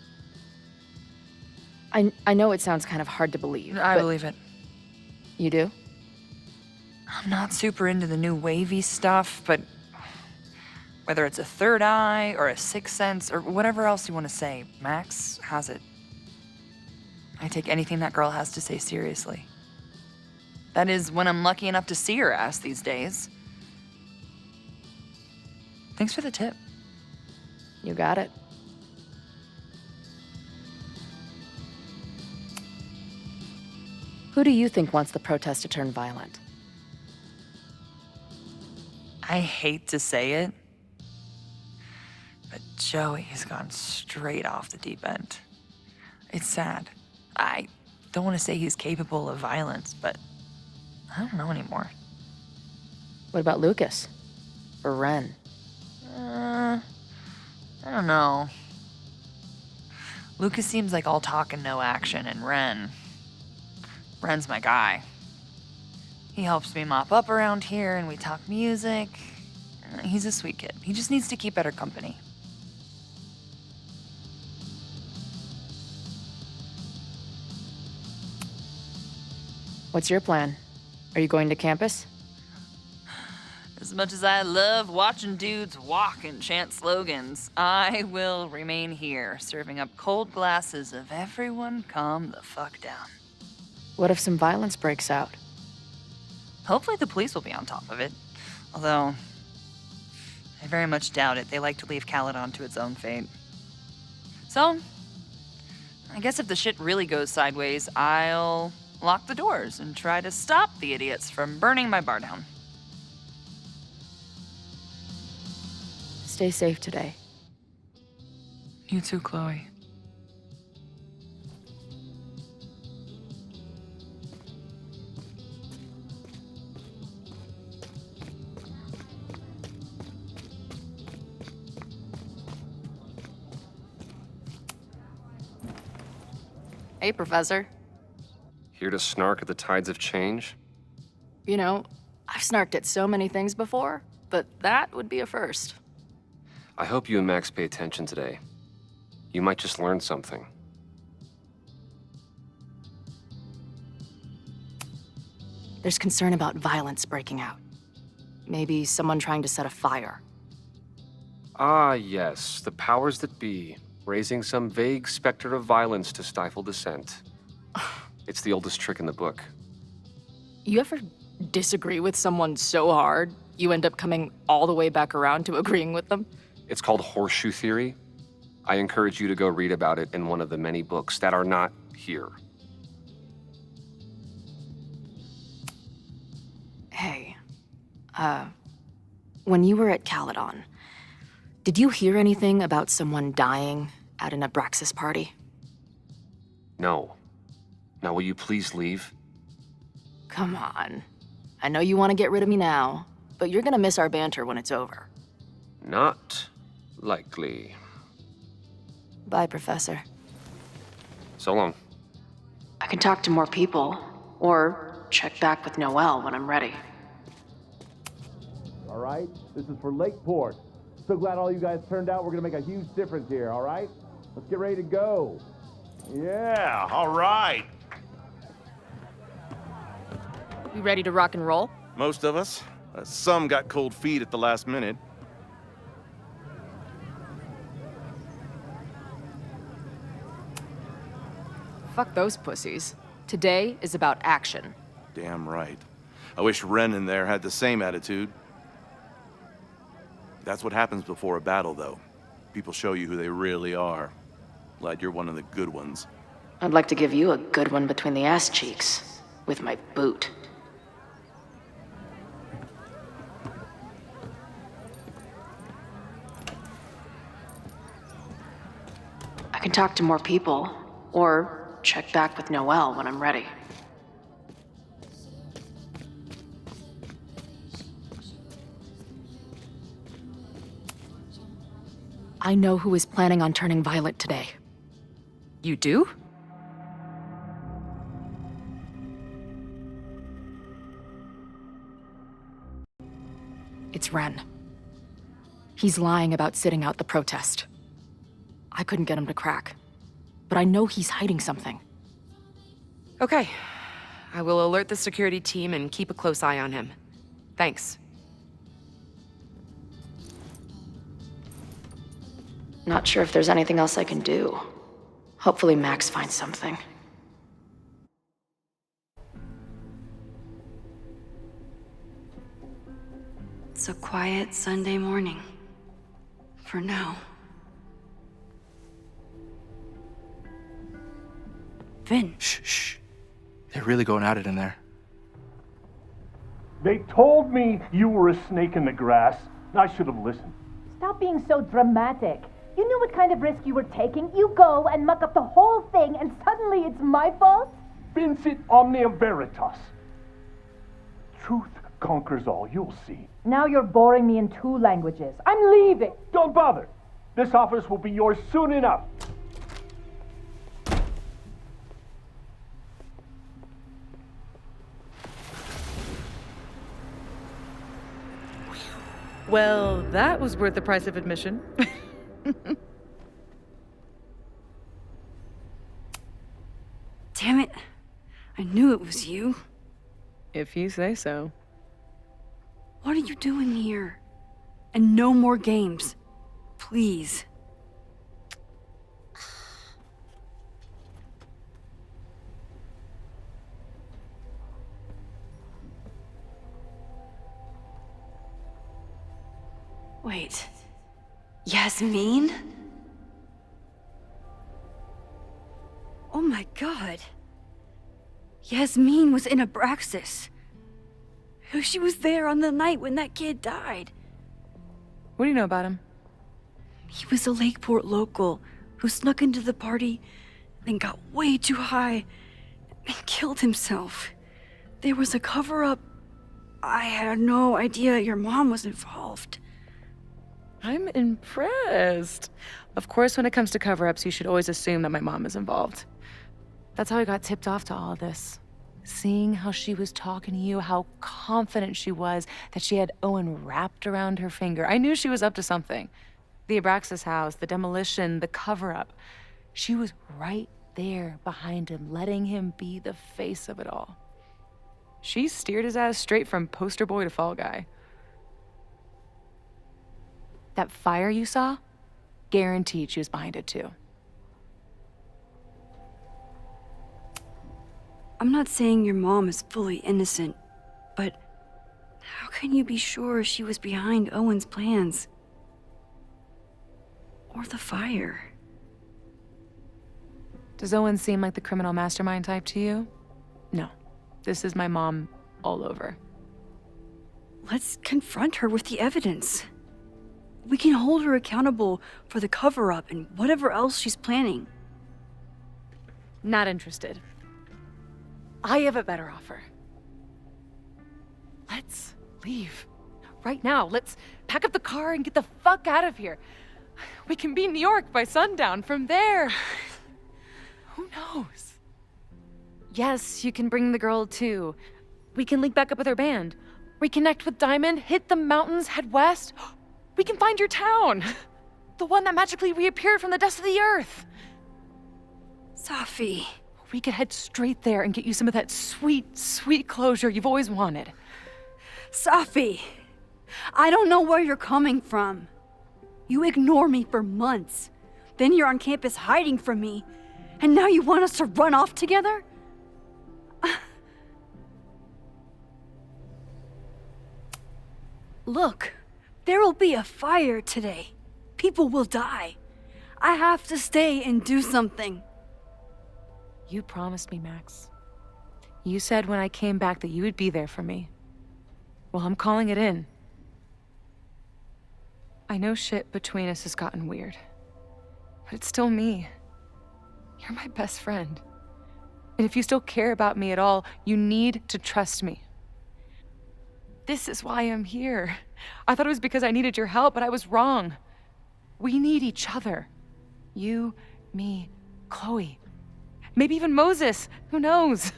I know it sounds kind of hard to believe. I believe it. You do? I'm not super into the new wavy stuff, but whether it's a third eye or a sixth sense or whatever else you want to say, Max has it. I take anything that girl has to say seriously. That is, when I'm lucky enough to see her ass these days. Thanks for the tip. You got it. Who do you think wants the protest to turn violent? I hate to say it, but Joey has gone straight off the deep end. It's sad. I don't want to say he's capable of violence, but I don't know anymore. What about Lucas? Or Ren? I don't know. Lucas seems like all talk and no action, and Ren's my guy. He helps me mop up around here, and we talk music. He's a sweet kid. He just needs to keep better company. What's your plan? Are you going to campus? As much as I love watching dudes walk and chant slogans, I will remain here, serving up cold glasses of everyone calm the fuck down. What if some violence breaks out? Hopefully the police will be on top of it. Although, I very much doubt it. They like to leave Caledon to its own fate. So, I guess if the shit really goes sideways, I'll lock the doors and try to stop the idiots from burning my bar down. Stay safe today. You too, Chloe. Hey, Professor. Here to snark at the tides of change? You know, I've snarked at so many things before, but that would be a first. I hope you and Max pay attention today. You might just learn something. There's concern about violence breaking out. Maybe someone trying to set a fire. Ah, yes, the powers that be. raising some vague specter of violence to stifle dissent. It's the oldest trick in the book. You ever disagree with someone so hard, you end up coming all the way back around to agreeing with them? It's called horseshoe theory. I encourage you to go read about it in one of the many books that are not here. Hey, when you were at Caledon, did you hear anything about someone dying at an Abraxas party? No. Now will you please leave? Come on. I know you want to get rid of me now, but you're gonna miss our banter when it's over. Not likely. Bye, Professor. So long. I can talk to more people, or check back with Noelle when I'm ready. All right, this is for Lakeport. So glad all you guys turned out. We're gonna make a huge difference here, all right? Let's get ready to go. Yeah, all right. You ready to rock and roll? Most of us. Some got cold feet at the last minute. Fuck those pussies. Today is about action. Damn right. I wish Ren in there had the same attitude. That's what happens before a battle, though. People show you who they really are. Glad you're one of the good ones. I'd like to give you a good one between the ass cheeks, with my boot. I can talk to more people, or check back with Noelle when I'm ready. I know who is planning on turning violent today. You do? It's Ren. He's lying about sitting out the protest. I couldn't get him to crack, but I know he's hiding something. Okay. I will alert the security team and keep a close eye on him. Thanks. Not sure if there's anything else I can do. Hopefully Max finds something. It's a quiet Sunday morning. For now. Vin. Shh. They're really going at it in there. They told me you were a snake in the grass. I should have listened. Stop being so dramatic. You knew what kind of risk you were taking. You go and muck up the whole thing, and suddenly it's my fault? Vincit omnia veritas. Truth conquers all, you'll see. Now you're boring me in 2 languages. I'm leaving. Don't bother. This office will be yours soon enough. Well, that was worth the price of admission. Damn it. I knew it was you. If you say so. What are you doing here? And no more games. Please. Wait. Yasmine? Oh my god. Yasmine was in Abraxas. She was there on the night when that kid died. What do you know about him? He was a Lakeport local who snuck into the party, then got way too high and killed himself. There was a cover-up. I had no idea your mom was involved. I'm impressed. Of course, when it comes to cover-ups, you should always assume that my mom is involved. That's how I got tipped off to all this. Seeing how she was talking to you, how confident she was that she had Owen wrapped around her finger. I knew she was up to something. The Abraxas house, the demolition, the cover-up. She was right there behind him, letting him be the face of it all. She steered his ass straight from poster boy to fall guy. That fire you saw? guaranteed she was behind it too. I'm not saying your mom is fully innocent, but how can you be sure she was behind Owen's plans? Or the fire? Does Owen seem like the criminal mastermind type to you? No. This is my mom all over. Let's confront her with the evidence. We can hold her accountable for the cover-up and whatever else she's planning. Not interested. I have a better offer. Let's leave. Right now. Let's pack up the car and get the fuck out of here. We can be in New York by sundown. From there, who knows? Yes, you can bring the girl too. We can link back up with her band. Reconnect with Diamond, hit the mountains, head west. We can find your town. The one that magically reappeared from the dust of the earth. Safi. We could head straight there and get you some of that sweet, sweet closure you've always wanted. Safi, I don't know where you're coming from. You ignore me for months. Then you're on campus hiding from me. And now you want us to run off together? Look, there will be a fire today. People will die. I have to stay and do something. You promised me, Max. You said when I came back that you would be there for me. Well, I'm calling it in. I know shit between us has gotten weird, but it's still me. You're my best friend. And if you still care about me at all, you need to trust me. This is why I'm here. I thought it was because I needed your help, but I was wrong. We need each other. You, me, Chloe. Maybe even Moses. Who knows?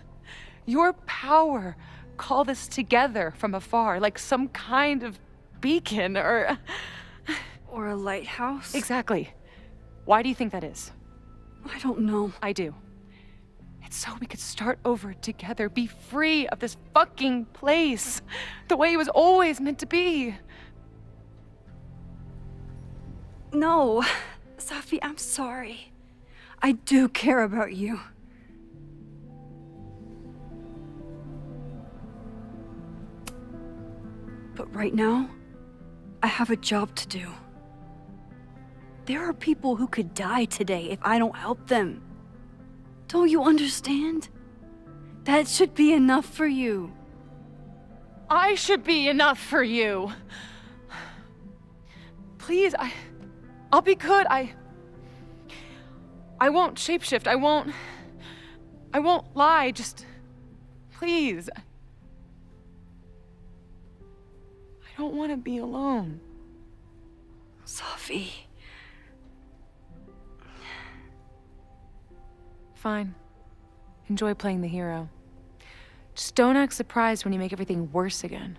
Your power called us together from afar, like some kind of beacon or a lighthouse? Exactly. Why do you think that is? I don't know. I do. It's so we could start over together, be free of this fucking place, the way it was always meant to be. No, Safi, I'm sorry. I do care about you. But right now, I have a job to do. There are people who could die today if I don't help them. Don't you understand? That should be enough for you. I should be enough for you. Please, I'll be good. I won't shapeshift. I won't lie. Just please. I don't want to be alone. Safi. Fine. Enjoy playing the hero. Just don't act surprised when you make everything worse again.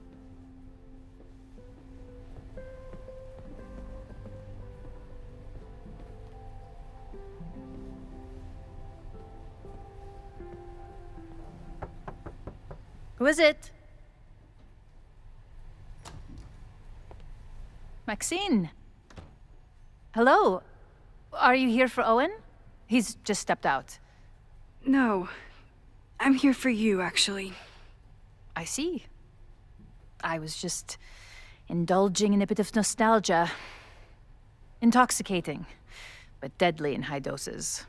Who is it? Maxine. Hello. Are you here for Owen? He's just stepped out. No. I'm here for you, actually. I see. I was just indulging in a bit of nostalgia. Intoxicating, but deadly in high doses.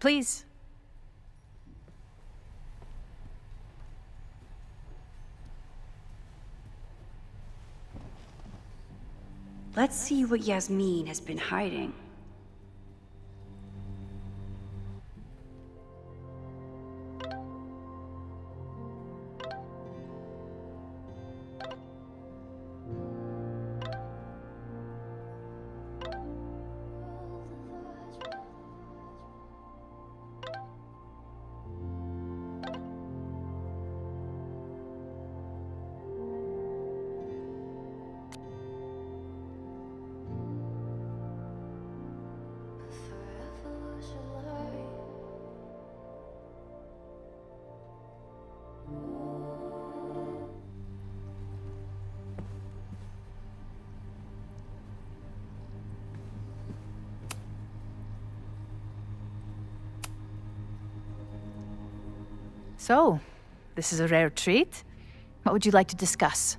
Please. Let's see what Yasmine has been hiding. So, this is a rare treat. What would you like to discuss?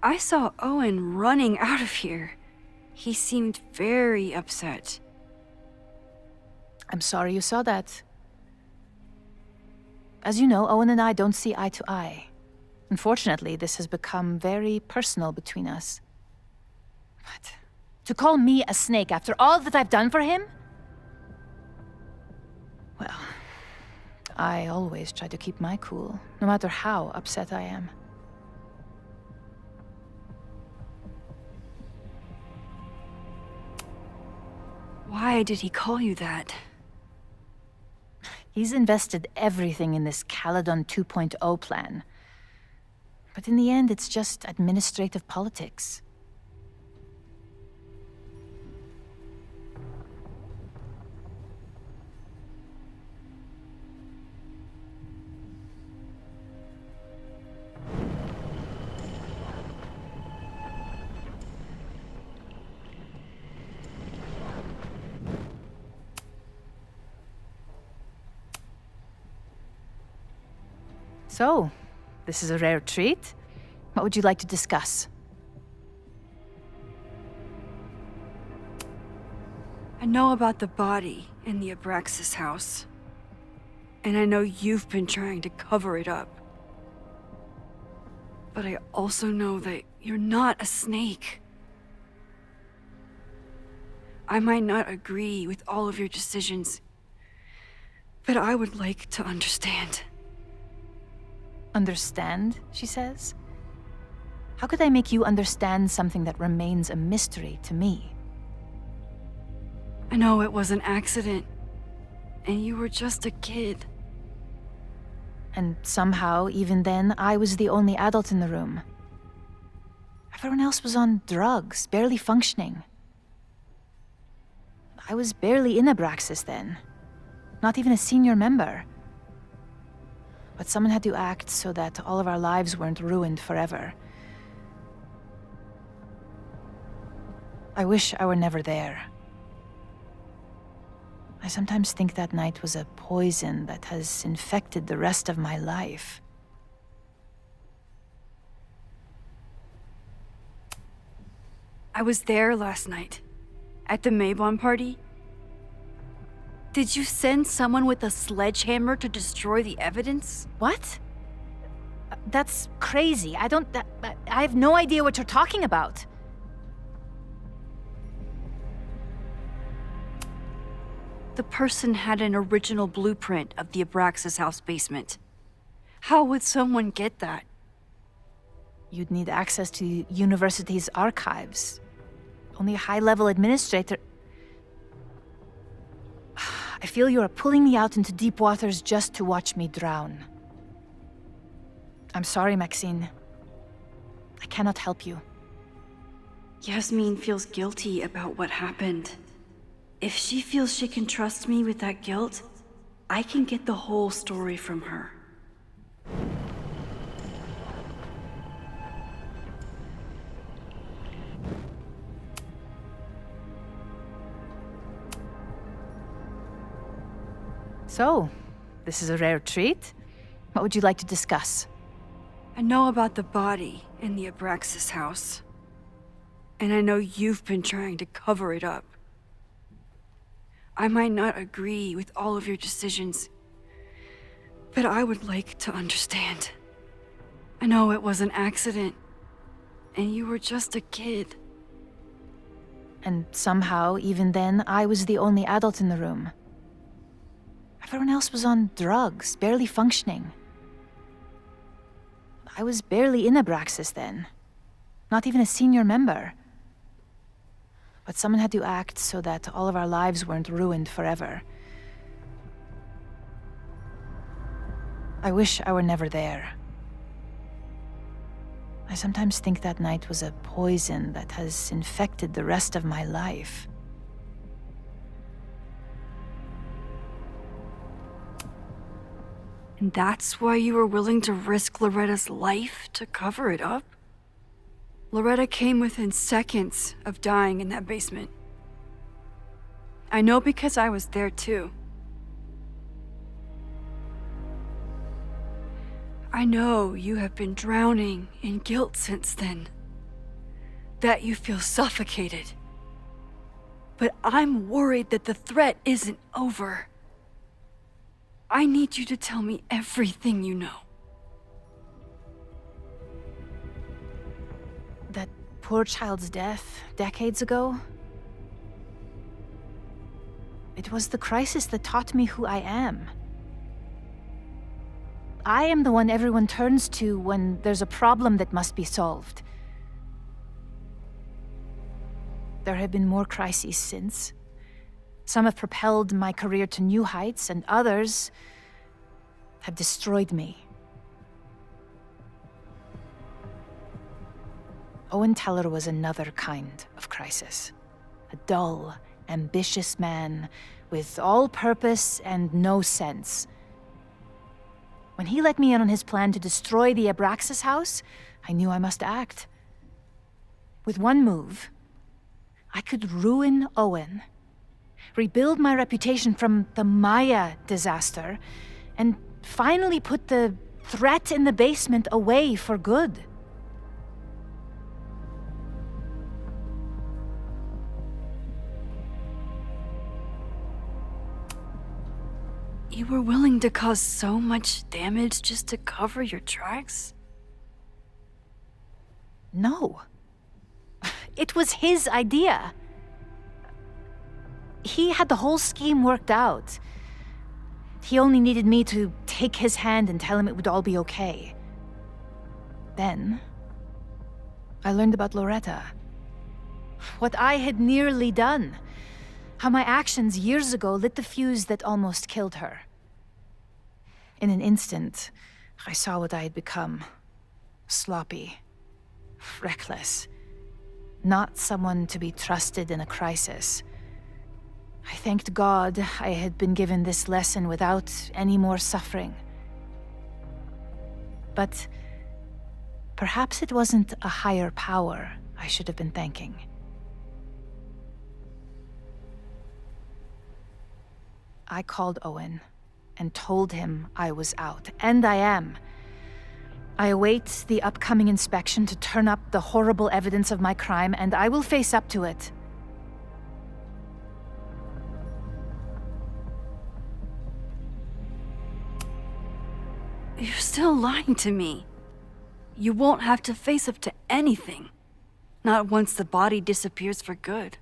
I saw Owen running out of here. He seemed very upset. I'm sorry you saw that. As you know, Owen and I don't see eye to eye. Unfortunately, this has become very personal between us. But to call me a snake after all that I've done for him? Well, I always try to keep my cool, no matter how upset I am. Why did he call you that? He's invested everything in this Caledon 2.0 plan. But in the end, it's just administrative politics. So, this is a rare treat. What would you like to discuss? I know about the body in the Abraxas house. And I know you've been trying to cover it up. But I also know that you're not a snake. I might not agree with all of your decisions, but I would like to understand. Understand, she says? How could I make you understand something that remains a mystery to me? I know it was an accident, and you were just a kid. And somehow, even then, I was the only adult in the room. Everyone else was on drugs, barely functioning. I was barely in Abraxas then. Not even a senior member. But someone had to act so that all of our lives weren't ruined forever. I wish I were never there. I sometimes think that night was a poison that has infected the rest of my life. I was there last night, at the Maybon party. Did you send someone with a sledgehammer to destroy the evidence? What? That's crazy. I have no idea what you're talking about. The person had an original blueprint of the Abraxas house basement. How would someone get that? You'd need access to the university's archives. Only a high-level administrator... I feel you are pulling me out into deep waters just to watch me drown. I'm sorry, Maxine. I cannot help you. Yasmine feels guilty about what happened. If she feels she can trust me with that guilt, I can get the whole story from her. So, this is a rare treat. What would you like to discuss? I know about the body in the Abraxas house. And I know you've been trying to cover it up. I might not agree with all of your decisions, but I would like to understand. I know it was an accident, and you were just a kid. And somehow, even then, I was the only adult in the room. Everyone else was on drugs, barely functioning. I was barely in Abraxas then. Not even a senior member. But someone had to act so that all of our lives weren't ruined forever. I wish I were never there. I sometimes think that night was a poison that has infected the rest of my life. And that's why you were willing to risk Loretta's life to cover it up? Loretta came within seconds of dying in that basement. I know because I was there too. I know you have been drowning in guilt since then. That you feel suffocated. But I'm worried that the threat isn't over. I need you to tell me everything you know. That poor child's death decades ago? It was the crisis that taught me who I am. I am the one everyone turns to when there's a problem that must be solved. There have been more crises since. Some have propelled my career to new heights, and others have destroyed me. Owen Teller was another kind of crisis. A dull, ambitious man with all purpose and no sense. When he let me in on his plan to destroy the Abraxas house, I knew I must act. With one move, I could ruin Owen, rebuild my reputation from the Maya disaster, and finally put the threat in the basement away for good. You were willing to cause so much damage just to cover your tracks? No. It was his idea. He had the whole scheme worked out. He only needed me to take his hand and tell him it would all be okay. Then, I learned about Loretta. What I had nearly done. How my actions years ago lit the fuse that almost killed her. In an instant, I saw what I had become. Sloppy. Reckless. Not someone to be trusted in a crisis. I thanked God I had been given this lesson without any more suffering. But perhaps it wasn't a higher power I should have been thanking. I called Owen and told him I was out, and I am. I await the upcoming inspection to turn up the horrible evidence of my crime, and I will face up to it. You're still lying to me. You won't have to face up to anything. Not once the body disappears for good.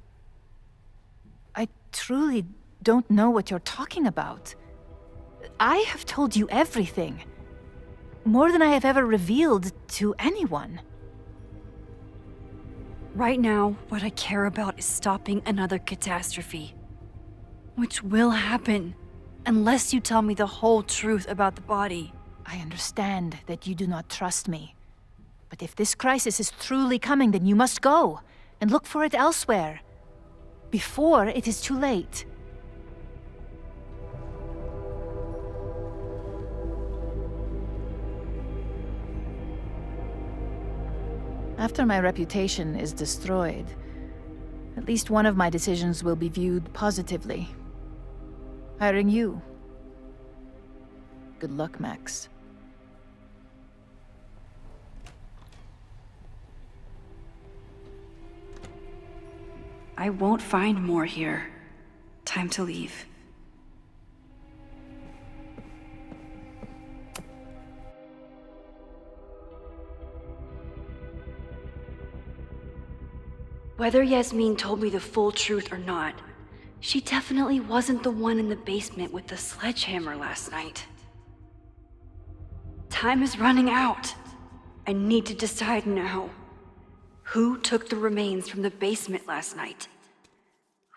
I truly don't know what you're talking about. I have told you everything. More than I have ever revealed to anyone. Right now, what I care about is stopping another catastrophe. Which will happen, unless you tell me the whole truth about the body. I understand that you do not trust me. But if this crisis is truly coming, then you must go and look for it elsewhere. Before it is too late. After my reputation is destroyed, at least one of my decisions will be viewed positively. Hiring you. Good luck, Max. I won't find more here. Time to leave. Whether Yasmine told me the full truth or not, she definitely wasn't the one in the basement with the sledgehammer last night. Time is running out. I need to decide now. Who took the remains from the basement last night?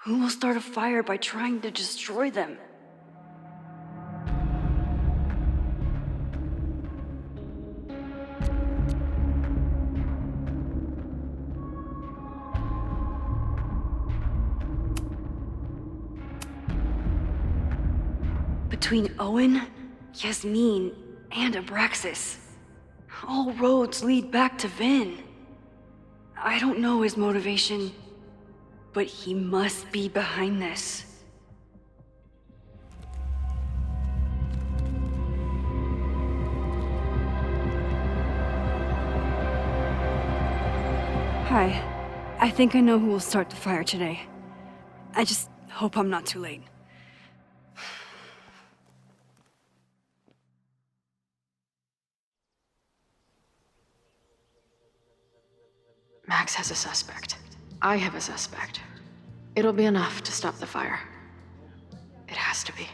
Who will start a fire by trying to destroy them? Between Owen, Yasmine, and Abraxas, all roads lead back to Vin. I don't know his motivation, but he must be behind this. Hi. I think I know who will start the fire today. I just hope I'm not too late. Max has a suspect. I have a suspect. It'll be enough to stop the fire. It has to be.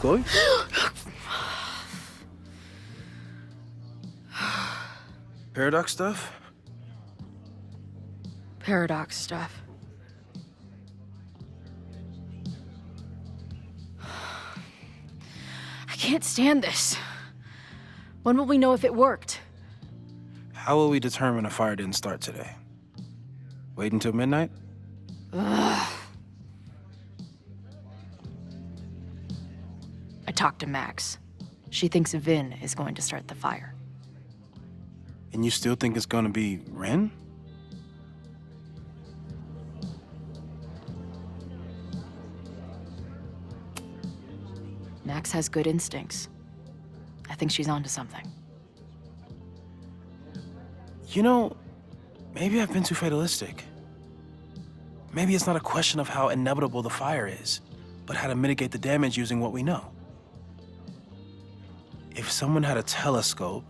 Chloe? Paradox stuff? Paradox stuff. I can't stand this. When will we know if it worked? How will we determine a fire didn't start today? Wait until midnight? Ugh. I talked to Max. She thinks Vin is going to start the fire. And you still think it's gonna be Ren? Max has good instincts. I think she's onto something. You know, maybe I've been too fatalistic. Maybe it's not a question of how inevitable the fire is, but how to mitigate the damage using what we know. If someone had a telescope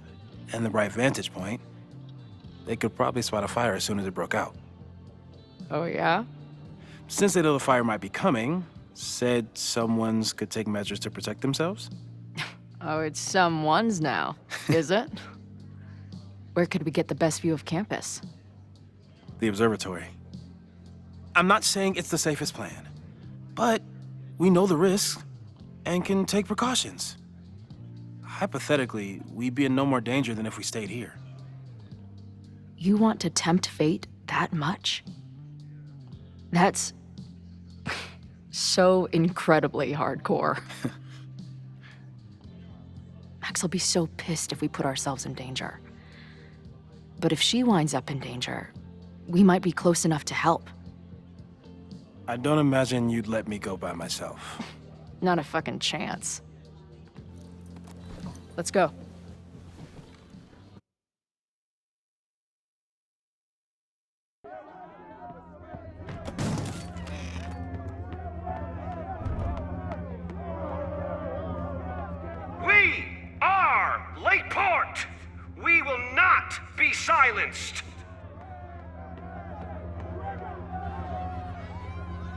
and the right vantage point, they could probably spot a fire as soon as it broke out. Oh, yeah? Since they know the fire might be coming, said someone's could take measures to protect themselves? Oh, it's someone's now, is it? Where could we get the best view of campus? The observatory. I'm not saying it's the safest plan, but we know the risks and can take precautions. Hypothetically, we'd be in no more danger than if we stayed here. You want to tempt fate that much? That's so incredibly hardcore. Max will be so pissed if we put ourselves in danger. But if she winds up in danger, we might be close enough to help. I don't imagine you'd let me go by myself. Not a fucking chance. Let's go. We are Lakeport! We will not be silenced!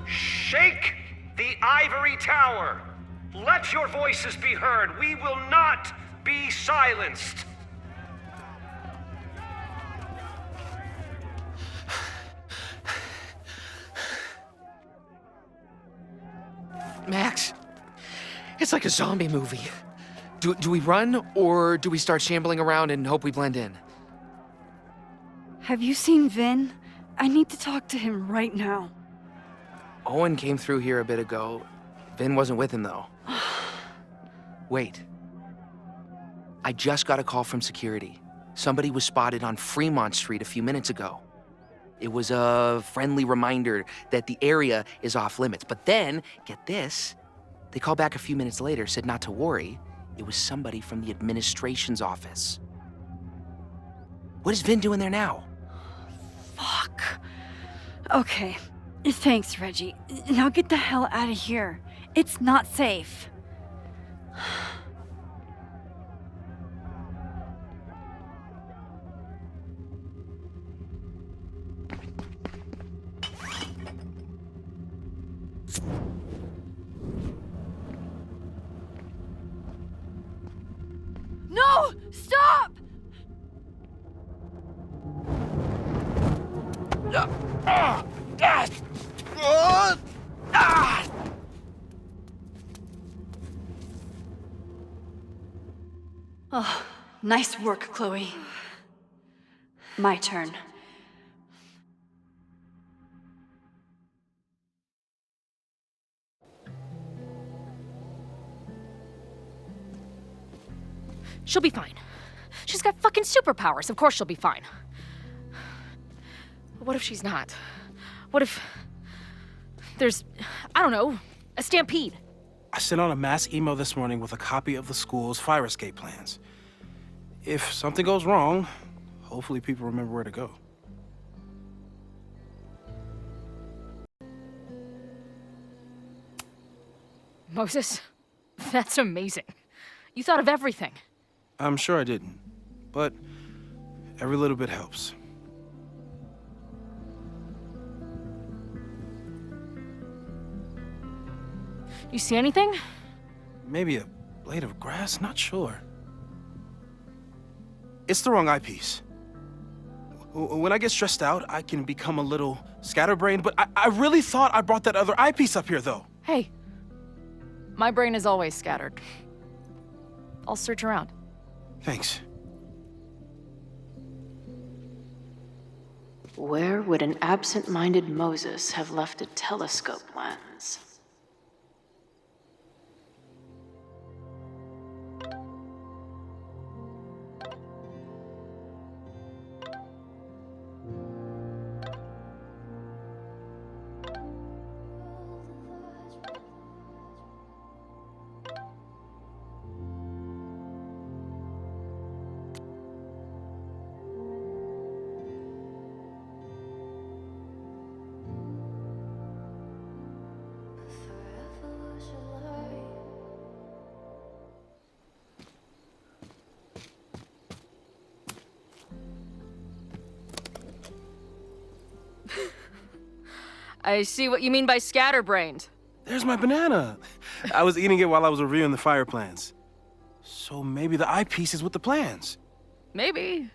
Shake the ivory tower! Let your voices be heard! We will not be silenced! Max, it's like a zombie movie. Do we run, or do we start shambling around and hope we blend in? Have you seen Vin? I need to talk to him right now. Owen came through here a bit ago. Vin wasn't with him, though. Wait. I just got a call from security. Somebody was spotted on Fremont Street a few minutes ago. It was a friendly reminder that the area is off limits. But then, get this, they called back a few minutes later, said not to worry. It was somebody from the administration's office. What is Vin doing there now? Fuck. Okay. Thanks, Reggie. Now get the hell out of here. It's not safe. No! Stop! Oh, nice work, Chloe. My turn. She'll be fine. She's got fucking superpowers. Of course she'll be fine. But what if she's not? What if there's, I don't know, a stampede? I sent out a mass email this morning with a copy of the school's fire escape plans. If something goes wrong, hopefully people remember where to go. Moses, that's amazing. You thought of everything. I'm sure I didn't, but every little bit helps. You see anything? Maybe a blade of grass, not sure. It's the wrong eyepiece. When I get stressed out, I can become a little scatterbrained, but I really thought I brought that other eyepiece up here, though. Hey, my brain is always scattered. I'll search around. Thanks. Where would an absent-minded Moses have left a telescope lens? I see what you mean by scatterbrained. There's my banana. I was eating it while I was reviewing the fire plans. So maybe the eyepiece is with the plans. Maybe.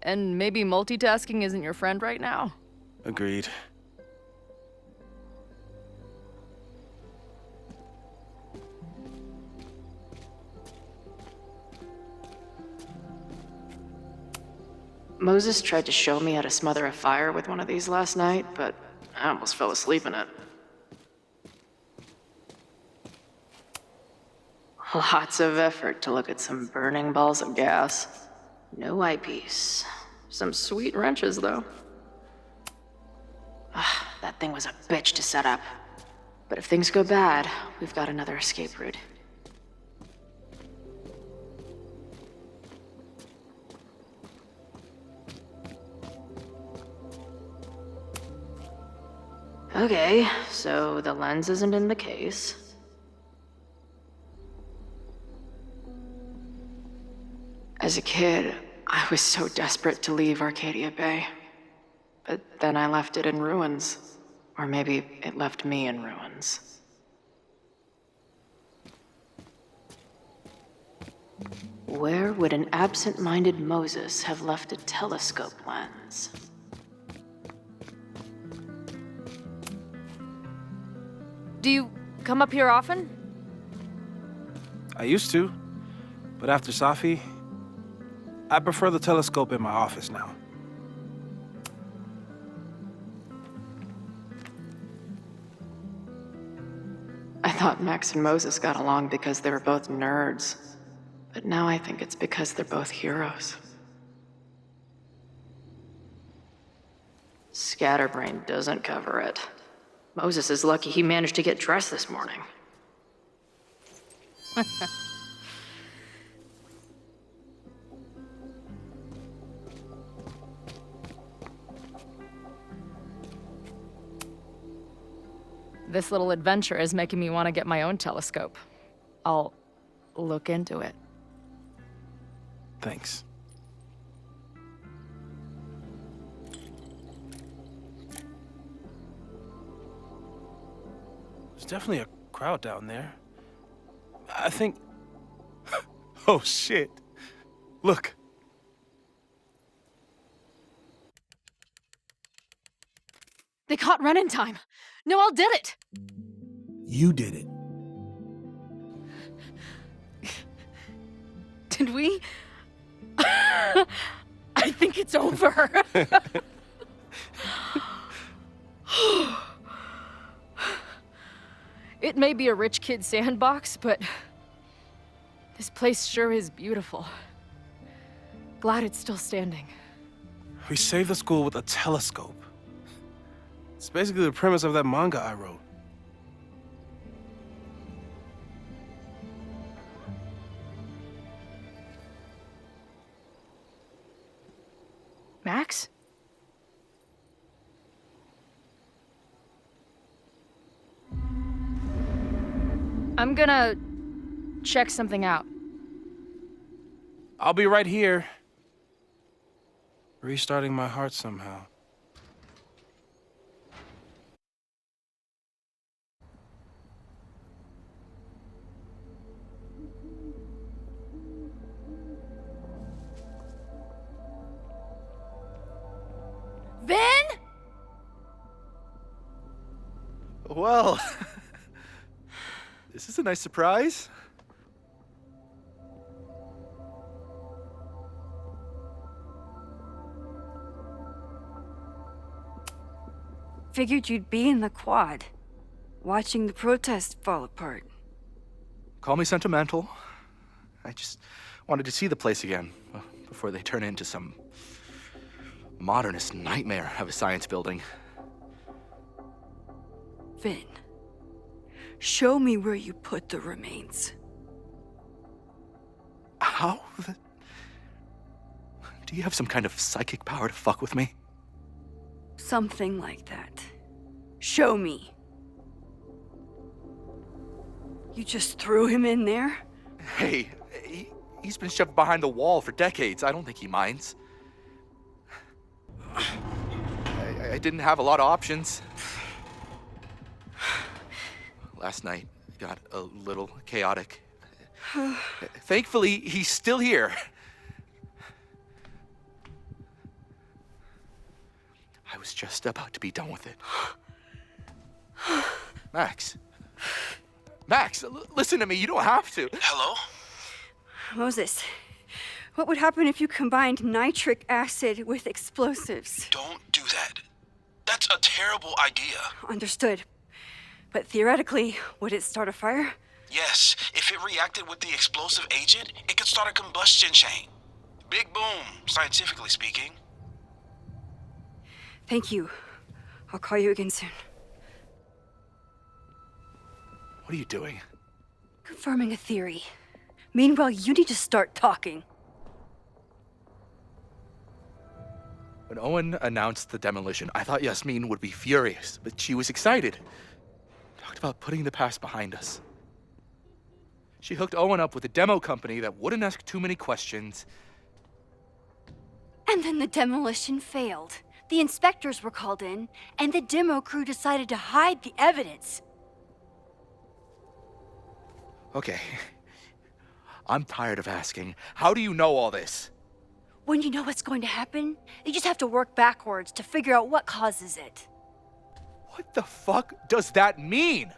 And maybe multitasking isn't your friend right now. Agreed. Moses tried to show me how to smother a fire with one of these last night, but I almost fell asleep in it. Lots of effort to look at some burning balls of gas. No eyepiece. Some sweet wrenches, though. That thing was a bitch to set up. But if things go bad, we've got another escape route. Okay, so the lens isn't in the case. As a kid, I was so desperate to leave Arcadia Bay. But then I left it in ruins. Or maybe it left me in ruins. Where would an absent-minded Moses have left a telescope lens? Do you come up here often? I used to, but after Safi, I prefer the telescope in my office now. I thought Max and Moses got along because they were both nerds. But now I think it's because they're both heroes. Scatterbrain doesn't cover it. Moses is lucky he managed to get dressed this morning. This little adventure is making me want to get my own telescope. I'll look into it. Thanks. There's definitely a crowd down there. I think... Oh, shit. Look. They caught Ren in time. Noelle did it. You did it. Did we? I think it's over. It may be a rich kid's sandbox, but this place sure is beautiful. Glad it's still standing. We saved the school with a telescope. It's basically the premise of that manga I wrote. Max? I'm gonna check something out. I'll be right here. Restarting my heart somehow. Vin? Well, this is a nice surprise. Figured you'd be in the quad, watching the protest fall apart. Call me sentimental. I just wanted to see the place again before they turn into some modernist nightmare of a science building. Vin, show me where you put the remains. How? Do you have some kind of psychic power to fuck with me? Something like that. Show me. You just threw him in there? Hey, he's been shoved behind the wall for decades. I don't think he minds. I didn't have a lot of options. Last night got a little chaotic. Thankfully, he's still here. I was just about to be done with it. Max. Max, listen to me. You don't have to. Hello? Moses, what would happen if you combined nitric acid with explosives? Don't do that. That's a terrible idea. Understood. But theoretically, would it start a fire? Yes, if it reacted with the explosive agent, it could start a combustion chain. Big boom, scientifically speaking. Thank you. I'll call you again soon. What are you doing? Confirming a theory. Meanwhile, you need to start talking. When Owen announced the demolition, I thought Yasmine would be furious, but she was excited. Talked about putting the past behind us. She hooked Owen up with a demo company that wouldn't ask too many questions. And then the demolition failed. The inspectors were called in, and the demo crew decided to hide the evidence. Okay. I'm tired of asking. How do you know all this? When you know what's going to happen, you just have to work backwards to figure out what causes it. What the fuck does that mean?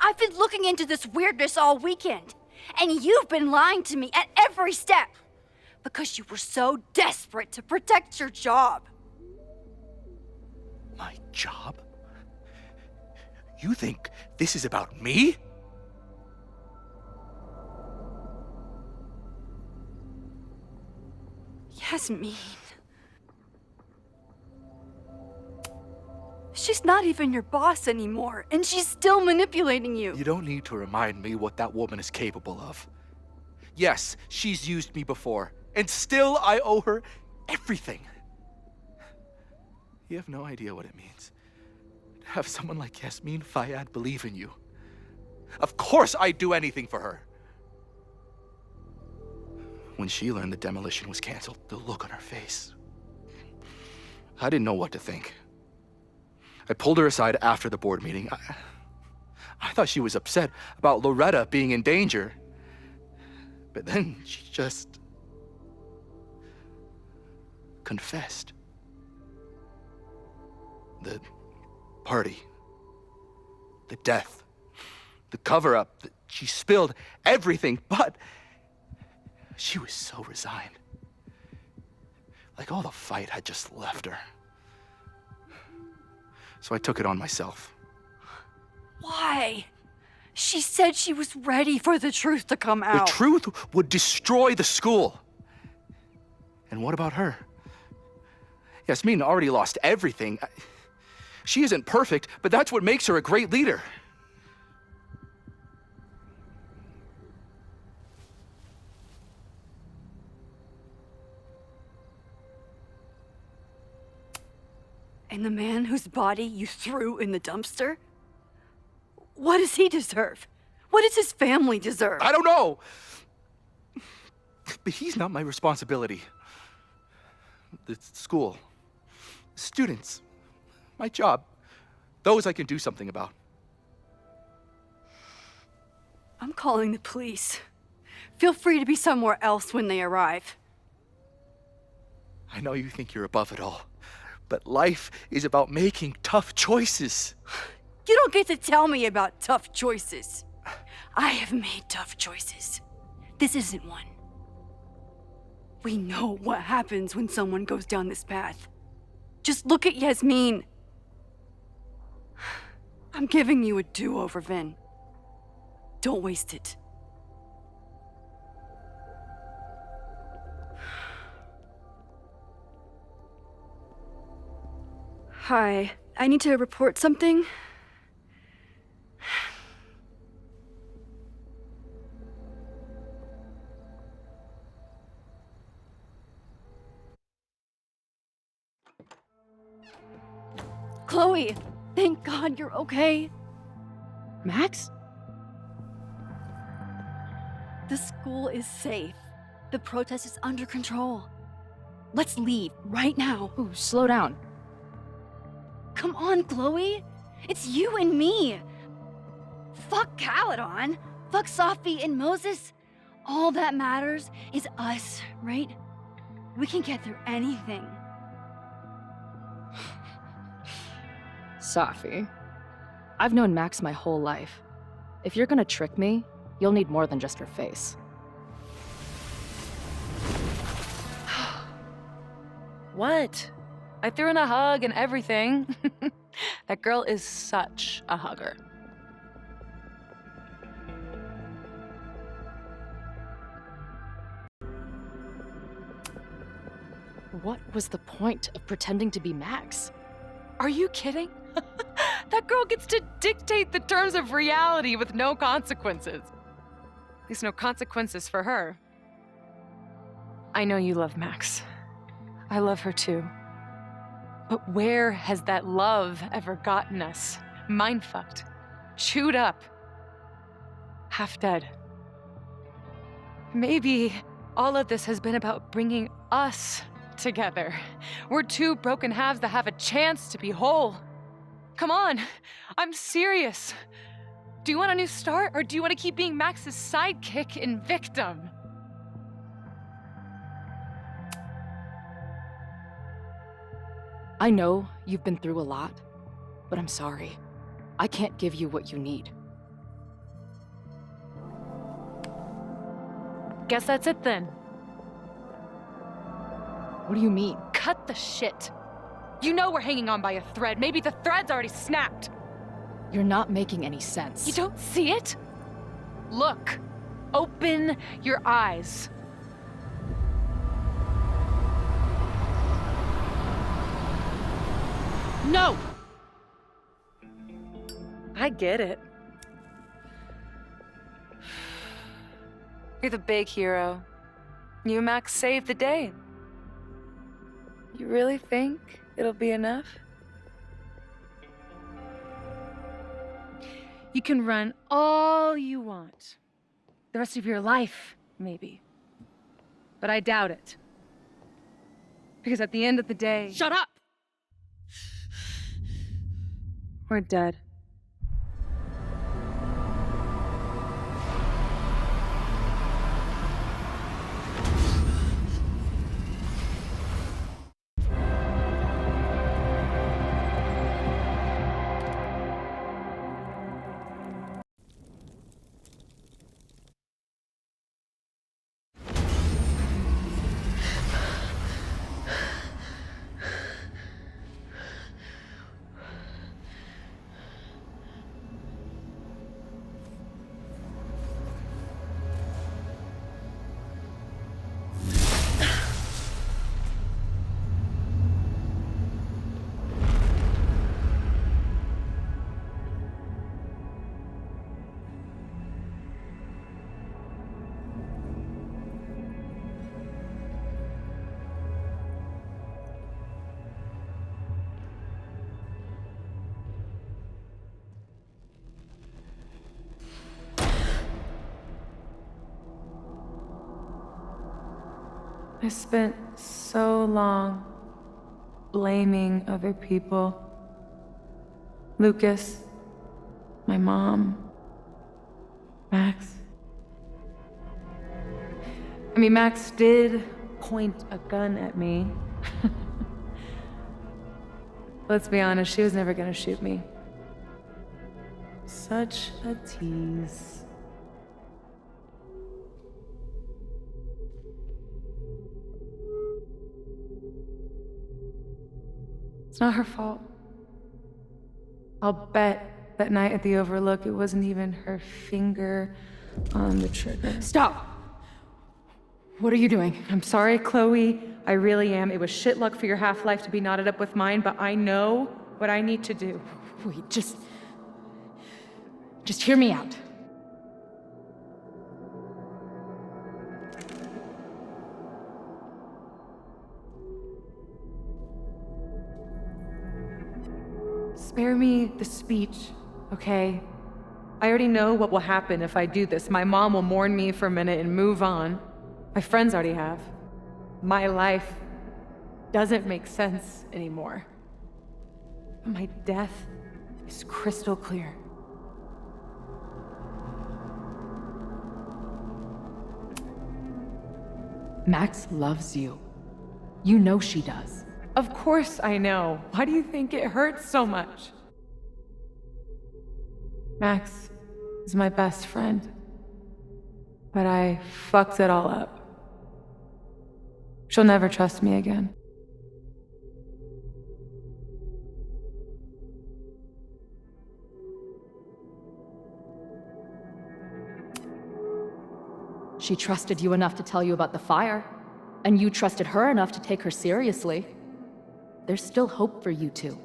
I've been looking into this weirdness all weekend, and you've been lying to me at every step because you were so desperate to protect your job. My job? You think this is about me? Yasmine. She's not even your boss anymore, and she's still manipulating you. You don't need to remind me what that woman is capable of. Yes, she's used me before, and still I owe her everything. You have no idea what it means to have someone like Yasmine Fayyad believe in you. Of course I'd do anything for her. When she learned the demolition was canceled, the look on her face. I didn't know what to think. I pulled her aside after the board meeting. I thought she was upset about Loretta being in danger. But then she just confessed. The party, the death, the cover-up, she spilled everything, but she was so resigned. Like all the fight had just left her. So I took it on myself. Why? She said she was ready for the truth to come out. The truth would destroy the school. And what about her? Yasmine already lost everything. She isn't perfect, but that's what makes her a great leader. And the man whose body you threw in the dumpster? What does he deserve? What does his family deserve? I don't know! But he's not my responsibility. The school, students, my job, those I can do something about. I'm calling the police. Feel free to be somewhere else when they arrive. I know you think you're above it all, but life is about making tough choices. You don't get to tell me about tough choices. I have made tough choices. This isn't one. We know what happens when someone goes down this path. Just look at Yasmine. I'm giving you a do-over, Vin. Don't waste it. Hi, I need to report something. Chloe, thank God you're okay. Max? The school is safe. The protest is under control. Let's leave right now. Ooh, slow down. Come on, Chloe. It's you and me. Fuck Caledon. Fuck Sophie and Moses. All that matters is us, right? We can get through anything. Sophie. I've known Max my whole life. If you're gonna trick me, you'll need more than just her face. What? I threw in a hug and everything. That girl is such a hugger. What was the point of pretending to be Max? Are you kidding? That girl gets to dictate the terms of reality with no consequences. At least no consequences for her. I know you love Max. I love her too. But where has that love ever gotten us? Mind-fucked, chewed up, half dead. Maybe all of this has been about bringing us together. We're two broken halves that have a chance to be whole. Come on, I'm serious. Do you want a new start, or do you want to keep being Max's sidekick and victim? I know you've been through a lot, but I'm sorry. I can't give you what you need. Guess that's it then. What do you mean? Cut the shit. You know we're hanging on by a thread. Maybe the thread's already snapped. You're not making any sense. You don't see it? Look. Open your eyes. No! I get it. You're the big hero. You and Max saved the day. You really think it'll be enough? You can run all you want. The rest of your life, maybe. But I doubt it. Because at the end of the day... Shut up! We're dead. I spent so long blaming other people. Lucas, my mom, Max. I mean, Max did point a gun at me. Let's be honest, she was never gonna shoot me. Such a tease. It's not her fault. I'll bet that night at the Overlook it wasn't even her finger on the trigger. Stop! What are you doing? I'm sorry, Chloe. I really am. It was shit luck for your half-life to be knotted up with mine, but I know what I need to do. Wait, just hear me out. Spare me the speech, okay? I already know what will happen if I do this. My mom will mourn me for a minute and move on. My friends already have. My life doesn't make sense anymore. But my death is crystal clear. Max loves you. You know she does. Of course I know. Why do you think it hurts so much? Max is my best friend. But I fucked it all up. She'll never trust me again. She trusted you enough to tell you about the fire, and you trusted her enough to take her seriously. There's still hope for you two.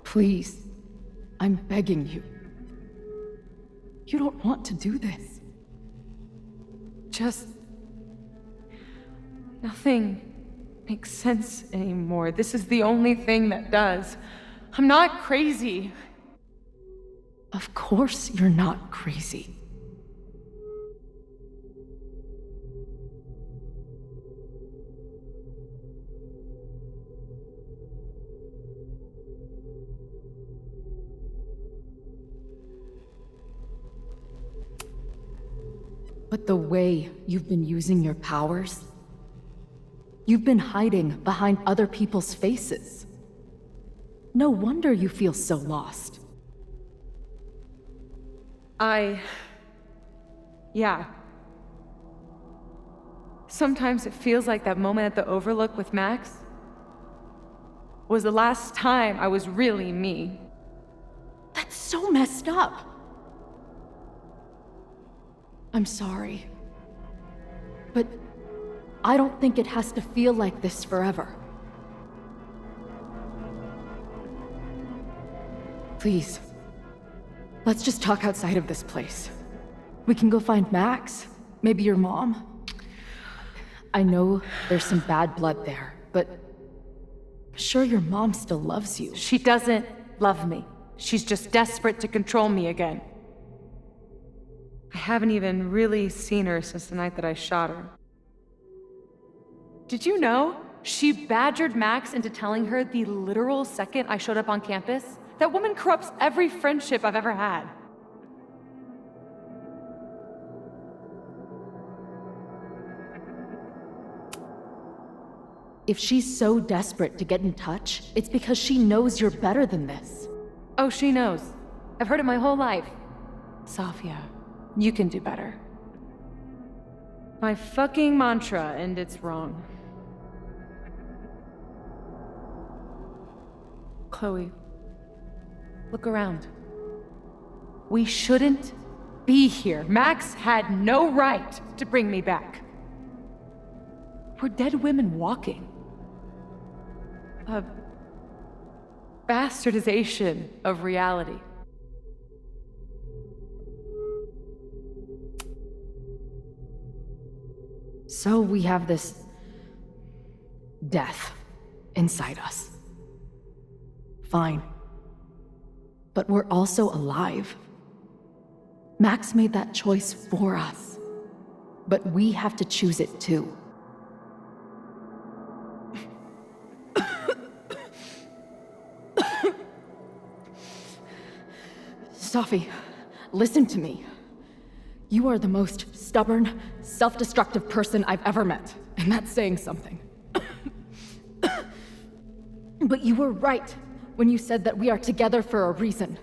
Please, I'm begging you. You don't want to do this. Just... nothing makes sense anymore. This is the only thing that does. I'm not crazy. Of course you're not crazy. But the way you've been using your powers, you've been hiding behind other people's faces. No wonder you feel so lost. Yeah. Sometimes it feels like that moment at the Overlook with Max was the last time I was really me. That's so messed up. I'm sorry. But I don't think it has to feel like this forever. Please, let's just talk outside of this place. We can go find Max, maybe your mom. I know there's some bad blood there, but I'm sure your mom still loves you. She doesn't love me. She's just desperate to control me again. I haven't even really seen her since the night that I shot her. Did you know? She badgered Max into telling her the literal second I showed up on campus. That woman corrupts every friendship I've ever had. If she's so desperate to get in touch, it's because she knows you're better than this. Oh, she knows. I've heard it my whole life. Safia, you can do better. My fucking mantra, and it's wrong. Chloe, look around. We shouldn't be here. Max had no right to bring me back. We're dead women walking. A bastardization of reality. So we have this death inside us. Fine. But we're also alive. Max made that choice for us. But we have to choose it too. Safi, listen to me. You are the most stubborn, self-destructive person I've ever met, and that's saying something. But you were right when you said that we are together for a reason.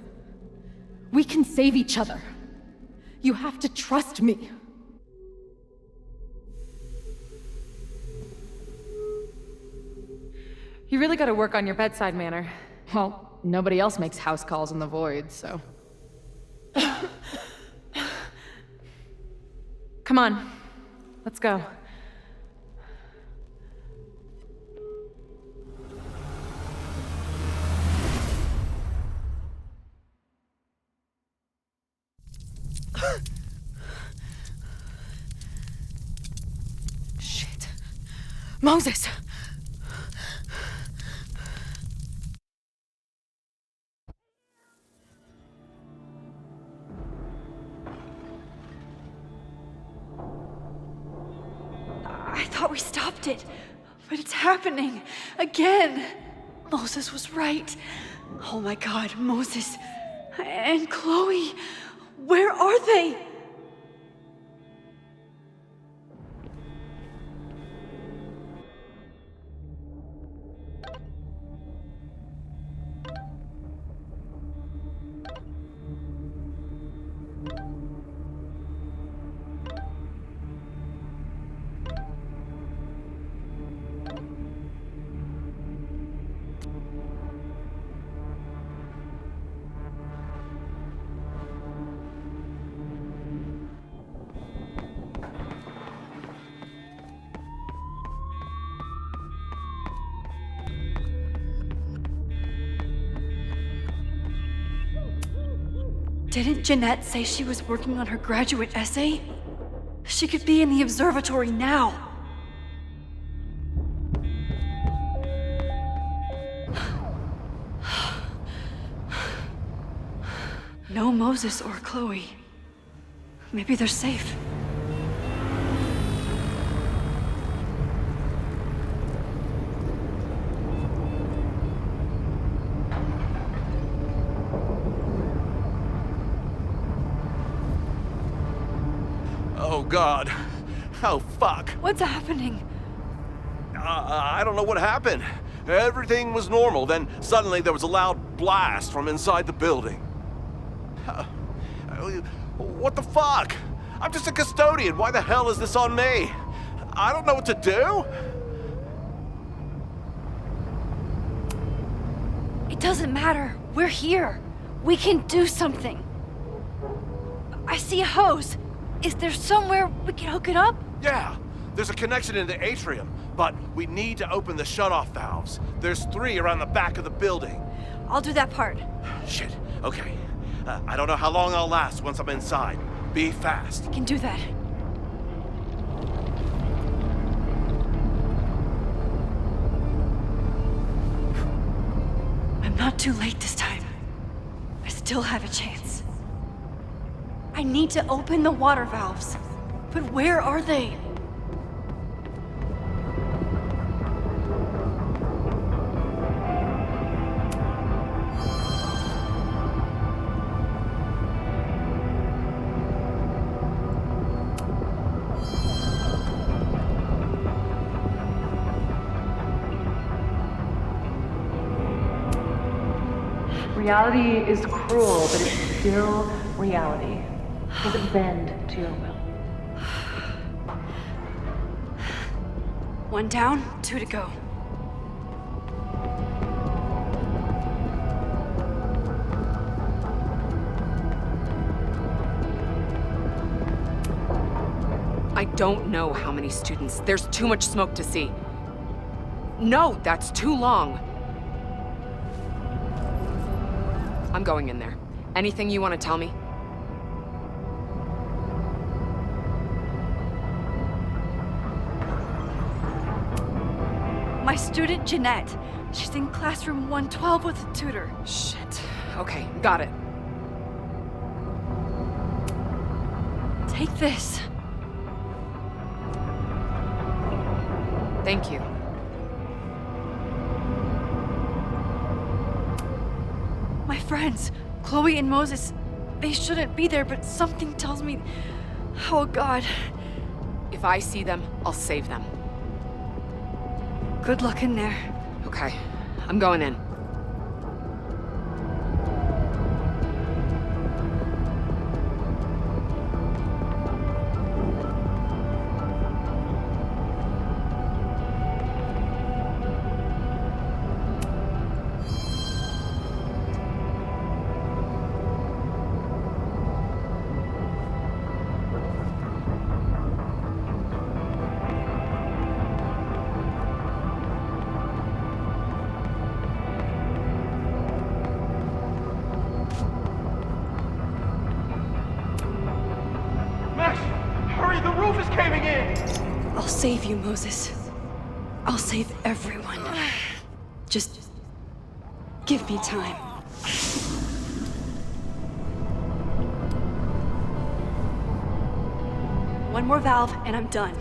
We can save each other. You have to trust me. You really gotta work on your bedside manner. Well, nobody else makes house calls in the void, so... Come on, let's go. Shit. Moses! I thought we stopped it, but it's happening again. Moses was right. Oh my God, Moses and Chloe, where are they? Didn't Jeanette say she was working on her graduate essay? She could be in the observatory now. No Moses or Chloe. Maybe they're safe. Oh, God. Oh, fuck. What's happening? I don't know what happened. Everything was normal, then suddenly there was a loud blast from inside the building. What the fuck? I'm just a custodian. Why the hell is this on me? I don't know what to do. It doesn't matter. We're here. We can do something. I see a hose. Is there somewhere we can hook it up? Yeah, there's a connection in the atrium, but we need to open the shutoff valves. There's 3 around the back of the building. I'll do that part. Shit, okay. I don't know how long I'll last once I'm inside. Be fast. I can do that. I'm not too late this time. I still have a chance. I need to open the water valves. But where are they? Reality is cruel, but it's still reality. Doesn't bend to your will. 1 down, 2 to go. I don't know how many students. There's too much smoke to see. No, that's too long. I'm going in there. Anything you want to tell me? My student, Jeanette. She's in classroom 112 with a tutor. Shit. Okay, got it. Take this. Thank you. My friends, Chloe and Moses, they shouldn't be there, but something tells me... Oh, God. If I see them, I'll save them. Good luck in there. Okay, I'm going in. Hurry, the roof is caving in! I'll save you, Moses. I'll save everyone. Just give me time. One more valve and I'm done.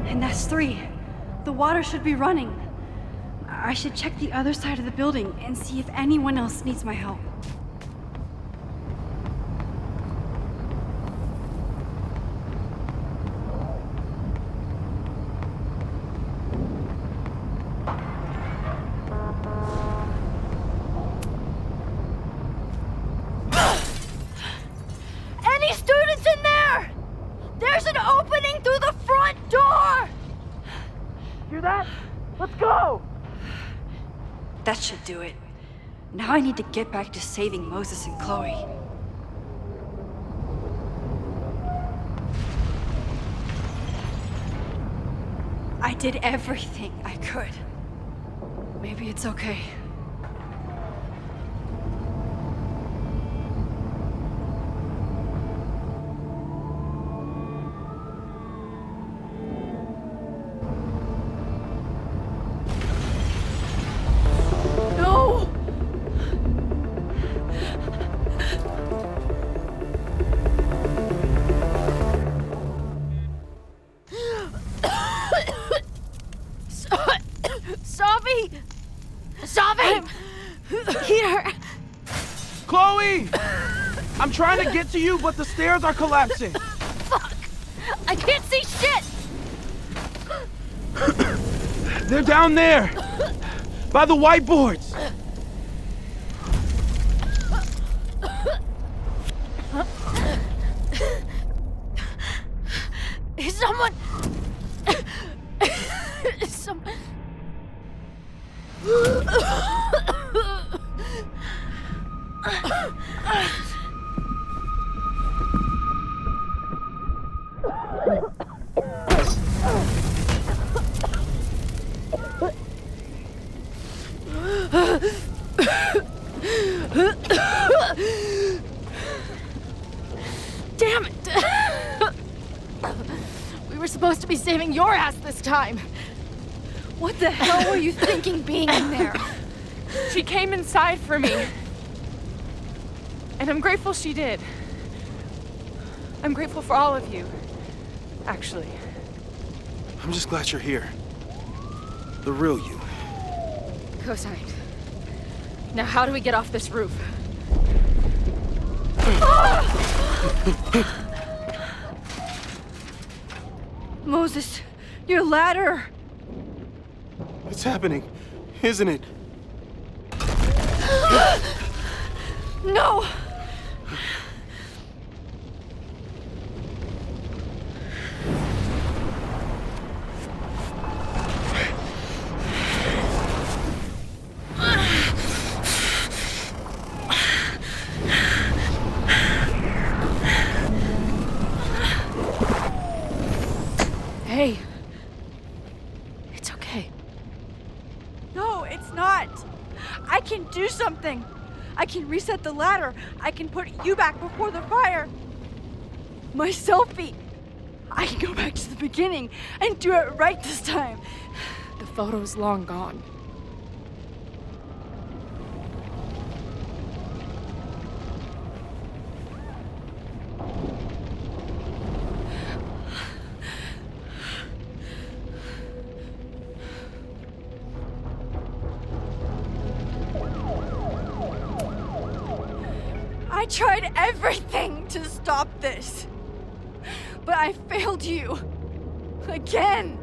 And that's 3. The water should be running. I should check the other side of the building and see if anyone else needs my help. Any students in there? There's an opening through the front door! Hear that? Let's go! That should do it. Now I need to get back to saving Moses and Chloe. I did everything I could. Maybe it's okay. Chloe! I'm trying to get to you, but the stairs are collapsing. Fuck! I can't see shit! They're down there, by the whiteboards. Is someone... Damn it! We were supposed to be saving your ass this time. What the hell were you thinking being in there? She came inside for me. And I'm grateful she did. I'm grateful for all of you, actually. I'm just glad you're here. The real you. Co-signed. Now how do we get off this roof? Moses, your ladder! It's happening, isn't it? No! Hey. It's okay. No, it's not! something. I can reset the ladder. I can put you back before the fire. My selfie. I can go back to the beginning and do it right this time. The photo's long gone. I tried everything to stop this, but I failed you. Again.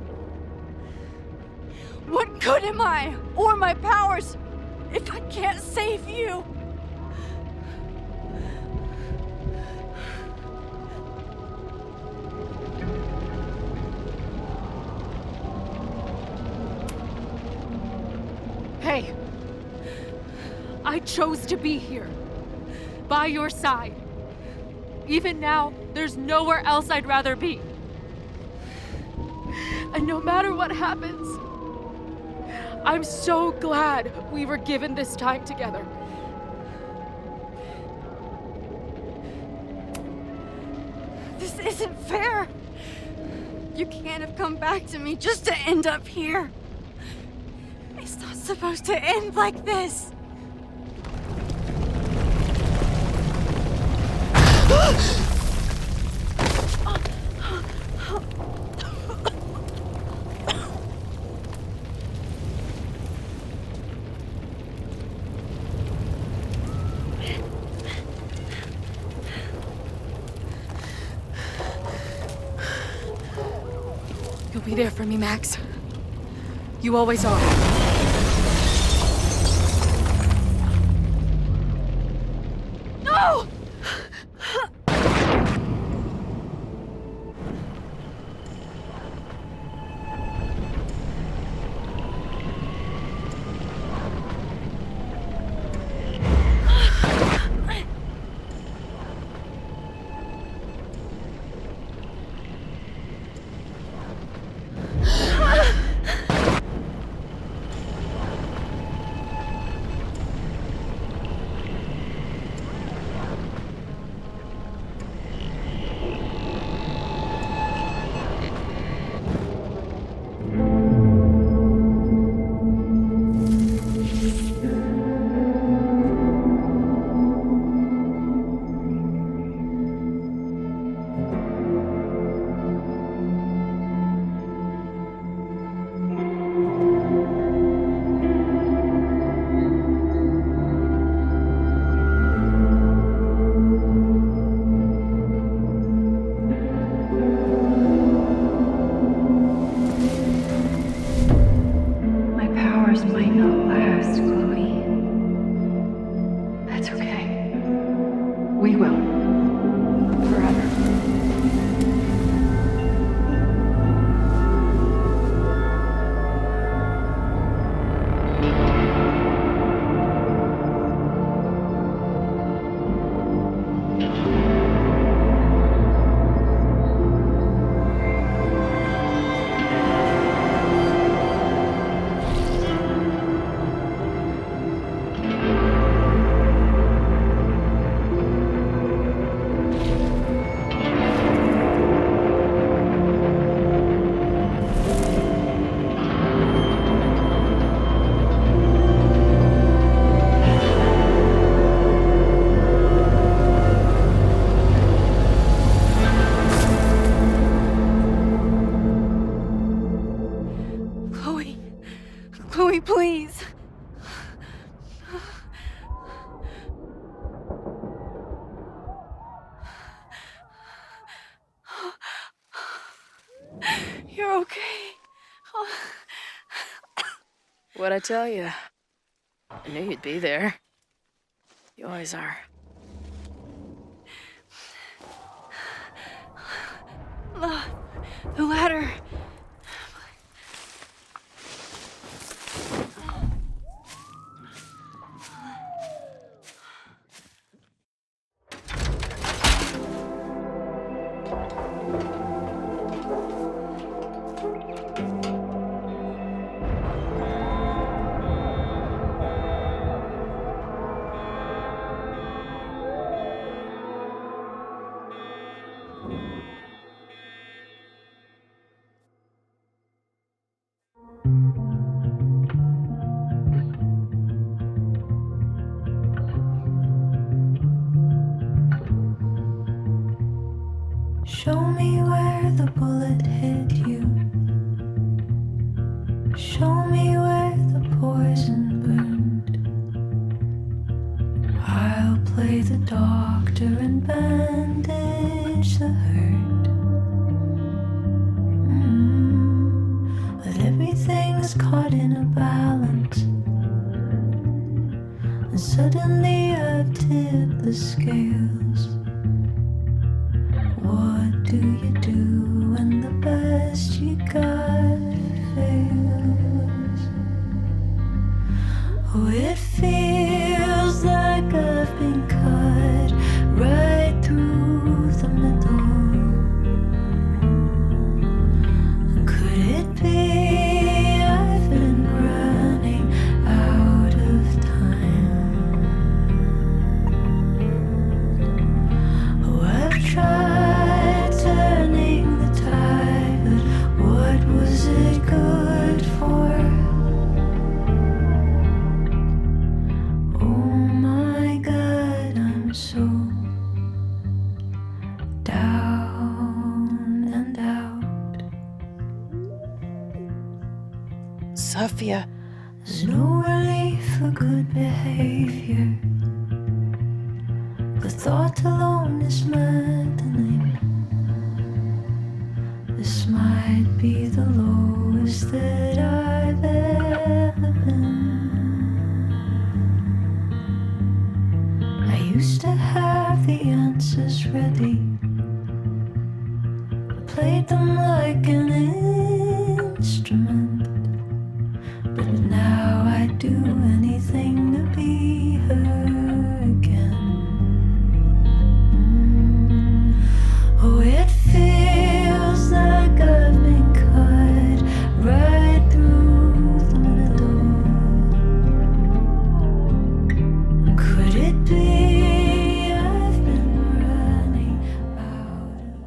What good am I, or my powers, if I can't save you? Hey, I chose to be here, by your side. Even now, there's nowhere else I'd rather be. And no matter what happens, I'm so glad we were given this time together. This isn't fair. You can't have come back to me just to end up here. It's not supposed to end like this. You'll be there for me, Max. You always are. No! Please. You're okay. What'd I tell you? I knew you'd be there. You always are. The ladder. Show me where the bullet hit you. Show me where the poison burned. I'll play the doctor and bandage the hurt. But everything's caught in a balance. And suddenly I've tipped the scales. What do you do when the best you got fails? Oh, it feels like I've been cut right through the middle. Could it be I've been running out of time? Oh, I've tried turning the tide, but what was it good for? Oh my God, I'm so down and out. Sophia. There's no relief for good behavior. The thought alone is maddening. This might be the lowest that I've ever been. I used to have the answers ready. I played them like an instrument. But now I'd do anything to be her again. Oh, it feels like I've been cut right through the middle. Could it be I've been running out of...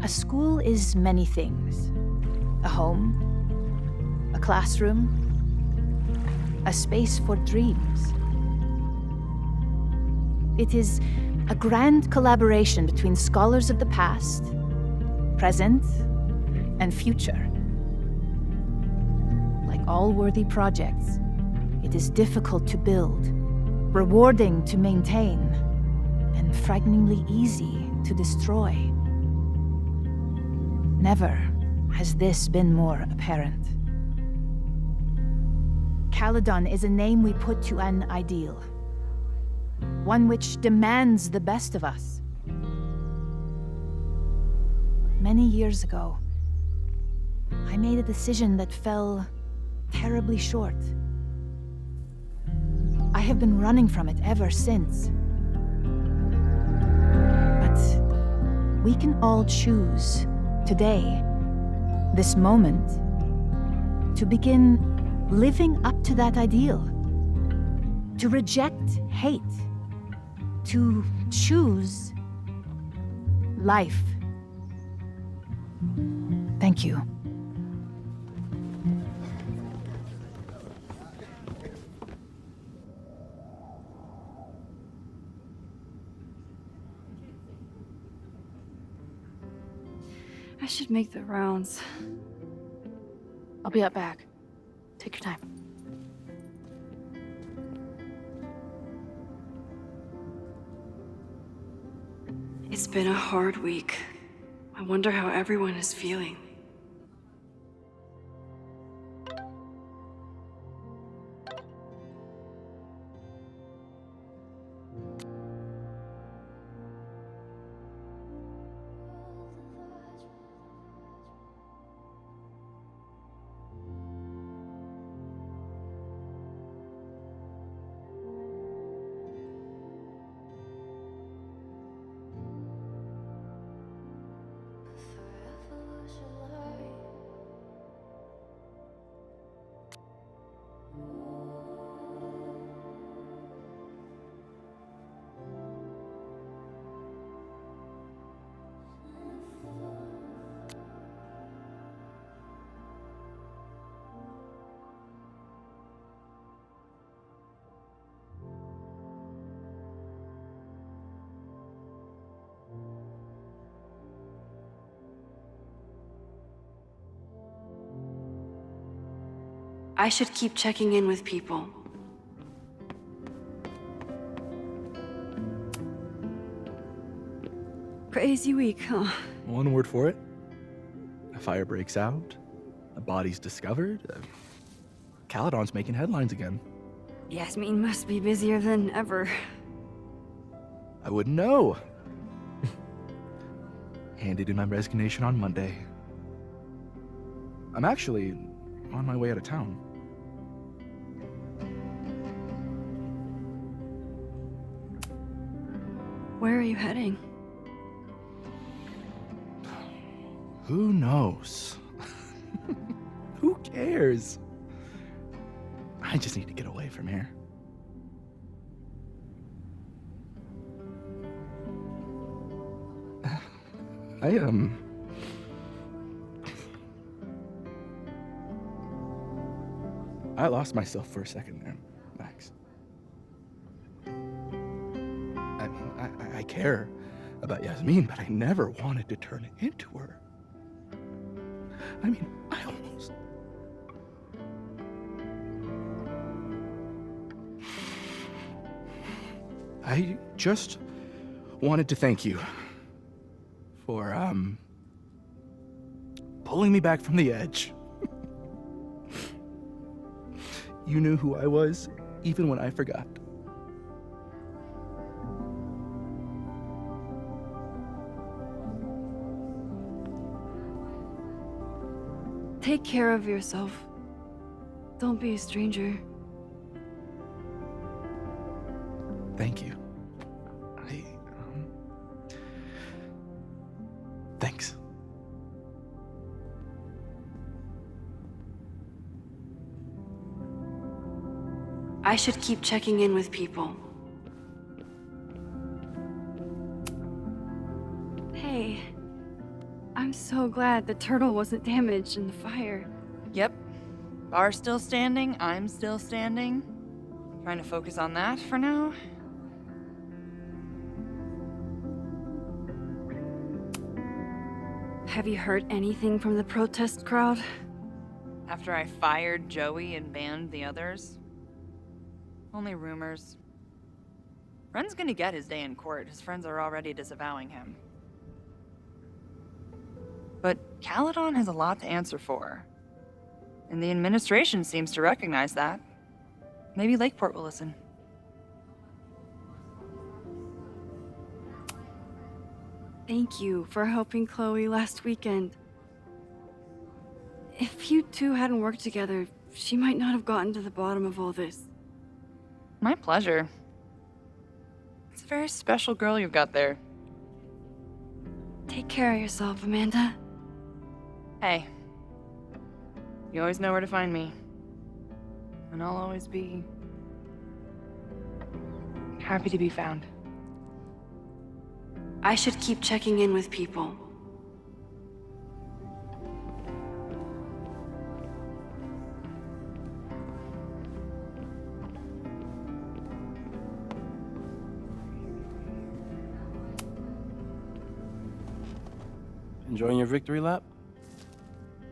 A school is many things. A home, a classroom, a space for dreams. It is a grand collaboration between scholars of the past, present, and future. Like all worthy projects, it is difficult to build, rewarding to maintain, and frighteningly easy to destroy. Never has this been more apparent. Caledon is a name we put to an ideal, one which demands the best of us. Many years ago, I made a decision that fell terribly short. I have been running from it ever since. But we can all choose today, this moment, to begin living up to that ideal, to reject hate, to choose life. Thank you. I should make the rounds. I'll be up back. Take your time. It's been a hard week. I wonder how everyone is feeling. I should keep checking in with people. Crazy week, huh? One word for it. A fire breaks out. A body's discovered. Caledon's making headlines again. Yasmine must be busier than ever. I wouldn't know. Handed in my resignation on Monday. I'm actually on my way out of town. Where are you heading? Who knows? Who cares? I just need to get away from here. I lost myself for a second there, Max. I mean, I care about Yasmine, but I never wanted to turn it into her. I mean, I just wanted to thank you for, pulling me back from the edge. You knew who I was, even when I forgot. Take care of yourself. Don't be a stranger. Thank you. Thanks. I should keep checking in with people. Hey, I'm so glad the turtle wasn't damaged in the fire. Yep. Bar's still standing, I'm still standing. Trying to focus on that for now. Have you heard anything from the protest crowd? After I fired Joey and banned the others? Only rumors. Ren's gonna get his day in court. His friends are already disavowing him. But Caledon has a lot to answer for. And the administration seems to recognize that. Maybe Lakeport will listen. Thank you for helping Chloe last weekend. If you two hadn't worked together, she might not have gotten to the bottom of all this. My pleasure. It's a very special girl you've got there. Take care of yourself, Amanda. Hey. You always know where to find me. And I'll always be happy to be found. I should keep checking in with people. Enjoying your victory lap?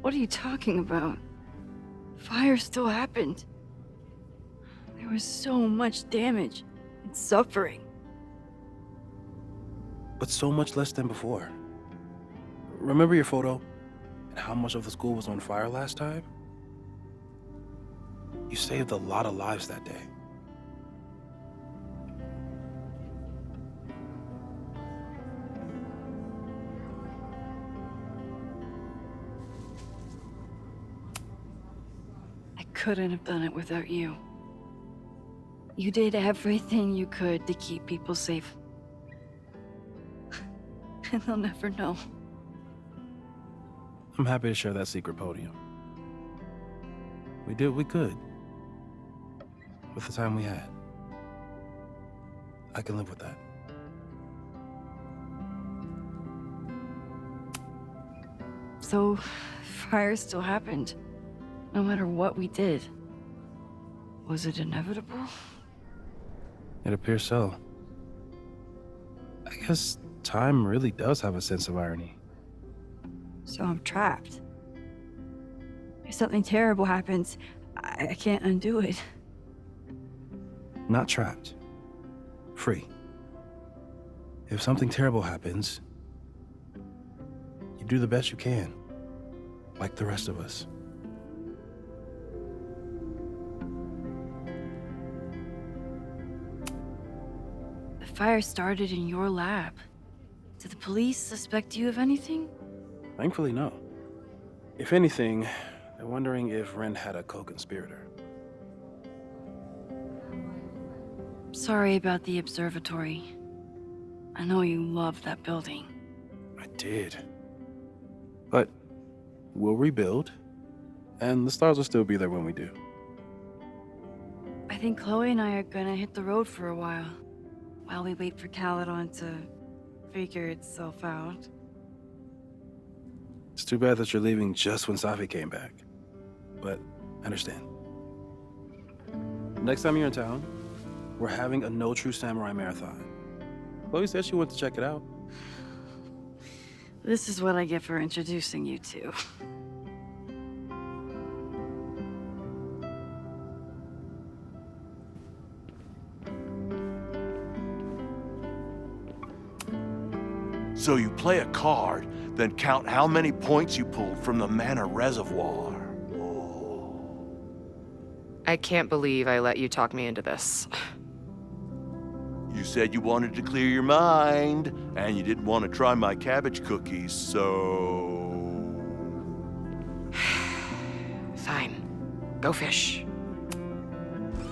What are you talking about? Fire still happened. There was so much damage and suffering. But so much less than before. Remember your photo and how much of the school was on fire last time? You saved a lot of lives that day. I couldn't have done it without you. You did everything you could to keep people safe. And they'll never know. I'm happy to share that secret podium. We did what we could with the time we had. I can live with that. So, fire still happened, no matter what we did. Was it inevitable? It appears so. I guess time really does have a sense of irony. So I'm trapped. If something terrible happens, I can't undo it. Not trapped. Free. If something terrible happens, you do the best you can. Like the rest of us. The fire started in your lab. Did the police suspect you of anything? Thankfully, no. If anything, they're wondering if Ren had a co-conspirator. Sorry about the observatory. I know you loved that building. I did. But we'll rebuild, and the stars will still be there when we do. I think Chloe and I are gonna hit the road for a while we wait for Caledon to figure itself out. It's too bad that you're leaving just when Safi came back. But I understand. Next time you're in town, we're having a No True Samurai marathon. Chloe said she wanted to check it out. This is what I get for introducing you to. So you play a card, then count how many points you pulled from the mana reservoir. I can't believe I let you talk me into this. You said you wanted to clear your mind, and you didn't want to try my cabbage cookies, so... Fine. Go fish.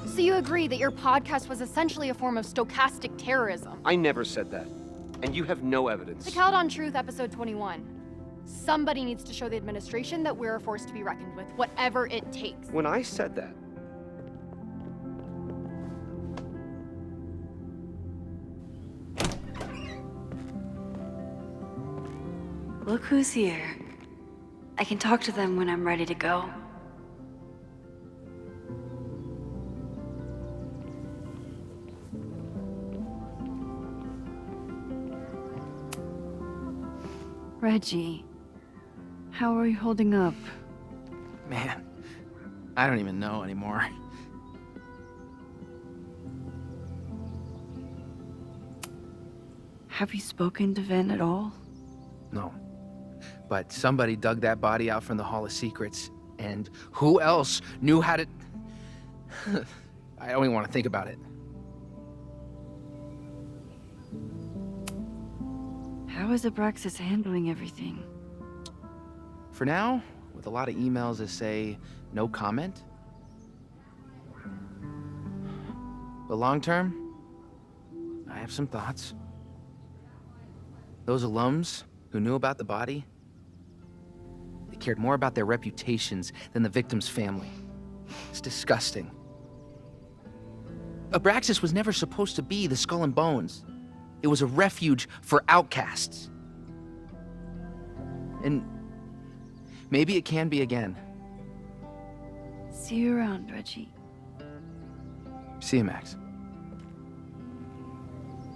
So you agree that your podcast was essentially a form of stochastic terrorism? I never said that. And you have no evidence. The Caledon Truth, episode 21. Somebody needs to show the administration that we're a force to be reckoned with, whatever it takes. When I said that, Look who's here. I can talk to them when I'm ready to go. Reggie, how are you holding up? Man, I don't even know anymore. Have you spoken to Ven at all? No. But somebody dug that body out from the Hall of Secrets, and who else knew how to... I don't even want to think about it. How is Abraxas handling everything? For now, with a lot of emails that say no comment. But long term, I have some thoughts. Those alums who knew about the body, they cared more about their reputations than the victim's family. It's disgusting. Abraxas was never supposed to be the Skull and Bones. It was a refuge for outcasts. And maybe it can be again. See you around, Reggie. See you, Max.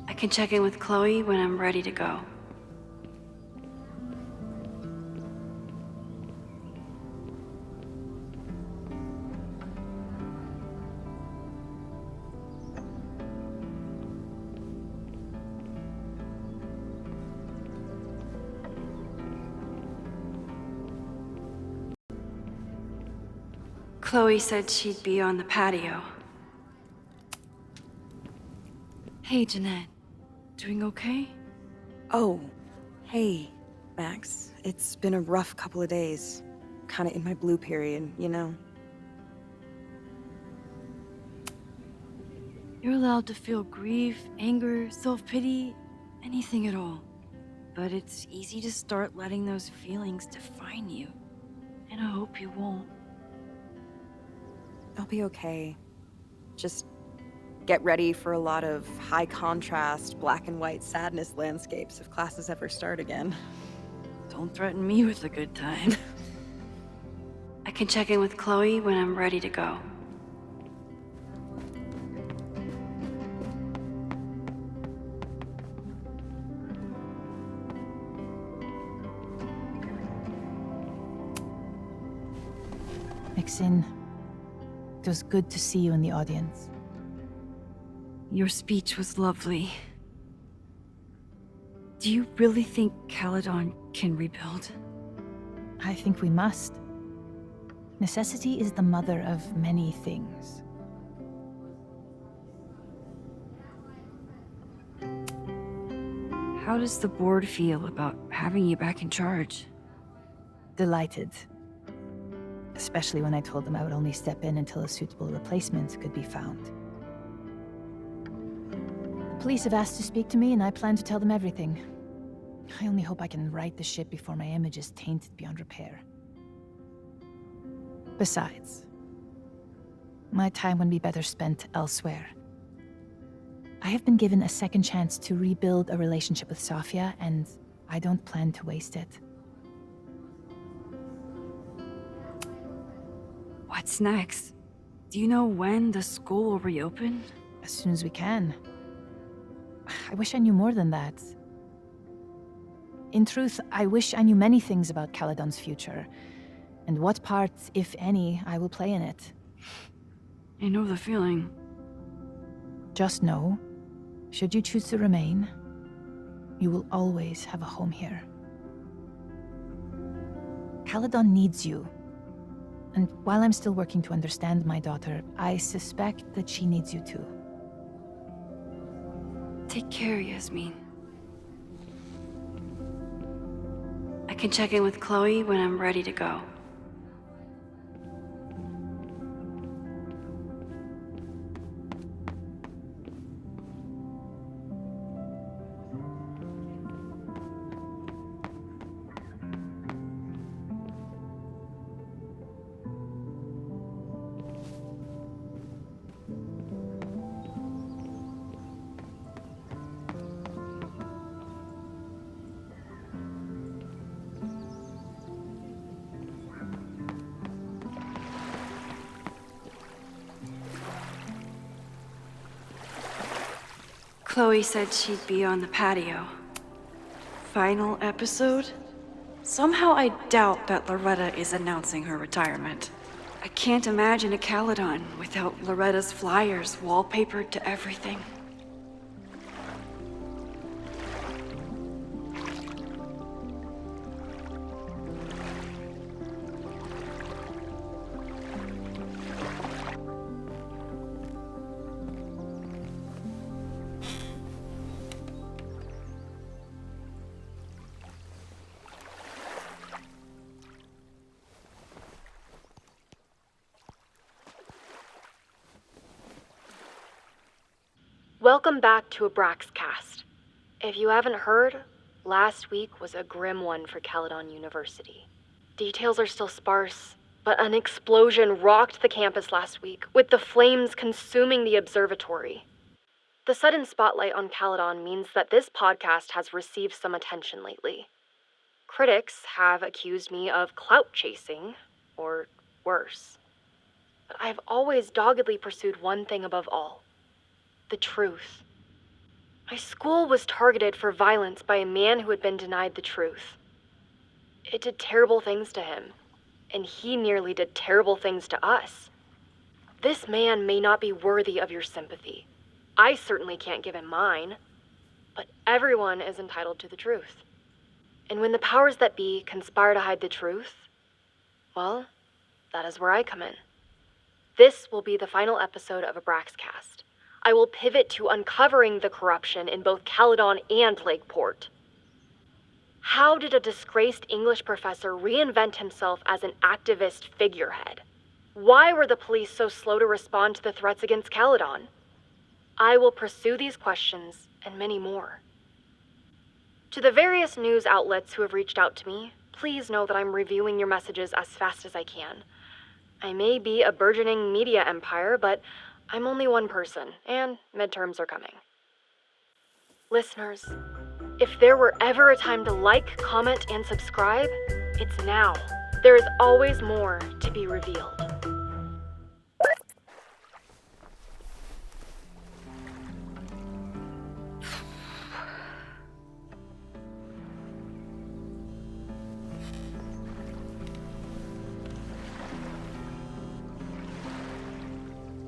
I can check in with Chloe when I'm ready to go. Chloe said she'd be on the patio. Hey, Jeanette. Doing okay? Oh, hey, Max. It's been a rough couple of days. Kinda in my blue period, you know? You're allowed to feel grief, anger, self-pity, anything at all. But it's easy to start letting those feelings define you. And I hope you won't. I'll be okay. Just get ready for a lot of high contrast, black and white sadness landscapes if classes ever start again. Don't threaten me with a good time. I can check in with Chloe when I'm ready to go. Mix in. It was good to see you in the audience. Your speech was lovely. Do you really think Caledon can rebuild? I think we must. Necessity is the mother of many things. How does the board feel about having you back in charge? Delighted. Especially when I told them I would only step in until a suitable replacement could be found. The police have asked to speak to me, and I plan to tell them everything. I only hope I can right the ship before my image is tainted beyond repair. Besides, my time would be better spent elsewhere. I have been given a second chance to rebuild a relationship with Safia, and I don't plan to waste it. What's next? Do you know when the school will reopen? As soon as we can. I wish I knew more than that. In truth, I wish I knew many things about Caledon's future, and what part, if any, I will play in it. I know the feeling. Just know, should you choose to remain, you will always have a home here. Caledon needs you. And while I'm still working to understand my daughter, I suspect that she needs you too. Take care, Yasmine. I can check in with Chloe when I'm ready to go. Chloe said she'd be on the patio. Final episode? Somehow I doubt that Loretta is announcing her retirement. I can't imagine a Caledon without Loretta's flyers wallpapered to everything. Welcome back to Abraxcast. If you haven't heard, last week was a grim one for Caledon University. Details are still sparse, but an explosion rocked the campus last week, with the flames consuming the observatory. The sudden spotlight on Caledon means that this podcast has received some attention lately. Critics have accused me of clout chasing, or worse. But I've always doggedly pursued one thing above all. The truth. My school was targeted for violence by a man who had been denied the truth. It did terrible things to him, and he nearly did terrible things to us. This man may not be worthy of your sympathy. I certainly can't give him mine, but everyone is entitled to the truth. And when the powers that be conspire to hide the truth, well, that is where I come in. This will be the final episode of Abraxcast. I will pivot to uncovering the corruption in both Caledon and Lakeport. How did a disgraced English professor reinvent himself as an activist figurehead? Why were the police so slow to respond to the threats against Caledon? I will pursue these questions and many more. To the various news outlets who have reached out to me, please know that I'm reviewing your messages as fast as I can. I may be a burgeoning media empire, but I'm only one person, and midterms are coming. Listeners, if there were ever a time to like, comment, and subscribe, it's now. There is always more to be revealed.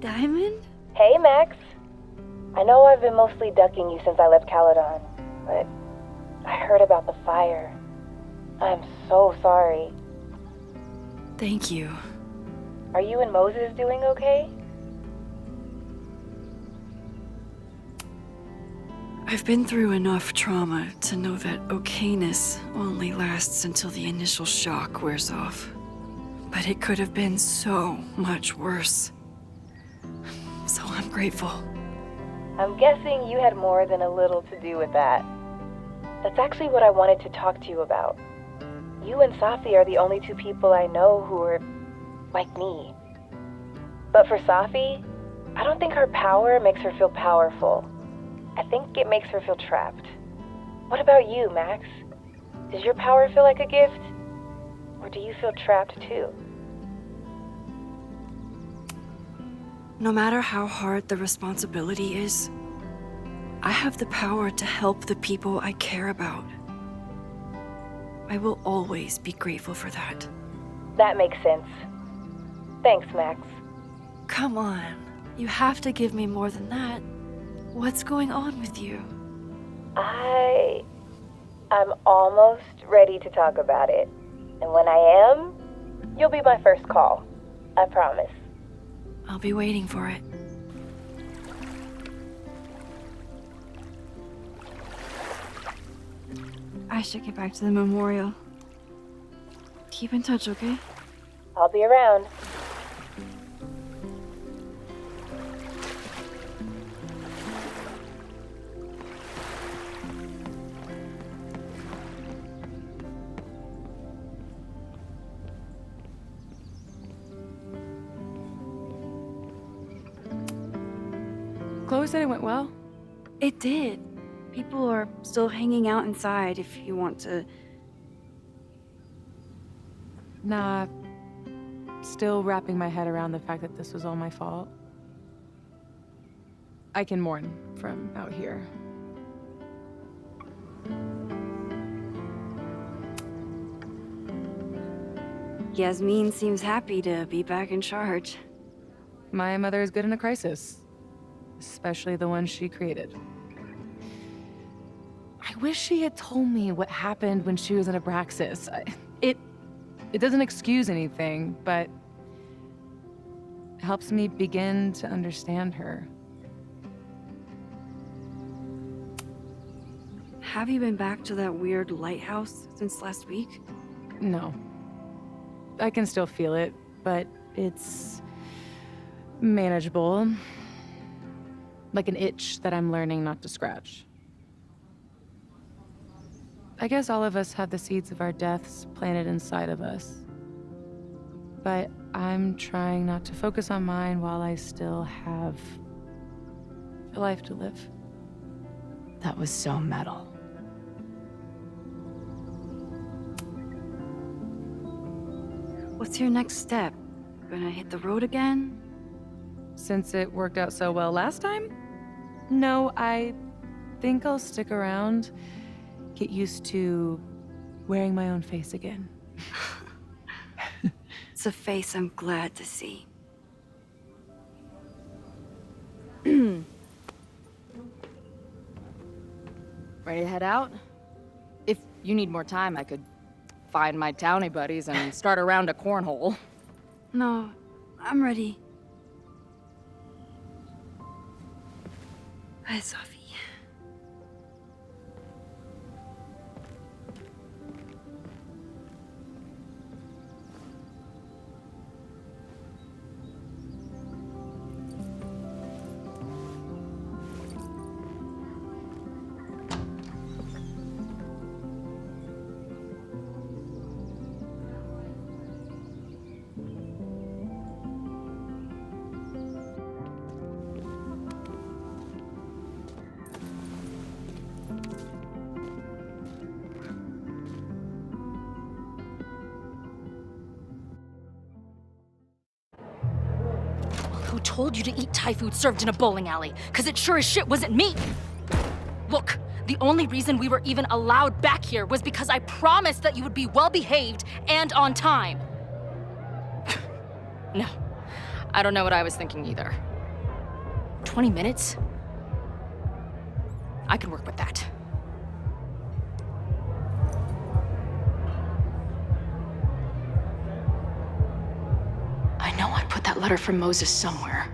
Diamond? Hey, Max. I know I've been mostly ducking you since I left Caledon, but I heard about the fire. I'm so sorry. Thank you. Are you and Moses doing okay? I've been through enough trauma to know that okayness only lasts until the initial shock wears off. But it could have been so much worse. So I'm grateful. I'm guessing you had more than a little to do with that. That's actually what I wanted to talk to you about. You and Safi are the only two people I know who are like me. But for Safi, I don't think her power makes her feel powerful. I think it makes her feel trapped. What about you, Max? Does your power feel like a gift? Or do you feel trapped too? No matter how hard the responsibility is, I have the power to help the people I care about. I will always be grateful for that. That makes sense. Thanks, Max. Come on, you have to give me more than that. What's going on with you? I'm almost ready to talk about it. And when I am, you'll be my first call. I promise. I'll be waiting for it. I should get back to the memorial. Keep in touch, okay? I'll be around. Chloe said it went well. It did. People are still hanging out inside if you want to. Nah, still wrapping my head around the fact that this was all my fault. I can mourn from out here. Yasmine seems happy to be back in charge. My mother is good in a crisis, especially the one she created. I wish she had told me what happened when she was in Abraxas. It doesn't excuse anything, but helps me begin to understand her. Have you been back to that weird lighthouse since last week? No. I can still feel it, but it's manageable. Like an itch that I'm learning not to scratch. I guess all of us have the seeds of our deaths planted inside of us. But I'm trying not to focus on mine while I still have a life to live. That was so metal. What's your next step? Gonna hit the road again? Since it worked out so well last time? No, I think I'll stick around. Get used to wearing my own face again. It's a face I'm glad to see. Ready to head out? If you need more time, I could find my townie buddies and start a round of cornhole. No, I'm ready. Bye, Safi. Who told you to eat Thai food served in a bowling alley? Because it sure as shit wasn't me! Look, the only reason we were even allowed back here was because I promised that you would be well-behaved and on time. No, I don't know what I was thinking either. 20 minutes? I can work with that. I know I put that letter from Moses somewhere.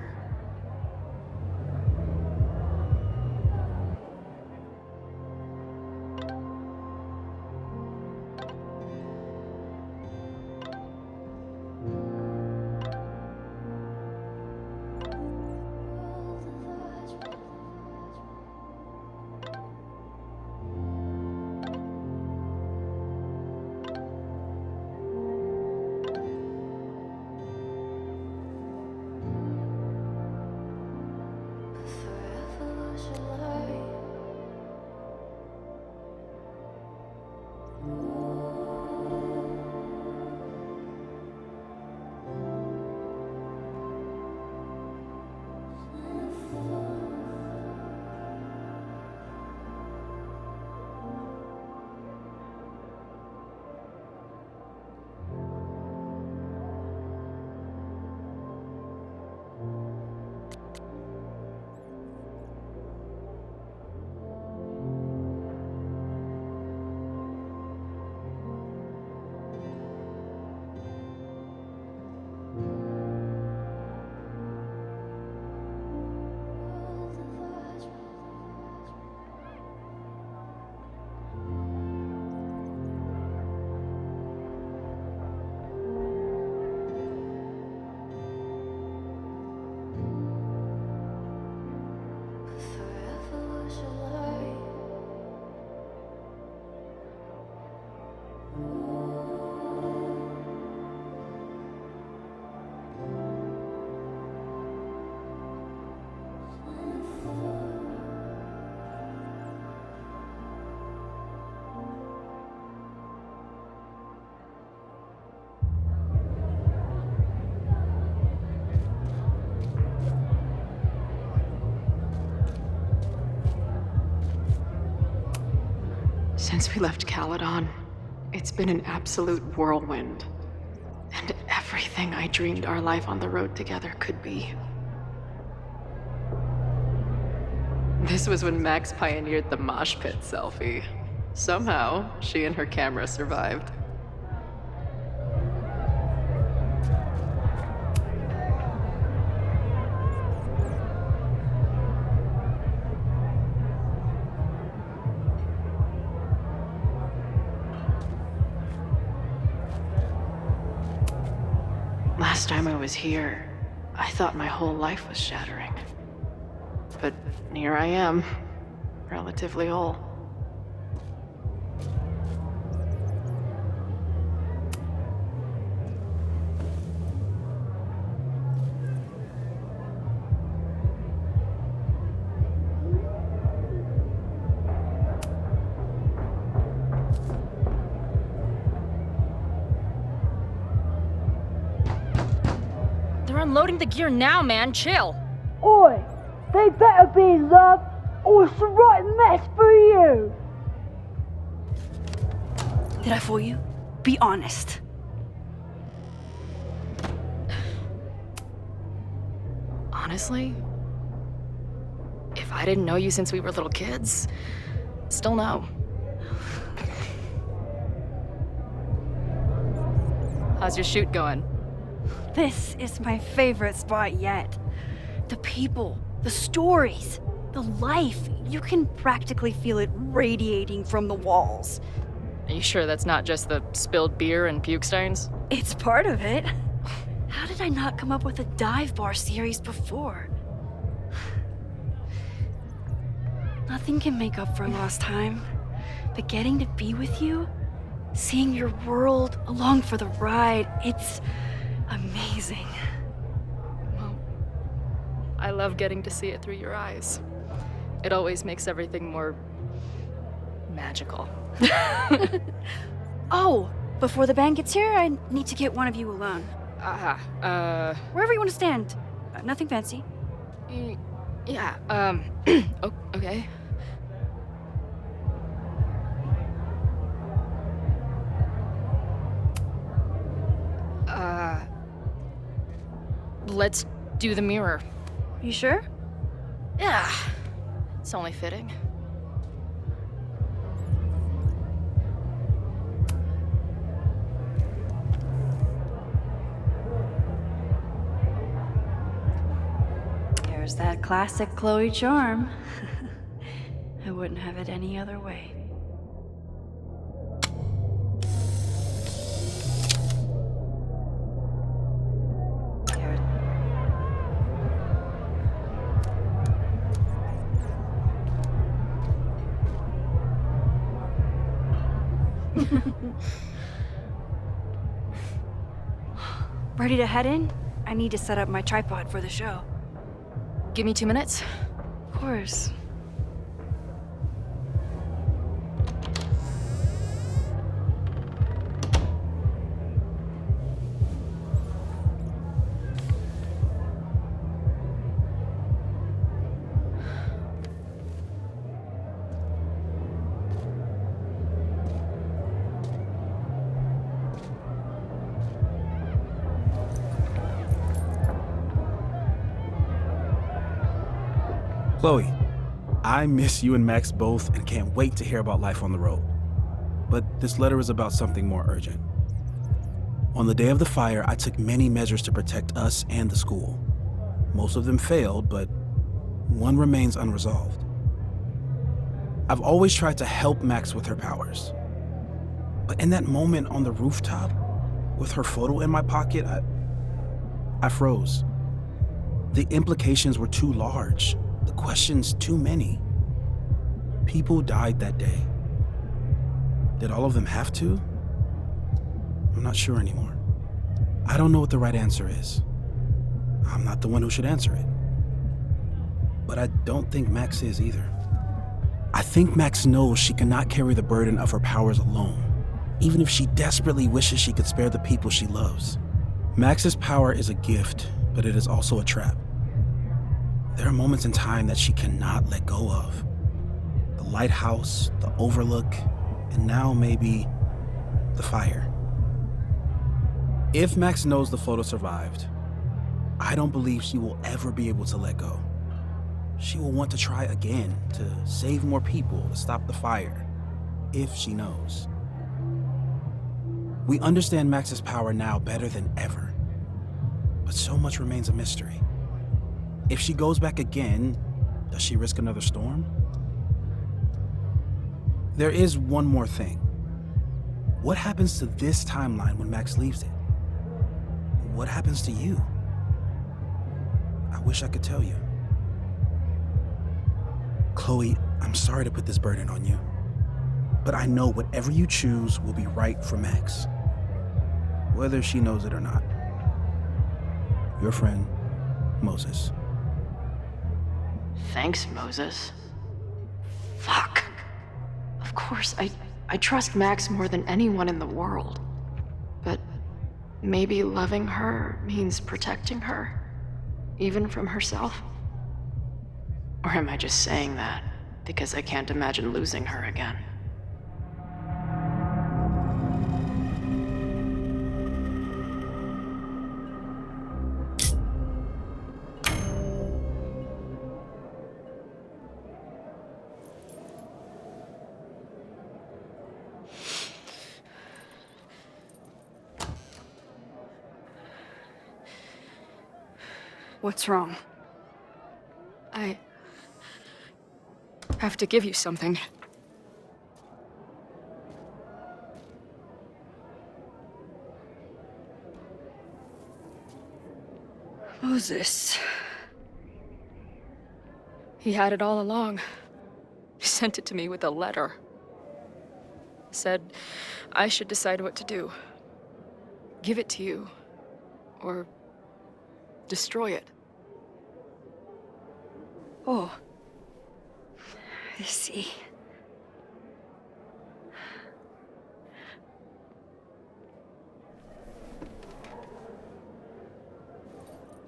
Since we left Caledon, it's been an absolute whirlwind. And everything I dreamed our life on the road together could be. This was when Max pioneered the mosh pit selfie. Somehow, she and her camera survived. Last time I was here, I thought my whole life was shattering. But here I am, relatively whole. They're unloading the gear now, man. Chill. Oi! They better be in love, or it's the right mess for you! Did I fool you? Be honest. Honestly, if I didn't know you since we were little kids, still no. How's your shoot going? This is my favorite spot yet. The people, the stories, the life. You can practically feel it radiating from the walls. Are you sure that's not just the spilled beer and puke stains? It's part of it. How did I not come up with a dive bar series before? Nothing can make up for lost time, but getting to be with you, seeing your world along for the ride, it's amazing. Well, I love getting to see it through your eyes. It always makes everything more magical. Oh, before the band gets here, I need to get one of you alone. Wherever you want to stand. Nothing fancy. Yeah, okay. Let's do the mirror. You sure? Yeah, it's only fitting. There's that classic Chloe charm. I wouldn't have it any other way. Ready to head in? I need to set up my tripod for the show. Give me 2 minutes. Of course. Chloe, I miss you and Max both and can't wait to hear about life on the road. But this letter is about something more urgent. On the day of the fire, I took many measures to protect us and the school. Most of them failed, but one remains unresolved. I've always tried to help Max with her powers. But in that moment on the rooftop, with her photo in my pocket, I froze. The implications were too large. The questions too many. People died that day. Did all of them have to? I'm not sure anymore. I don't know what the right answer is. I'm not the one who should answer it. But I don't think Max is either. I think Max knows she cannot carry the burden of her powers alone, even if she desperately wishes she could spare the people she loves. Max's power is a gift, but it is also a trap. There are moments in time that she cannot let go of. The lighthouse, the overlook, and now maybe the fire. If Max knows the photo survived, I don't believe she will ever be able to let go. She will want to try again, to save more people, to stop the fire, if she knows. We understand Max's power now better than ever, but so much remains a mystery. If she goes back again, does she risk another storm? There is one more thing. What happens to this timeline when Max leaves it? What happens to you? I wish I could tell you. Chloe, I'm sorry to put this burden on you, but I know whatever you choose will be right for Max, whether she knows it or not. Your friend, Moses. Thanks, Moses. Fuck. Of course, I trust Max more than anyone in the world. But maybe loving her means protecting her, even from herself? Or am I just saying that because I can't imagine losing her again? What's wrong? I have to give you something. Moses. He had it all along. He sent it to me with a letter. Said I should decide what to do. Give it to you, or destroy it. Oh. I see.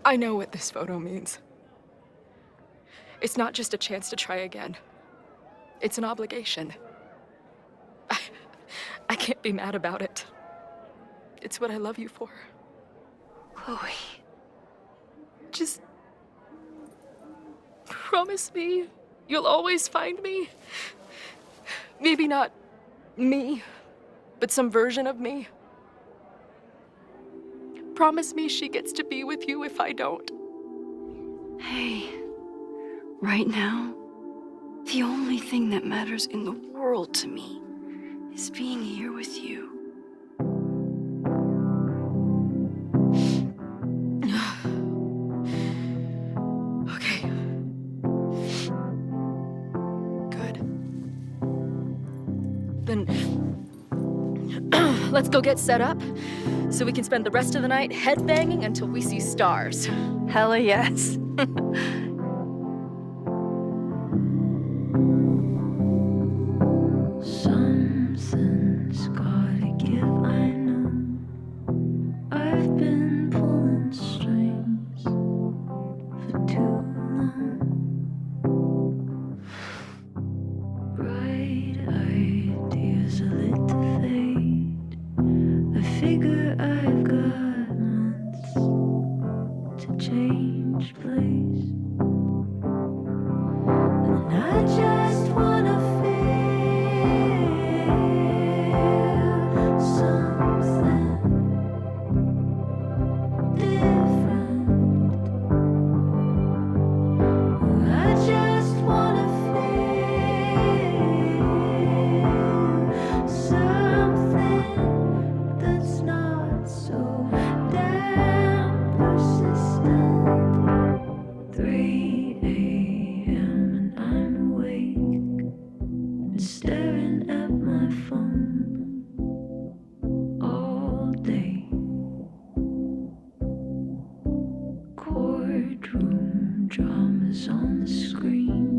I know what this photo means. It's not just a chance to try again. It's an obligation. I can't be mad about it. It's what I love you for. Chloe. Just Promise me you'll always find me. Maybe not me, but some version of me. Promise me she gets to be with you if I don't. Hey, right now, the only thing that matters in the world to me is being here with you. Okay. Good. Then let's go get set up so we can spend the rest of the night headbanging until we see stars. Hella yes. Something's gotta give, I know. I've been pulling strings for too long. Bright ideas are lit to fade. I figure I've got months to change place. And I just wanna feel something different. I just wanna feel something that's not so damn persistent. 3 a.m. and I'm awake and staring at my phone all day. Courtroom dramas on the screen.